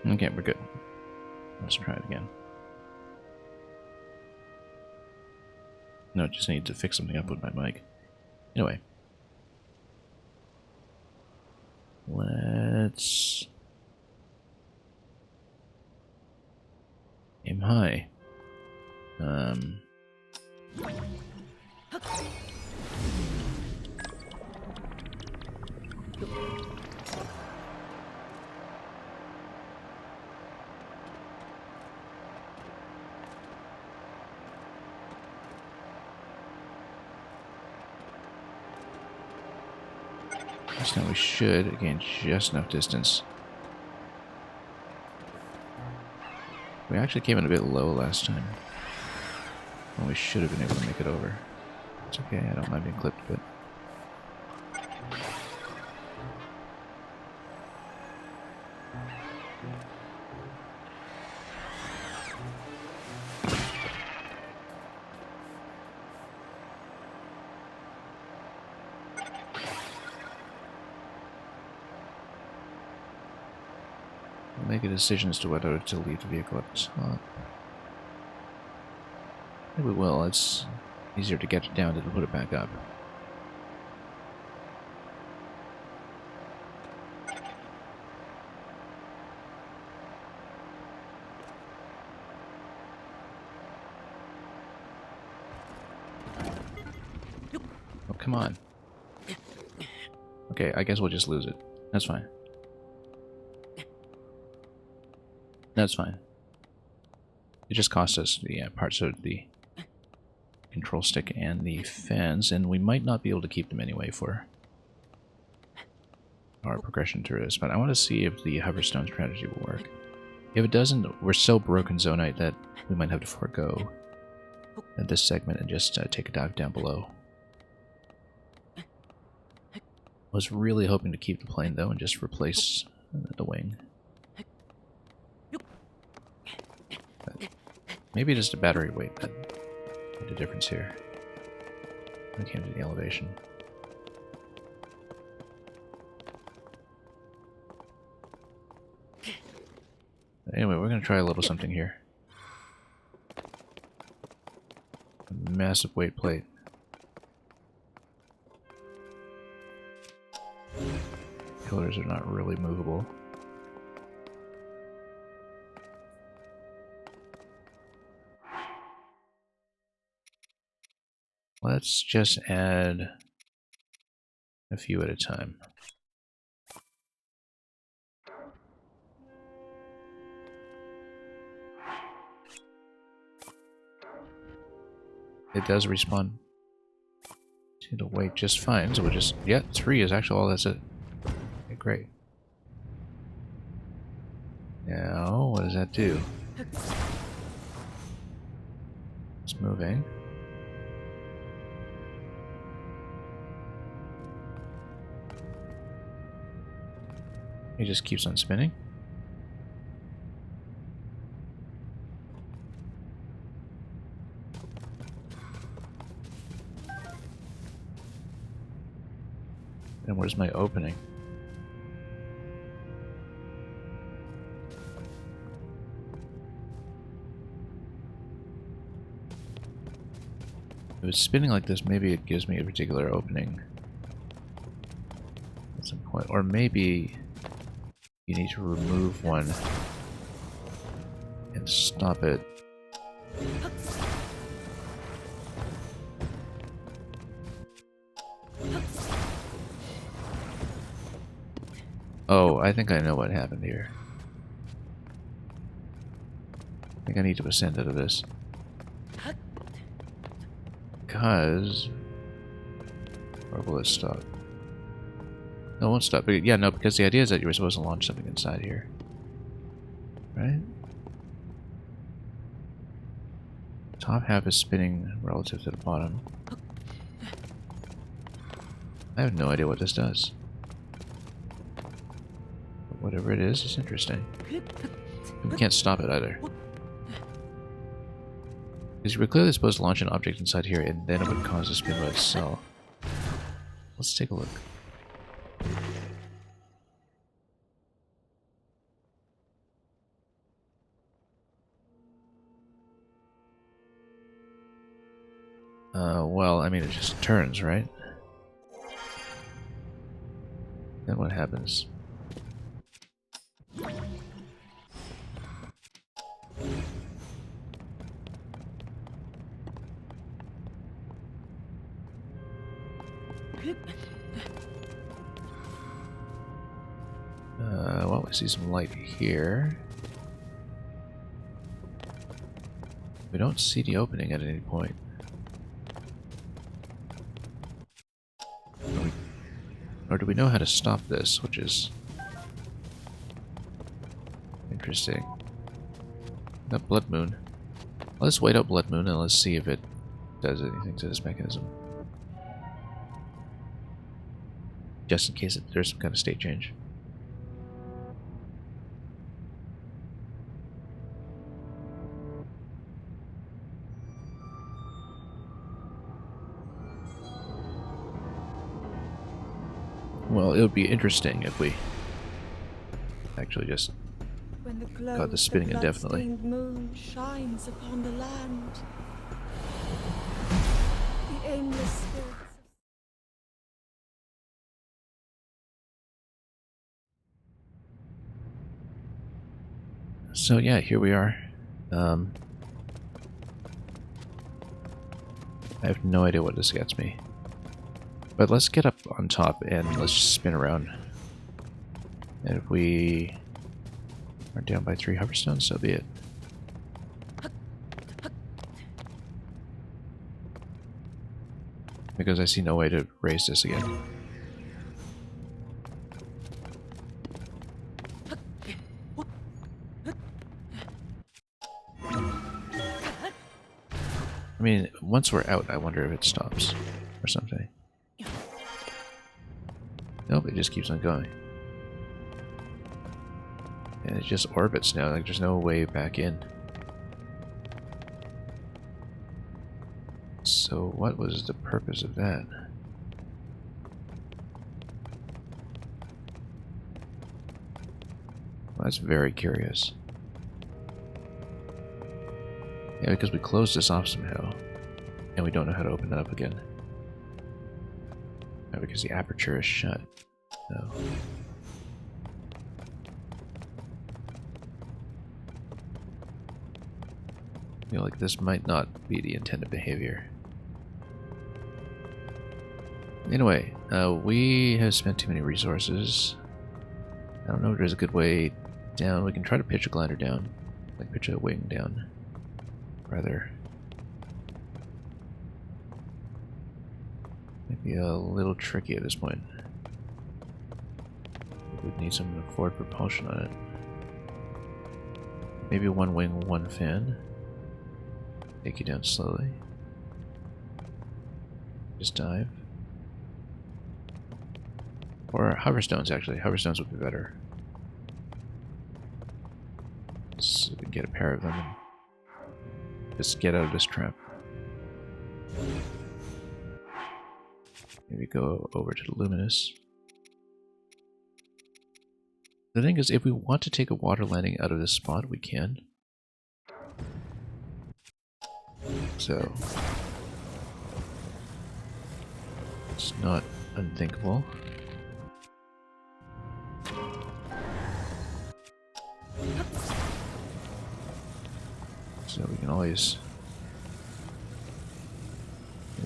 Okay, we're good. Let's try it again. No, just need to fix something up with my mic. Anyway. Let's aim high. So now we should gain just enough distance. We actually came in a bit low last time. Well, we should have been able to make it over. It's okay, I don't mind being clipped, but... make a decision as to whether to leave the vehicle up top. I think we will. It's easier to get it down than to put it back up. Oh, come on. Okay, I guess we'll just lose it. That's fine. That's fine. It just cost us the parts of the control stick and the fans, and we might not be able to keep them anyway for our progression through this, but I want to see if the hoverstone strategy will work. If it doesn't, we're so broken zonite that we might have to forego this segment and just take a dive down below. I was really hoping to keep the plane though and just replace the wing. But maybe just a battery weight that made a difference here when it came to the elevation. But anyway, we're going to try a little something here. A massive weight plate. Pillars are not really movable. Let's just add a few at a time. It does respawn to the weight just fine, so we'll just... Yeah, 3 is actually all that's it. Okay, great. Now, what does that do? It's moving. It just keeps on spinning. And where's my opening? If it's spinning like this, maybe it gives me a particular opening at some point. Or maybe you need to remove one and stop it. Oh, I think I know what happened here. I think I need to ascend out of this. Because... Or will it stop? No, it won't stop. But yeah, no, because the idea is that you were supposed to launch something inside here. Right? Top half is spinning relative to the bottom. I have no idea what this does. But whatever it is, it's interesting. And we can't stop it either. Because you were clearly supposed to launch an object inside here, and then it would cause a spin by itself. Let's take a look. Well, I mean, it just turns, right? Then what happens? Well, we see some light here. We don't see the opening at any point. Or do we know how to stop this, which is interesting. That Blood Moon. Let's wait out Blood Moon and let's see if it does anything to this mechanism. Just in case there's some kind of state change. Well, it would be interesting if we actually just When the glow got the spinning of the indefinitely. blood-stained moon shines upon the land. The aimless spirits So yeah, here we are. I have no idea what this gets me. But let's get up on top and let's spin around. And if we are down by 3 hoverstones, so be it. Because I see no way to raise this again. I mean, once we're out, I wonder if it stops or something. Nope, it just keeps on going. And it just orbits now, like there's no way back in. So what was the purpose of that? Well, that's very curious. Yeah, because we closed this off somehow, and we don't know how to open it up again. No, because the aperture is shut. No. I feel like this might not be the intended behavior. Anyway, we have spent too many resources. I don't know if there's a good way down. We can try to pitch a glider down. Like pitch a wing down. Rather. Maybe a little tricky at this point. We'd need some forward propulsion on it. Maybe one wing, one fan. Take you down slowly. Just dive. Or hoverstones, actually. Hoverstones would be better. So we can get a pair of them and just get out of this trap. Maybe go over to the Luminous. The thing is, if we want to take a water landing out of this spot, we can. So, it's not unthinkable. So we can always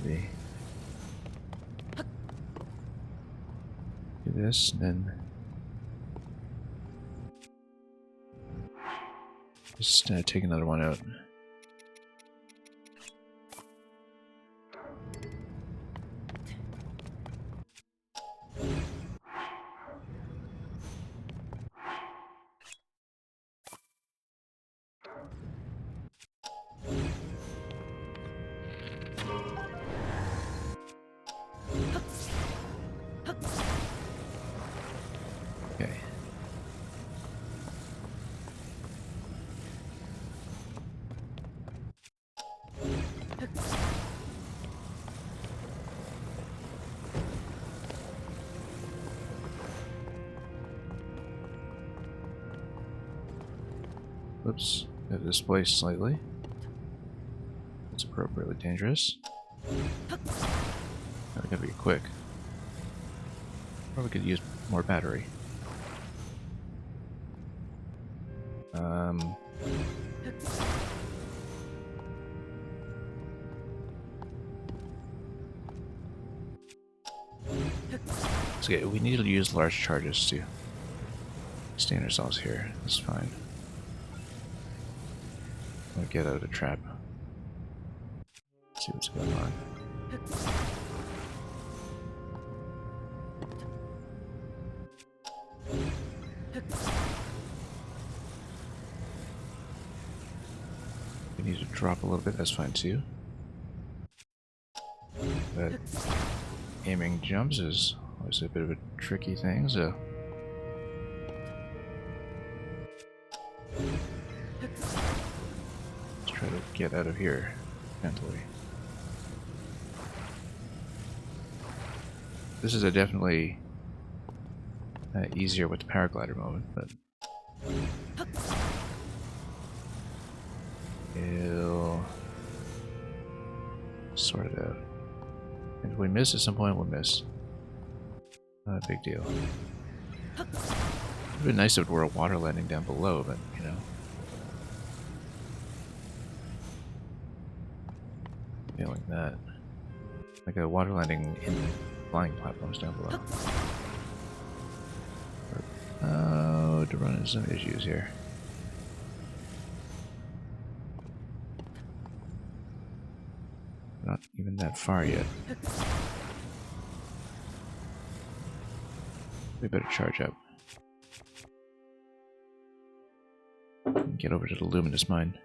maybe do this and then just take another one out. Okay. Whoops, got displaced slightly. It's appropriately dangerous. Now we gotta be quick. Or we could use more battery. So yeah, we need to use large charges to stand ourselves here. That's fine. I'm gonna get out of the trap. See what's going on. We need to drop a little bit, that's fine too. But aiming jumps is always a bit of a tricky thing, so let's try to get out of here mentally. This is a definitely easier with the paraglider mode, but it'll sort it out. And if we miss at some point, we'll miss. Not a big deal. It'd be nice if it were a water landing down below, but you know. Failing that. Like a water landing in flying platforms down below. Oh, to run into some issues here. Not even that far yet. We better charge up. And get over to the luminous mine.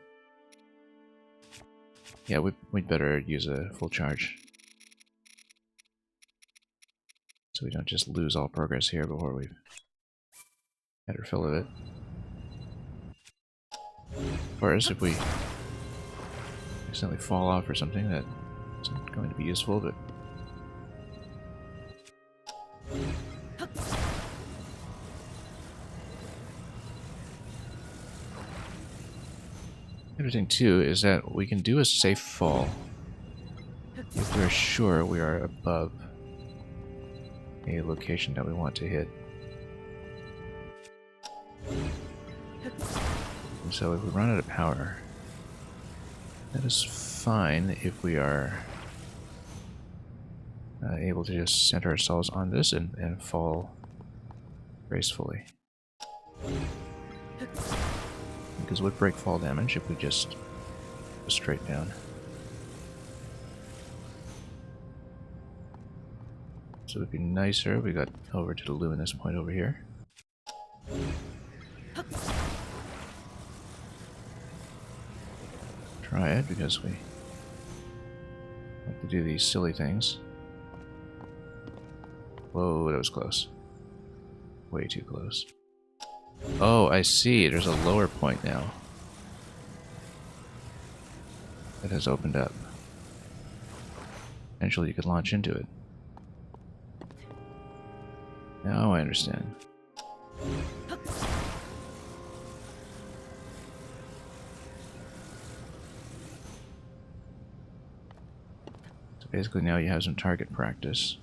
Yeah, we'd better use a full charge. So we don't just lose all progress here before we've had our fill of it. Of course, if we accidentally fall off or something, that isn't going to be useful, but the other thing too is that we can do a safe fall if we're sure we are above a location that we want to hit. And so if we run out of power, that is fine if we are able to just center ourselves on this and fall gracefully. Because it would break fall damage if we just go straight down. So it would be nicer if we got over to the luminous point over here. Try it because we like to do these silly things. Whoa, that was close. Way too close. Oh, I see. There's a lower point now. That has opened up. Eventually you could launch into it. Now I understand. So basically now you have some target practice.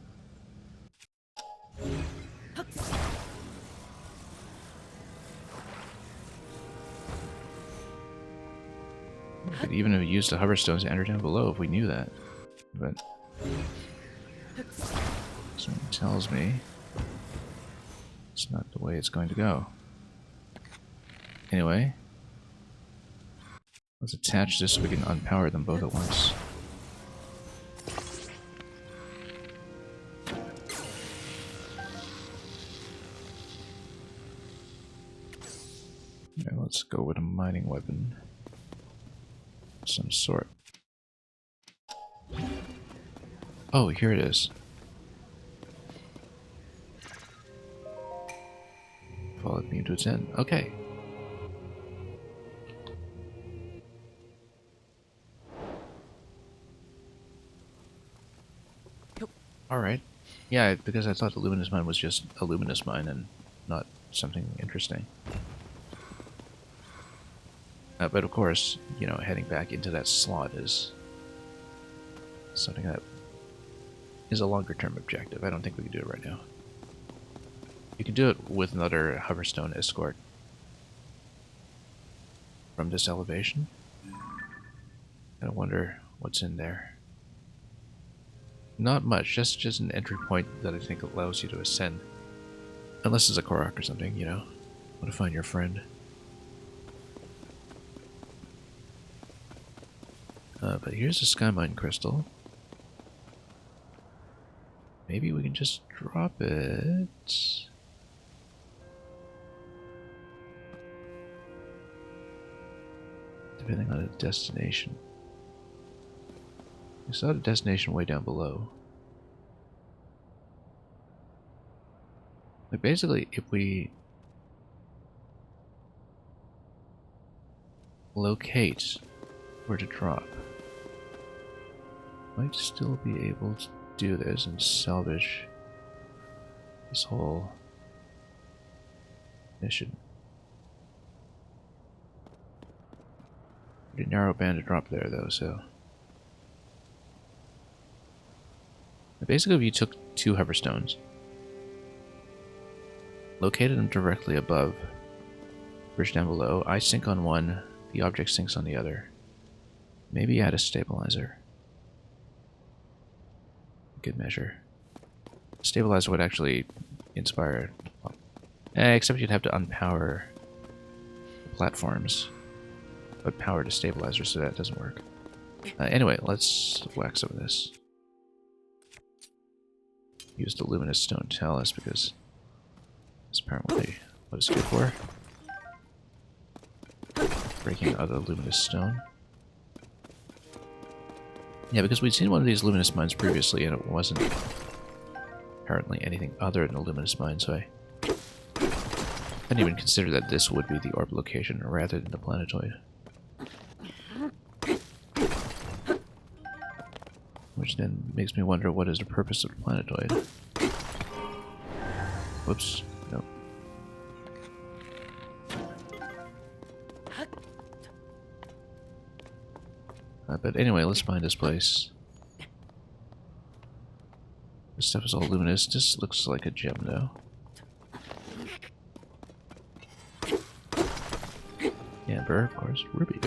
We could even have used the hoverstones to enter down below if we knew that. But something tells me it's not the way it's going to go. Anyway, let's attach this so we can unpower them both at once. Okay, let's go with a mining weapon of some sort. Oh, here it is. Follow the beam to its end. Okay. Alright. Yeah, because I thought the luminous mine was just a luminous mine and not something interesting. But of course, you know, heading back into that slot is something that is a longer term objective. I don't think we can do it right now. You can do it with another hoverstone escort from this elevation. I wonder what's in there. Not much, just an entry point that I think allows you to ascend. Unless it's a Korok or something, you know. Want to find your friend. But here's a sky mine crystal. Maybe we can just drop it. Depending on the destination. We saw the destination way down below. Like basically, if we locate where to drop, might still be able to do this and salvage this whole mission. Pretty narrow band to drop there though, so. Basically, if you took two hoverstones, located them directly above, bridge down below, I sink on one, the object sinks on the other. Maybe add a stabilizer. Good measure. Stabilizer would actually inspire, except you'd have to unpower the platforms, but power to stabilizer, so that doesn't work. Anyway, let's whack some of this. Use the luminous stone talus because that's apparently what it's good for. Breaking other luminous stone. Yeah, because we'd seen one of these luminous mines previously and it wasn't apparently anything other than a luminous mine, so I didn't even consider that this would be the orb location rather than the planetoid. Which then makes me wonder what is the purpose of the planetoid. Whoops, nope. But anyway, let's find this place. This stuff is all luminous. This looks like a gem though. Amber, of course. Ruby.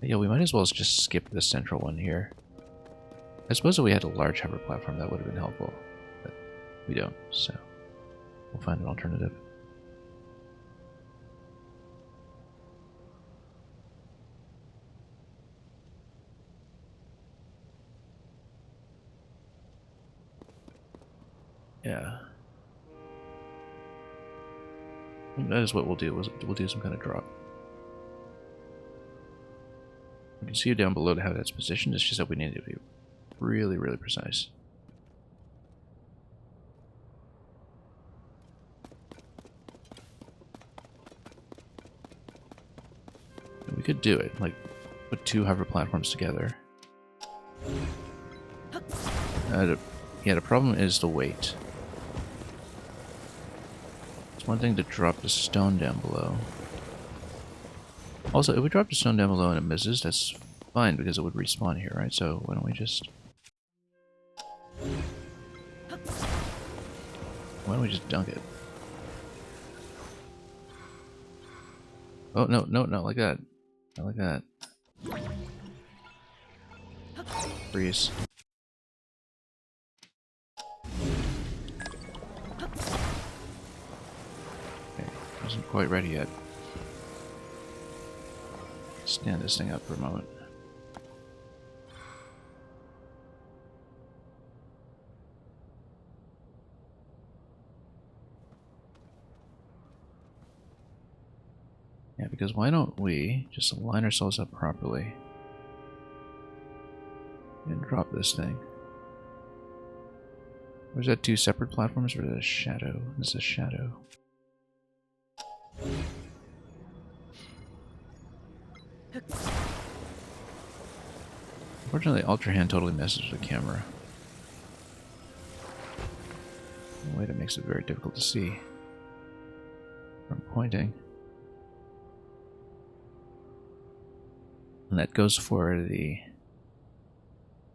Yeah, we might as well just skip the central one here. I suppose if we had a large hover platform that would have been helpful, but we don't, so we'll find an alternative. Yeah. That is what we'll do. We'll do some kind of drop. We can see down below how that's positioned. It's just that we need to be really, really precise. And we could do it, like put two hover platforms together. Yeah, the problem is the weight. It's one thing to drop the stone down below. Also, if we drop the stone down below and it misses, that's fine because it would respawn here, right? So why don't we just... Why don't we just dunk it? Oh, no, no, not like that. Not like that. Freeze. Okay, wasn't quite ready yet. Stand this thing up for a moment. Yeah, because why don't we just line ourselves up properly and drop this thing? Or is that two separate platforms or is it a shadow? This is a shadow. Unfortunately, Ultra Hand totally messes with the camera in a way that makes it very difficult to see from pointing. And that goes for the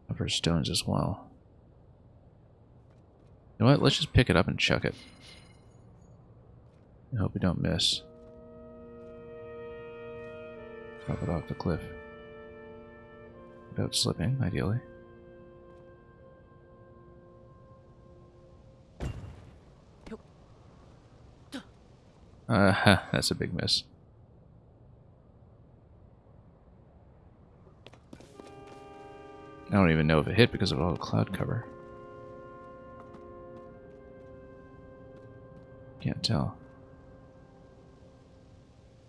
upper stones as well. You know what? Let's just pick it up and chuck it. I hope we don't miss. Drop it off the cliff. Without slipping, ideally. That's a big miss. I don't even know if it hit because of all the cloud cover. Can't tell.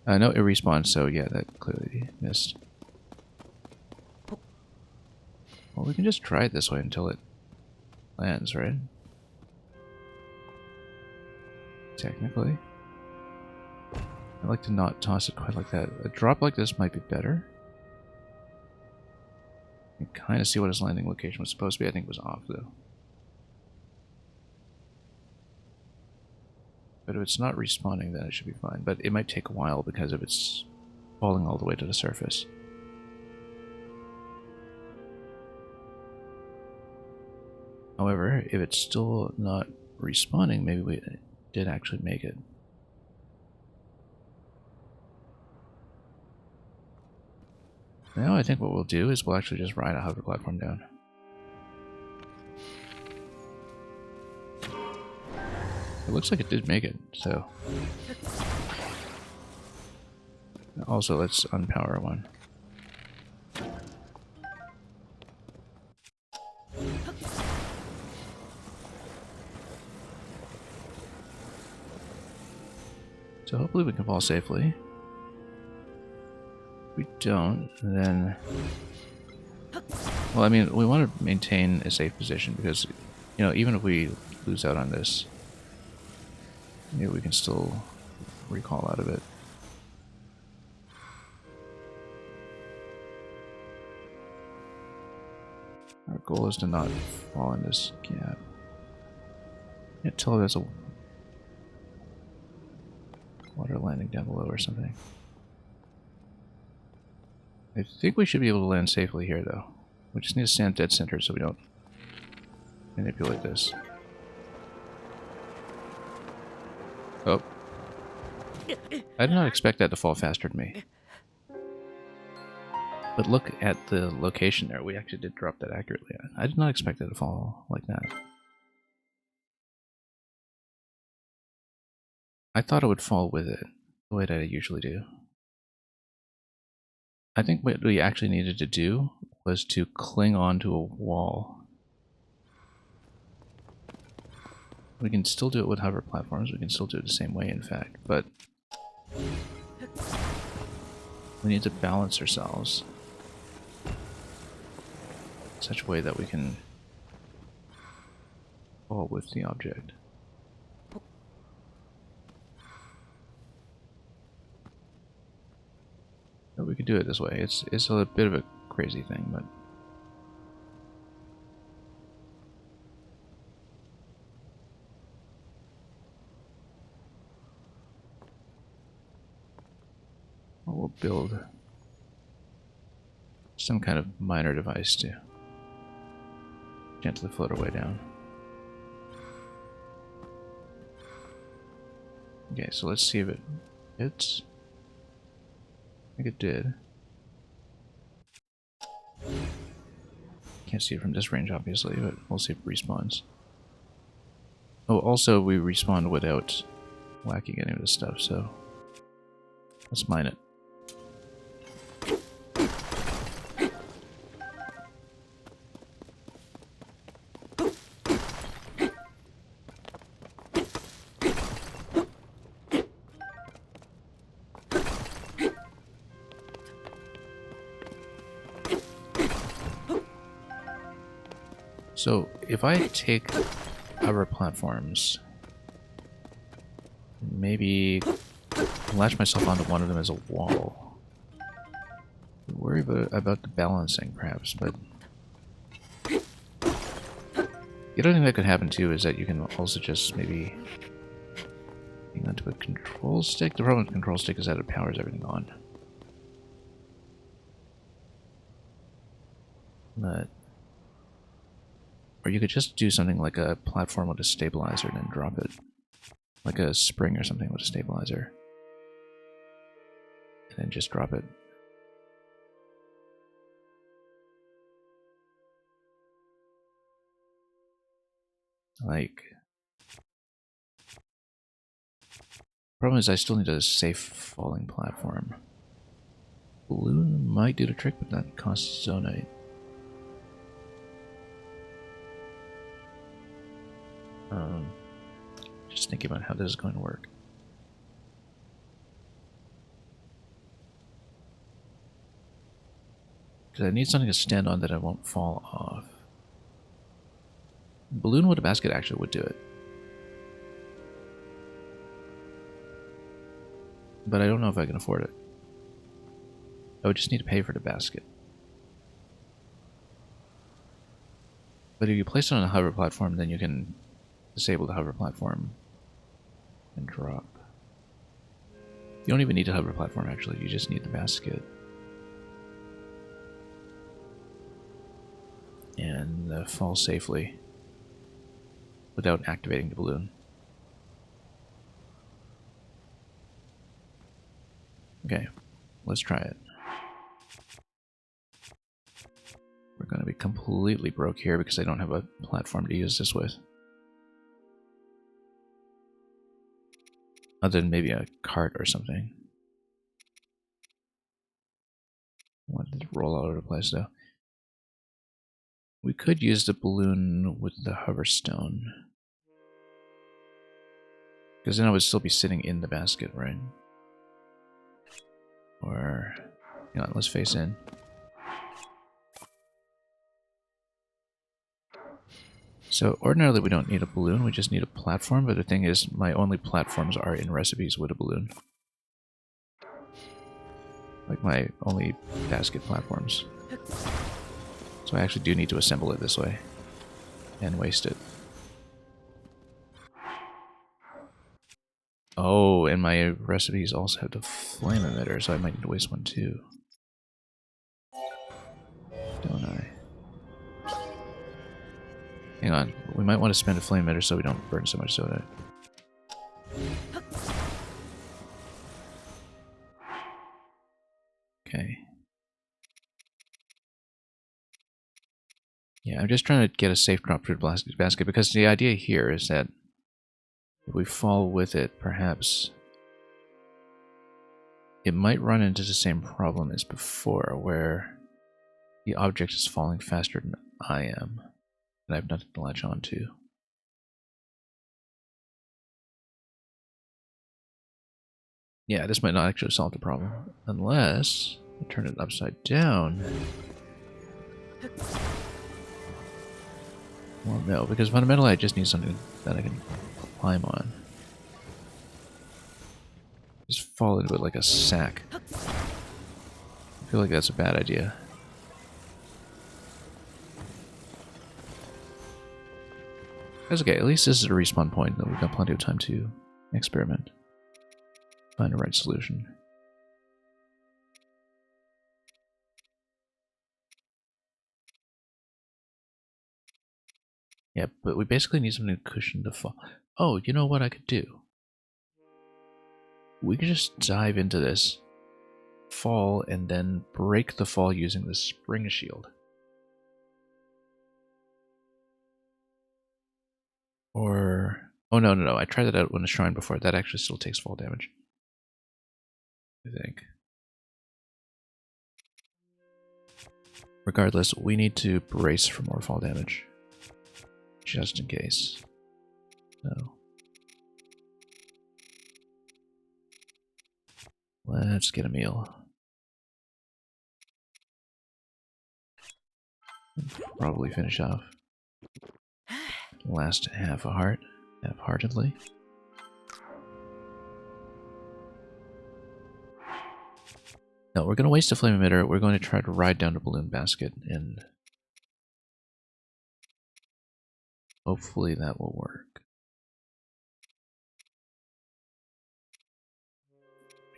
No, it respawns, so yeah, that clearly missed. Well, we can just try it this way until it lands, right? Technically. I like to not toss it quite like that. A drop like this might be better. You can kind of see what his landing location was supposed to be. I think it was off, though. But if it's not respawning, then it should be fine. But it might take a while because if it's falling all the way to the surface. However, if it's still not respawning, maybe we did actually make it. Now I think what we'll do is we'll actually just ride a hover platform down. It looks like it did make it, so... Also, let's unpower one. So hopefully we can fall safely. If we don't, then... Well, I mean, we want to maintain a safe position because, you know, even if we lose out on this, maybe we can still recall out of it. Our goal is to not fall in this gap. Can't tell if there's a water landing down below or something. I think we should be able to land safely here, though. We just need to stand dead center so we don't manipulate this. Oh. I did not expect that to fall faster than me. But look at the location there. We actually did drop that accurately. I did not expect it to fall like that. I thought it would fall with it, the way that I usually do. I think what we actually needed to do was to cling onto a wall. We can still do it with hover platforms. We can still do it the same way, in fact, but we need to balance ourselves in such a way that we can fall with the object. But we could do it this way. It's a bit of a crazy thing, but what we'll build some kind of minor device to gently float our way down. Okay, so let's see if it hits. I think it did. Can't see it from this range, obviously, but we'll see if it respawns. Oh, also, we respawned without whacking any of this stuff, so let's mine it. So, if I take hover platforms, maybe latch myself onto one of them as a wall. Worry about the balancing, perhaps, but the other thing that could happen too is that you can also just maybe hang onto a control stick. The problem with the control stick is that it powers everything on. But or you could just do something like a platform with a stabilizer and then drop it. Like a spring or something with a stabilizer. And then just drop it. Like... Problem is I still need a safe falling platform. Balloon might do the trick, but that costs zonite. Just thinking about how this is going to work. Because I need something to stand on that I won't fall off. Balloon with a basket actually would do it. But I don't know if I can afford it. I would just need to pay for the basket. But if you place it on a hover platform, then you can disable the hover platform and drop. You don't even need a hover platform, actually. You just need the basket. And fall safely without activating the balloon. Okay, let's try it. We're going to be completely broke here because I don't have a platform to use this with. Other than maybe a cart or something. I wanted to roll all over the place though. We could use the balloon with the hoverstone. Because then I would still be sitting in the basket, right? Or, hang on, let's face in. So ordinarily we don't need a balloon, we just need a platform, but the thing is my only platforms are in recipes with a balloon. Like my only basket platforms. So I actually do need to assemble it this way. And waste it. Oh, and my recipes also have the flame emitter, so I might need to waste one too. Don't I? Hang on, we might want to spend a flame emitter so we don't burn so much soda. Okay. Yeah, I'm just trying to get a safe drop through the basket because the idea here is that if we fall with it, perhaps it might run into the same problem as before, where the object is falling faster than I am, and I have nothing to latch on to. Yeah, this might not actually solve the problem, unless I turn it upside down. Well, no, because fundamentally I just need something that I can climb on. Just fall into it like a sack. I feel like that's a bad idea. That's okay, at least this is a respawn point, though we've got plenty of time to experiment. Find the right solution. Yeah, but we basically need something to cushion the fall. Oh, you know what I could do? We could just dive into this, fall, and then break the fall using the spring shield. Or... oh, no. I tried that out on a shrine before. That actually still takes fall damage, I think. Regardless, we need to brace for more fall damage. Just in case. So. Let's get a meal. Probably finish off. Last half a heart. Half-heartedly. No, we're going to waste a flame emitter. We're going to try to ride down to Balloon Basket, and hopefully that will work.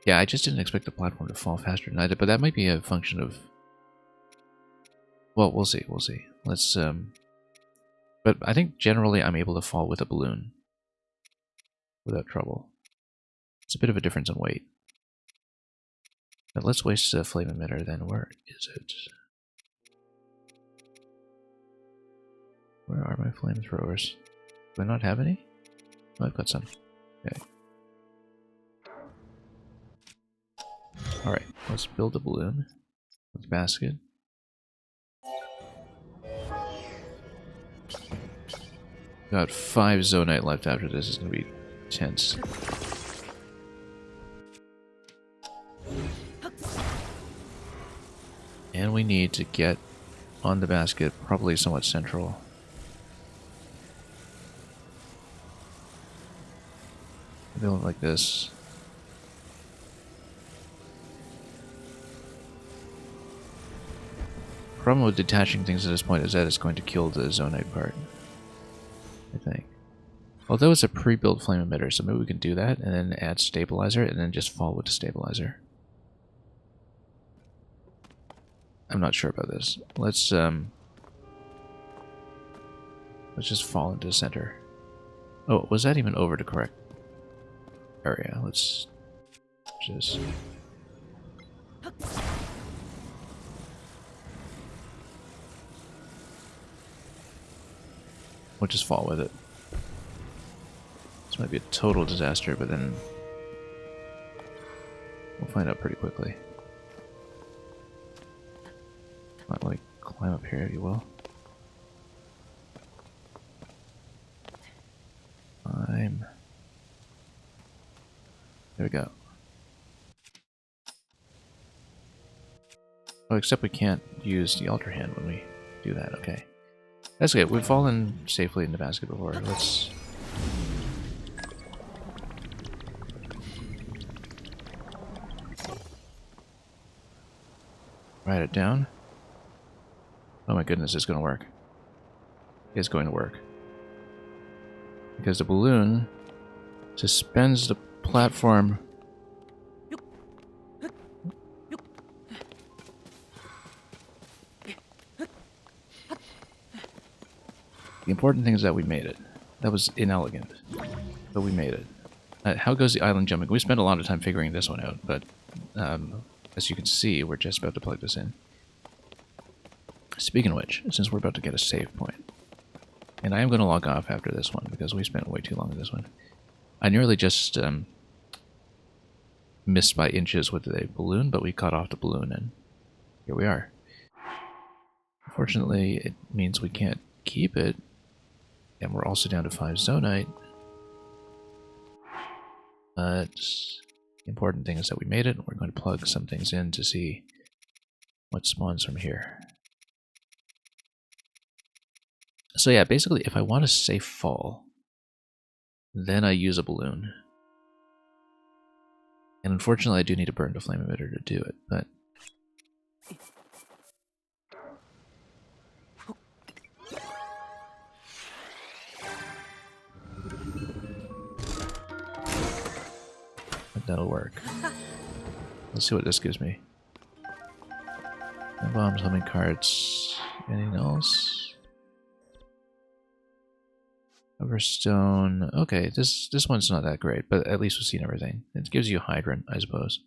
Yeah, I just didn't expect the platform to fall faster than I did, but that might be a function of... well, we'll see. Let's, but I think generally I'm able to fall with a balloon without trouble. It's a bit of a difference in weight. But let's waste a flame emitter then. Where is it? Where are my flamethrowers? Do I not have any? Oh, I've got some. Okay. Alright, let's build a balloon with basket. Got 5 Zonite left after this. Is going to be tense. And we need to get on the basket, probably somewhat central. Build like this. Problem with detaching things at this point is that it's going to kill the Zonite part, I think. Although it's a pre-built flame emitter, so maybe we can do that and then add stabilizer and then just fall with the stabilizer. I'm not sure about this. Let's just fall into the center. Oh, was that even over the correct area? Let's just... we'll just fall with it. This might be a total disaster, but then we'll find out pretty quickly. Might like climb up here, if you will. Climb. There we go. Oh, except we can't use the altar hand when we do that. Okay. That's good. We've fallen safely in the basket before. Let's... write it down. Oh my goodness, it's going to work. It's going to work. Because the balloon suspends the platform. The important thing is that we made it. That was inelegant, but we made it. How goes the island jumping? We spent a lot of time figuring this one out, but as you can see, we're just about to plug this in. Speaking of which, since we're about to get a save point, and I am going to log off after this one because we spent way too long on this one. I nearly just missed by inches with the balloon, but we cut off the balloon, and here we are. Unfortunately, it means we can't keep it, and we're also down to 5 Zonite. But the important thing is that we made it. We're going to plug some things in to see what spawns from here. So yeah, basically, if I want a safe fall, then I use a balloon. And unfortunately, I do need to burn the flame emitter to do it, but... but that'll work. Let's see what this gives me. No bombs, homing cards. Anything else? Coverstone. Okay, this one's not that great, but at least we've seen everything. It gives you a hydrant, I suppose.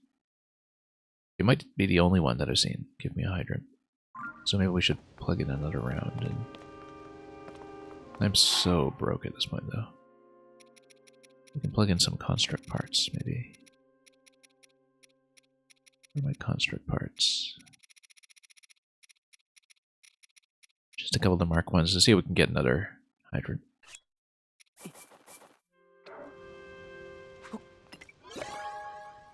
It might be the only one that I've seen. Give me a hydrant. So maybe we should plug in another round. And I'm so broke at this point, though. We can plug in some construct parts, maybe. Where are my construct parts? Just a couple of the mark ones to see if we can get another hydrant.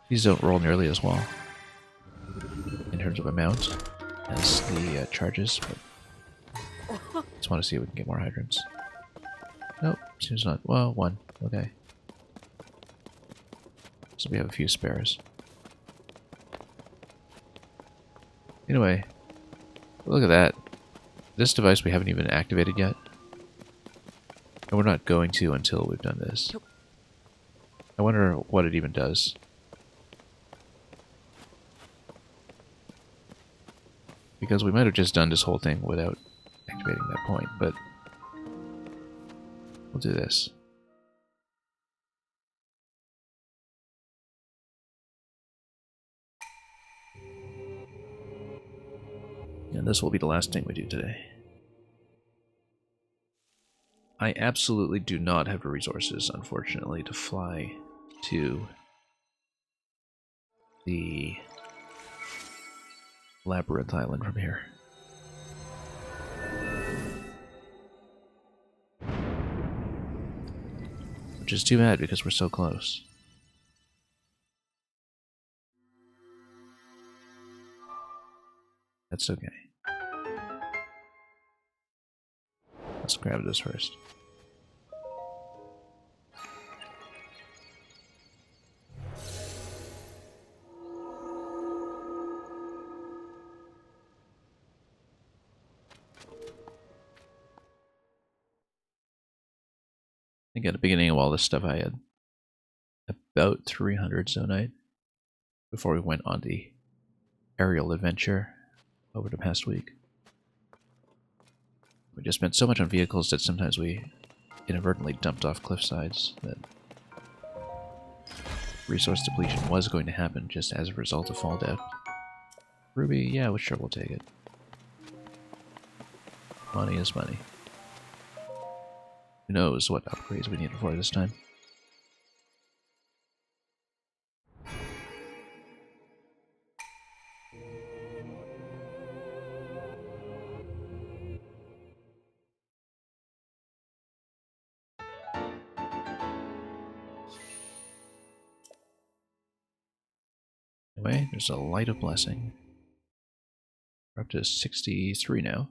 These don't roll nearly as well in terms of amount as the charges, but just want to see if we can get more hydrants. Nope, seems not. Well, one. Okay. So we have a few spares. Anyway, look at that. This device we haven't even activated yet. And we're not going to until we've done this. I wonder what it even does. Because we might have just done this whole thing without activating that point, but we'll do this. And this will be the last thing we do today. I absolutely do not have the resources, unfortunately, to fly to the Labyrinth Island from here. Which is too bad because we're so close. That's okay. Let's grab this first. I think at the beginning of all this stuff I had about 300 zonite before we went on the aerial adventure over the past week. We just spent so much on vehicles that sometimes we inadvertently dumped off cliff sides that resource depletion was going to happen just as a result of fall depth. Ruby, yeah, well, sure, we'll take it. Money is money. Who knows what upgrades we need for this time. Anyway, there's a light of blessing. We're up to 63 now.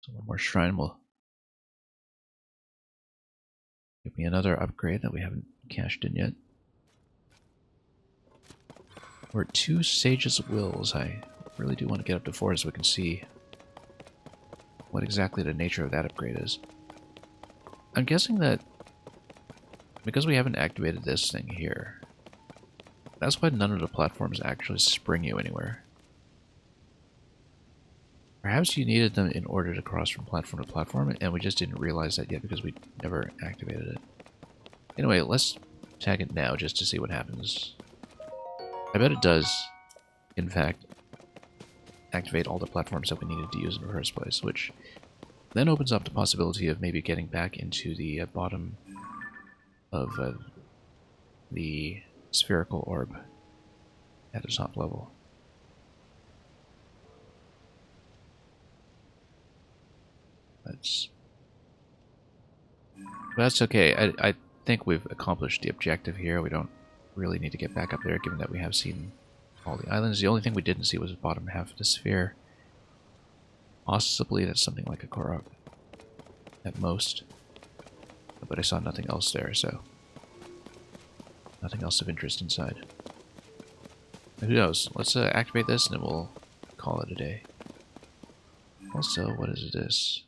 So one more shrine will give me another upgrade that we haven't cashed in yet. We're at 2 Sage's Wills. I really do want to get up to 4 so we can see what exactly the nature of that upgrade is. I'm guessing that because we haven't activated this thing here, that's why none of the platforms actually spring you anywhere. Perhaps you needed them in order to cross from platform to platform, and we just didn't realize that yet because we never activated it. Anyway, let's tag it now just to see what happens. I bet it does, in fact, activate all the platforms that we needed to use in the first place, which then opens up the possibility of maybe getting back into the bottom of the spherical orb at the top level. That's okay. I think we've accomplished the objective here. We don't really need to get back up there, given that we have seen all the islands. The only thing we didn't see was the bottom half of the sphere. Possibly that's something like a Korok at most. But I saw nothing else there, so nothing else of interest inside. But who knows? Let's activate this and then we'll call it a day. Also, what is this?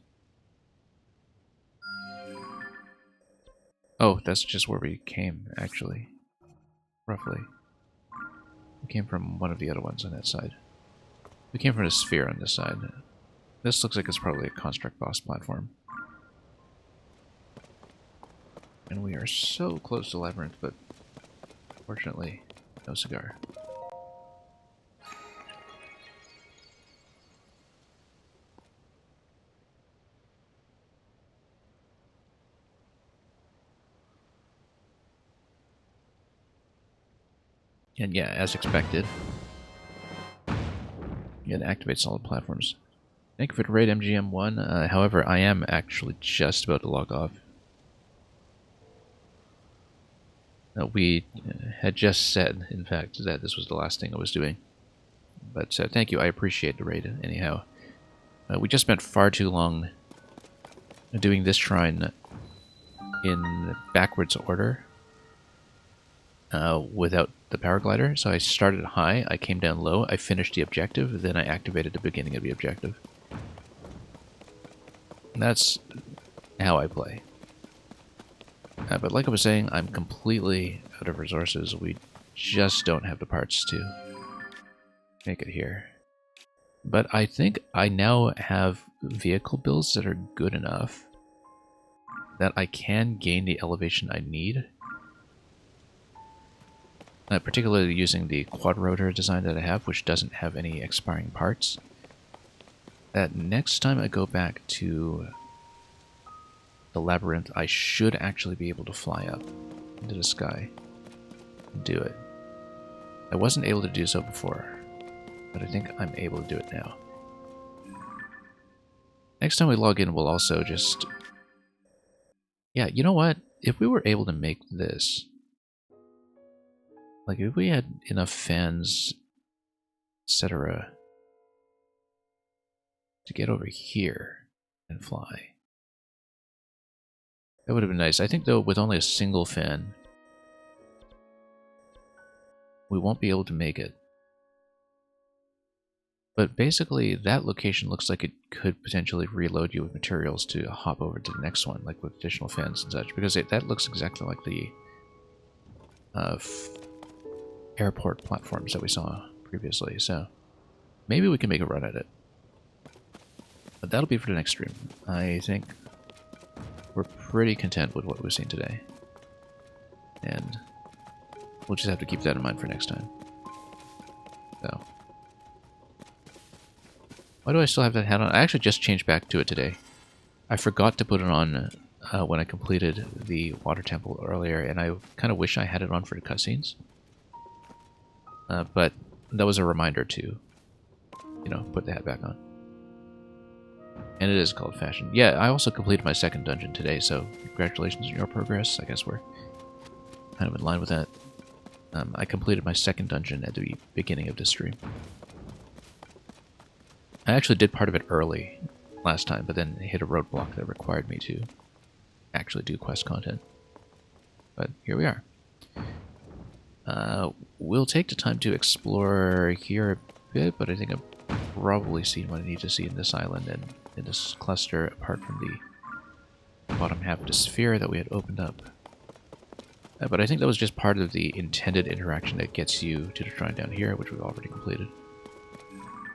Oh, that's just where we came, actually. Roughly. We came from one of the other ones on that side. We came from a sphere on this side. This looks like it's probably a construct boss platform. And we are so close to Labyrinth, but fortunately, no cigar. And yeah, as expected, it activates all the platforms. Thank you for the raid, MGM1. However, I am actually just about to log off. We had just said, in fact, that this was the last thing I was doing. But thank you, I appreciate the raid anyhow. We just spent far too long doing this shrine in backwards order without the paraglider. So I started high, I came down low, I finished the objective, then I activated the beginning of the objective. And that's how I play. But like I was saying, I'm completely out of resources. We just don't have the parts to make it here. But I think I now have vehicle builds that are good enough that I can gain the elevation I need. Particularly using the quad rotor design that I have, which doesn't have any expiring parts. That next time I go back to the Labyrinth, I should actually be able to fly up into the sky and do it. I wasn't able to do so before, but I think I'm able to do it now. Next time we log in, we'll also just... Yeah, you know what? If we were able to make this... Like, if we had enough fans, etc., to get over here and fly, that would have been nice. I think, though, with only a single fan, we won't be able to make it. But basically, that location looks like it could potentially reload you with materials to hop over to the next one, like with additional fans and such, because that looks exactly like the airport platforms that we saw previously, so maybe we can make a run at it. But that'll be for the next stream. I think we're pretty content with what we've seen today. And we'll just have to keep that in mind for next time. So. Why do I still have that hat on? I actually just changed back to it today. I forgot to put it on when I completed the water temple earlier, and I kind of wish I had it on for the cutscenes. But that was a reminder to, you know, put the hat back on. And it is called fashion. Yeah, I also completed my second dungeon today, so congratulations on your progress. I guess we're kind of in line with that. I completed my second dungeon at the beginning of this stream. I actually did part of it early last time, but then hit a roadblock that required me to actually do quest content. But here we are. We'll take the time to explore here a bit, but I think I've probably seen what I need to see in this island and in this cluster, apart from the bottom half of the sphere that we had opened up. But I think that was just part of the intended interaction that gets you to the shrine down here, which we've already completed.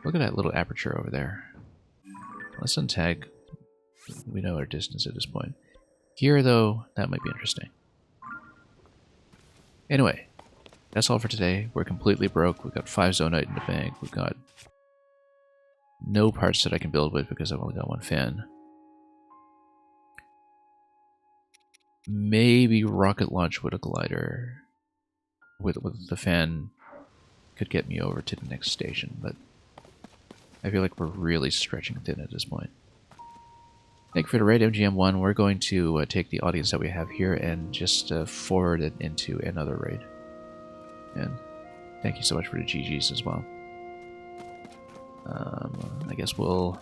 Look at that little aperture over there. Let's untag. We know our distance at this point. Here, though, that might be interesting. Anyway, that's all for today. We're completely broke. We've got 5 Zonite in the bank. We've got no parts that I can build with because I've only got 1 fan. Maybe rocket launch with a glider with the fan could get me over to the next station, but I feel like we're really stretching thin at this point. Thank you for the raid, MGM1. We're going to take the audience that we have here and just forward it into another raid. And thank you so much for the GGs as well. I guess we'll...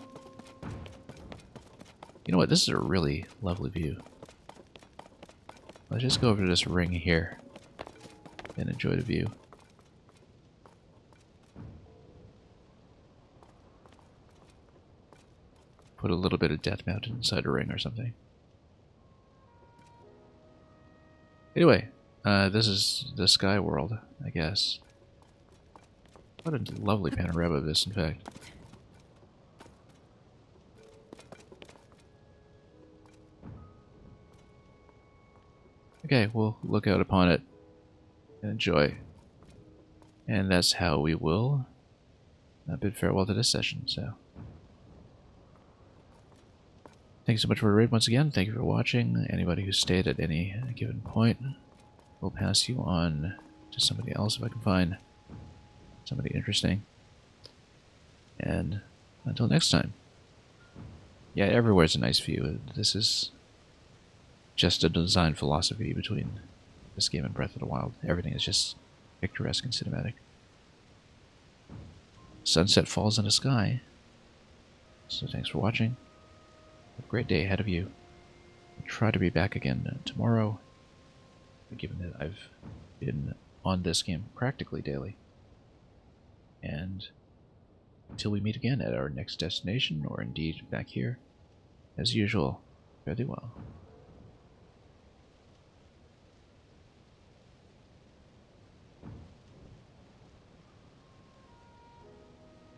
You know what? This is a really lovely view. Let's just go over to this ring here and enjoy the view. Put a little bit of Death Mountain inside a ring or something. Anyway, this is the sky world, I guess. What a lovely panorama of this, in fact. Okay, we'll look out upon it and enjoy. And that's how we will bid farewell to this session, so. Thanks so much for the raid once again. Thank you for watching. Anybody who stayed at any given point, we'll pass you on to somebody else if I can find somebody interesting. And until next time. Yeah, everywhere's a nice view. This is just a design philosophy between this game and Breath of the Wild. Everything is just picturesque and cinematic. Sunset falls in the sky. So thanks for watching. Have a great day ahead of you. I'll try to be back again tomorrow, given that I've been on this game practically daily. And until we meet again at our next destination, or indeed back here, as usual, fare thee well.